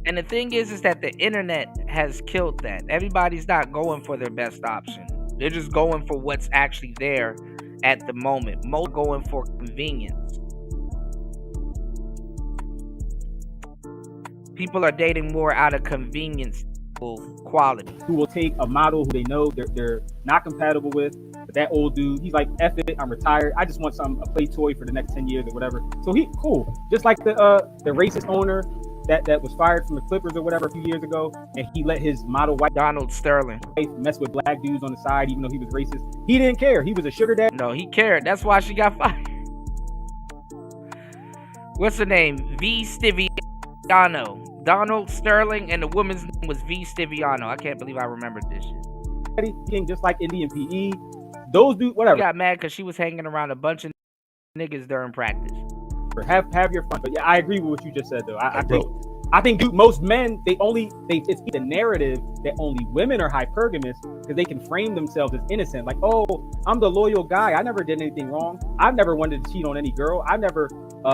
[SPEAKER 5] And the thing is that the internet has killed that. Everybody's not going for their best option. They're just going for what's actually there at the moment. Most going for convenience. People are dating more out of convenience quality.
[SPEAKER 21] Who will take a model who they know they're not compatible with, but that old dude, he's like, F it, I'm retired. I just want a play toy for the next 10 years or whatever. So he cool. Just like the racist owner that was fired from the Clippers or whatever a few years ago, and he let his model wife
[SPEAKER 5] Donald Sterling
[SPEAKER 21] mess with black dudes on the side, even though he was racist. He didn't care. He was a sugar daddy.
[SPEAKER 5] No, he cared. That's why she got fired. What's her name? V. Stiviano. Donald Sterling, and the woman's name was V. Stiviano. I can't believe I remembered this shit.
[SPEAKER 21] Just like Indian PE. Those dudes, whatever.
[SPEAKER 5] She got mad because she was hanging around a bunch of niggas during practice.
[SPEAKER 21] Have your fun. But yeah, I agree with what you just said, though. I think dude, most men, it's the narrative that only women are hypergamous because they can frame themselves as innocent. Like, oh, I'm the loyal guy. I never did anything wrong. I've never wanted to cheat on any girl. I've never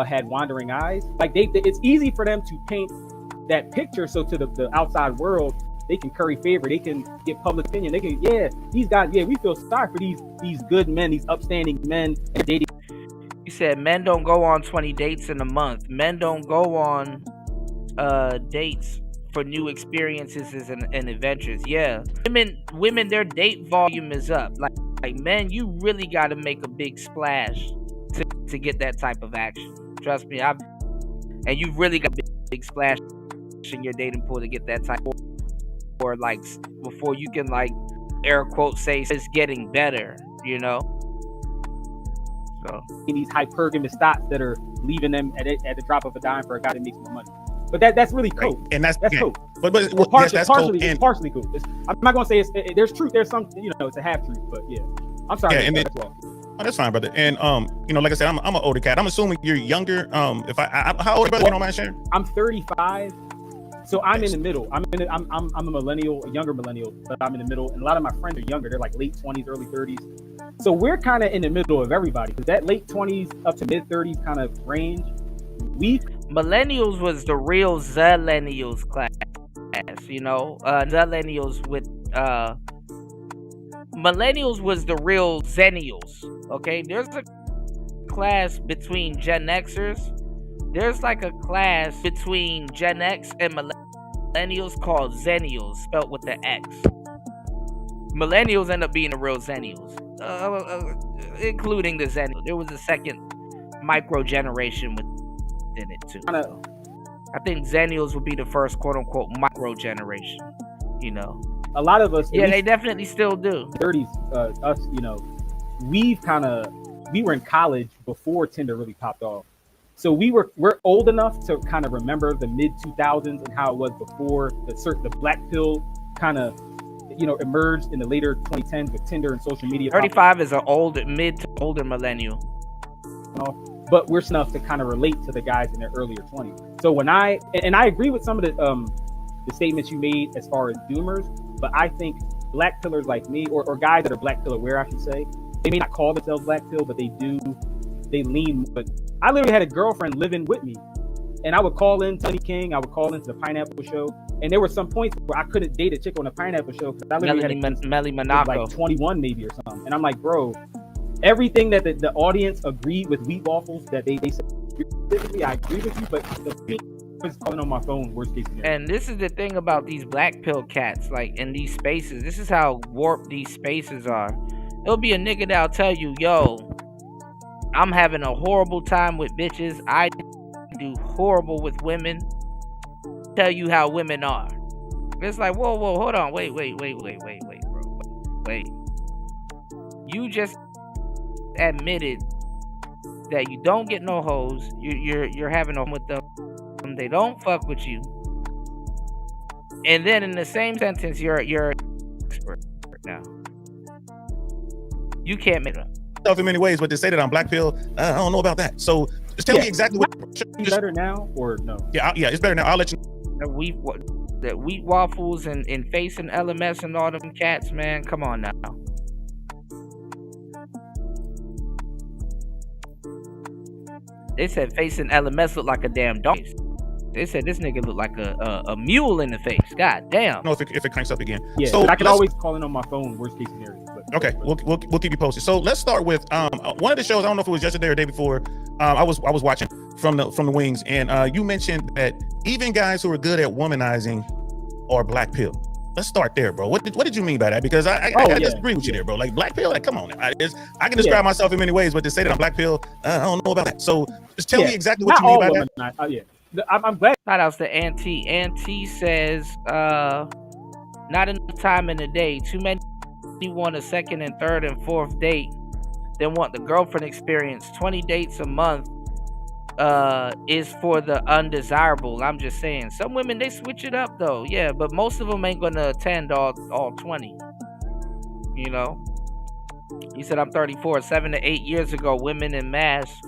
[SPEAKER 21] had wandering eyes. Like, it's easy for them to paint that picture so to the outside world they can curry favor, they can get public opinion, they can these guys, we feel sorry for these good men, these upstanding men dating.
[SPEAKER 5] You said men don't go on 20 dates in a month. Men don't go on dates for new experiences and adventures. Yeah, women their date volume is up. Like men, you really got to make a big splash to get that type of action. Trust me, and you really got a big splash in your dating pool to get that type of, or like before you can like air quote say it's getting better, you know. So
[SPEAKER 21] in these hypergamous thoughts that are leaving them at the drop of a dime for a guy that makes more money. But that's really cool.
[SPEAKER 22] Right. And that's
[SPEAKER 21] cool.
[SPEAKER 22] But
[SPEAKER 21] partially,
[SPEAKER 22] cool.
[SPEAKER 21] It's partially cool. I'm not gonna say there's truth. There's some, it's a half truth. But yeah, I'm sorry.
[SPEAKER 22] Yeah, that's fine, brother. And like I said, I'm an older cat. I'm assuming you're younger. How old, brother? You don't mind sharing?
[SPEAKER 21] I'm 35. So I'm in the middle. I'm a millennial, a younger millennial, but I'm in the middle. And a lot of my friends are younger. They're like late 20s, early 30s. So we're kind of in the middle of everybody. Because that late 20s up to mid 30s kind of range,
[SPEAKER 5] millennials was the real zillennials class. Zillennials with millennials was the real zennials. Okay, there's a class between Gen Xers. There's like a class between Gen X and millennials called Zennials, spelled with the X. Millennials end up being the real Zennials, including the Zennials. There was a second micro generation within it too. I think Zennials would be the first quote unquote micro generation.
[SPEAKER 21] A lot of us.
[SPEAKER 5] Yeah, they definitely still do.
[SPEAKER 21] 30s, us, we were in college before Tinder really popped off. So we're old enough to kind of remember the mid 2000s and how it was before the black pill kind of emerged in the later 2010s with Tinder and social media.
[SPEAKER 5] 35 is an mid to older millennial.
[SPEAKER 21] But we're enough to kind of relate to the guys in their earlier 20s. So when I agree with some of the statements you made as far as doomers, but I think black pillars like me or guys that are black pill aware, I should say, they may not call themselves black pill, but they lean. But I literally had a girlfriend living with me, and I would call in Tony King, I would call into the Pineapple Show, and there were some points where I couldn't date a chick on the Pineapple Show because I literally had
[SPEAKER 5] Melly Monaco,
[SPEAKER 21] like 21 maybe or something, and I'm like, bro, everything that the audience agreed with Wheat Waffles that they said, I agree with you, but the was calling on my phone, worst case scenario.
[SPEAKER 5] And this is the thing about these black pill cats, like in these spaces. This is how warped these spaces are. It'll be a nigga that'll tell you, yo, I'm having a horrible time with bitches. I do horrible with women. Tell you how women are. It's like, whoa, hold on. Wait, bro. Wait. You just admitted that you don't get no hoes. You're having them with them. They don't fuck with you. And then in the same sentence, you're an expert now. You can't make it up.
[SPEAKER 22] In many ways, but to say that I'm black pill, I don't know about that. So just tell me exactly what.
[SPEAKER 21] Is better now or no?
[SPEAKER 22] Yeah, it's better now. I'll let you.
[SPEAKER 5] The Wheat Waffles and Face and LMS and all them cats, man. Come on now. They said Face and LMS look like a damn donkey. They said this nigga look like a mule in the face. God damn.
[SPEAKER 22] I don't know if it cranks up again.
[SPEAKER 21] Yeah, so I can always call in on my phone, worst case scenario.
[SPEAKER 22] Okay, we'll keep you posted. So let's start with one of the shows. I don't know if it was yesterday or the day before. I was watching from the wings, and you mentioned that even guys who are good at womanizing are black pill. Let's start there, bro. What did you mean by that? Because I disagree with you there, bro. Like black pill, like come on. I can describe myself in many ways, but to say that I'm black pill, I don't know about that. So just tell me exactly what you mean by that.
[SPEAKER 21] I'm glad.
[SPEAKER 5] Shout outs to Auntie. Auntie says, not enough time in the day. Too many want a second and third and fourth date. Then want the girlfriend experience. 20 dates a month is for the undesirable. I'm just saying. Some women, they switch it up though. Yeah, but most of them ain't gonna attend all 20. You know? He said, I'm 34. 7 to 8 years ago, women in mass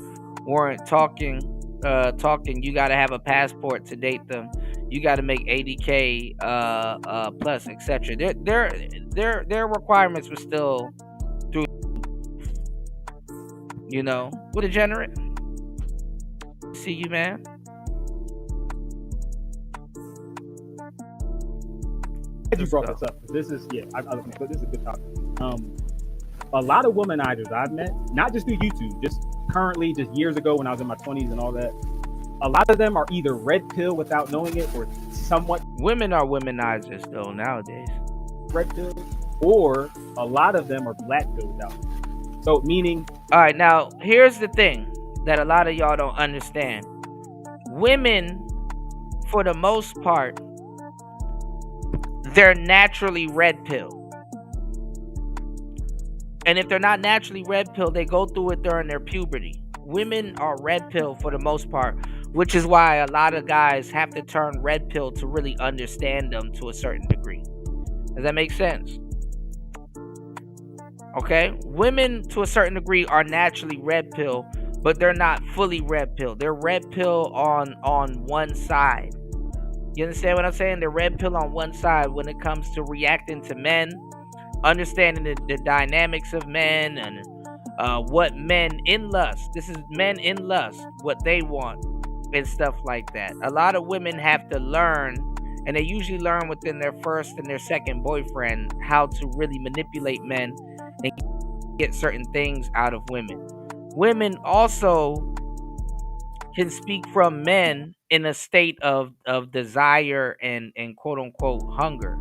[SPEAKER 5] weren't talking. You got to have a passport to date them. You got to make 80K plus, etc. Their requirements were still through. You know, what a degenerate. See you, man.
[SPEAKER 21] You brought this up. This is this is a good topic. A lot of womanizers I've met, not just through YouTube, just currently, just years ago when I was in my 20s and all that. A lot of them are either red pill without knowing it, or somewhat.
[SPEAKER 5] Women are womanizers though nowadays.
[SPEAKER 21] Red pill, or a lot of them are black pill without it. So meaning.
[SPEAKER 5] All right, now here's the thing that a lot of y'all don't understand. Women, for the most part, they're naturally red pill. And if they're not naturally red pill, they go through it during their puberty. Women are red pill for the most part, which is why a lot of guys have to turn red pill to really understand them to a certain degree. Does that make sense? Okay? Women, to a certain degree, are naturally red pill, but they're not fully red pill. They're red pill on one side. You understand what I'm saying? They're red pill on one side when it comes to reacting to men, understanding the dynamics of men, and what men in lust. This is men in lust, what they want, and stuff like that. A lot of women have to learn, and they usually learn within their first and their second boyfriend, how to really manipulate men and get certain things out of women. Women also can speak from men in a state of desire and quote unquote hunger.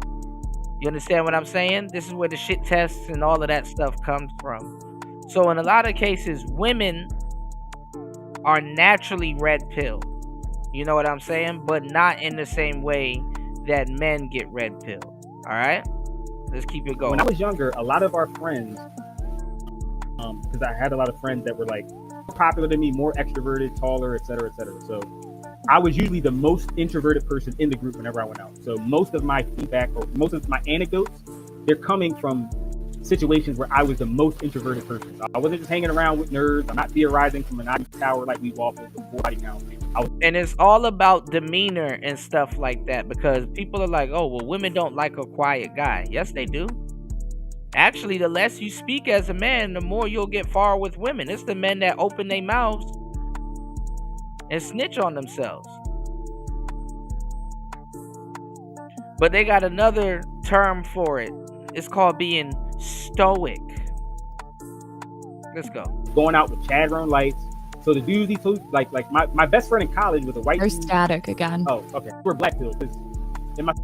[SPEAKER 5] You understand what I'm saying? This is where the shit tests and all of that stuff comes from. So in a lot of cases, women are naturally red pill. You know what I'm saying? But not in the same way that men get red pill. All right? Let's keep it going.
[SPEAKER 21] When I was younger, a lot of our friends, because I had a lot of friends that were like popular than me, more extroverted, taller, etc., etc. So I was usually the most introverted person in the group whenever I went out. So most of my feedback or most of my anecdotes, they're coming from situations where I was the most introverted person. So I wasn't just hanging around with nerds. I'm not theorizing from an ivory tower like we walked with before.
[SPEAKER 5] And it's all about demeanor and stuff like that, because people are like, oh, well, women don't like a quiet guy. Yes, they do. Actually, the less you speak as a man, the more you'll get far with women. It's the men that open their mouths and snitch on themselves. But they got another term for it. It's called being stoic. Let's go.
[SPEAKER 21] Going out with Chad Run lights. So the dudes he flew, like my best friend in college was a white
[SPEAKER 20] They're
[SPEAKER 21] dude.
[SPEAKER 20] static again.
[SPEAKER 21] Oh, okay. We're black pill.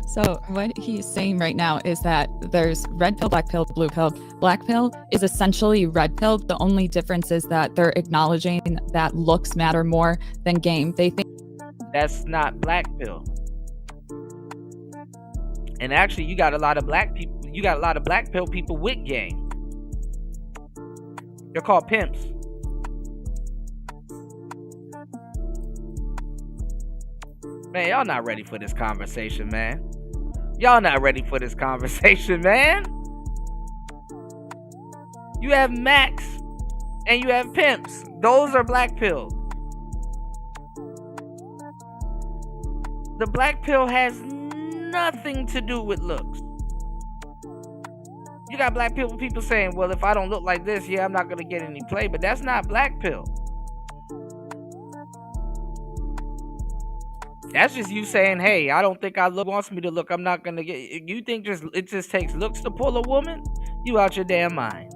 [SPEAKER 20] So what he's saying right now is that there's red pill, black pill, blue pill. Black pill is essentially red pill. The only difference is that they're acknowledging that looks matter more than game. They think
[SPEAKER 5] that's not black pill. And actually, you got a lot of black people. You got a lot of black pill people with game. They're called pimps. Man, y'all not ready for this conversation, man. Y'all not ready for this conversation, man. You have Max and you have pimps. Those are black pill. The black pill has nothing to do with looks. You got black people saying, well, if I don't look like this, yeah, I'm not going to get any play. But that's not black pill. That's just you saying, hey, I don't think wants me to look. I'm not going to get... You think it just takes looks to pull a woman? You out your damn mind.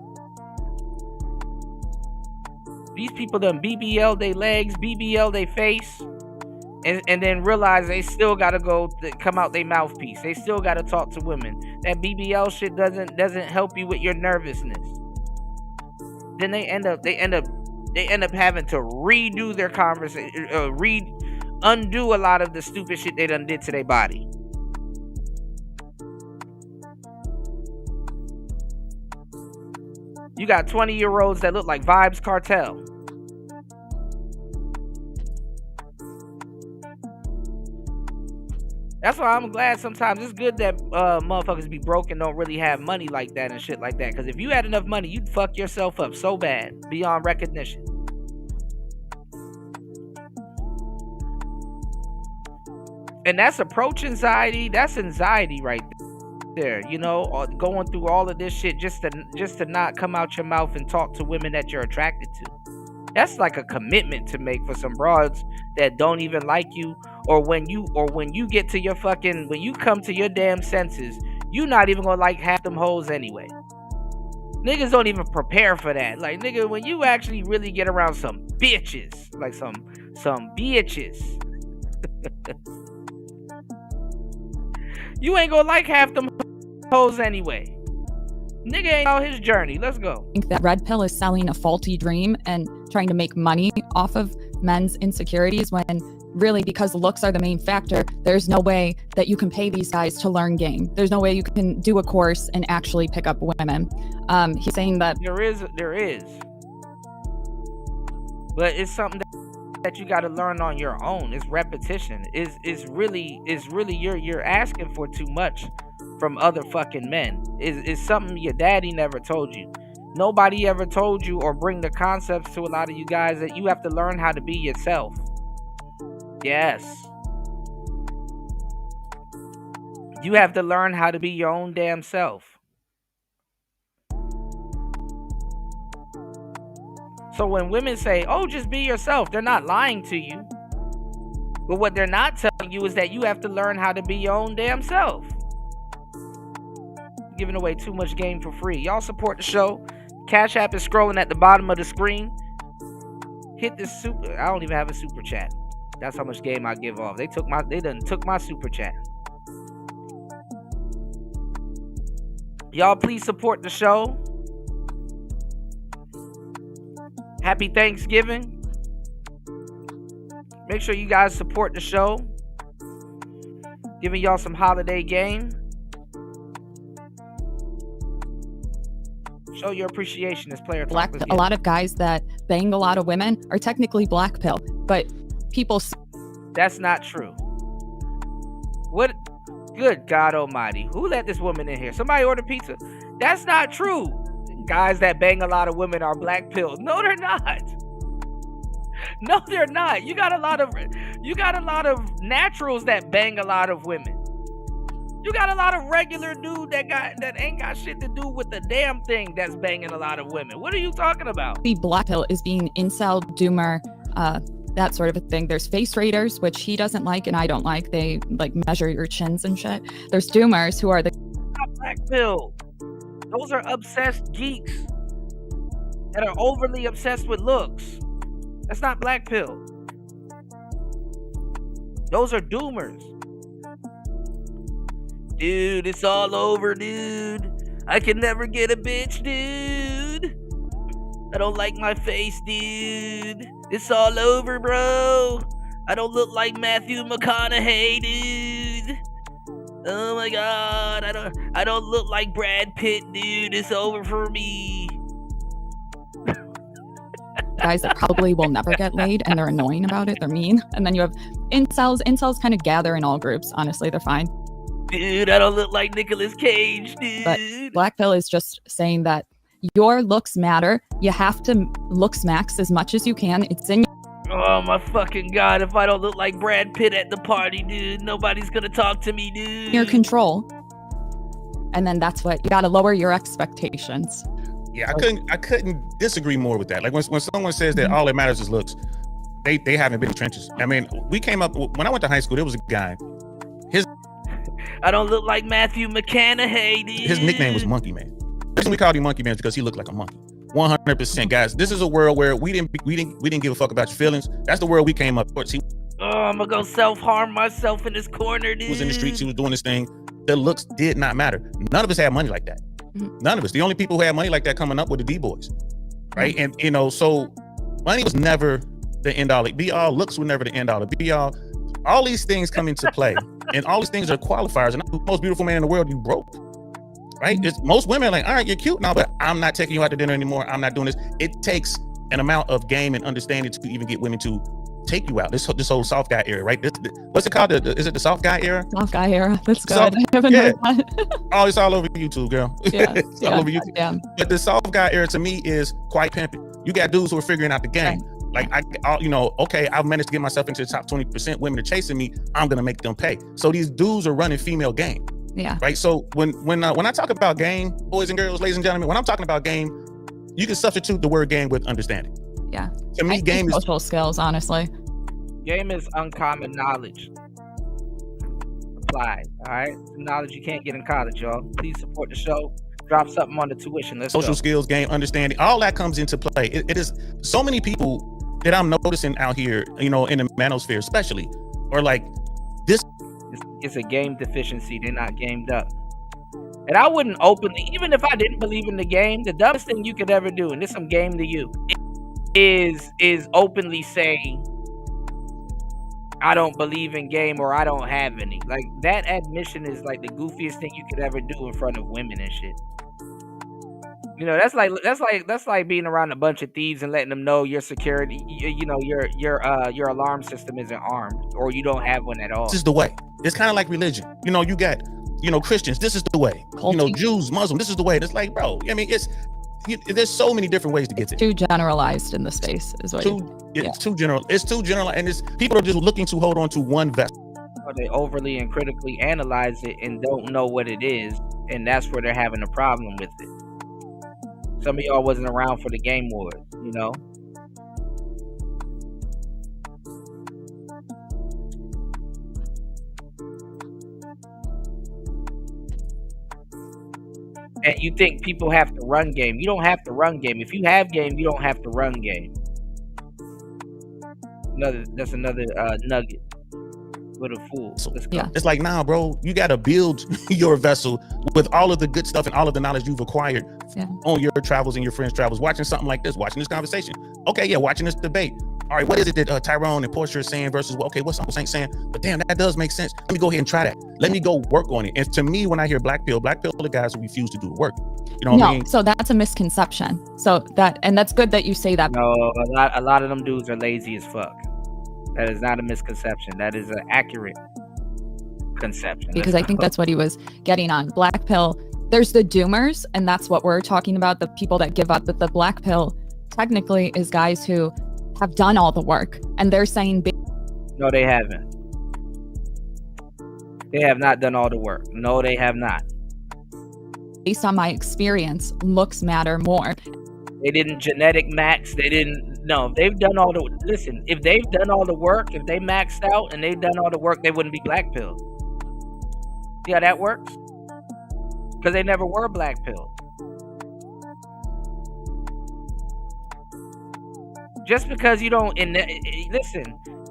[SPEAKER 5] These people done BBL they legs, BBL they face, and then realize they still got to come out their mouthpiece. They still got to talk to women. That BBL shit doesn't help you with your nervousness. Then they end up having to redo their conversation, undo a lot of the stupid shit they done did to their body. You got 20-year-olds that look like Vibes Cartel. That's why I'm glad sometimes it's good that motherfuckers be broke and don't really have money like that and shit like that. Because if you had enough money, you'd fuck yourself up so bad beyond recognition. And that's approach anxiety. That's anxiety right there. You know, going through all of this shit just to not come out your mouth and talk to women that you're attracted to. That's like a commitment to make for some broads that don't even like you, or when you get to your fucking, when you come to your damn senses, you not even gonna like half them hoes anyway. Niggas don't even prepare for that. Like, nigga, when you actually really get around some bitches, like some bitches, you ain't gonna like half them hoes anyway. Nigga ain't on his journey. Let's go.
[SPEAKER 20] I think that Red Pill is selling a faulty dream and trying to make money off of men's insecurities, when really, because looks are the main factor, there's no way that you can pay these guys to learn game. There's no way you can do a course and actually pick up women. He's saying that
[SPEAKER 5] there is, but it's something that you got to learn on your own. It's repetition. Is really you're asking for too much from other fucking men. Is something your daddy never told you. Nobody ever told you or bring the concepts to a lot of you guys that you have to learn how to be yourself. Yes. You have to learn how to be your own damn self. So when women say, oh, just be yourself, they're not lying to you. But what they're not telling you is that you have to learn how to be your own damn self. Giving away too much game for free. Y'all support the show. Cash App is scrolling at the bottom of the screen. Hit the super. I don't even have a super chat. That's how much game I give off. They done took my super chat. Y'all please support the show. Happy Thanksgiving. Make sure you guys support the show. Giving y'all some holiday game. Show your appreciation as player
[SPEAKER 20] black.
[SPEAKER 5] talk.
[SPEAKER 20] A lot of guys that bang a lot of women are technically black pill, but people.
[SPEAKER 5] That's not true. What? Good God Almighty! Who let this woman in here? Somebody order pizza. That's not true. Guys that bang a lot of women are black pills. No, they're not. No, they're not. You got a lot of naturals that bang a lot of women. You got a lot of regular dude that ain't got shit to do with the damn thing that's banging a lot of women. What are you talking about?
[SPEAKER 20] The black pill is being incel, doomer, that sort of a thing. There's face raiders, which he doesn't like and I don't like. They like measure your chins and shit. There's doomers who are the
[SPEAKER 5] not black pill. Those are obsessed geeks that are overly obsessed with looks. That's not black pill. Those are doomers. Dude, it's all over, dude. I can never get a bitch, dude. I don't like my face, dude. It's all over, bro. I don't look like Matthew McConaughey, dude. Oh my god, I don't look like Brad Pitt, dude. It's over for me.
[SPEAKER 20] guys that probably will never get laid and they're annoying about it. They're mean. And then you have incels. Incels kind of gather in all groups. Honestly, they're fine.
[SPEAKER 5] Dude, I don't look like Nicolas Cage, dude.
[SPEAKER 20] But Black Pill is just saying that your looks matter. You have to looks max as much as you can. It's in
[SPEAKER 5] Oh my fucking god, if I don't look like Brad Pitt at the party, dude, nobody's gonna talk to me, dude.
[SPEAKER 20] your control. And then that's what you gotta lower your expectations.
[SPEAKER 22] Yeah, I couldn't disagree more with that. Like when someone says that all that matters is looks, they haven't been in the trenches. I mean, we came up when I went to high school, there was a guy.
[SPEAKER 5] I don't look like Matthew McConaughey, dude.
[SPEAKER 22] His nickname was Monkey Man. The reason we called him Monkey Man is because he looked like a monkey. 100%, guys. This is a world where we didn't give a fuck about your feelings. That's the world we came up with.
[SPEAKER 5] Oh, I'm gonna go self-harm myself in this corner, dude.
[SPEAKER 22] He was in the streets. He was doing this thing. The looks did not matter. None of us had money like that. None of us. The only people who had money like that coming up were the D-boys, right? And so money was never the end all. Be all. Looks were never the end all. Be all. all these things come into play, and all these things are qualifiers. And I'm the most beautiful man in the world, you broke. Right? It's, most women are like, all right, you're cute now, but I'm not taking you out to dinner anymore. I'm not doing this. It takes an amount of game and understanding to even get women to take you out. This whole soft guy era, right? What's it called? Is it the soft guy era?
[SPEAKER 20] Soft guy era. That's good.
[SPEAKER 22] Soft,
[SPEAKER 20] I haven't
[SPEAKER 22] yeah.
[SPEAKER 20] heard that.
[SPEAKER 22] Oh, it's all over YouTube, girl.
[SPEAKER 20] Yeah,
[SPEAKER 22] It's
[SPEAKER 20] yeah,
[SPEAKER 22] all over YouTube.
[SPEAKER 20] goddamn.
[SPEAKER 22] But the soft guy era to me is quite pimping. You got dudes who are figuring out the game. Like okay, I've managed to get myself into the top 20%. Women are chasing me. I'm gonna make them pay. So these dudes are running female game.
[SPEAKER 20] Yeah.
[SPEAKER 22] Right. So when I talk about game, boys and girls, ladies and gentlemen, when I'm talking about game, you can substitute the word game with understanding.
[SPEAKER 20] Yeah.
[SPEAKER 22] To me, game is
[SPEAKER 20] social skills, honestly.
[SPEAKER 5] Game is uncommon knowledge applied. All right, knowledge you can't get in college, y'all. Please support the show. Drop something on the tuition. Let's
[SPEAKER 22] social
[SPEAKER 5] go.
[SPEAKER 22] skills, game, understanding, all that comes into play. It is so many people that I'm noticing out here, in the manosphere especially, are like this.
[SPEAKER 5] It's a game deficiency. They're not gamed up. And I wouldn't openly, even if I didn't believe in the game, the dumbest thing you could ever do, and this some game to you, is openly say, I don't believe in game or I don't have any. Like, that admission is like the goofiest thing you could ever do in front of women and shit. That's like being around a bunch of thieves and letting them know your security, your alarm system isn't armed or you don't have one at all.
[SPEAKER 22] This is the way. It's kind of like religion. You got, Christians, this is the way. Jews, Muslim, this is the way. It's like, bro, I mean, there's so many different ways to get to it.
[SPEAKER 20] Too generalized in the space is what
[SPEAKER 22] It's too general. It's too general, and people are just looking to hold on to one vessel.
[SPEAKER 5] Or they overly and critically analyze it and don't know what it is, and that's where they're having a problem with it. Some of y'all wasn't around for the game wars, And you think people have to run game. You don't have to run game. If you have game, you don't have to run game. That's another nugget with a fool.
[SPEAKER 22] It's like, nah, bro, you got to build your vessel with all of the good stuff and all of the knowledge you've acquired on your travels and your friends' travels, watching something like this, watching this conversation. Okay, yeah, watching this debate. All right, what is it that Tyrone and Portia are saying versus, what's Uncle Saint saying? But damn, that does make sense. Let me go ahead and try that. Let me go work on it. And to me, when I hear black pill are the guys who refuse to do the work. You know what I mean?
[SPEAKER 20] So that's a misconception. And that's good that you say that.
[SPEAKER 5] No, a lot of them dudes are lazy as fuck. That is not a misconception. That is an accurate conception.
[SPEAKER 20] Because I think that's what he was getting on. Black pill, there's the doomers, and that's what we're talking about, the people that give up. But the black pill technically is guys who have done all the work, and they're saying
[SPEAKER 5] no, they haven't. They have not done all the work. No, they have not.
[SPEAKER 20] Based on my experience, looks matter more.
[SPEAKER 5] They didn't genetic max. They didn't. No, they've done all the. Listen, if they've done all the work, if they maxed out and they've done all the work, they wouldn't be black pilled. See how that works? Because they never were black pilled. Just because you don't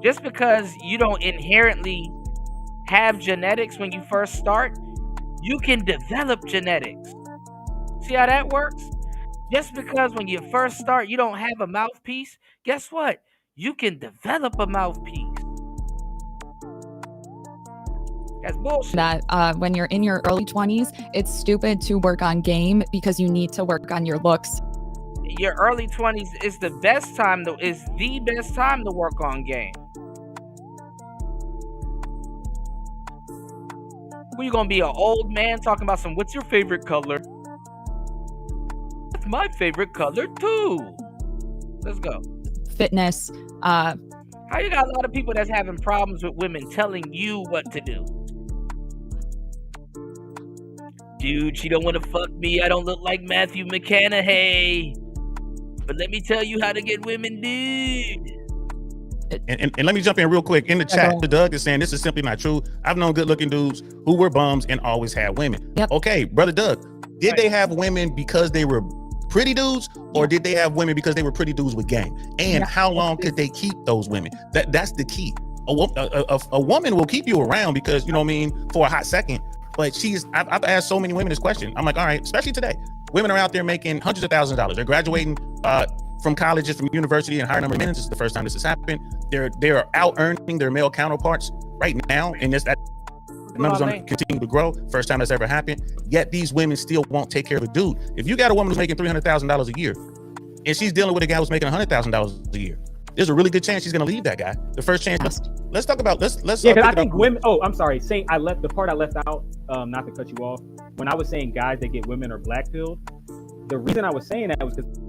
[SPEAKER 5] just because you don't inherently have genetics when you first start, you can develop genetics. See how that works? Just because when you first start you don't have a mouthpiece, guess what? You can develop a mouthpiece. That's bullshit.
[SPEAKER 20] That when you're in your early 20s, it's stupid to work on game because you need to work on your looks.
[SPEAKER 5] Your early 20s is the best time to work on game. Who you gonna be, an old man talking about what's your favorite color? That's my favorite color too. Let's go.
[SPEAKER 20] Fitness.
[SPEAKER 5] How you got a lot of people that's having problems with women telling you what to do? Dude, she don't want to fuck me. I don't look like Matthew McConaughey. But let me tell you how to get women, dude.
[SPEAKER 22] And let me jump in real quick. In the chat, Doug is saying this is simply not true. I've known good-looking dudes who were bums and always had women.
[SPEAKER 20] Yep.
[SPEAKER 22] Okay, brother Doug, did they have women because they were pretty dudes, or did they have women because they were pretty dudes with game? And how long could they keep those women? That's the key. A woman will keep you around because, you know what I mean, for a hot second. But I've asked so many women this question. I'm like, all right, especially today, women are out there making hundreds of thousands of dollars. They're graduating from colleges, from university, and higher number of men. This is the first time this has happened. They are out earning their male counterparts right now, and that the numbers are continue to grow. First time that's ever happened. Yet these women still won't take care of a dude. If you got a woman who's making $300,000 a year, and she's dealing with a guy who's making $100,000 a year, there's a really good chance she's going to leave that guy. The first chance. Let's talk about let's.
[SPEAKER 21] Yeah, because I think women. Oh, I'm sorry. Saying the part I left out. Not to cut you off. When I was saying guys that get women are black pilled, the reason I was saying that was because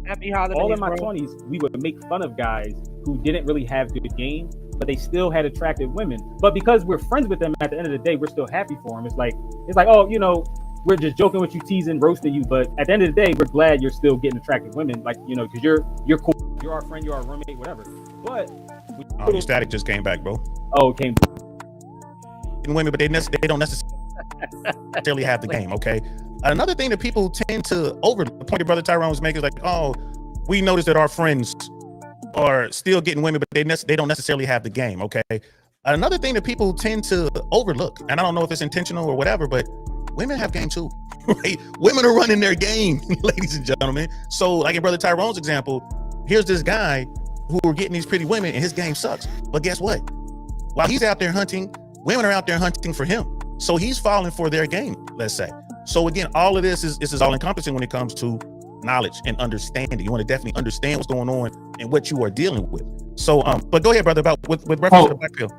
[SPEAKER 5] Happy holidays,
[SPEAKER 21] all in my
[SPEAKER 5] bro.
[SPEAKER 21] 20s, we would make fun of guys who didn't really have good game, but they still had attractive women. But because we're friends with them, at the end of the day, we're still happy for them. It's like, oh, you know, we're just joking with you, teasing, roasting you. But at the end of the day, we're glad you're still getting attractive women. Like, you know, because you're cool. You're our friend. You're our roommate, whatever. But
[SPEAKER 22] your static just came back, bro.
[SPEAKER 21] Oh, it came.
[SPEAKER 22] Women, but they don't necessarily have the game. Okay. Another thing that people tend to over the point that Brother Tyrone was making is like, oh, we noticed that our friends are still getting women, but they don't necessarily have the game. Okay. Another thing that people tend to overlook, and I don't know if it's intentional or whatever, but women have game too. Right? Women are running their game, ladies and gentlemen. So, like in Brother Tyrone's example, here's this guy who are getting these pretty women, and his game sucks. But guess what? While he's out there hunting, women are out there hunting for him. So he's falling for their game, let's say. So again, all of this is all encompassing when it comes to knowledge and understanding. You want to definitely understand what's going on and what you are dealing with. So, but go ahead, brother, about with reference to the black pill.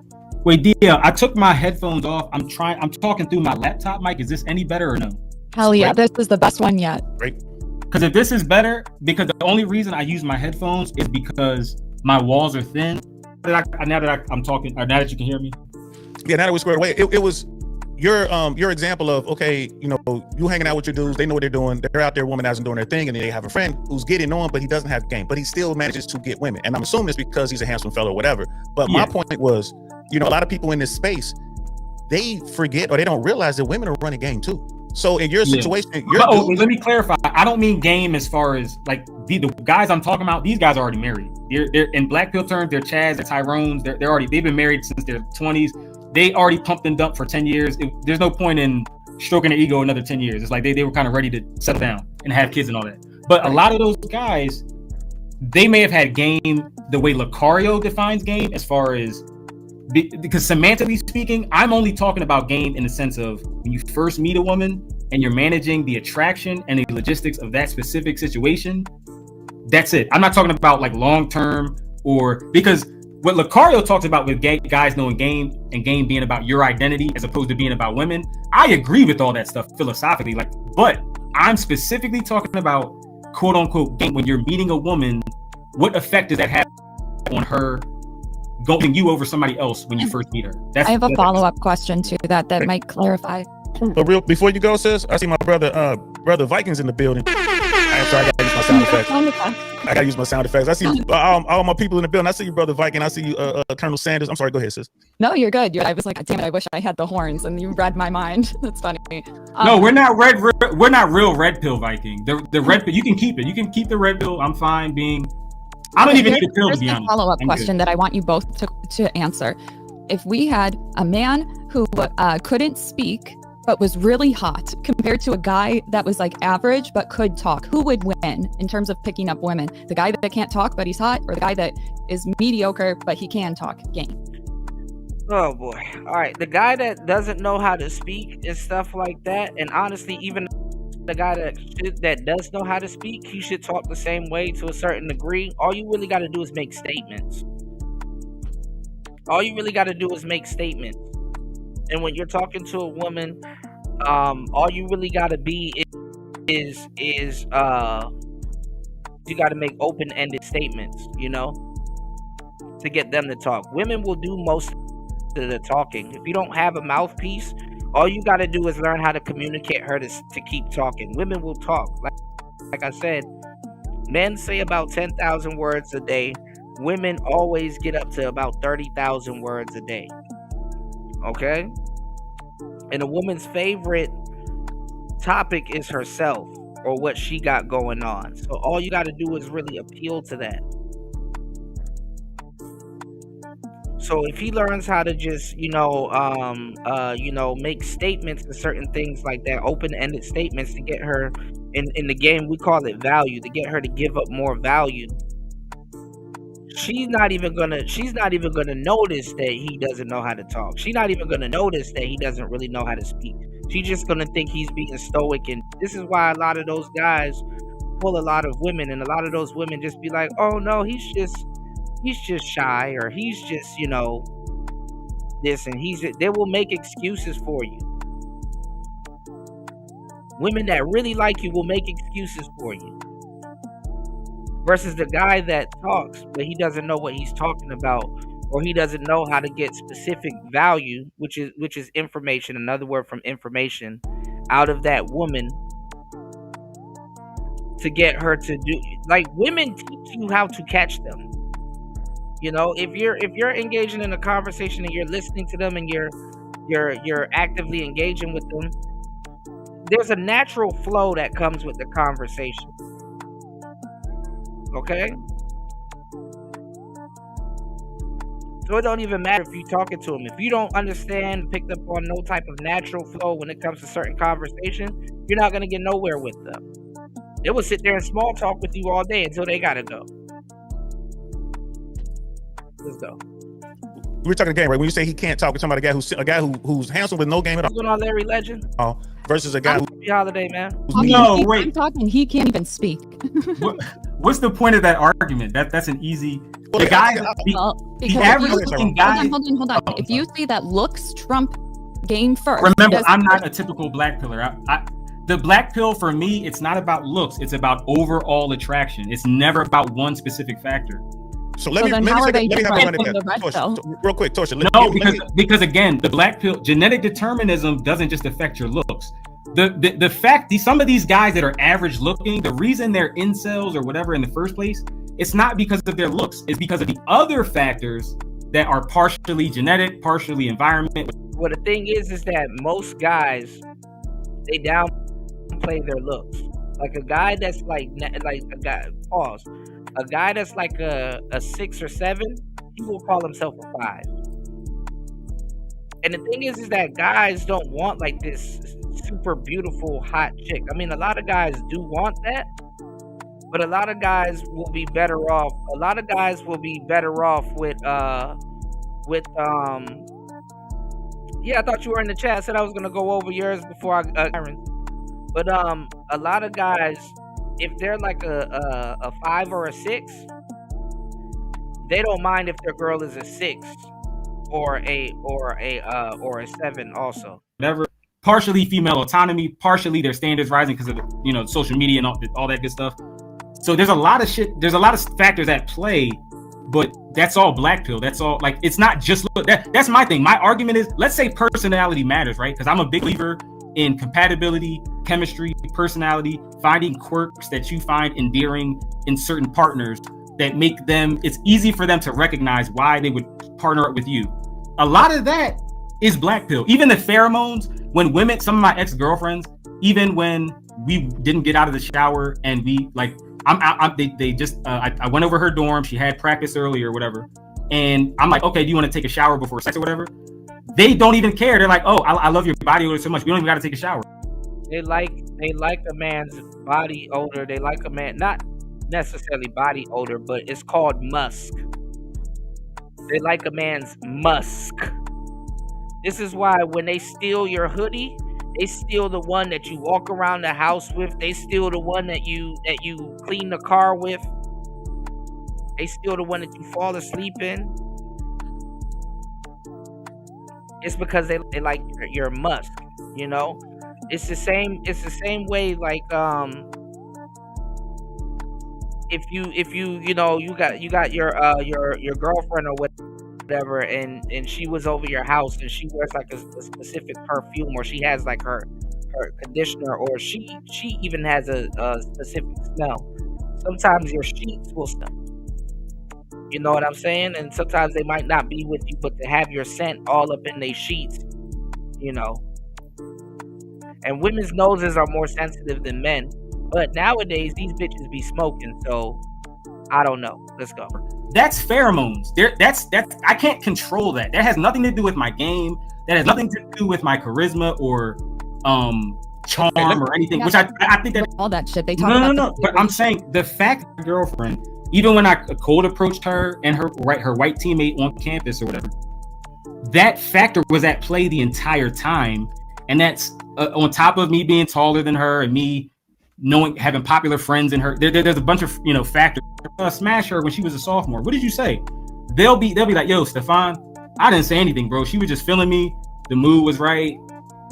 [SPEAKER 21] Wait, DL, I took my headphones off. I'm talking through my laptop mic. Is this any better or no?
[SPEAKER 20] Hell yeah, this is the best one yet.
[SPEAKER 22] Great.
[SPEAKER 21] Because if this is better, because the only reason I use my headphones is because my walls are thin. Now that I'm talking, now that you can hear me.
[SPEAKER 22] Yeah, now that we're squared away, it was your example of, okay, you know, you hanging out with your dudes, they know what they're doing, they're out there womanizing, doing their thing, and they have a friend who's getting on, but he doesn't have game, but he still manages to get women. And I'm assuming it's because he's a handsome fellow or whatever. But my point was, you know, a lot of people in this space, they forget or they don't realize that women are running game too. So in your situation,
[SPEAKER 21] let me clarify. I don't mean game as far as like the guys I'm talking about. These guys are already married. They're in black pill terms. They're Chads, they're Tyrones. They've been married since their 20s. They already pumped and dumped for 10 years. There's no point in stroking their ego another 10 years. It's like they were kind of ready to settle down and have kids and all that. But a lot of those guys, they may have had game the way Lucario defines game, as far as because semantically speaking, I'm only talking about game in the sense of when you first meet a woman and you're managing the attraction and the logistics of that specific situation. That's it. I'm not talking about like long term, or because what Lucario talks about with guys knowing game and game being about your identity as opposed to being about women. I agree with all that stuff philosophically, but I'm specifically talking about quote unquote game. When you're meeting a woman, what effect does that have on her going you over somebody else when you first meet her?
[SPEAKER 20] I have a follow-up question to that might clarify.
[SPEAKER 22] But real before you go, sis, I see my brother Vikings in the building. I'm sorry, I gotta use my sound effects. I gotta use my sound effects. I see all my people in the building. I see you, brother Viking. I see you, Colonel Sanders. I'm sorry. Go ahead, sis.
[SPEAKER 20] No, you're good. I was like, damn it, I wish I had the horns, and you read my mind. That's funny.
[SPEAKER 21] No, we're not red. We're not real red pill Viking. The red pill, you can keep it. You can keep the red pill. I'm fine being. I don't even need a pill to be honest.
[SPEAKER 20] Follow-up question that I want you both to answer. If we had a man who couldn't speak but was really hot compared to a guy that was like average but could talk, who would win in terms of picking up women? The guy that can't talk but he's hot, or the guy that is mediocre but he can talk? Game.
[SPEAKER 5] Oh boy. All right, the guy that doesn't know how to speak and stuff like that, and honestly, even the guy that does know how to speak, he should talk the same way to a certain degree. All you really got to do is make statements. And when you're talking to a woman, all you really got to be is you got to make open-ended statements, you know, to get them to talk. Women will do most of the talking. If you don't have a mouthpiece, all you got to do is learn how to communicate her to keep talking. Women will talk. Like I said, men say about 10,000 words a day. Women always get up to about 30,000 words a day. Okay? And a woman's favorite topic is herself or what she got going on. So all you got to do is really appeal to that. So if he learns how to just, make statements to certain things like that, open-ended statements to get her in the game, we call it value, to get her to give up more value, she's not even gonna notice that he doesn't know how to talk. She's not even gonna notice that he doesn't really know how to speak. She's just gonna think he's being stoic, and this is why a lot of those guys pull a lot of women, and a lot of those women just be like, oh no, he's just shy, or he's just, you know, this, and they will make excuses for you. Women that really like you will make excuses for you. Versus the guy that talks, but he doesn't know what he's talking about, or he doesn't know how to get specific value, which is information, another word from information, out of that woman to get her to do. Like, women teach you how to catch them. You know, if you're engaging in a conversation and you're listening to them and you're actively engaging with them, there's a natural flow that comes with the conversation. Okay? So it don't even matter if you're talking to them. If you don't understand, picked up on no type of natural flow when it comes to certain conversation, you're not going to get nowhere with them. They will sit there and small talk with you all day until they got to go. Let's go.
[SPEAKER 22] We were talking the game, right? When you say he can't talk to somebody, a guy who's handsome with no game at all.
[SPEAKER 5] What's going on, Larry Legend?
[SPEAKER 22] Oh, versus a guy who.
[SPEAKER 5] Happy holiday, man.
[SPEAKER 20] No, wait. I'm talking. He can't even speak.
[SPEAKER 3] What's the point of that argument? That's an easy. The guy, the average looking guy.
[SPEAKER 20] Hold on. If you see that looks trump game first.
[SPEAKER 3] Remember, I'm not a typical black pillar. The black pill for me, it's not about looks. It's about overall attraction. It's never about one specific factor.
[SPEAKER 22] So let me have a run at that. Real quick, Torsha.
[SPEAKER 3] Because again, the black pill, genetic determinism doesn't just affect your looks. The fact some of these guys that are average looking, the reason they're incels or whatever in the first place, it's not because of their looks. It's because of the other factors that are partially genetic, partially environment.
[SPEAKER 5] Well, the thing is that most guys, they downplay their looks. Like a guy that's like a guy. Pause. A guy that's like a 6 or 7, he will call himself a 5. And the thing is that guys don't want like this super beautiful hot chick. I mean, a lot of guys do want that, but a lot of guys will be better off. A lot of guys will be better off with yeah, I thought you were in the chat. I said I was gonna go over yours before but a lot of guys, if they're like a 5 or a 6, they don't mind if their girl is a 6 or a 7 also.
[SPEAKER 3] Whatever. Partially female autonomy, partially their standards rising because of social media and all that good stuff. So there's a lot of shit. There's a lot of factors at play, but that's all black pill. That's all. Like, it's not just look. That's my thing. My argument is, let's say personality matters, right? Because I'm a big believer in compatibility, chemistry, personality, finding quirks that you find endearing in certain partners that make them, it's easy for them to recognize why they would partner up with you. A lot of that is black pill. Even the pheromones, when women, some of my ex-girlfriends, even when we didn't get out of the shower and we like, I went over her dorm, she had practice early or whatever. And I'm like, okay, do you want to take a shower before sex or whatever? They don't even care. They're like, oh, I love your body odor so much. We don't even got to take a shower.
[SPEAKER 5] They like a man's body odor. They like a man, not necessarily body odor, but it's called musk. They like a man's musk. This is why when they steal your hoodie, they steal the one that you walk around the house with. They steal the one that you clean the car with. They steal the one that you fall asleep in. It's because they like your musk, you know. It's the same way like if you know you got your girlfriend or whatever and she was over your house and she wears like a specific perfume, or she has like her conditioner, or she even has a specific smell. Sometimes your sheets will smell. You know what I'm saying? And sometimes they might not be with you, but to have your scent all up in their sheets, you know. And women's noses are more sensitive than men. But nowadays, these bitches be smoking, so I don't know. Let's go.
[SPEAKER 3] That's pheromones. That's I can't control that. That has nothing to do with my game. That has nothing to do with my charisma or charm or anything. Which I think that
[SPEAKER 20] all that shit they talk
[SPEAKER 3] about.
[SPEAKER 20] No.
[SPEAKER 3] But I'm saying the fact that my girlfriend even when I cold approached her and her white teammate on campus or whatever, that factor was at play the entire time. And that's on top of me being taller than her and me having popular friends in her. There's a bunch of factors. Smash her when she was a sophomore. What did you say? They'll be like, yo, Stefan, I didn't say anything, bro. She was just feeling me. The mood was right.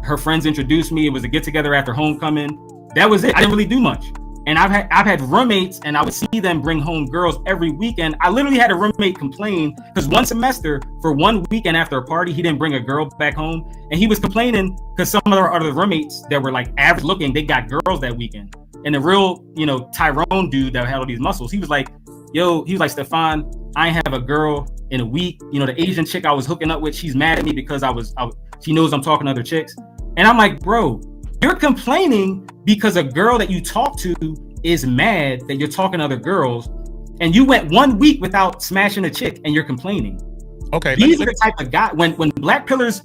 [SPEAKER 3] Her friends introduced me. It was a get together after homecoming. That was it. I didn't really do much. And I've had roommates, and I would see them bring home girls every weekend. I literally had a roommate complain because one semester, for one weekend after a party, he didn't bring a girl back home, and he was complaining because some of our other roommates that were like average looking, they got girls that weekend. And the real, Tyrone dude that had all these muscles, he was like, Stefan, I ain't have a girl in a week. The Asian chick I was hooking up with, she's mad at me because she knows I'm talking to other chicks. And I'm like, bro, you're complaining because a girl that you talk to is mad that you're talking to other girls, and you went 1 week without smashing a chick and you're complaining.
[SPEAKER 22] Okay.
[SPEAKER 3] These are the type of guy, when black pillars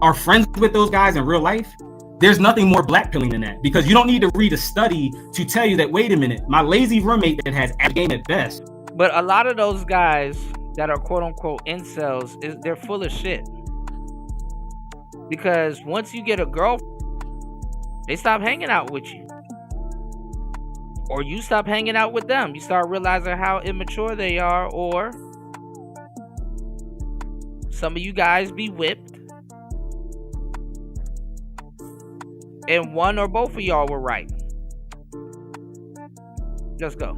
[SPEAKER 3] are friends with those guys in real life, there's nothing more black pilling than that, because you don't need to read a study to tell you that, wait a minute, my lazy roommate that has a game at best.
[SPEAKER 5] But a lot of those guys that are quote unquote incels, they're full of shit. Because once you get a girlfriend, they stop hanging out with you. Or you stop hanging out with them. You start realizing how immature they are, or some of you guys be whipped. And one or both of y'all were right. Let's go.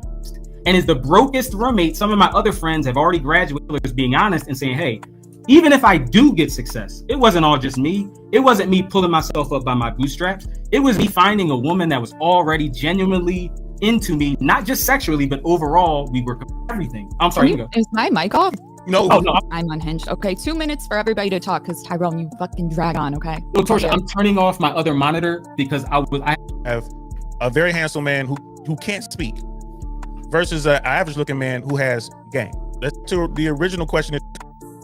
[SPEAKER 3] And as the brokest roommate, some of my other friends have already graduated, being honest and saying, hey, even if I do get success, it wasn't all just me. It wasn't me pulling myself up by my bootstraps. It was me finding a woman that was already genuinely into me, not just sexually, but overall, we were everything. I'm sorry.
[SPEAKER 20] Is my mic off?
[SPEAKER 3] No.
[SPEAKER 20] I'm unhinged. Okay, 2 minutes for everybody to talk because Tyrone, you fucking drag on, okay?
[SPEAKER 3] No, Torsia, I'm turning off my other monitor because I
[SPEAKER 22] have a very handsome man who can't speak versus an average looking man who has game. That's to the original question that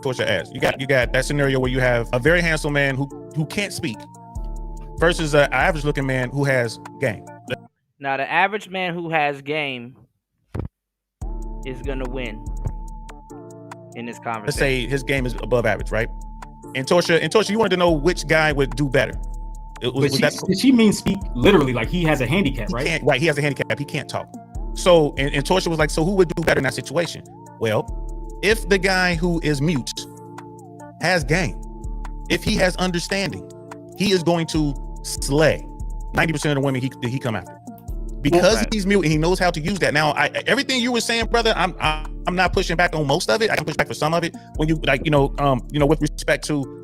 [SPEAKER 22] Torsia asked. You got that scenario where you have a very handsome man who can't speak versus an average looking man who has game.
[SPEAKER 5] Now the average man who has game is gonna win in this conversation.
[SPEAKER 22] Let's say his game is above average, right? And Torsia, you wanted to know which guy would do better.
[SPEAKER 3] She means speak literally, like he has a handicap, right?
[SPEAKER 22] Right, he has a handicap. He can't talk. So, and Torsia was like, so who would do better in that situation? Well, if the guy who is mute has game, if he has understanding, he is going to slay 90% of the women he come after. Because he's mute and he knows how to use that. Now, everything you were saying, brother, I'm not pushing back on most of it. I can push back for some of it. When you with respect to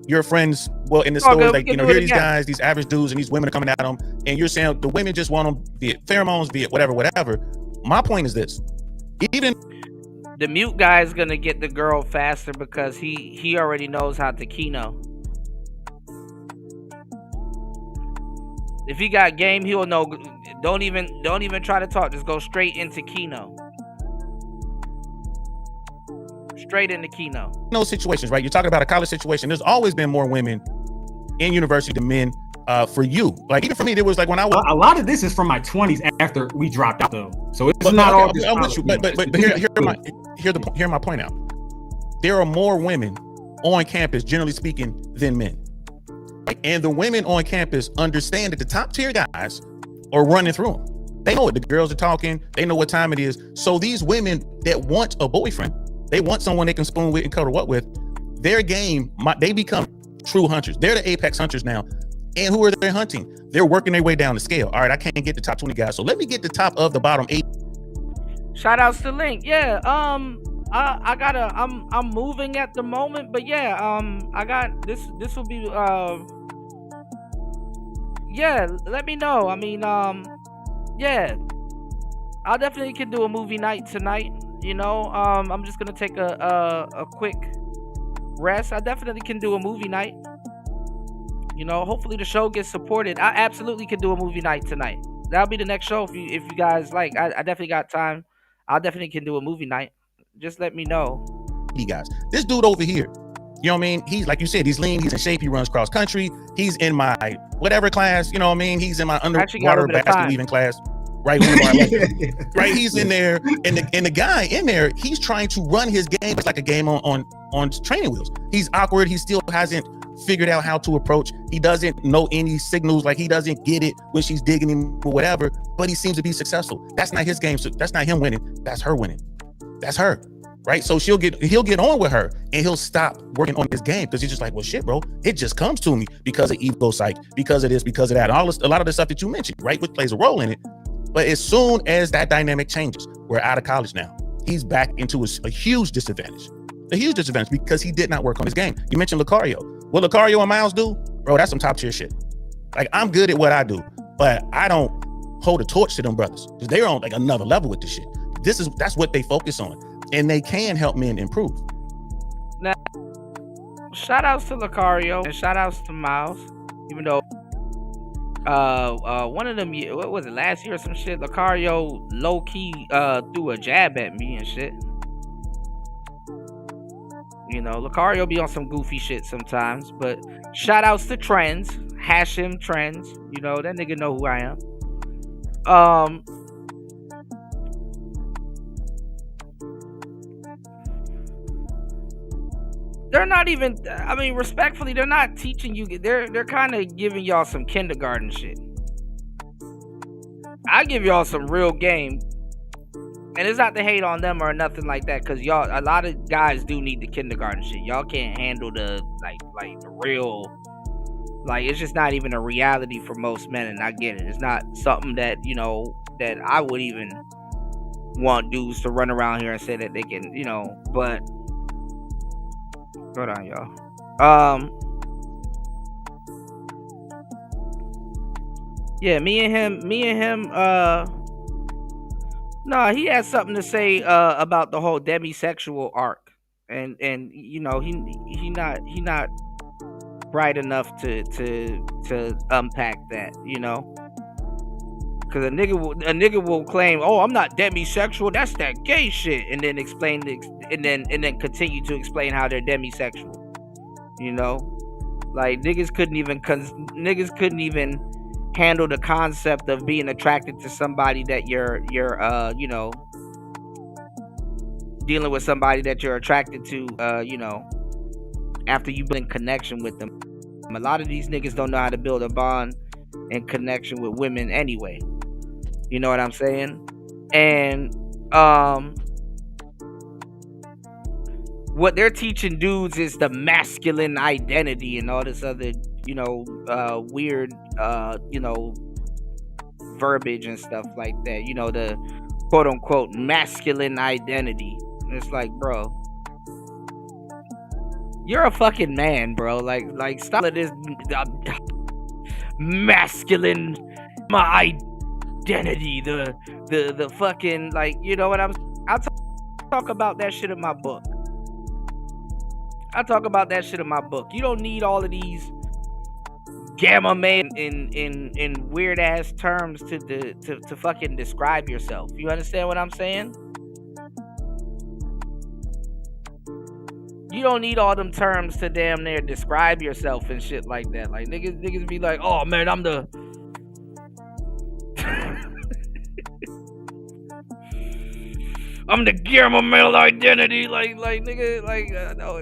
[SPEAKER 22] your friends, well, in the story, like, here are these guys, these average dudes, and these women are coming at them, and you're saying the women just want them, be it pheromones, be it whatever. My point is this: even
[SPEAKER 5] the mute guy is gonna get the girl faster because he already knows how to keno. If he got game, he'll know. Don't even try to talk. Just go straight into keno. Straight into keno.
[SPEAKER 22] No situations, right? You're talking about a college situation. There's always been more women in university than men. For you, like even for me, there was like when I was.
[SPEAKER 3] A lot of this is from my 20s after we dropped out, though. So it's not all.
[SPEAKER 22] I'm with you, but hear my point out. There are more women on campus, generally speaking, than men. And the women on campus understand that the top tier guys are running through them. They know it. The girls are talking. They know what time it is. So these women that want a boyfriend, they want someone they can spoon with and cuddle up with. Their game, they become true hunters. They're the apex hunters now. And who are they hunting? They're working their way down the scale. All right, I can't get the top 20 guys, so let me get the top of the bottom 8.
[SPEAKER 5] Shout outs to Link. Yeah, I'm moving at the moment, but yeah, I got this will be yeah, let me know. I mean, yeah, I definitely can do a movie night tonight. I'm just gonna take a quick rest. I definitely can do a movie night. Hopefully the show gets supported. I absolutely can do a movie night tonight. That'll be the next show if you guys like. I definitely got time. I definitely can do a movie night. Just let me know.
[SPEAKER 22] You guys, this dude over here, you know what I mean? He's like you said, he's lean, he's in shape, he runs cross country. He's in my whatever class, you know what I mean? He's in my underwater basket weaving class. right? Right, he's in there, and the guy in there, he's trying to run his game. It's like a game on training wheels. He's awkward. He still hasn't figured out how to approach. He doesn't know any signals. Like, he doesn't get it when she's digging him or whatever. But he seems to be successful. That's not his game. So that's not him winning. That's her winning. That's her. Right? So he'll get on with her, and he'll stop working on his game because he's just like, well, shit, bro, it just comes to me because of ego psych, because of this, because of that, and a lot of the stuff that you mentioned, right, which plays a role in it. But as soon as that dynamic changes, we're out of college now. He's back into a huge disadvantage. A huge disadvantage because he did not work on his game. You mentioned Lucario. What Lucario and Miles do, bro, that's some top tier shit. Like, I'm good at what I do, but I don't hold a torch to them brothers because they're on like another level with this shit. That's what they focus on. And they can help men improve.
[SPEAKER 5] Now, shout outs to Lucario and shout outs to Miles. Even though one of them, what was it, last year or some shit, Lucario low key threw a jab at me and shit. You know, Lucario be on some goofy shit sometimes, but shout outs to Trends, Hashim Trends. You know, that nigga know who I am. They're not even, I mean, respectfully, they're not teaching you. They're kind of giving y'all some kindergarten shit. I give y'all some real game. And it's not to hate on them or nothing like that, because y'all, a lot of guys do need the kindergarten shit. Y'all can't handle the, like the real, like, it's just not even a reality for most men, and I get it. It's not something that, you know, that I would even want dudes to run around here and say that they can, you know, but hold on, y'all. Yeah, me and him, no, he has something to say about the whole demisexual arc. And you know, he not bright enough to unpack that, you know? Cause a nigga will claim, oh, I'm not demisexual, that's that gay shit, and then and then continue to explain how they're demisexual. You know, like niggas couldn't even handle the concept of being attracted to somebody that you're you know, dealing with somebody that you're attracted to, you know, after you've been in connection with them. A lot of these niggas don't know how to build a bond and connection with women anyway. You know what I'm saying? And what they're teaching dudes is the masculine identity and all this other, you know, weird, you know, verbiage and stuff like that. You know, the quote unquote masculine identity. And it's like, bro, you're a fucking man, bro. Like stop with this masculine my identity, the fucking, like, you know what I'll talk about that shit in my book. You don't need all of these gamma man in weird ass terms to fucking describe yourself. You understand what I'm saying? You don't need all them terms to damn near describe yourself and shit like that. Like niggas be like, oh man, I'm the I'm the Guillermo male identity, like nigga, like no,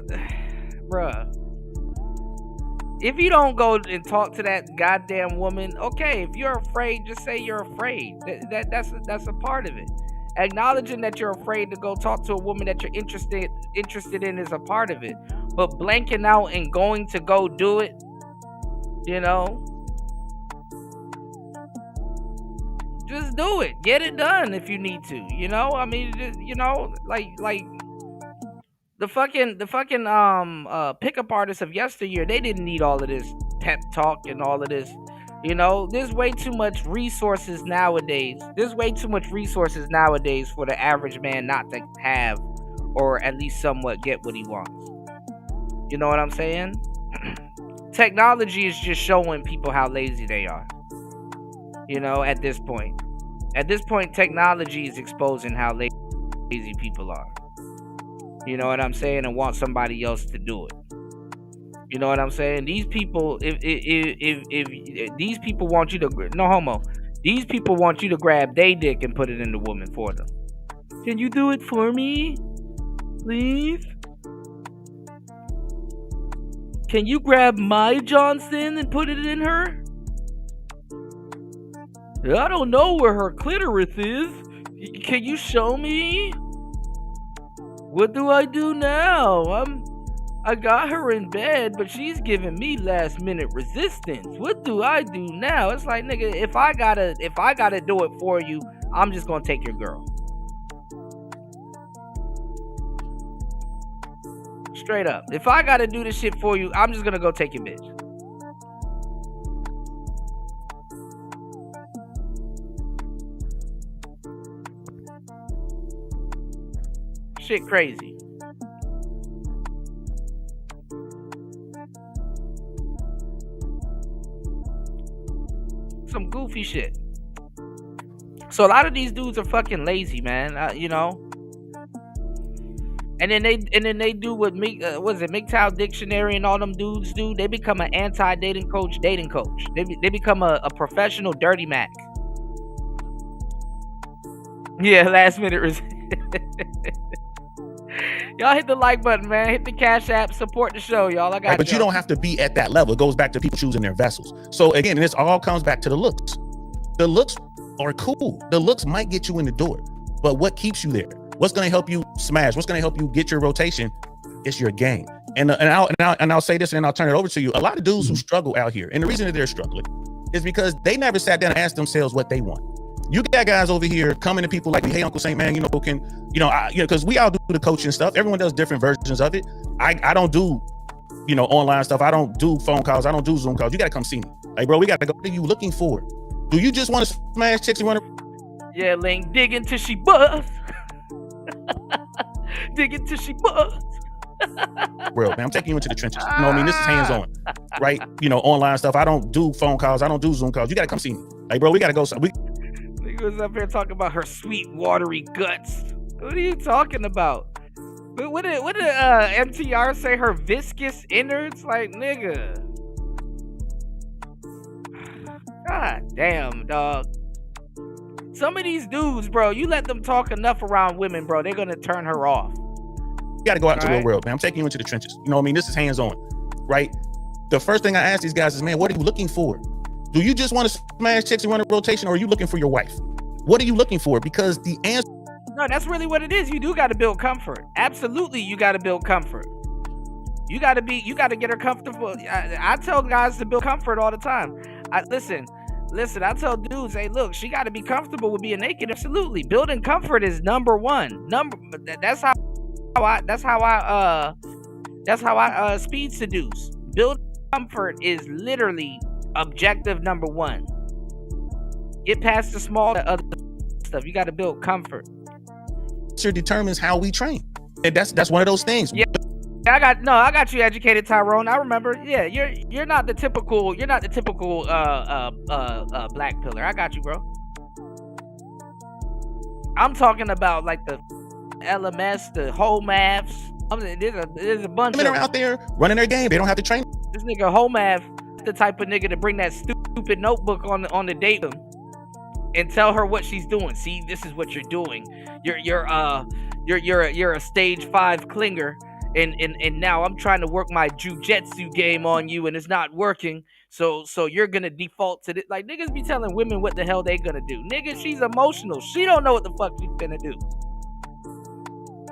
[SPEAKER 5] bruh. If you don't go and talk to that goddamn woman, okay. If you're afraid, just say you're afraid. That's a part of it. Acknowledging that you're afraid to go talk to a woman that you're interested in is a part of it. But blanking out and going to go do it, you know, just do it. Get it done if you need to. You know, I mean, just, you know, like the fucking pickup artists of yesteryear, they didn't need all of this pep talk and all of this. You know, there's way too much resources nowadays. For the average man not to have, or at least somewhat get what he wants. You know what I'm saying? Technology is just showing people how lazy they are. You know, at this point, technology is exposing how lazy people are. You know what I'm saying? And want somebody else to do it. You know what I'm saying? These people, if these people want you to, no homo, These people want you to grab their dick and put it in the woman for them. Can you do it for me? Please? Can you grab my Johnson and put it in her? I don't know where her clitoris is. Can you show me? What do I do now? I got her in bed, but she's giving me last minute resistance. What do I do now? It's like, nigga, if I gotta do it for you, I'm just gonna take your girl. Straight up. If I gotta do this shit for you, I'm just gonna go take your bitch. Shit crazy. Some goofy shit. So a lot of these dudes are fucking lazy, man. You know. And then they do what MGTOW Dictionary and all them dudes do. They become an anti-dating coach. They become a professional dirty Mac. Yeah, last minute. Y'all hit the like button, man. Hit the Cash App. Support the show, y'all. I got
[SPEAKER 22] right, but you don't have to be at that level. It goes back to people choosing their vessels. So again, this all comes back to the looks. The looks are cool. The looks might get you in the door, but what keeps you there? What's going to help you smash? What's going to help you get your rotation? It's your game. And I'll say this, and then I'll turn it over to you. A lot of dudes who struggle out here, and the reason that they're struggling is because they never sat down and asked themselves what they want. You got guys over here coming to people like, hey, Uncle Saint, man, because we all do the coaching stuff. Everyone does different versions of it. I don't do, online stuff. I don't do phone calls. I don't do Zoom calls. You got to come see me. Like, bro, we got to go. What are you looking for? Do you just want to smash chicks? You want to?
[SPEAKER 5] Yeah, Link, dig until she bust. Dig until she bust.
[SPEAKER 22] Bro, man, I'm taking you into the trenches. You know what I mean? This is hands-on, right? Online stuff. I don't do phone calls. I don't do Zoom calls. You got to come see me. Like, bro, we got to go.
[SPEAKER 5] He was up here talking about her sweet, watery guts. What are you talking about? What did MTR say? Her viscous innards? Like, nigga. God damn, dog. Some of these dudes, bro, you let them talk enough around women, bro, they're gonna turn her off.
[SPEAKER 22] You gotta go out to the real world, man. I'm taking you into the trenches. You know what I mean? This is hands-on, right? The first thing I ask these guys is, man, what are you looking for? Do you just want to smash chicks and run a rotation, or are you looking for your wife? What are you looking for? Because the answer...
[SPEAKER 5] No, that's really what it is. You do got to build comfort. Absolutely, you got to build comfort. You got to get her comfortable. I tell guys to build comfort all the time. Listen, I tell dudes, hey, look, she got to be comfortable with being naked. Absolutely. Building comfort is number one. That's how I speed seduce. Building comfort is literally objective number one. Get past the small other stuff. You got to build comfort.
[SPEAKER 22] It determines how we train, and that's one of those things.
[SPEAKER 5] Yeah, I got you educated, Tyrone. I remember. Yeah, you're not the typical black pillar. I got you, bro. I'm talking about like the LMS, the whole maths. There's a bunch
[SPEAKER 22] of women out there running their game. They don't have to train.
[SPEAKER 5] This nigga whole math, the type of nigga to bring that stupid notebook on the date and tell her what she's doing. See, this is what you're doing. You're a stage 5 clinger, and now I'm trying to work my jujitsu game on you, and it's not working. So you're gonna default to this. Like, niggas be telling women what the hell they gonna do. Nigga, she's emotional. She don't know what the fuck she's gonna do.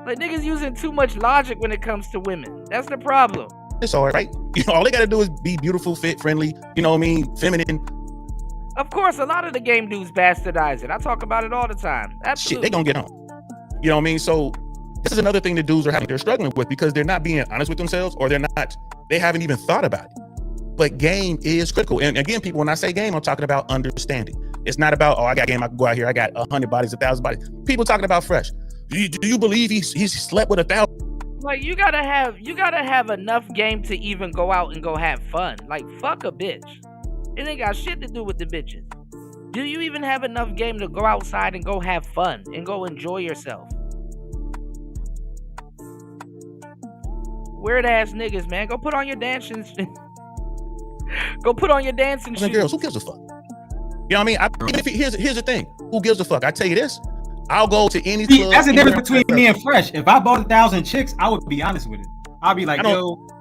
[SPEAKER 5] Like, niggas using too much logic when it comes to women. That's the problem.
[SPEAKER 22] It's all right. All they gotta do is be beautiful, fit, friendly. You know what I mean? Feminine.
[SPEAKER 5] Of course, a lot of the game dudes bastardize it. I talk about it all the time. Absolutely.
[SPEAKER 22] Shit, they gonna get on. You know what I mean? So this is another thing that dudes they're struggling with, because they're not being honest with themselves, or they haven't even thought about it. But game is critical. And again, people, when I say game, I'm talking about understanding. It's not about, I got game, I can go out here, I got 100 bodies, 1,000 bodies. People talking about fresh. Do you believe he's slept with 1,000?
[SPEAKER 5] Like, you gotta have enough game to even go out and go have fun. Like, fuck a bitch. It ain't got shit to do with the bitches. Do you even have enough game to go outside and go have fun and go enjoy yourself? Weird ass niggas, man. Go put on your dancing. Go put on your dancing shoes.
[SPEAKER 22] Girls, who gives a fuck? You know what I mean? Here's the thing. Who gives a fuck? I tell you this. I'll go to any
[SPEAKER 3] See,
[SPEAKER 22] club.
[SPEAKER 3] that's the difference between me and Fresh. If I bought 1,000 chicks, I would be honest with it. I'll be like,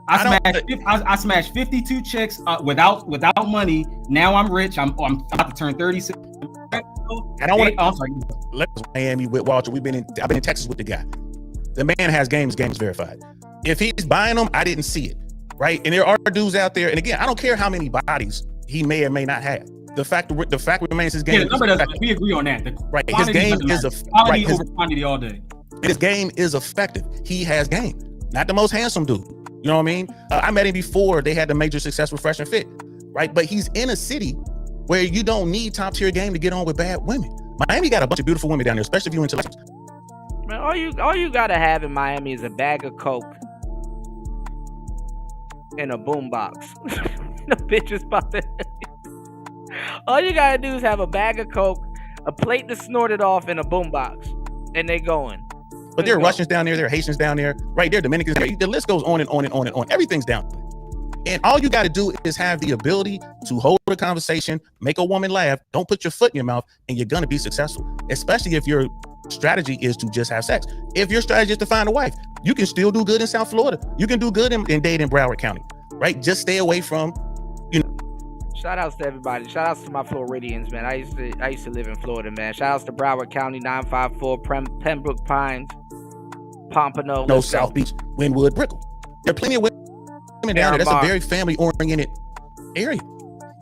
[SPEAKER 3] I smashed 52 chicks without money. Now I'm rich. I'm about to turn 36.
[SPEAKER 22] I don't want to. Let's Miami with Walter. I've been in Texas with the guy. The man has games verified. If he's buying them, I didn't see it, right? And there are dudes out there. And again, I don't care how many bodies he may or may not have. The fact remains his game.
[SPEAKER 3] We agree on that.
[SPEAKER 22] Right, his game is
[SPEAKER 3] quality over quantity all day.
[SPEAKER 22] His game is effective. He has game. Not the most handsome dude. You know what I mean? I met him before they had the major success with Fresh and Fit, right? But he's in a city where you don't need top tier game to get on with bad women. Miami got a bunch of beautiful women down there, especially if you're into.
[SPEAKER 5] Man, all you gotta have in Miami is a bag of coke and a boombox. The bitch is about to. All you gotta do is have a bag of coke, a plate to snort it off, and a boombox, and they going.
[SPEAKER 22] But there are Russians down there, there are Haitians down there, right there, Dominicans. The list goes on and on and on and on. Everything's down. And all you got to do is have the ability to hold a conversation, make a woman laugh, don't put your foot in your mouth, and you're gonna be successful. Especially if your strategy is to just have sex. If your strategy is to find a wife, you can still do good in South Florida. You can do good in Dade and Broward County, right? Just stay away from,
[SPEAKER 5] Shout outs to everybody. Shout outs to my Floridians, man. I used to live in Florida, man. Shout outs to Broward County, 954, Pembroke Pines, Pompano.
[SPEAKER 22] No, South Beach, Wynwood, Brickell. There are plenty of women down there. That's a very family-oriented area.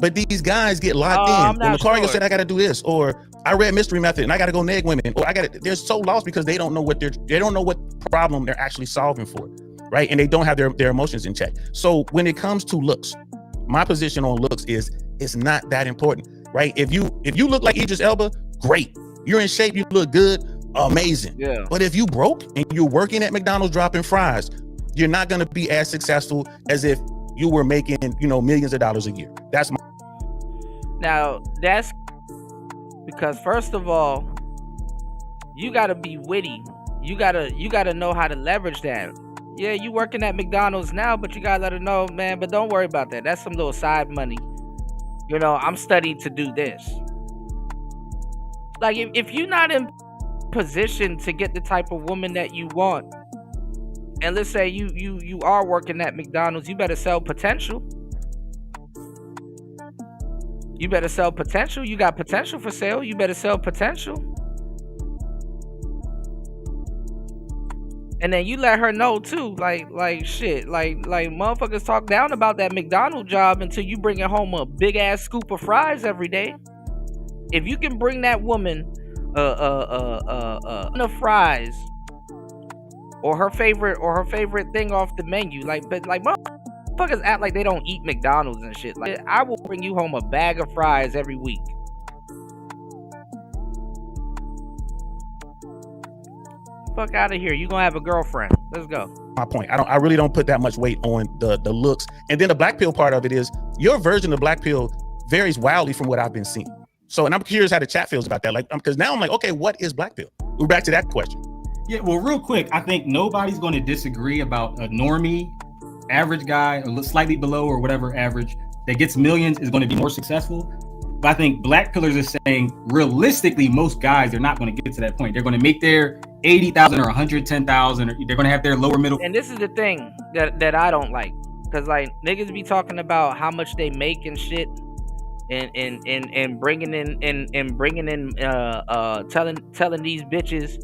[SPEAKER 22] But these guys get locked in. When Lucario said, I got to do this, or I read Mystery Method and I got to go neg women, or they're so lost because they don't know what problem they're actually solving for, right? And they don't have their emotions in check. So when it comes to looks, my position on looks is it's not that important, right? If you look like Idris Elba, great. You're in shape, you look good, amazing. Yeah. But if you broke and you're working at McDonald's dropping fries, you're not going to be as successful as if you were making, millions of dollars a year. That's
[SPEAKER 5] because first of all, you got to be witty. You got to know how to leverage that. Yeah, you working at McDonald's now, but you gotta let her know, man, but don't worry about that. That's some little side money. I'm studying to do this. Like, if you're not in position to get the type of woman that you want, and let's say you are working at McDonald's, you better sell potential. You better sell potential. You got potential for sale. You better sell potential. And then you let her know too, like motherfuckers talk down about that McDonald's job until you bring it home a big ass scoop of fries every day. If you can bring that woman the fries or her favorite thing off the menu, but motherfuckers act like they don't eat McDonald's and shit. Like, I will bring you home a bag of fries every week. Fuck out of here. You gonna have a girlfriend. Let's go.
[SPEAKER 22] My point. I really don't put that much weight on the looks. And then the black pill part of it is your version of black pill varies wildly from what I've been seeing. So, and I'm curious how the chat feels about that. Like, because now I'm like, okay, what is black pill? We're back to that question.
[SPEAKER 3] Yeah, well, real quick, I think nobody's going to disagree about a normie, average guy, slightly below or whatever average that gets millions is going to be more successful. But I think black pillars are saying realistically, most guys are not going to get to that point. They're going to make their 80,000 or 110,000, or they're going to have their lower middle.
[SPEAKER 5] And this is the thing that I don't like, because like niggas be talking about how much they make and shit, and bringing in telling these bitches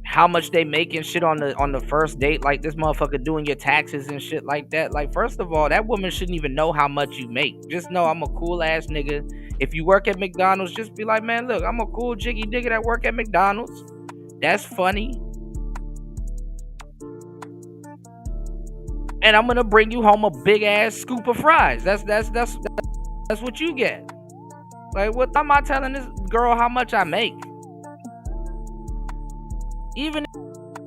[SPEAKER 5] how much they make and shit on the first date, like this motherfucker doing your taxes and shit like that. Like, first of all, that woman shouldn't even know how much you make. Just know I'm a cool ass nigga. If you work at McDonald's, just be like, man, look, I'm a cool jiggy nigga that work at McDonald's. That's funny. And I'm gonna bring you home a big ass scoop of fries. That's what you get. Like, what am I telling this girl how much I make? Even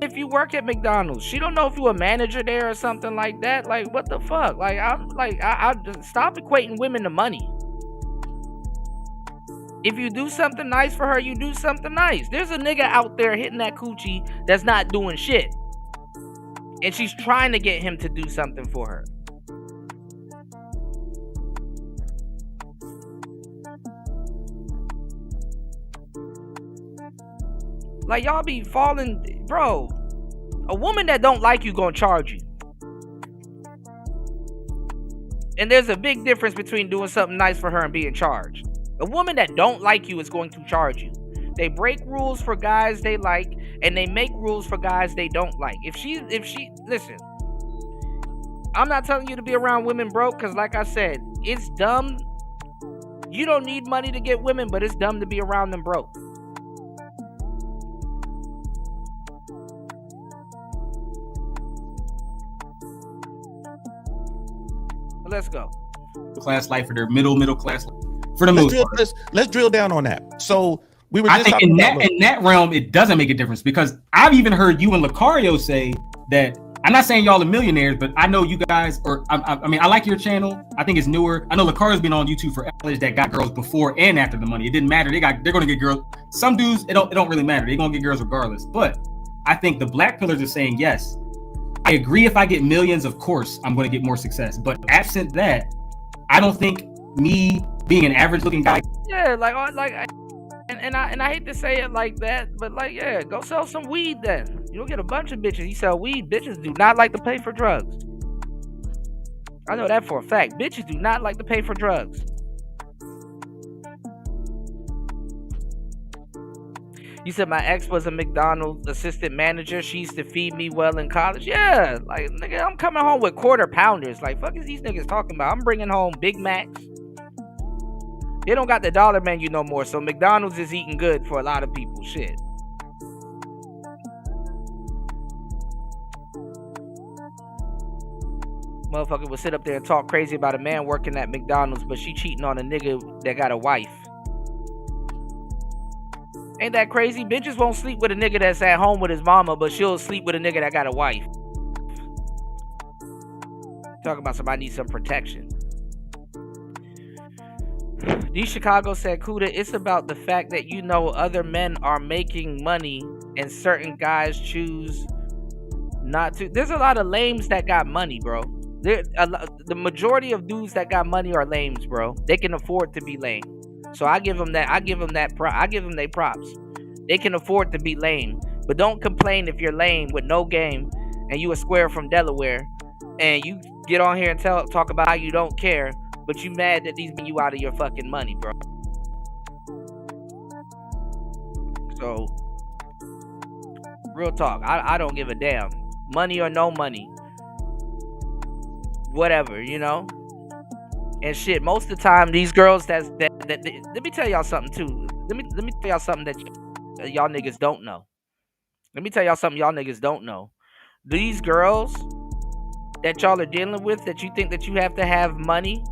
[SPEAKER 5] if you work at McDonald's, she don't know if you a manager there or something like that. Like, what the fuck? Like, I just stop equating women to money. If you do something nice for her, you do something nice. There's a nigga out there hitting that coochie that's not doing shit, and she's trying to get him to do something for her. Like y'all be falling, bro. A woman that don't like you gonna charge you. And there's a big difference between doing something nice for her and being charged. A woman that don't like you is going to charge you. They break rules for guys they like, and they make rules for guys they don't like. If she listen, I'm not telling you to be around women broke, because like I said, it's dumb. You don't need money to get women, but it's dumb to be around them broke. Let's go.
[SPEAKER 3] Class life for their middle class for the most part.
[SPEAKER 22] Let's drill down on that. So we were.
[SPEAKER 3] I think in that realm, it doesn't make a difference, because I've even heard you and Lucario say that. I'm not saying y'all are millionaires, but I know you guys, or I mean, I like your channel. I think it's newer. I know Lucario's been on YouTube for college that got girls before and after the money. It didn't matter. They're gonna get girls. Some dudes, it don't really matter. They're gonna get girls regardless. But I think the black pillars are saying yes. I agree. If I get millions, of course, I'm going to get more success. But absent that, I don't think me being an average looking guy.
[SPEAKER 5] Yeah, and I hate to say it like that, but like, yeah, go sell some weed then. You'll get a bunch of bitches. You sell weed. Bitches do not like to pay for drugs. I know that for a fact. Bitches do not like to pay for drugs. You said my ex was a McDonald's assistant manager. She used to feed me well in college. Yeah, like, nigga, I'm coming home with quarter pounders. Like, fuck is these niggas talking about? I'm bringing home Big Macs. They don't got the dollar menu no more, so McDonald's is eating good for a lot of people. Shit. Motherfucker would sit up there and talk crazy about a man working at McDonald's, but she cheating on a nigga that got a wife. Ain't that crazy? Bitches won't sleep with a nigga that's at home with his mama, but she'll sleep with a nigga that got a wife. Talking about somebody needs some protection. D Chicago said, Kuda, it's about the fact that you know other men are making money and certain guys choose not to. There's a lot of lames that got money, bro. The majority of dudes that got money are lames, bro. They can afford to be lame. So I give them that. I give them their props. They can afford to be lame, but don't complain if you're lame with no game and you a square from Delaware, and you get on here and talk about how you don't care, but you mad that these you out of your fucking money, bro. So real talk, I don't give a damn, money or no money, whatever, you know. And shit, most of the time, these girls that let me tell y'all something too. Let me tell y'all something that y'all niggas don't know. Let me tell y'all something y'all niggas don't know. These girls that y'all are dealing with, that you think that you have to have money.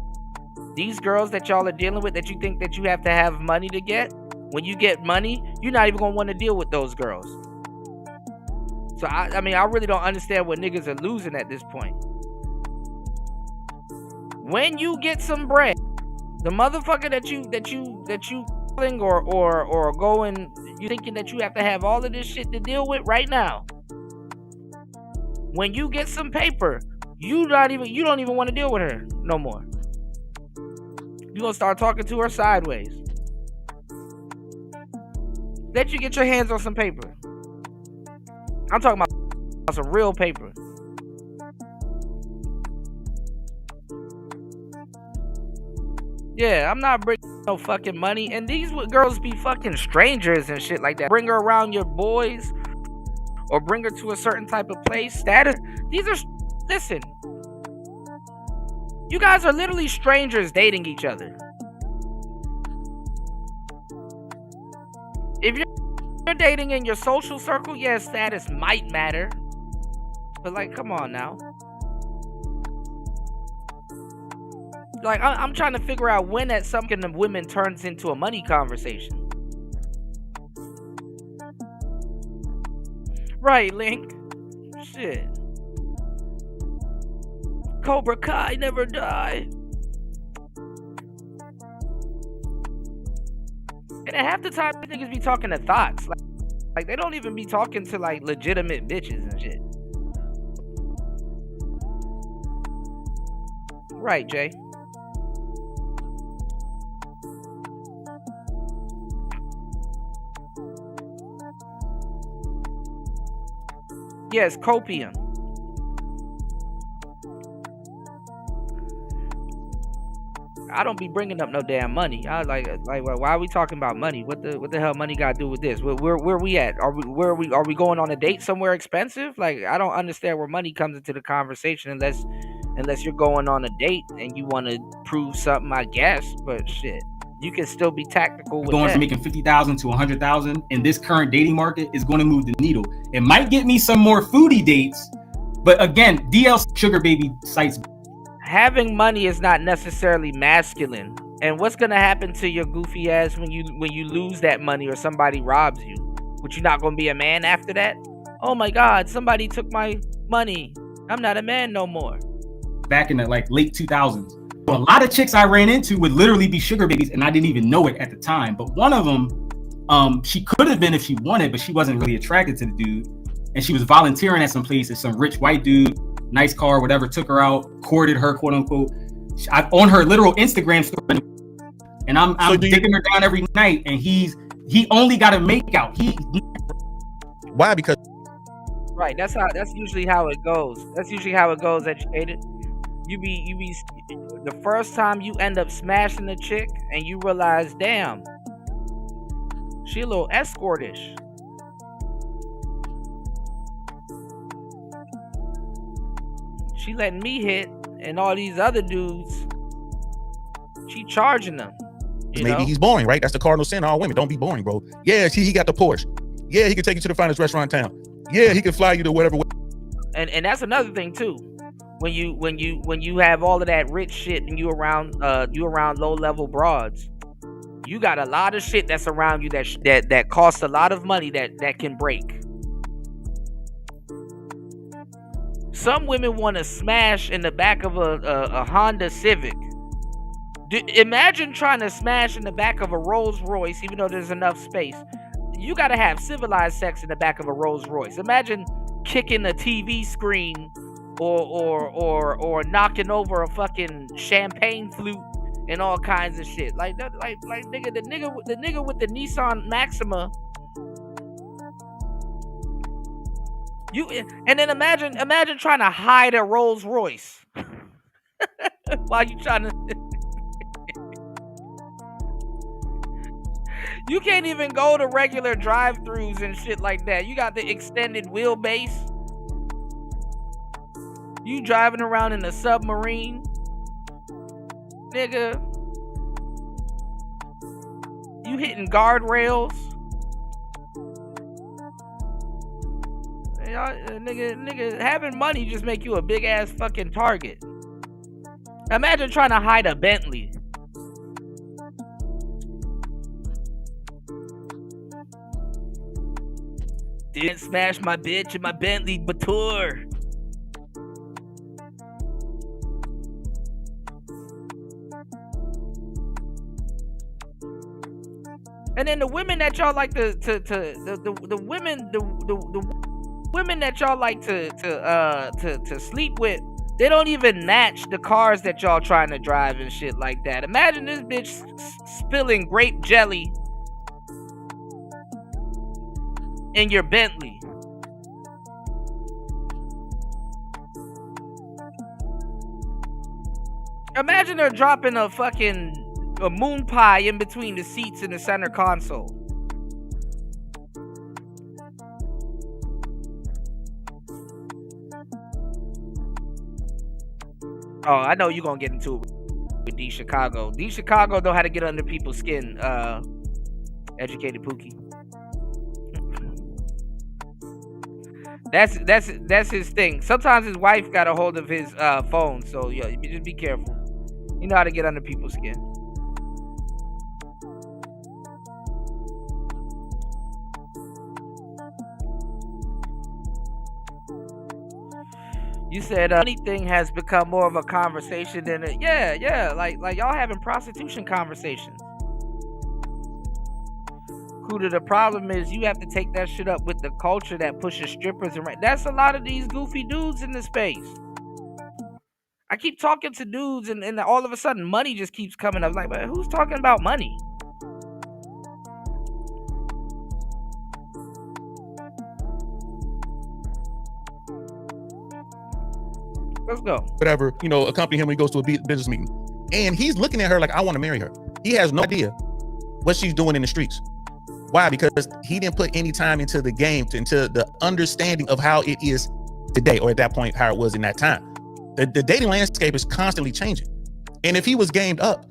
[SPEAKER 5] These girls that y'all are dealing with, that you think that you have to have money to get. When you get money, you're not even gonna want to deal with those girls. So I mean, I really don't understand what niggas are losing at this point. When you get some bread, the motherfucker that you calling or going, you thinking that you have to have all of this shit to deal with right now. When you get some paper, you don't even want to deal with her no more. You gonna start talking to her sideways. Let you get your hands on some paper. I'm talking about some real paper. Yeah, I'm not bringing no fucking money. And these girls be fucking strangers and shit like that. Bring her around your boys or bring her to a certain type of place. Status. Listen. You guys are literally strangers dating each other. If you're dating in your social circle, yeah, status might matter. But like, come on now. Like, I'm trying to figure out when that something of women turns into a money conversation. Right, Link? Shit. Cobra Kai never die. And at half the time, niggas be talking to thoughts. Like they don't even be talking to, like, legitimate bitches and shit. Right, Jay? Yes, copium. I don't be bringing up no damn money. I like why are we talking about money? What the hell money got to do with this? Where we at? Are we going on a date somewhere expensive? Like, I don't understand where money comes into the conversation unless you're going on a date and you want to prove something, I guess. But shit, you can still be tactical with
[SPEAKER 3] Going
[SPEAKER 5] that.
[SPEAKER 3] from making 50,000 to 100,000 in this current dating market is going to move the needle. It might get me some more foodie dates, but again, DL sugar baby sites.
[SPEAKER 5] Having money is not necessarily masculine. And what's gonna happen to your goofy ass when you lose that money or somebody robs you? But you're not gonna be a man after that? Oh my God, somebody took my money. I'm not a man no more.
[SPEAKER 3] Back in the like late 2000s, a lot of chicks I ran into would literally be sugar babies, and I didn't even know it at the time. But one of them, she could have been if she wanted, but she wasn't really attracted to the dude, and she was volunteering at some places. Some rich white dude, nice car, whatever, took her out, courted her, quote unquote. On her literal Instagram story, and I'm dicking her down every night, and he only got a make out.
[SPEAKER 22] Why? Because
[SPEAKER 5] right. That's usually how it goes. That's usually how it goes. Educated. You be the first time you end up smashing a chick, and you realize, damn, she a little escortish. She letting me hit, and all these other dudes, she charging them.
[SPEAKER 22] Maybe he's boring, right? That's the cardinal sin of all women. Don't be boring, bro. Yeah, he got the Porsche. Yeah, he can take you to the finest restaurant in town. Yeah, he can fly you to whatever.
[SPEAKER 5] And that's another thing too. When you have all of that rich shit and you around low level broads, you got a lot of shit that's around you that costs a lot of money that can break. Some women want to smash in the back of a Honda Civic. Imagine trying to smash in the back of a Rolls Royce, even though there's enough space. You got to have civilized sex in the back of a Rolls Royce. Imagine kicking a TV screen or knocking over a fucking champagne flute and all kinds of shit. Like nigga, the nigga with the Nissan Maxima. And then imagine trying to hide a Rolls Royce while you trying to. You can't even go to regular drive-thrus and shit like that. You got the extended wheelbase. You driving around in a submarine, nigga. You hitting guardrails. Nigga, having money just make you a big ass fucking target. Imagine trying to hide a Bentley. Didn't smash my bitch in my Bentley Batour. And then the women that y'all like the women that y'all like to sleep with, they don't even match the cars that y'all trying to drive and shit like that. Imagine this bitch spilling grape jelly in your Bentley. Imagine her dropping a moon pie in between the seats in the center console. Oh, I know you're gonna get into it with D Chicago. D Chicago know how to get under people's skin. Educated Pookie. That's his thing. Sometimes his wife got a hold of his phone, so yeah, just be careful. You know how to get under people's skin. You said anything has become more of a conversation than it. Yeah, like y'all having prostitution conversations. Kuda, the problem is you have to take that shit up with the culture that pushes strippers around. That's a lot of these goofy dudes in the space. I keep talking to dudes and all of a sudden money just keeps coming up. Like, but who's talking about money? Let's go.
[SPEAKER 22] Whatever, accompany him when he goes to a business meeting. And he's looking at her like, I want to marry her. He has no idea what she's doing in the streets. Why? Because he didn't put any time into the game, into the understanding of how it is today, or at that point, how it was in that time. The dating landscape is constantly changing. And if he was gamed up,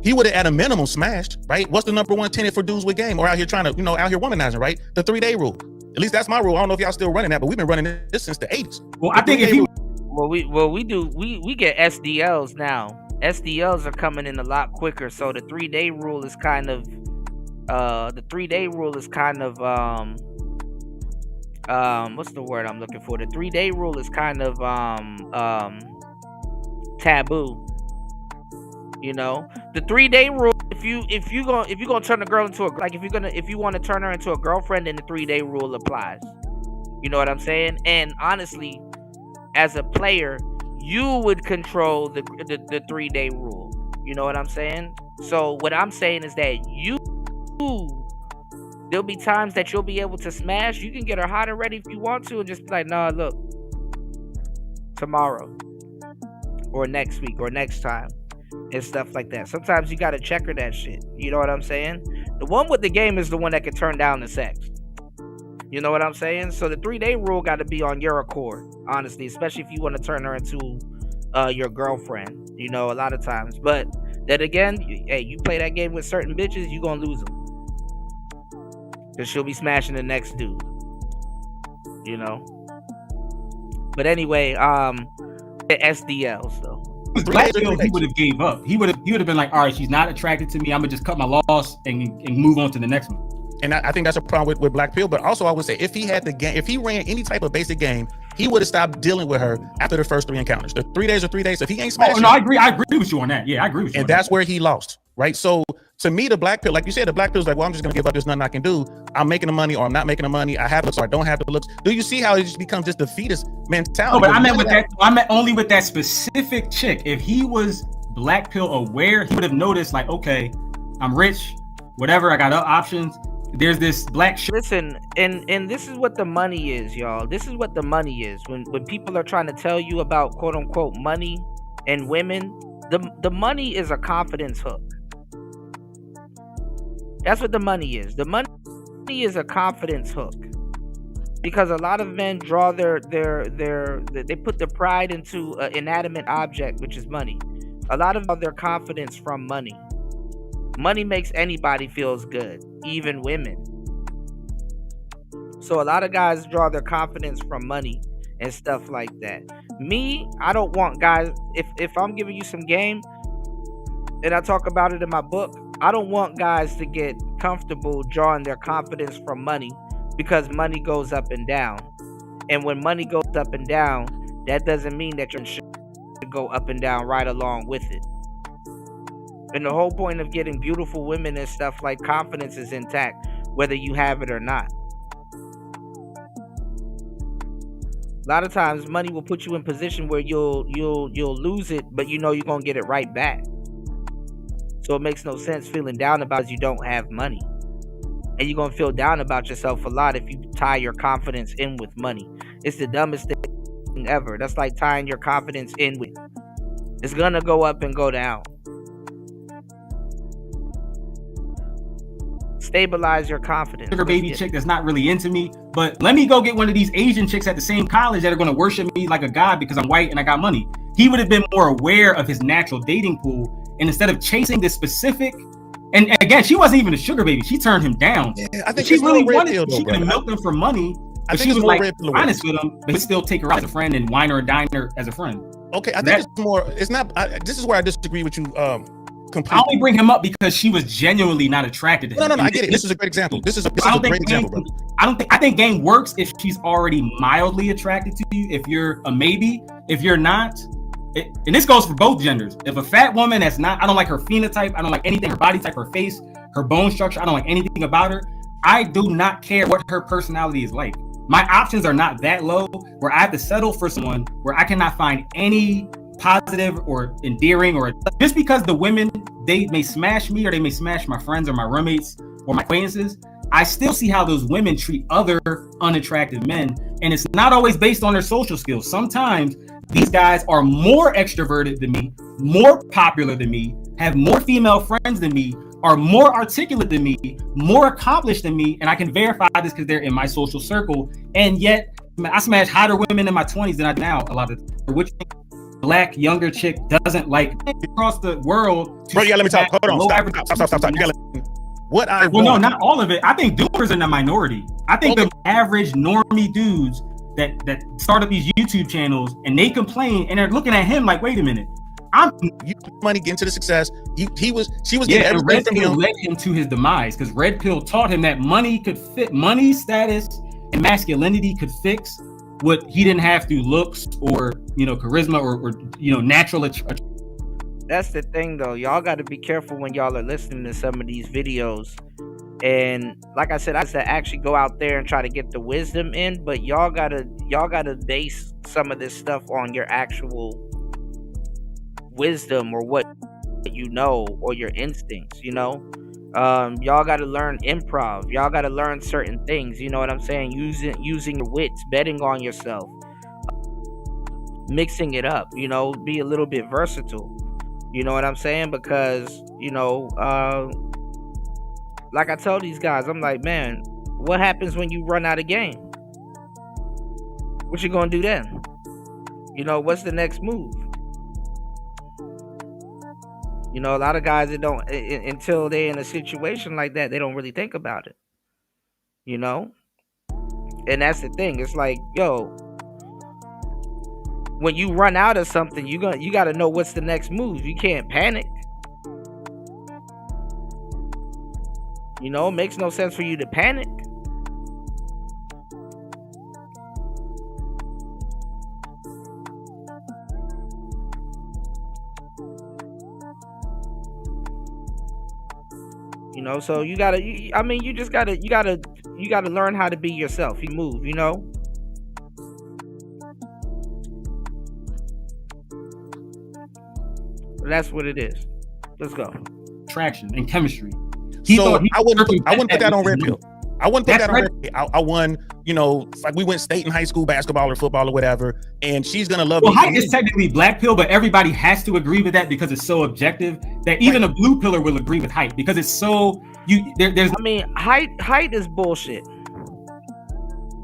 [SPEAKER 22] he would have at a minimum smashed, right? What's the number one tenet for dudes with game or out here trying to, out here womanizing, right? The 3-day rule. At least that's my rule. I don't know if y'all still running that, but we've been running this since the 80s.
[SPEAKER 3] Well, I think if he...
[SPEAKER 5] we get SDLs now. SDLs are coming in a lot quicker. So the 3-day rule is kind of what's the word I'm looking for? The 3-day rule is kind of taboo. The 3-day rule, if you gonna turn a girl into if you want to turn her into a girlfriend, then the 3-day rule applies. You know what I'm saying? And honestly, as a player, you would control the 3-day rule. You know what I'm saying? So what I'm saying is that there'll be times that you'll be able to smash. You can get her hot and ready if you want to, and just be like, nah, look, tomorrow or next week or next time. And stuff like that. Sometimes you gotta checker that shit. You know what I'm saying? The one with the game is the one that can turn down the sex. You know what I'm saying? So the 3-day rule got to be on your accord, honestly, especially if you want to turn her into your girlfriend. A lot of times. But then again, you play that game with certain bitches, you gonna lose them, because she'll be smashing the next dude. But anyway, the SDLs though.
[SPEAKER 3] Black Pill, he would have gave up. He would have been like, all right, she's not attracted to me. I'm gonna just cut my loss and move on to the next one.
[SPEAKER 22] And I think that's a problem with Black Pill. But also, I would say if he had the game, if he ran any type of basic game, he would have stopped dealing with her after the first 3 encounters. The 3 days or 3 days. If he ain't smashing,
[SPEAKER 3] no, I agree with you on that. Yeah, I agree with you.
[SPEAKER 22] And that's where he lost, right? So to me, the Black Pill, like you said, the Black Pill is like, well, I'm just gonna give up. There's nothing I can do. I'm making the money, or I'm not making the money. I have looks, or I don't have the looks. Do you see how it just becomes just the fetus mentality?
[SPEAKER 3] No, but I meant only with that specific chick. If he was Black Pill aware, he would have noticed, like, okay, I'm rich, whatever. I got options. There's this black shit.
[SPEAKER 5] Listen, and this is what the money is, y'all. This is what the money is. When people are trying to tell you about quote unquote money and women, the money is a confidence hook. That's what the money is. The money is a confidence hook. Because a lot of men draw they put their pride into an inanimate object, which is money. A lot of their confidence from money. Money makes anybody feels good, even women. So a lot of guys draw their confidence from money and stuff like that. Me, I don't want guys, if I'm giving you some game, and I talk about it in my book, I don't want guys to get comfortable drawing their confidence from money, because money goes up and down. And when money goes up and down, that doesn't mean that you should go up and down right along with it. And the whole point of getting beautiful women and stuff, like, confidence is intact, whether you have it or not. A lot of times money will put you in position where you'll lose it, but you know you're gonna get it right back. So it makes no sense feeling down about it you don't have money. And you're gonna feel down about yourself a lot if you tie your confidence in with money. It's the dumbest thing ever. That's like tying your confidence in with. It's gonna go up and go down. Stabilize your confidence.
[SPEAKER 3] Sugar baby chick that's not really into me, but let me go get one of these Asian chicks at the same college that are going to worship me like a god because I'm white and I got money. He would have been more aware of his natural dating pool, and instead of chasing this specific, and again, she wasn't even a sugar baby. She turned him down. Yeah, I think she really wanted. She could have milked him for money. But she was like honest with him, but he'd still take her out as a friend and wine her and dine her as a friend.
[SPEAKER 22] Okay, I think it's more. It's not. This is where I disagree with you. Completely.
[SPEAKER 3] I only bring him up because she was genuinely not attracted to him.
[SPEAKER 22] No, I get it. This is a great example. This is a great example, bro.
[SPEAKER 3] I think game works if she's already mildly attracted to you. If you're a maybe, if you're not, and this goes for both genders. If a fat woman that's not, I don't like her phenotype, I don't like anything, her body type, her face, her bone structure, I don't like anything about her. I do not care what her personality is like. My options are not that low where I have to settle for someone where I cannot find any positive or endearing, or just because the women, they may smash me or they may smash my friends or my roommates or my acquaintances, I still see how those women treat other unattractive men, and it's not always based on their social skills. Sometimes These guys are more extroverted than me, more popular than me, have more female friends than me, are more articulate than me, more accomplished than me, and I can verify this because they're in my social circle. And yet, I smash hotter women in my 20s than I do now a lot of the time. Which black younger chick doesn't like across the world.
[SPEAKER 22] Bro, you gotta let me talk. Hold on. Stop. You gotta. What I
[SPEAKER 3] well,
[SPEAKER 22] want.
[SPEAKER 3] no, not all of it. I think doers are in the minority. I think the average normie dudes that start up these YouTube channels and they complain and they're looking at him like, wait a minute,
[SPEAKER 22] you money getting to the success. She was getting
[SPEAKER 3] and
[SPEAKER 22] everything
[SPEAKER 3] Red
[SPEAKER 22] from
[SPEAKER 3] Pill
[SPEAKER 22] him.
[SPEAKER 3] led him to his demise because Red Pill taught him that money could fit, money, status, and masculinity could fix what he didn't have through looks or charisma or natural.
[SPEAKER 5] That's the thing though. Y'all got to be careful when y'all are listening to some of these videos. And like I said, I said actually go out there and try to get the wisdom in, but y'all gotta base some of this stuff on your actual wisdom or what you know or your instincts. Y'all got to learn improv. Y'all got to learn certain things. You know what I'm saying? Using your wits, betting on yourself, mixing it up. Be a little bit versatile. You know what I'm saying? Because like I told these guys, I'm like, man, what happens when you run out of game? What you gonna do then? What's the next move? A lot of guys that don't until they're in a situation like that, they don't really think about it. And that's the thing. It's like, yo, when you run out of something, you got to know what's the next move. You can't panic. It makes no sense for you to panic. So you gotta learn how to be yourself. You move, That's what it is. Let's go.
[SPEAKER 3] Traction and chemistry.
[SPEAKER 22] So I wouldn't put that on Red Pill. I wouldn't put that on Red Pill. I won, like we went state in high school basketball or football or whatever, and she's gonna love
[SPEAKER 3] well,
[SPEAKER 22] me.
[SPEAKER 3] Height is technically black pill, but everybody has to agree with that because it's so objective that even a blue pillar will agree with height because it's so there's.
[SPEAKER 5] I mean, height is bullshit.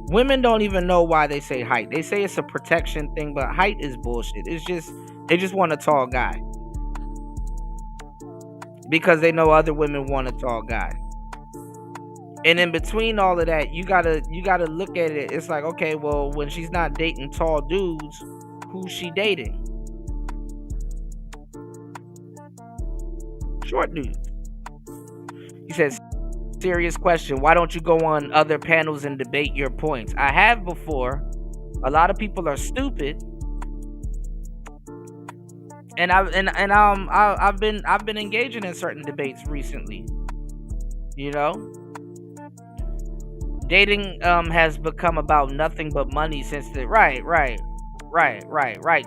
[SPEAKER 5] Women don't even know why they say height. They say it's a protection thing, but height is bullshit. It's just they just want a tall guy because they know other women want a tall guy. And in between all of that, you gotta look at it. It's like, okay, well, when she's not dating tall dudes, who's she dating? Short dudes. He says, serious question. Why don't you go on other panels and debate your points? I have before. A lot of people are stupid. And I've been engaging in certain debates recently. Dating has become about nothing but money since the right,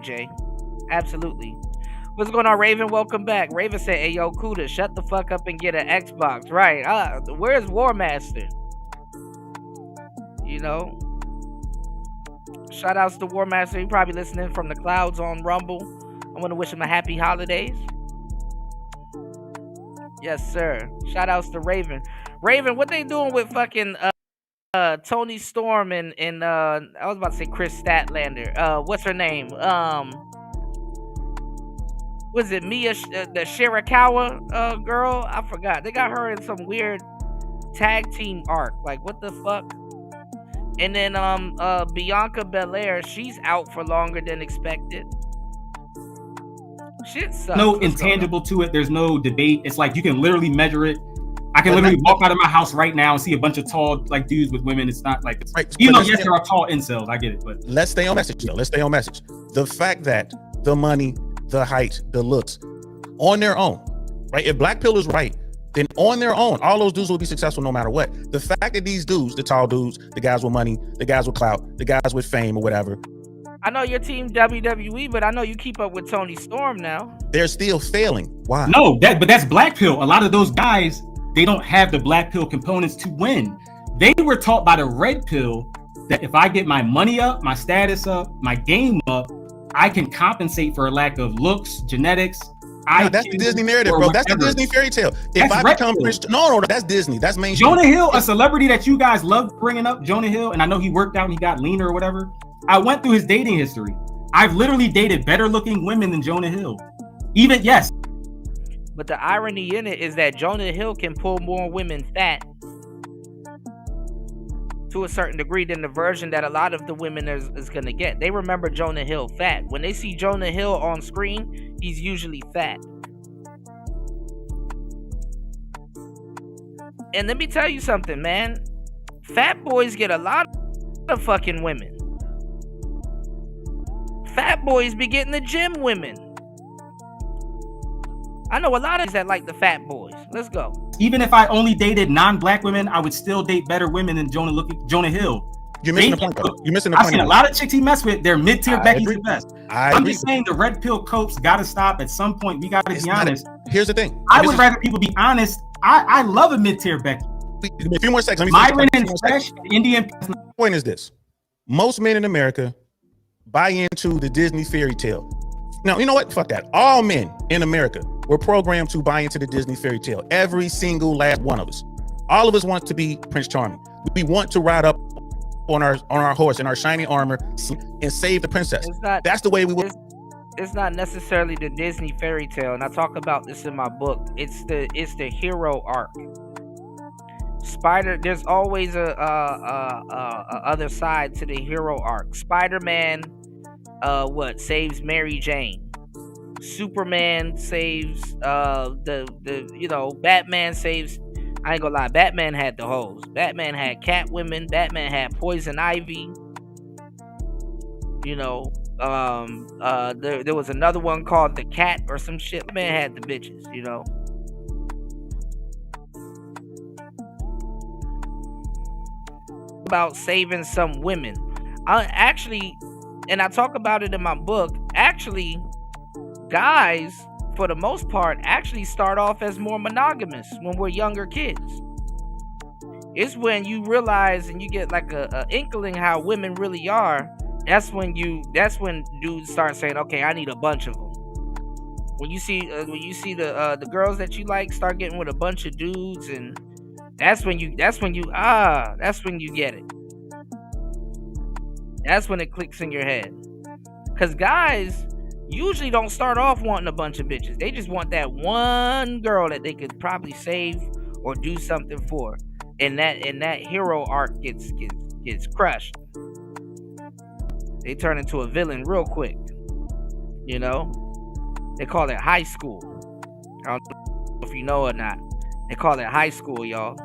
[SPEAKER 5] Jay. Absolutely. What's going on, Raven? Welcome back. Raven said, hey, yo, Kuda, shut the fuck up and get an Xbox. Right. Where's War Master? Shout outs to War Master. He probably listening from the clouds on Rumble. I want to wish him a happy holidays. Yes, sir. Shout outs to Raven. Raven, what they doing with fucking Tony Storm and I was about to say Chris Statlander. What's her name? Was it Mia, the Shirakawa girl? I forgot. They got her in some weird tag team arc. Like, what the fuck? And then Bianca Belair, she's out for longer than expected. Shit sucks.
[SPEAKER 3] No intangible to it. There's no debate. It's like you can literally measure it. I can literally walk out of my house right now and see a bunch of tall like dudes with women. It's not like yes, there are tall incels. I get it, but
[SPEAKER 22] let's stay on message though. Let's stay on message. The fact that the money, the height, the looks, on their own, right? If Black Pill is right, then on their own, all those dudes will be successful no matter what. The fact that these dudes, the tall dudes, the guys with money, the guys with clout, the guys with fame or whatever.
[SPEAKER 5] I know your team WWE, but I know you keep up with Tony Storm now.
[SPEAKER 22] They're still failing. Why?
[SPEAKER 3] No, but that's Black Pill. A lot of those guys, they don't have the Black Pill components to win. They were taught by the Red Pill that if I get my money up, my status up, my game up, I can compensate for a lack of looks, genetics.
[SPEAKER 22] No, that's the Disney narrative, bro. That's the Disney fairy tale. If I become Prince, no, that's Disney. That's mainstream.
[SPEAKER 3] Jonah Hill, a celebrity that you guys love bringing up, Jonah Hill, and I know he worked out and he got leaner or whatever. I went through his dating history. I've literally dated better looking women than Jonah Hill. Even, yes.
[SPEAKER 5] But the irony in it is that Jonah Hill can pull more women fat to a certain degree than the version that a lot of the women is going to get. They remember Jonah Hill fat. When they see Jonah Hill on screen, he's usually fat. And let me tell you something, man. Fat boys get a lot of fucking women. Fat boys be getting the gym women. I know a lot of that like the fat boys. Let's go.
[SPEAKER 3] Even if I only dated non-black women, I would still date better women than Jonah Hill.
[SPEAKER 22] You're missing the point, though. You're missing the
[SPEAKER 3] I've
[SPEAKER 22] point.
[SPEAKER 3] seen a lot of chicks he messed with. They're mid-tier. Becky's
[SPEAKER 22] agree.
[SPEAKER 3] the best.
[SPEAKER 22] I
[SPEAKER 3] I'm
[SPEAKER 22] agree.
[SPEAKER 3] just saying the red pill copes got to stop at some point. We got to be honest.
[SPEAKER 22] Here's the thing.
[SPEAKER 3] I would rather people be honest. I love a mid-tier Becky.
[SPEAKER 22] A few more seconds.
[SPEAKER 3] Myron and Fresh, Indian.
[SPEAKER 22] Point is this: most men in America buy into the Disney fairy tale. Now, you know what? Fuck that. All men in America were programmed to buy into the Disney fairy tale. Every single last one of us. All of us want to be Prince Charming. We want to ride up on our horse in our shiny armor and save the princess. That's the way we would.
[SPEAKER 5] It's not necessarily the Disney fairy tale, and I talk about this in my book. It's the hero arc. There's always a other side to the hero arc. Spider-Man, saves Mary Jane. Superman saves Batman saves. I ain't gonna lie, Batman had the hoes. Batman had Catwoman. Batman had Poison Ivy. There was another one called The Cat or some shit. Batman had the bitches, About saving some women. And I talk about it in my book, actually, guys, for the most part, actually start off as more monogamous when we're younger kids. It's when you realize and you get like a inkling how women really are. That's when dudes start saying, okay, I need a bunch of them. When you see the girls that you like start getting with a bunch of dudes, and that's when you get it. That's when it clicks in your head. Because guys usually don't start off wanting a bunch of bitches. They just want that one girl that they could probably save or do something for. And that hero arc gets crushed. They turn into a villain real quick. They call it high school. I don't know if you know or not. They call it high school, y'all.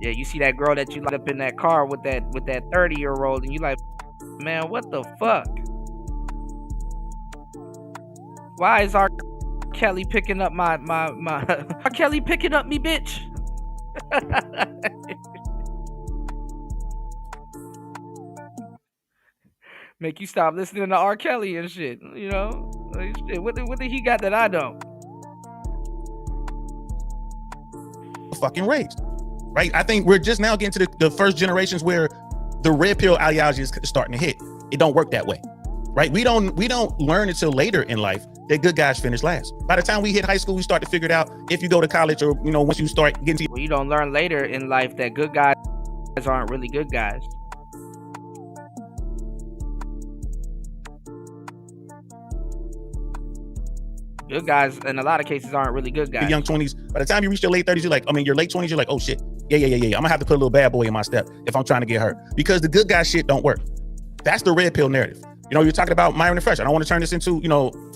[SPEAKER 5] Yeah, you see that girl that you light up in that car with that 30-year-old, and you like, man, what the fuck? Why is R. Kelly picking up my R. Kelly picking up me, bitch? Make you stop listening to R. Kelly and shit, Like, shit, what did he got that I don't?
[SPEAKER 22] Fucking raised, right? I think we're just now getting to the first generations where the red pill ideology is starting to hit. It don't work that way, right? We don't learn until later in life that good guys finish last. By the time we hit high school, we start to figure it out. If you go to college, or once you start getting to,
[SPEAKER 5] you don't learn later in life that good guys aren't really good guys. Good guys, in a lot of cases, aren't really good guys.
[SPEAKER 22] Young 20s. By the time you reach your late 30s, your late 20s, you're like, oh shit, yeah. I'm gonna have to put a little bad boy in my step if I'm trying to get hurt, because the good guy shit don't work. That's the red pill narrative. You're talking about Myron and Fresh. I don't want to turn this into,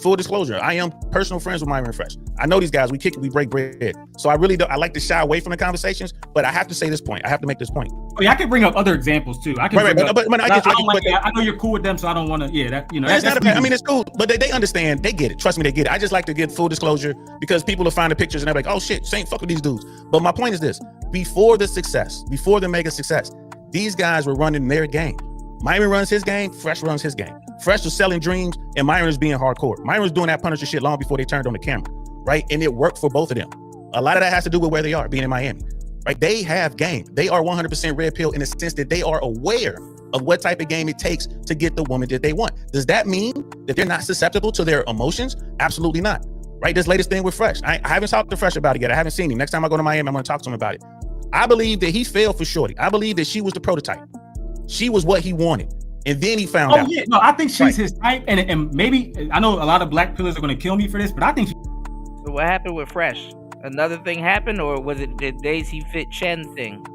[SPEAKER 22] full disclosure. I am personal friends with Myron and Fresh. I know these guys. We kick it, we break bread. So I really don't. I like to shy away from the conversations, but I have to say this point. I have to make this point.
[SPEAKER 3] Oh yeah, I can bring up other examples too. I can.
[SPEAKER 22] Right, but
[SPEAKER 3] I know you're cool with them, so I don't want to. Yeah, that
[SPEAKER 22] That's not a bad. I mean, it's cool, but they understand. They get it. Trust me, they get it. I just like to give full disclosure because people will find the pictures and they're like, oh shit, ain't fuck with these dudes. But my point is this: before the mega success, these guys were running their game. Myron runs his game, Fresh runs his game. Fresh was selling dreams, and Myron was being hardcore. Myron was doing that Punisher shit long before they turned on the camera, right? And it worked for both of them. A lot of that has to do with where they are, being in Miami, right? They have game. They are 100% red pill in the sense that they are aware of what type of game it takes to get the woman that they want. Does that mean that they're not susceptible to their emotions? Absolutely not. Right? This latest thing with Fresh. I haven't talked to Fresh about it yet. I haven't seen him. Next time I go to Miami, I'm going to talk to him about it. I believe that he failed for Shorty. I believe that she was the prototype. She was what he wanted. And then he found out.
[SPEAKER 3] Oh, yeah. No, I think she's his type. And maybe, I know a lot of black pillars are going to kill me for this, but I think
[SPEAKER 5] So what happened with Fresh? Another thing happened, or was it the Daisy Fit Chen thing?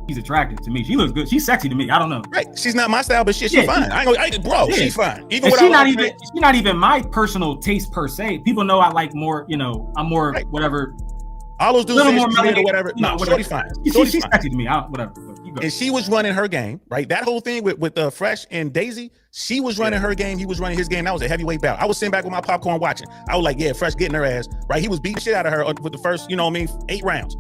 [SPEAKER 3] she's attractive to me. She looks good. She's sexy to me. I don't know.
[SPEAKER 22] Right. She's not my style, but shit, she's fine. She's fine. Even
[SPEAKER 3] she's not even my personal taste per se. People know I like more, I'm more whatever.
[SPEAKER 22] All those dudes
[SPEAKER 3] say
[SPEAKER 22] more
[SPEAKER 3] she's
[SPEAKER 22] or whatever. No, Shorty's fine.
[SPEAKER 3] She's sexy to me. Whatever.
[SPEAKER 22] And she was running her game, right? That whole thing with Fresh and Daisy, she was running her game. He was running his game. That was a heavyweight bout. I was sitting back with my popcorn watching. I was like, yeah, Fresh getting her ass, right? He was beating shit out of her with the first, 8 rounds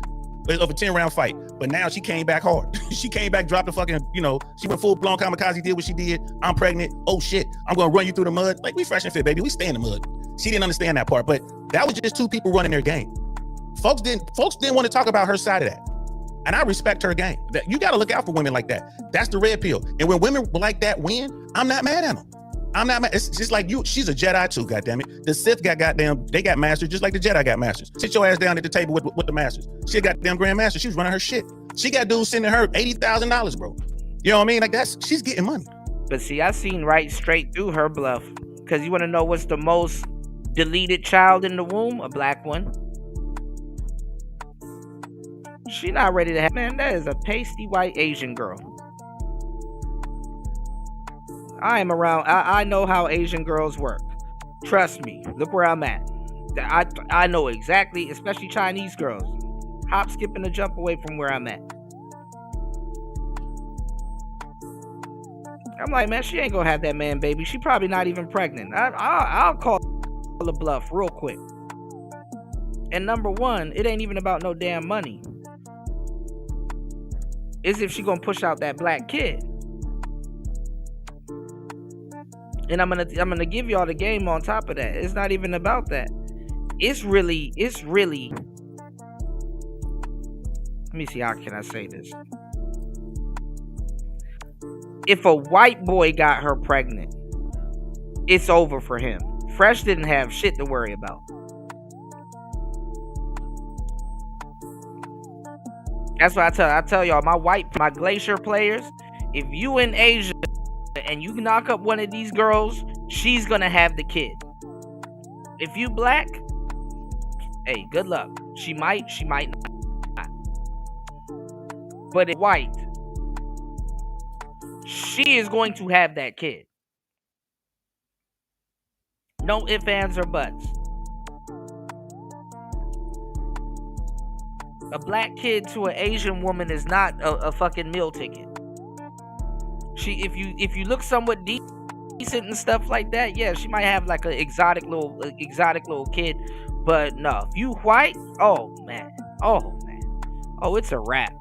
[SPEAKER 22] of a 10-round fight. But now she came back hard. She came back, dropped the fucking, she went full-blown kamikaze, did what she did. I'm pregnant. Oh, shit. I'm going to run you through the mud. Like, we Fresh and Fit, baby. We stay in the mud. She didn't understand that part. But that was just two people running their game. Folks didn't want to talk about her side of that. And I respect her game. That you got to look out for women like that. That's the red pill. And when women like that win, I'm not mad at them. I'm not mad. It's just like you. She's a Jedi too, goddammit. The Sith got they got masters just like the Jedi got masters. Sit your ass down at the table with the masters. She got damn Grand Master. She was running her shit. She got dudes sending her $80,000, bro. You know what I mean? Like she's getting money.
[SPEAKER 5] But see, I seen right straight through her bluff. Because you want to know what's the most deleted child in the womb? A black one. She not ready to have, man, that is a pasty white Asian girl. I am around, I know how Asian girls work. Trust me, look where I'm at. I know exactly, especially Chinese girls. Hop, skip, and a jump away from where I'm at. I'm like, man, she ain't gonna have that man, baby. She probably not even pregnant. I'll call the bluff real quick. And number one, it ain't even about no damn money. Is if she gonna push out that black kid. And I'm gonna give y'all the game on top of that. It's not even about that. It's really let me see, how can I say this? If a white boy got her pregnant, it's over for him. Fresh didn't have shit to worry about. That's what I tell y'all, my Glacier players, if you in Asia and you knock up one of these girls, she's gonna have the kid. If you black, hey, good luck. She might not. But if white, she is going to have that kid. No ifs, ands, or buts. A black kid to an Asian woman is not a fucking meal ticket. If you look somewhat decent and stuff like that, yeah, she might have like an exotic little kid. But no, if you white, oh man, it's a wrap.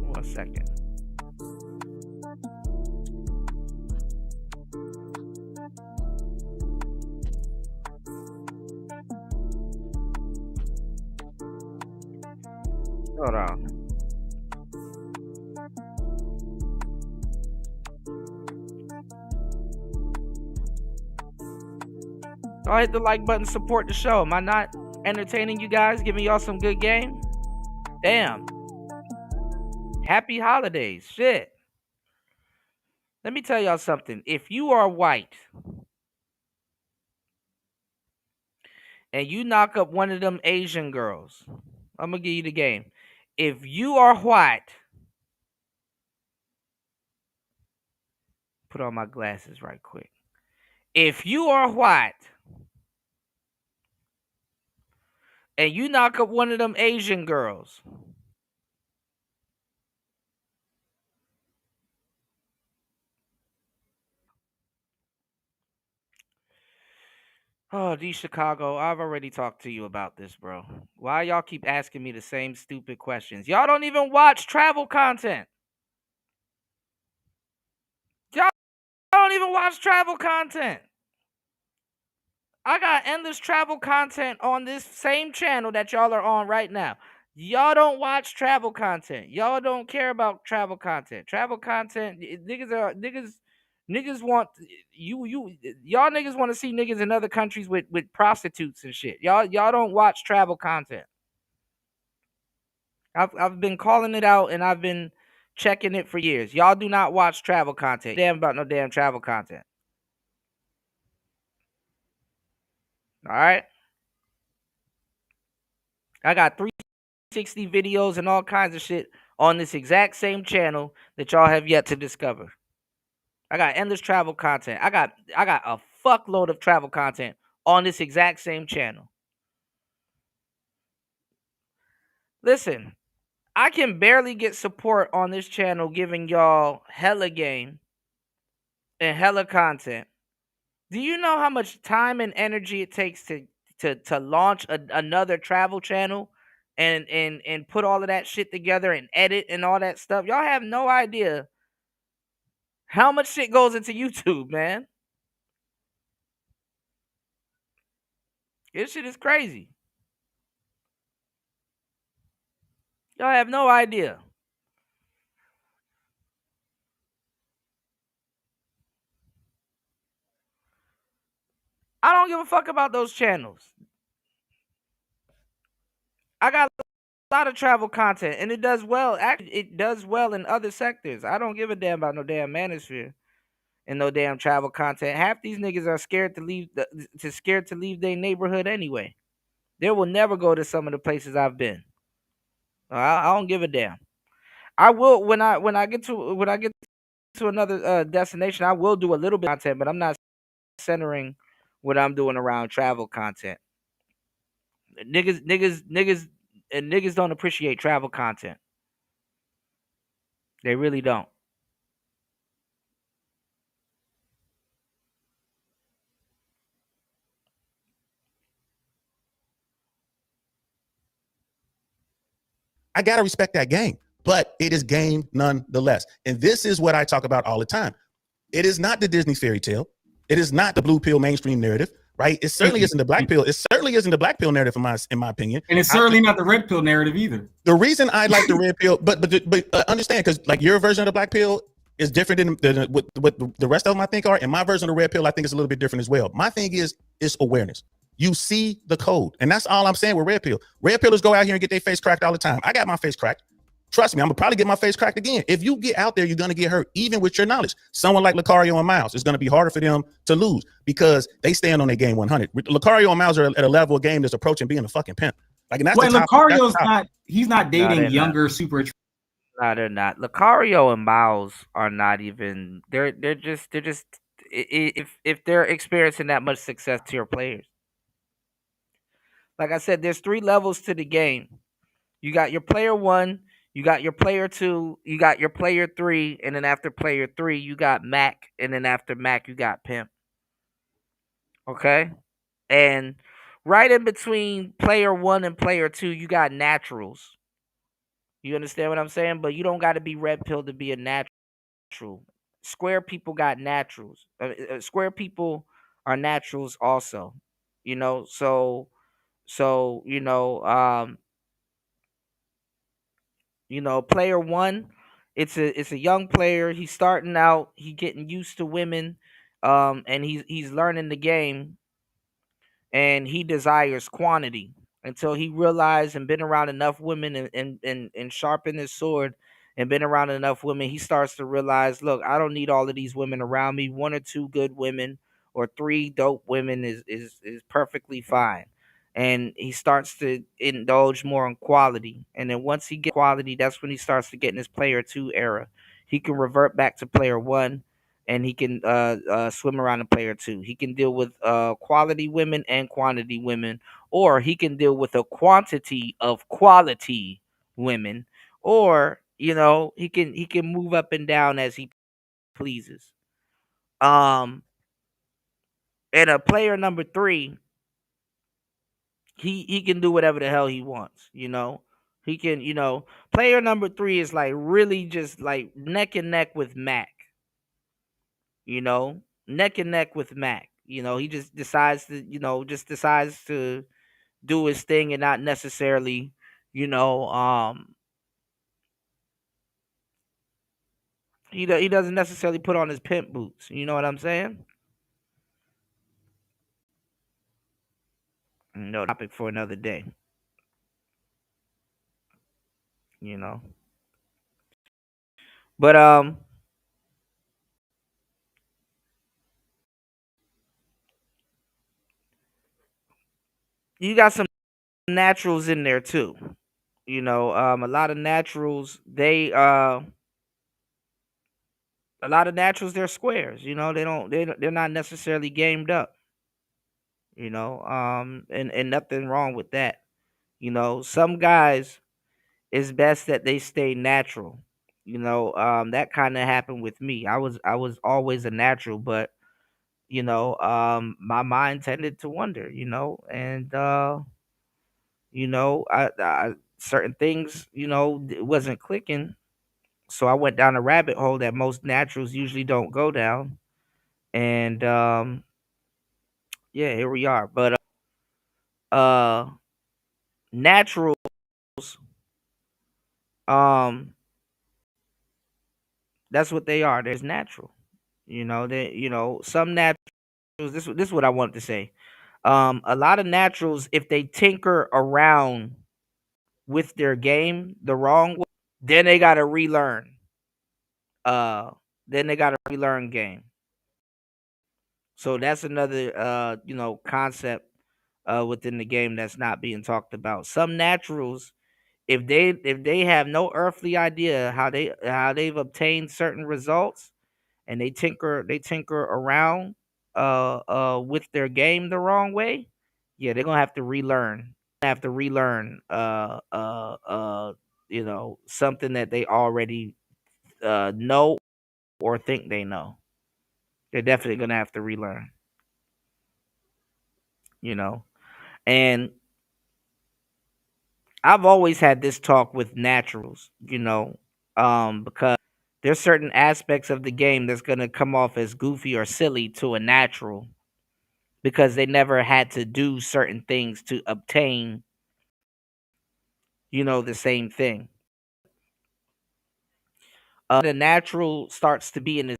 [SPEAKER 5] One second. Hold on. Go hit the like button, support the show. Am I not entertaining you guys, giving y'all some good game? Damn. Happy holidays. Shit. Let me tell y'all something. If you are white and you knock up one of them Asian girls, I'm going to give you the game. If you are white, put on my glasses right quick. If you are white and you knock up one of them Asian girls, oh, D Chicago, I've already talked to you about this, bro. Why y'all keep asking me the same stupid questions? Y'all don't even watch travel content. Y'all don't even watch travel content. I got endless travel content on this same channel that y'all are on right now. Y'all don't watch travel content. Y'all don't care about travel content. Travel content, niggas want y'all niggas want to see niggas in other countries with prostitutes and shit. Y'all don't watch travel content. I've been calling it out and I've been checking it for years. Y'all do not watch travel content. Damn about no damn travel content. All right. I got 360 videos and all kinds of shit on this exact same channel that y'all have yet to discover. I got endless travel content. I got a fuckload of travel content on this exact same channel. Listen, I can barely get support on this channel giving y'all hella game and hella content. Do you know how much time and energy it takes to launch another travel channel and put all of that shit together and edit and all that stuff? Y'all have no idea how much shit goes into YouTube, man. This shit is crazy. Y'all have no idea. I don't give a fuck about those channels. I got a lot of travel content and it does well. Actually, it does well in other sectors. I don't give a damn about no damn manosphere and no damn travel content. Half these niggas are scared to leave their neighborhood anyway. They will never go to some of the places I've been. I don't give a damn. I will when I get to another destination. I will do a little bit of content, but I'm not centering what I'm doing around travel content. Niggas don't appreciate travel content. They really don't.
[SPEAKER 22] I gotta respect that game, but it is game nonetheless. And this is what I talk about all the time. It is not the Disney fairy tale. It is not the blue pill mainstream narrative, right? It certainly isn't the black pill. It certainly isn't the black pill narrative in my opinion.
[SPEAKER 3] And it's certainly not the red pill narrative either.
[SPEAKER 22] The reason I like the red pill, but understand, because like your version of the black pill is different than what the rest of them I think are, and my version of the red pill I think is a little bit different as well. My thing is awareness. You see the code, and that's all I'm saying with red pill. Red pillers go out here and get their face cracked all the time. I got my face cracked. Trust me, I'm gonna probably get my face cracked again. If you get out there, you're gonna get hurt, even with your knowledge. Someone like Lucario and Miles, it's gonna be harder for them to lose because they stand on their game 100. Lucario and Miles are at a level of game that's approaching being a fucking pimp. Like, and that's
[SPEAKER 3] well, Lucario's he's not dating younger super.
[SPEAKER 5] No, they're not. Lucario and Miles are not even. They're just. If they're experiencing that much success to your players. Like I said, there's 3 levels to the game. You got your player 1, you got your player 2, you got your player 3, and then after player 3, you got Mac, and then after Mac, you got Pimp. Okay? And right in between player 1 and player 2, you got naturals. You understand what I'm saying? But you don't got to be red pill to be a natural. Square people got naturals. Square people are naturals also. You know, so player 1, it's a young player. He's starting out. He's getting used to women, and he's learning the game, and he desires quantity until he realized and been around enough women and sharpened his sword and been around enough women. He starts to realize, look, I don't need all of these women around me. 1 or 2 good women or 3 dope women is perfectly fine. And he starts to indulge more in quality. And then once he gets quality, that's when he starts to get in his player 2 era. He can revert back to player 1 and he can swim around in player 2. He can deal with quality women and quantity women, or he can deal with a quantity of quality women, or he can move up and down as he pleases. And a player number 3, he can do whatever the hell he wants, He can, player number 3 is like really just like neck and neck with Mac. Neck and neck with Mac. You know, he just decides to do his thing and not necessarily, you know, he doesn't necessarily put on his pimp boots. You know what I'm saying? No topic for another day. You know, but you got some naturals in there too. You know, a lot of naturals they're squares. You know, they're not necessarily gamed up. You know, and nothing wrong with that. You know, some guys it's best that they stay natural. You know, that kind of happened with me. I was always a natural, but you know, my mind tended to wander. You know, and you know, I certain things, you know, it wasn't clicking, so I went down a rabbit hole that most naturals usually don't go down, and yeah, here we are. But uh, naturals, um, that's what they are. There's natural. You know, some naturals. This is what I wanted to say. A lot of naturals, if they tinker around with their game the wrong way, then they gotta relearn. Uh, then they gotta relearn game. So that's another you know, concept within the game that's not being talked about. Some naturals, if they have no earthly idea how they've obtained certain results, and they tinker around with their game the wrong way, yeah, they're gonna have to relearn. You know, something that they already know or think they know. They're definitely gonna have to relearn. You know, and I've always had this talk with naturals. You know, because there's certain aspects of the game that's gonna come off as goofy or silly to a natural because they never had to do certain things to obtain, you know, the same thing. The natural starts to be in his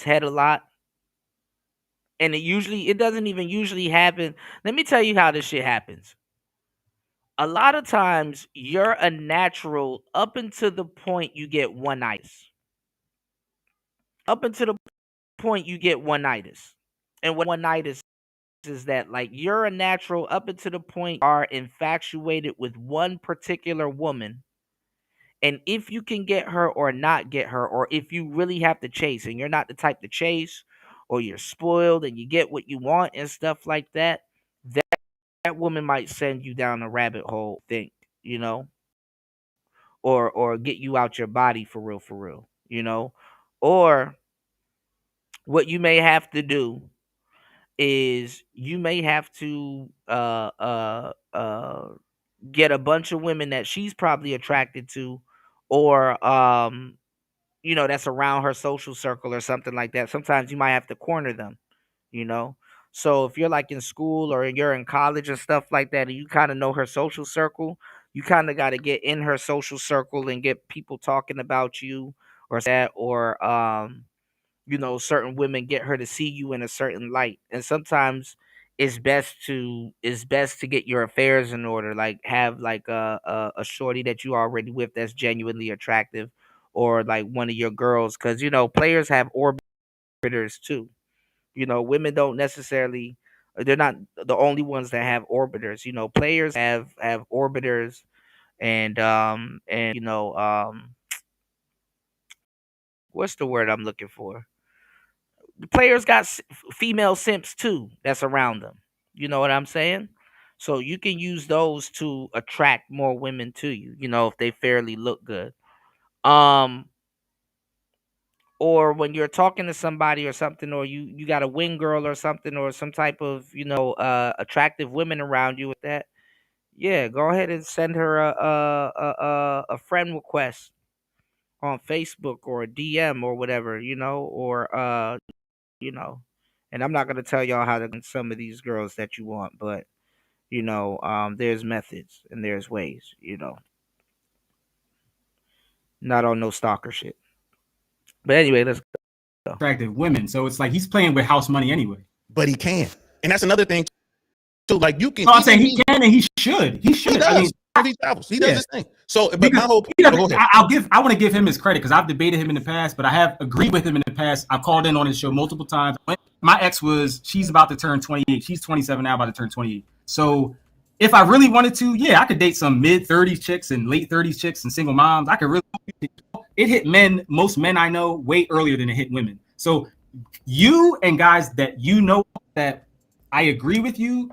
[SPEAKER 5] head a lot, and it doesn't even usually happen. Let me tell you how this shit happens. A lot of times you're a natural up until the point you get one itis. Up until the point you get one itis. And what one itis is that, like, you're a natural up until the point you are infatuated with one particular woman. And if you can get her or not get her, or if you really have to chase and you're not the type to chase, or you're spoiled and you get what you want and stuff like that, that woman might send you down a rabbit hole thing, you know, or get you out your body for real, you know. Or what you may have to do is you may have to get a bunch of women that she's probably attracted to, or you know, that's around her social circle or something like that. Sometimes you might have to corner them, you know. So if you're like in school or you're in college and stuff like that, and you kind of know her social circle, you kind of got to get in her social circle and get people talking about you or that, or you know, certain women get her to see you in a certain light. And sometimes it's best to get your affairs in order, like have like a shorty that you already with that's genuinely attractive, or like one of your girls, because you know, players have orbiters too. You know, women don't necessarily, they're not the only ones that have orbiters. You know, players have orbiters, and you know, what's the word I'm looking for? The players got female simps too that's around them. You know what I'm saying? So you can use those to attract more women to you, you know, if they fairly look good. Um or when you're talking to somebody or something, or you got a wing girl or something, or some type of, you know, attractive women around you with that. Yeah, go ahead and send her a friend request on Facebook or a DM or whatever, you know, or you know, And I'm not gonna tell y'all how to get some of these girls that you want, but there's methods and there's ways. Not on no stalker shit. But anyway, let's go.
[SPEAKER 3] Attractive women, so it's like he's playing with house money anyway.
[SPEAKER 22] But he can, and that's another thing. So like you can.
[SPEAKER 3] No, I'm saying he can and he should. He should.
[SPEAKER 22] He does.
[SPEAKER 3] I mean,
[SPEAKER 22] he travels. He does
[SPEAKER 3] yeah.
[SPEAKER 22] his thing. So, but
[SPEAKER 3] Because
[SPEAKER 22] my whole
[SPEAKER 3] he doesn't-
[SPEAKER 22] go ahead.
[SPEAKER 3] I want to give him his credit because I've debated him in the past, but I have agreed with him in the past. I've called in on his show multiple times. My ex she's about to turn 28. She's 27 now, about to turn 28. So if I really wanted to, yeah, I could date some mid-30s chicks and late 30s chicks and single moms. I could really. It hit most men I know way earlier than it hit women. So you and guys that you know that I agree with you,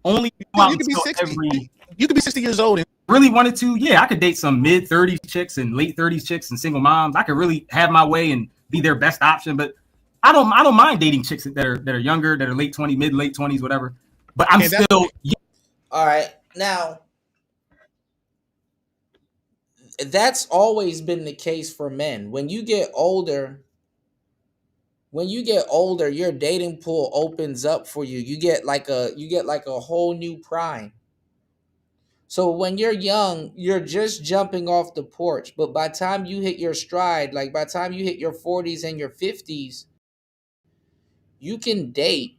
[SPEAKER 3] only
[SPEAKER 22] you could be 60. You could be 60 years old and
[SPEAKER 3] really wanted to, yeah, I could date some mid-30s chicks and late 30s chicks and single moms. I could really have my way and be their best option. But I don't mind dating chicks that are younger, that are late 20s, mid-late 20s, whatever. But I'm still.
[SPEAKER 10] All right, now that's always been the case for men. When you get older, your dating pool opens up for you. You get like a whole new prime. So when you're young, you're just jumping off the porch. But by the time you hit your stride, like by the time you hit your 40s and your 50s, you can date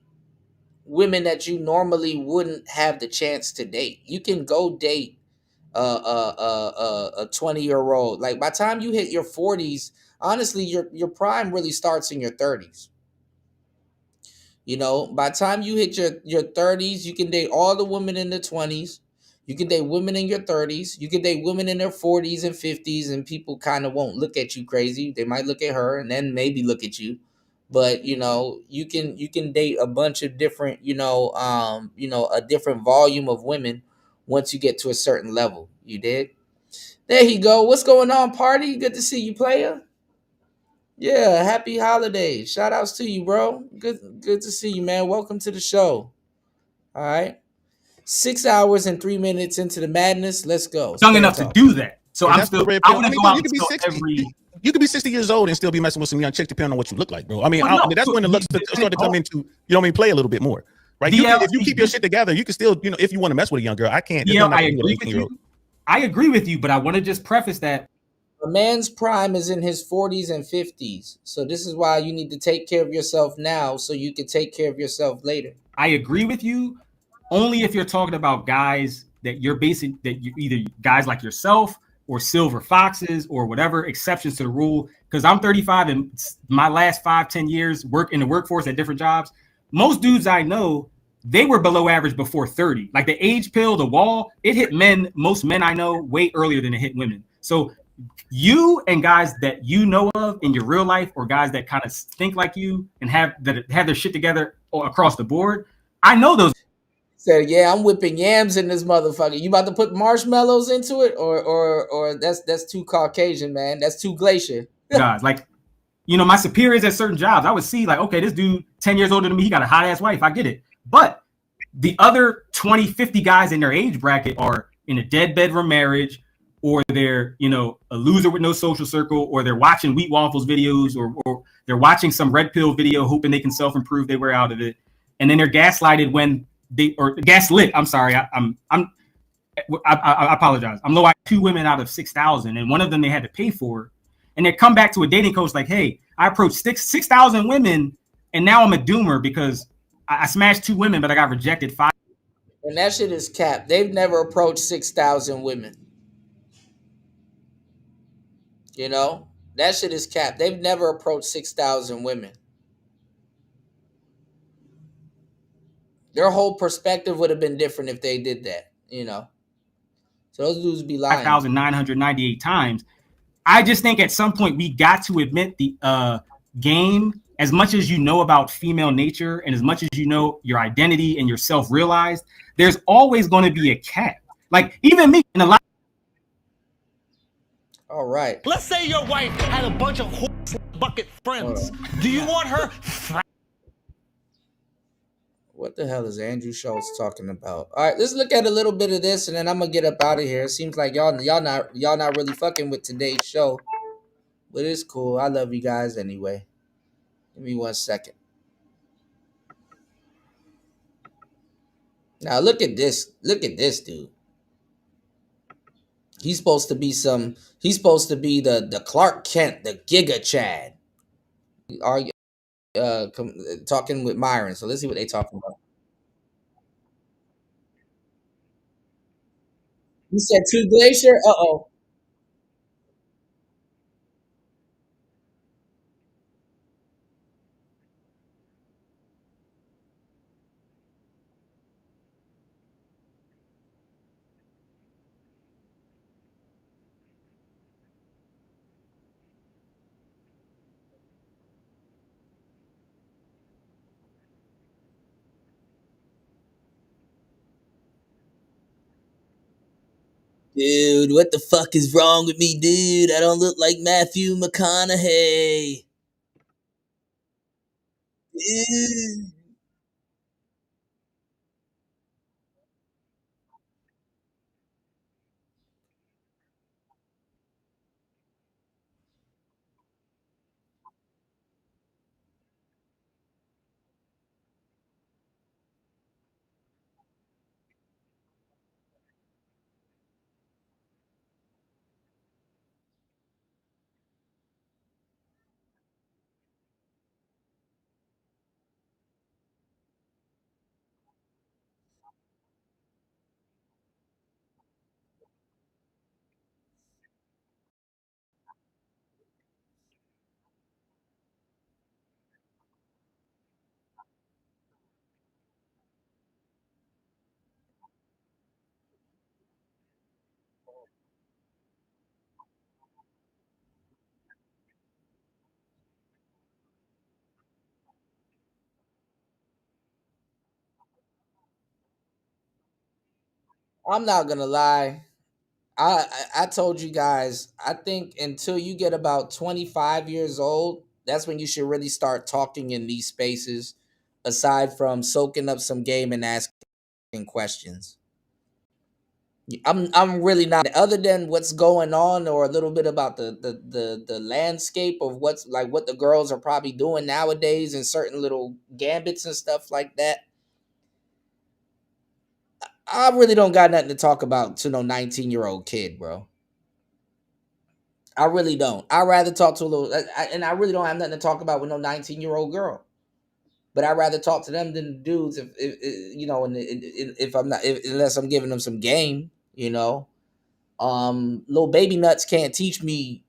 [SPEAKER 10] women that you normally wouldn't have the chance to date. You can go date a 20-year-old. Like by the time you hit your 40s, honestly, your prime really starts in your 30s. By the time you hit your 30s, you can date all the women in the 20s. You can date women in your 30s. You can date women in their 40s and 50s, and people kind of won't look at you crazy. They might look at her and then maybe look at you. But you can date a bunch of different, a different volume of women once you get to a certain level. You did? There you go. What's going on, party? Good to see you, player. Yeah, happy holidays. Shout outs to you, bro. Good to see you, man. Welcome to the show. All right. 6 hours and 3 minutes into the madness. Let's go.
[SPEAKER 3] Young enough to do that. So
[SPEAKER 22] And
[SPEAKER 3] I'm
[SPEAKER 22] that's the
[SPEAKER 3] still.
[SPEAKER 22] red
[SPEAKER 3] I
[SPEAKER 22] pill.
[SPEAKER 3] want
[SPEAKER 22] I
[SPEAKER 3] to
[SPEAKER 22] mean,
[SPEAKER 3] go out
[SPEAKER 22] you could be
[SPEAKER 3] until
[SPEAKER 22] 60.
[SPEAKER 3] every.
[SPEAKER 22] You could be 60 years old and still be messing with some young chicks, depending on what you look like, bro. I mean,
[SPEAKER 3] Well, no,
[SPEAKER 22] that's
[SPEAKER 3] so
[SPEAKER 22] when the looks start to come into, play a little bit more, right? If you keep your shit together, you can still, if you want to mess with a young girl, I can't.
[SPEAKER 3] Yeah, I agree with you. I agree with you, but I want to just preface that
[SPEAKER 10] a man's prime is in his 40s and 50s. So this is why you need to take care of yourself now so you can take care of yourself later.
[SPEAKER 3] I agree with you only if you're talking about guys that you're either guys like yourself or silver foxes or whatever exceptions to the rule. Because I'm 35 and my last 5-10 years work in the workforce at different jobs. Most dudes I know, they were below average before 30. Like the age pill, the wall, it hit most men I know way earlier than it hit women. So you and guys that you know of in your real life, or guys that kind of think like you and have their shit together across the board, I know those.
[SPEAKER 10] Said, yeah, I'm whipping yams in this motherfucker. You about to put marshmallows into it, or that's too Caucasian, man. That's too glacier.
[SPEAKER 3] Guys, like, my superiors at certain jobs, I would see like, okay, this dude 10 years older than me, he got a hot ass wife. I get it. But the other 20, 50 guys in their age bracket are in a dead bedroom marriage, or they're, a loser with no social circle, or they're watching Wheat Waffles videos, or they're watching some red pill video, hoping they can self-improve their way out of it. And then they're gaslighted gaslit. I'm sorry. I apologize. I'm low 2 women out of 6,000, and one of them they had to pay for. And they come back to a dating coach like, hey, I approached 6,000 women, and now I'm a doomer because I smashed 2 women, but I got rejected 5.
[SPEAKER 10] And that shit is cap. They've never approached 6,000 women. That shit is cap. They've never approached 6,000 women. Their whole perspective would have been different if they did that, So those dudes be lying.
[SPEAKER 3] 5,998 times. I just think at some point we got to admit the game, as much as you know about female nature and as much as you know your identity and your self-realized, there's always going to be a cap. Like even me in a lot.
[SPEAKER 10] All right.
[SPEAKER 1] Let's say your wife had a bunch of horse bucket friends. Do you want her?
[SPEAKER 10] What the hell is Andrew Schultz talking about? All right, let's look at a little bit of this, and then I'm gonna get up out of here. It seems like y'all not really fucking with today's show, but it's cool. I love you guys anyway. Give me 1 second. Now look at this. Look at this dude. He's supposed to be He's supposed to be the Clark Kent, the Giga Chad. Are you talking with Myron? So let's see what they talking about. You said Two Glacier. Uh-oh. Dude, what the fuck is wrong with me, dude? I don't look like Matthew McConaughey. Dude. I'm not gonna lie. I told you guys, I think until you get about 25 years old, that's when you should really start talking in these spaces, aside from soaking up some game and asking questions. I'm really not, other than what's going on or a little bit about the landscape of what's like what the girls are probably doing nowadays and certain little gambits and stuff like that. I really don't got nothing to talk about to no 19-year-old kid, bro. I really don't. I'd rather talk to a little, and I really don't have nothing to talk about with no 19-year-old girl. But I'd rather talk to them than the dudes if you know, and if I'm not, unless I'm giving them some game, you know. Little baby nuts can't teach me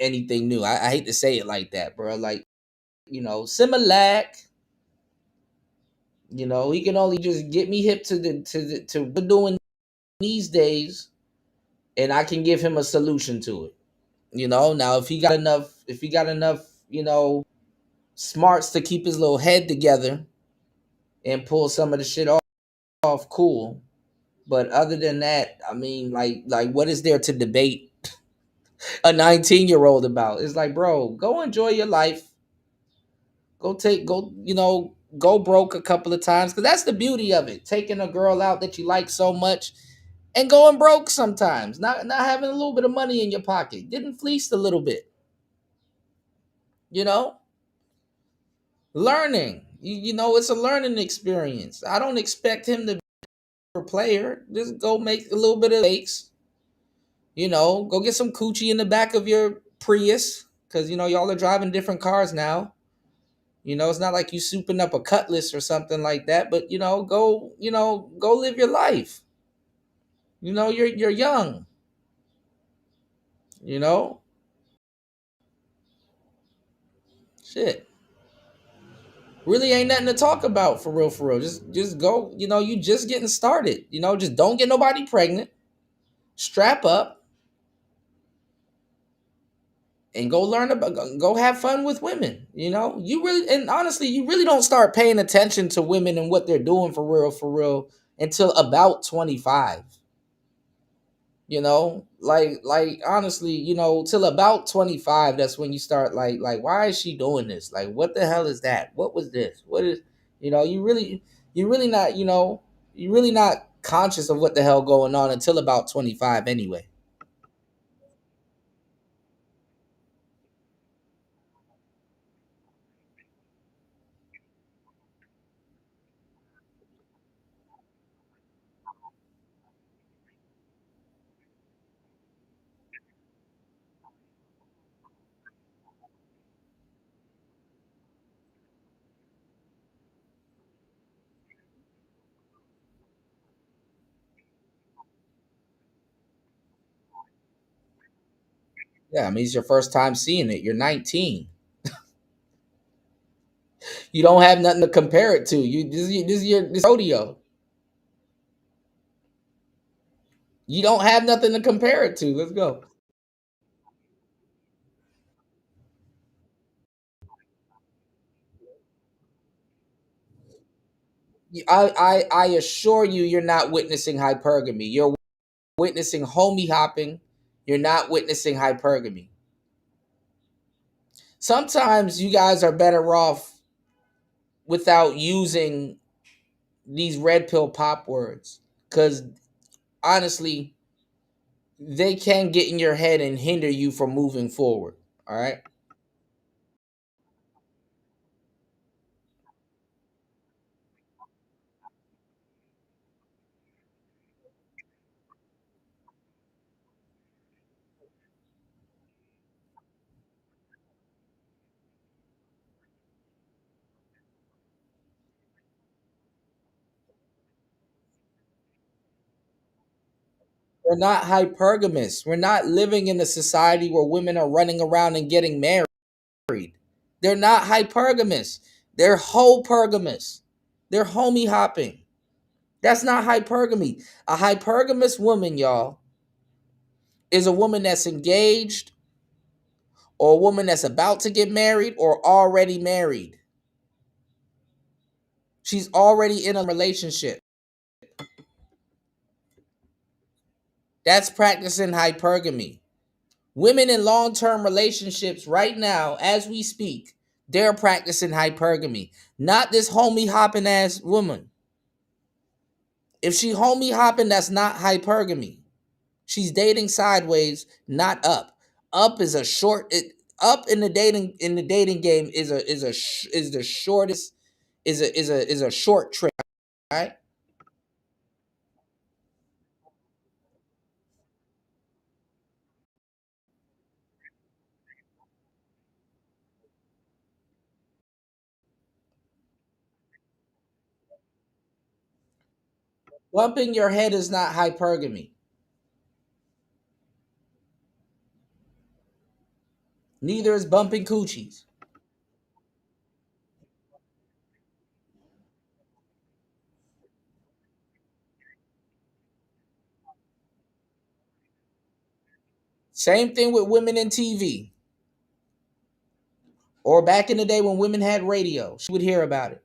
[SPEAKER 10] anything new. I hate to say it like that, bro. Like, you know, Similac, you know, he can only just get me hip to what we're doing these days, and I can give him a solution to it. You know, now if he got enough, you know, smarts to keep his little head together and pull some of the shit off, cool. But other than that, I mean, like what is there to debate a 19-year-old about? It's like, bro, go enjoy your life. You know, go broke a couple of times. Cause that's the beauty of it. Taking a girl out that you like so much and going broke sometimes. Not having a little bit of money in your pocket. Getting fleeced a little bit. You know? Learning. You know, it's a learning experience. I don't expect him to be a player. Just go make a little bit of mistakes. You know, go get some coochie in the back of your Prius. Cause you know, y'all are driving different cars now. You know, it's not like you souping up a Cutlass or something like that, but you know, go live your life. You know, you're young. You know, shit. Really ain't nothing to talk about for real, for real. Just go. You know, you just getting started. You know, just don't get nobody pregnant. Strap up and go have fun with women. You know, you really, and honestly, you really don't start paying attention to women and what they're doing for real until about 25. You know, like honestly, you know, till about 25, that's when you start like why is she doing this? Like what the hell is that? What was this? What is, you know, you really not, you know, you really not conscious of what the hell going on until about 25 anyway. Yeah, I mean, it's your first time seeing it. You're 19. You don't have nothing to compare it to. This is your rodeo. You don't have nothing to compare it to. Let's go. I assure you, you're not witnessing hypergamy. You're witnessing homie hopping. You're not witnessing hypergamy. Sometimes you guys are better off without using these red pill pop words, because honestly, they can get in your head and hinder you from moving forward. All right. We're not hypergamous. We're not living in a society where women are running around and getting married. They're not hypergamous. They're hopergamous. They're homie hopping. That's not hypergamy. A hypergamous woman, y'all, is a woman that's engaged, or a woman that's about to get married, or already married. She's already in a relationship. That's practicing hypergamy. Women in long-term relationships right now, as we speak, they're practicing hypergamy. Not this homie hopping ass woman. If she homie hopping, that's not hypergamy. She's dating sideways, not up. Up is a short. Up in the dating game is the shortest. Is a short trick, right? Bumping your head is not hypergamy. Neither is bumping coochies. Same thing with women in TV. Or back in the day when women had radio, she would hear about it.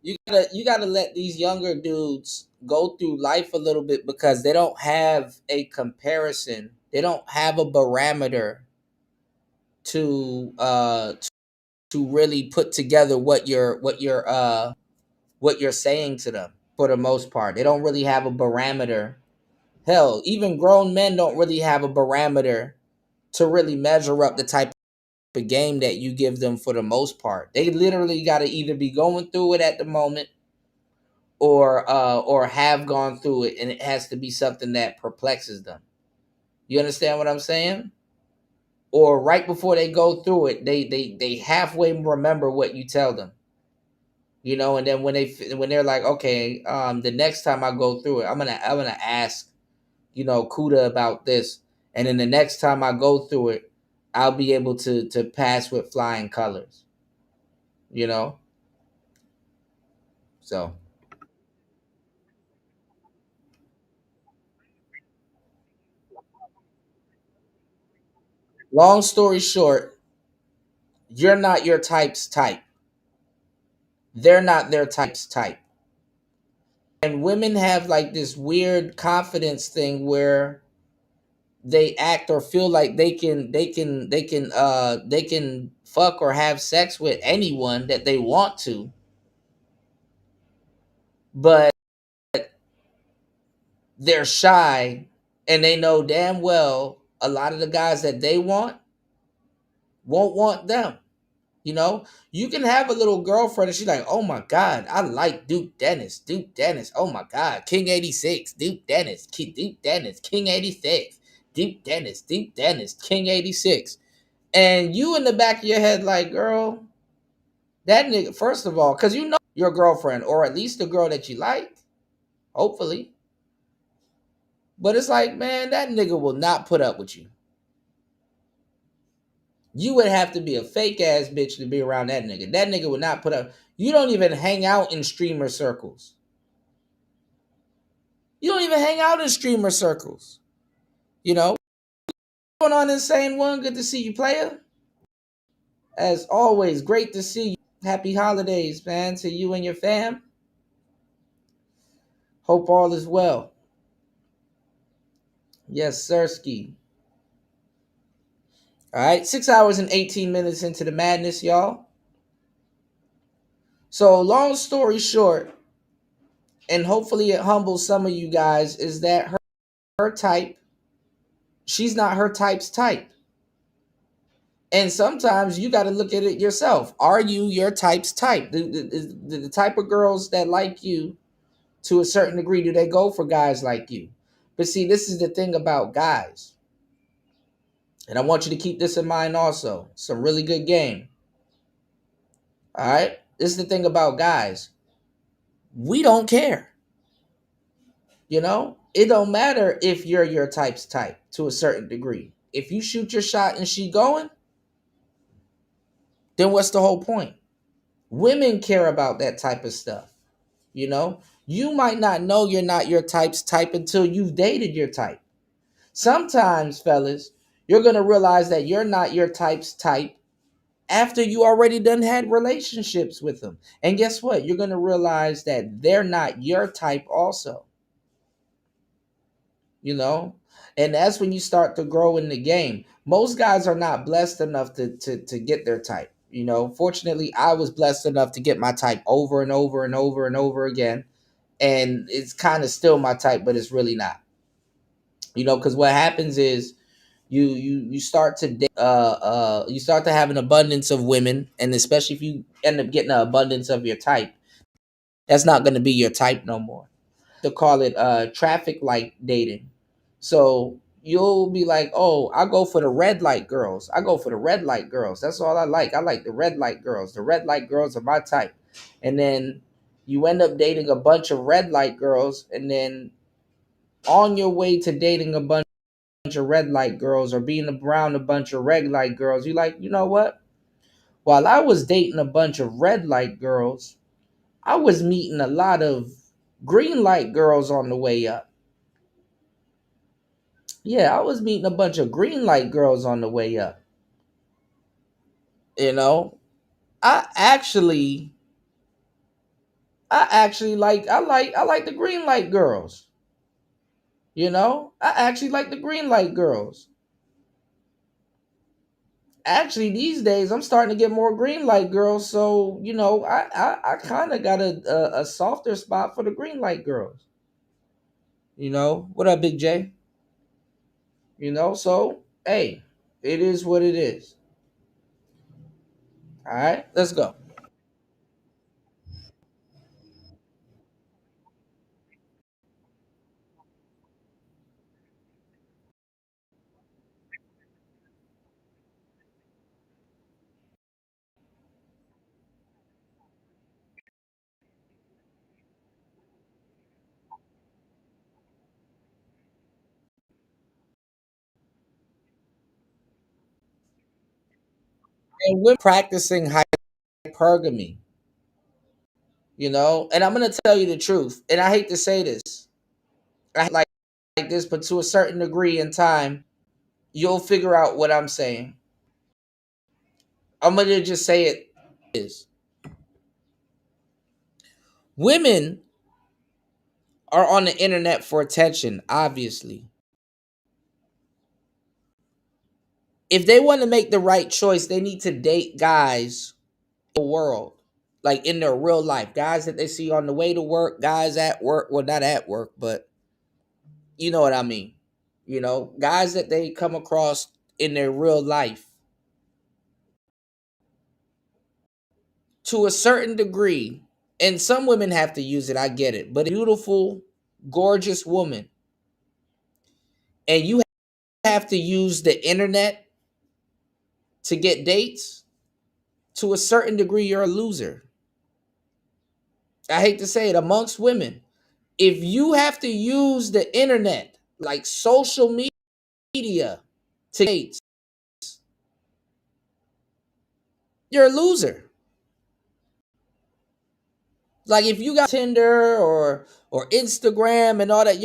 [SPEAKER 10] You gotta let these younger dudes go through life a little bit, because they don't have a comparison. They don't have a barometer to really put together what you're saying to them, for the most part. They don't really have a barometer. Hell, even grown men don't really have a barometer to really measure up the type of game that you give them, for the most part. They literally got to either be going through it at the moment, or have gone through it, and it has to be something that perplexes them. You understand what I'm saying? Or right before they go through it, they halfway remember what you tell them. You know, and then when they're like, okay, the next time I go through it, I'm gonna ask, you know, Kuda about this, and then the next time I go through it, I'll be able to pass with flying colors. You know, so. Long story short, you're not your type's type. They're not their type's type. And women have like this weird confidence thing where they act or feel like they can fuck or have sex with anyone that they want to. But they're shy and they know damn well a lot of the guys that they want won't want them. You know, you can have a little girlfriend and she's like, oh my God, I like Duke Dennis. Duke Dennis. Oh my God. King 86. Duke Dennis. Duke Dennis. King 86. Duke Dennis. Duke Dennis. King 86. And you in the back of your head like, girl, that nigga, first of all, because you know your girlfriend, or at least the girl that you like, hopefully. But it's like, man, that nigga will not put up with you. You would have to be a fake ass bitch to be around that nigga. That nigga would not put up. You don't even hang out in streamer circles. You don't even hang out in streamer circles. You know? What's going on, Insane One? Good to see you, player. As always, great to see you. Happy holidays, man, to you and your fam. Hope all is well. Yes, Sirski. All right, 6 hours and 18 minutes into the madness, y'all. So, long story short, and hopefully it humbles some of you guys, is that her type, she's not her type's type. And sometimes you got to look at it yourself. Are you your type's type? The type of girls that like you, to a certain degree, do they go for guys like you? But see, this is the thing about guys. And I want you to keep this in mind also. It's a really good game. All right? This is the thing about guys. We don't care. You know? It don't matter if you're your type's type to a certain degree. If you shoot your shot and she going, then what's the whole point? Women care about that type of stuff. You know? You might not know you're not your type's type until you've dated your type. Sometimes, fellas, you're going to realize that you're not your type's type after you already done had relationships with them. And guess what? You're going to realize that they're not your type also. You know? And that's when you start to grow in the game. Most guys are not blessed enough to get their type. You know, fortunately, I was blessed enough to get my type over and over and over and over again. And it's kind of still my type, but it's really not. You know, because what happens is you start to you start to have an abundance of women, and especially if you end up getting an abundance of your type, that's not going to be your type no more. They'll call it traffic light dating. So you'll be like, oh, I go for the red light girls. I go for the red light girls. That's all I like. I like the red light girls. The red light girls are my type. And then you end up dating a bunch of red light girls, and then on your way to dating a bunch of red light girls or being around a bunch of red light girls, you're like, you know what? While I was dating a bunch of red light girls, I was meeting a lot of green light girls on the way up. Yeah, I was meeting a bunch of green light girls on the way up. You know, I actually like the green light girls. You know, I actually like the green light girls. Actually, these days I'm starting to get more green light girls, so you know, I kind of got a softer spot for the green light girls. You know, what up, Big J? You know, so hey, it is what it is. All right, let's go. and we're practicing hypergamy. You know, and I'm gonna tell you the truth, and I hate to say this, I like this, but to a certain degree in time, you'll figure out what I'm saying. I'm gonna just say it is. Women are on the internet for attention, obviously. If they want to make the right choice, they need to date guys in the world, like in their real life, guys that they see on the way to work, guys at work, well, not at work, but you know what I mean. You know, guys that they come across in their real life. To a certain degree, and some women have to use it, I get it, but a beautiful, gorgeous woman, and you have to use the internet to get dates, to a certain degree, you're a loser. I hate to say it, amongst women. If you have to use the internet, like social media, to date, you're a loser. Like if you got Tinder or Instagram and all that,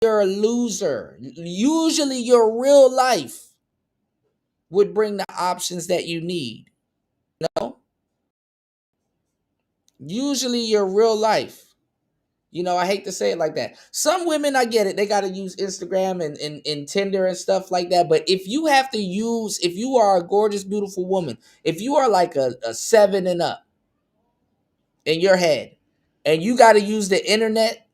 [SPEAKER 10] you're a loser. Usually your real life would bring the options that you need. You know? Usually your real life. You know, I hate to say it like that. Some women, I get it. They got to use Instagram and Tinder and stuff like that. But if you have to use, if you are a gorgeous, beautiful woman, if you are like a 7 and up in your head, and you got to use the internet,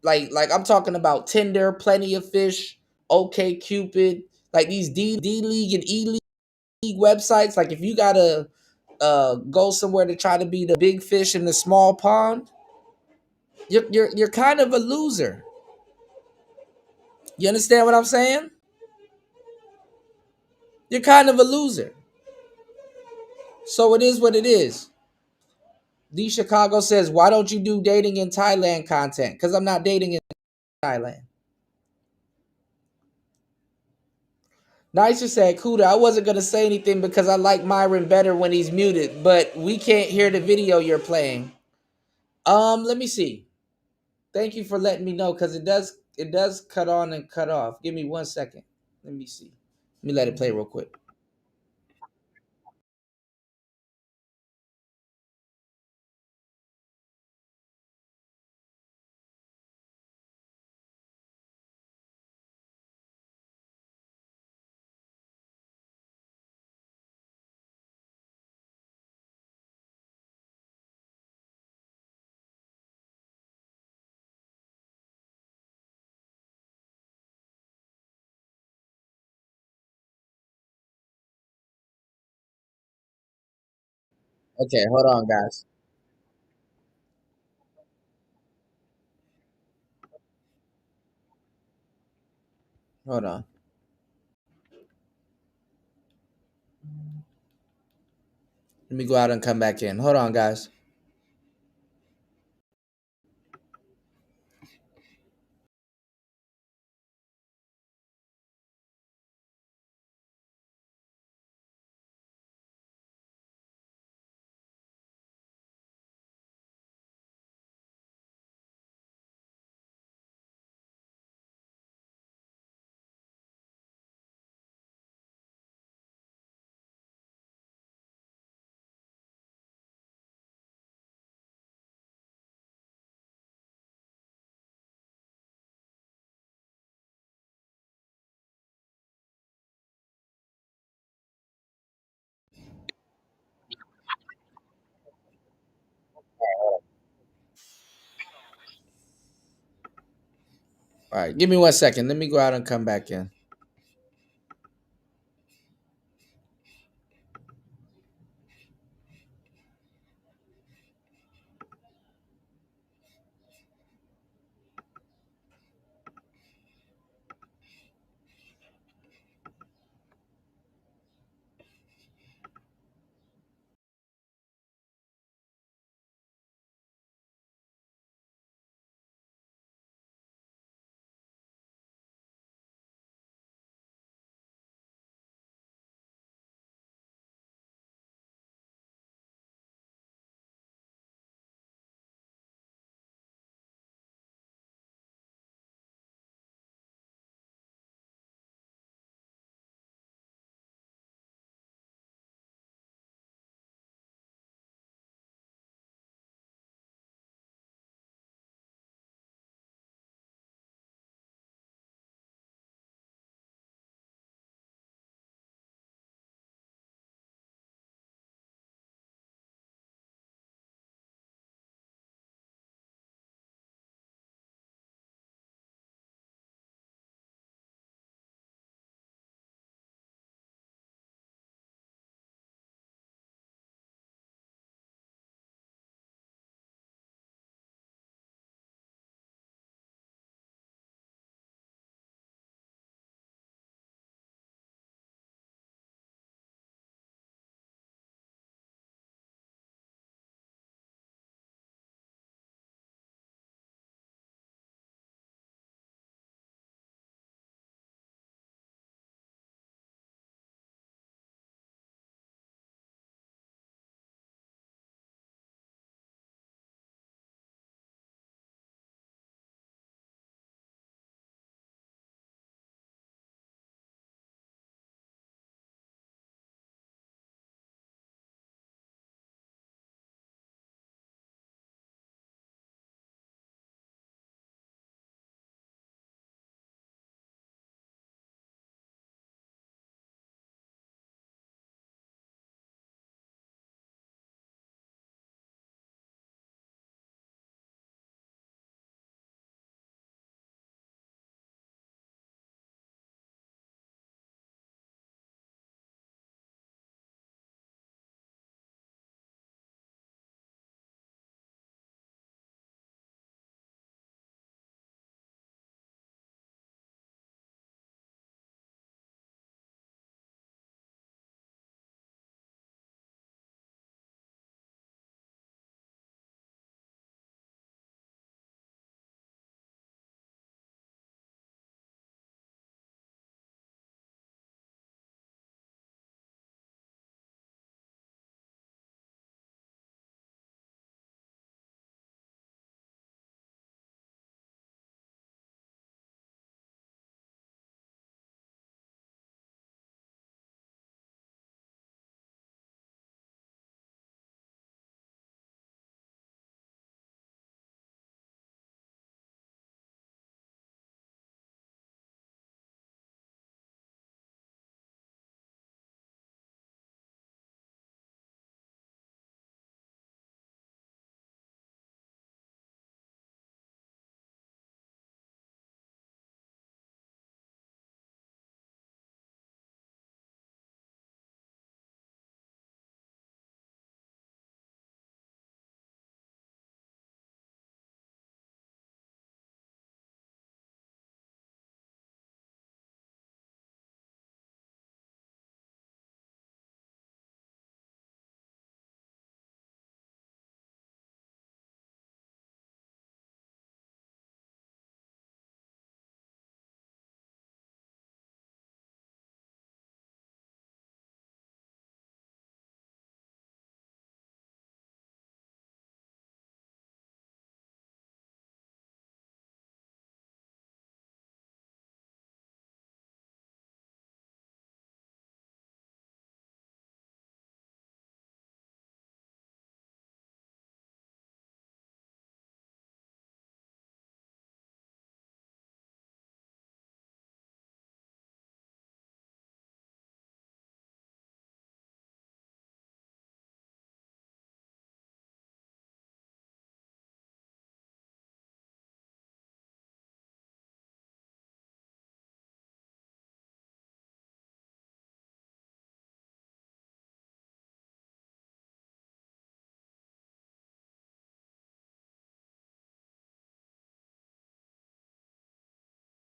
[SPEAKER 10] like I'm talking about Tinder, Plenty of Fish, OK Cupid, like these D League and E League websites. Like if you got to go somewhere to try to be the big fish in the small pond, you're kind of a loser. You understand what I'm saying? You're kind of a loser. So it is what it is. D Chicago says, why don't you do dating in Thailand content? Because I'm not dating in Thailand. Nicer said, Kuda, I wasn't going to say anything because I like Myron better when he's muted, but we can't hear the video you're playing. Let me see. Thank you for letting me know, because it does cut on and cut off. Give me 1 second. Let me see. Let me let it play real quick. Okay, hold on, guys. Hold on. Let me go out and come back in. Hold on, guys. All right, give me 1 second. Let me go out and come back in.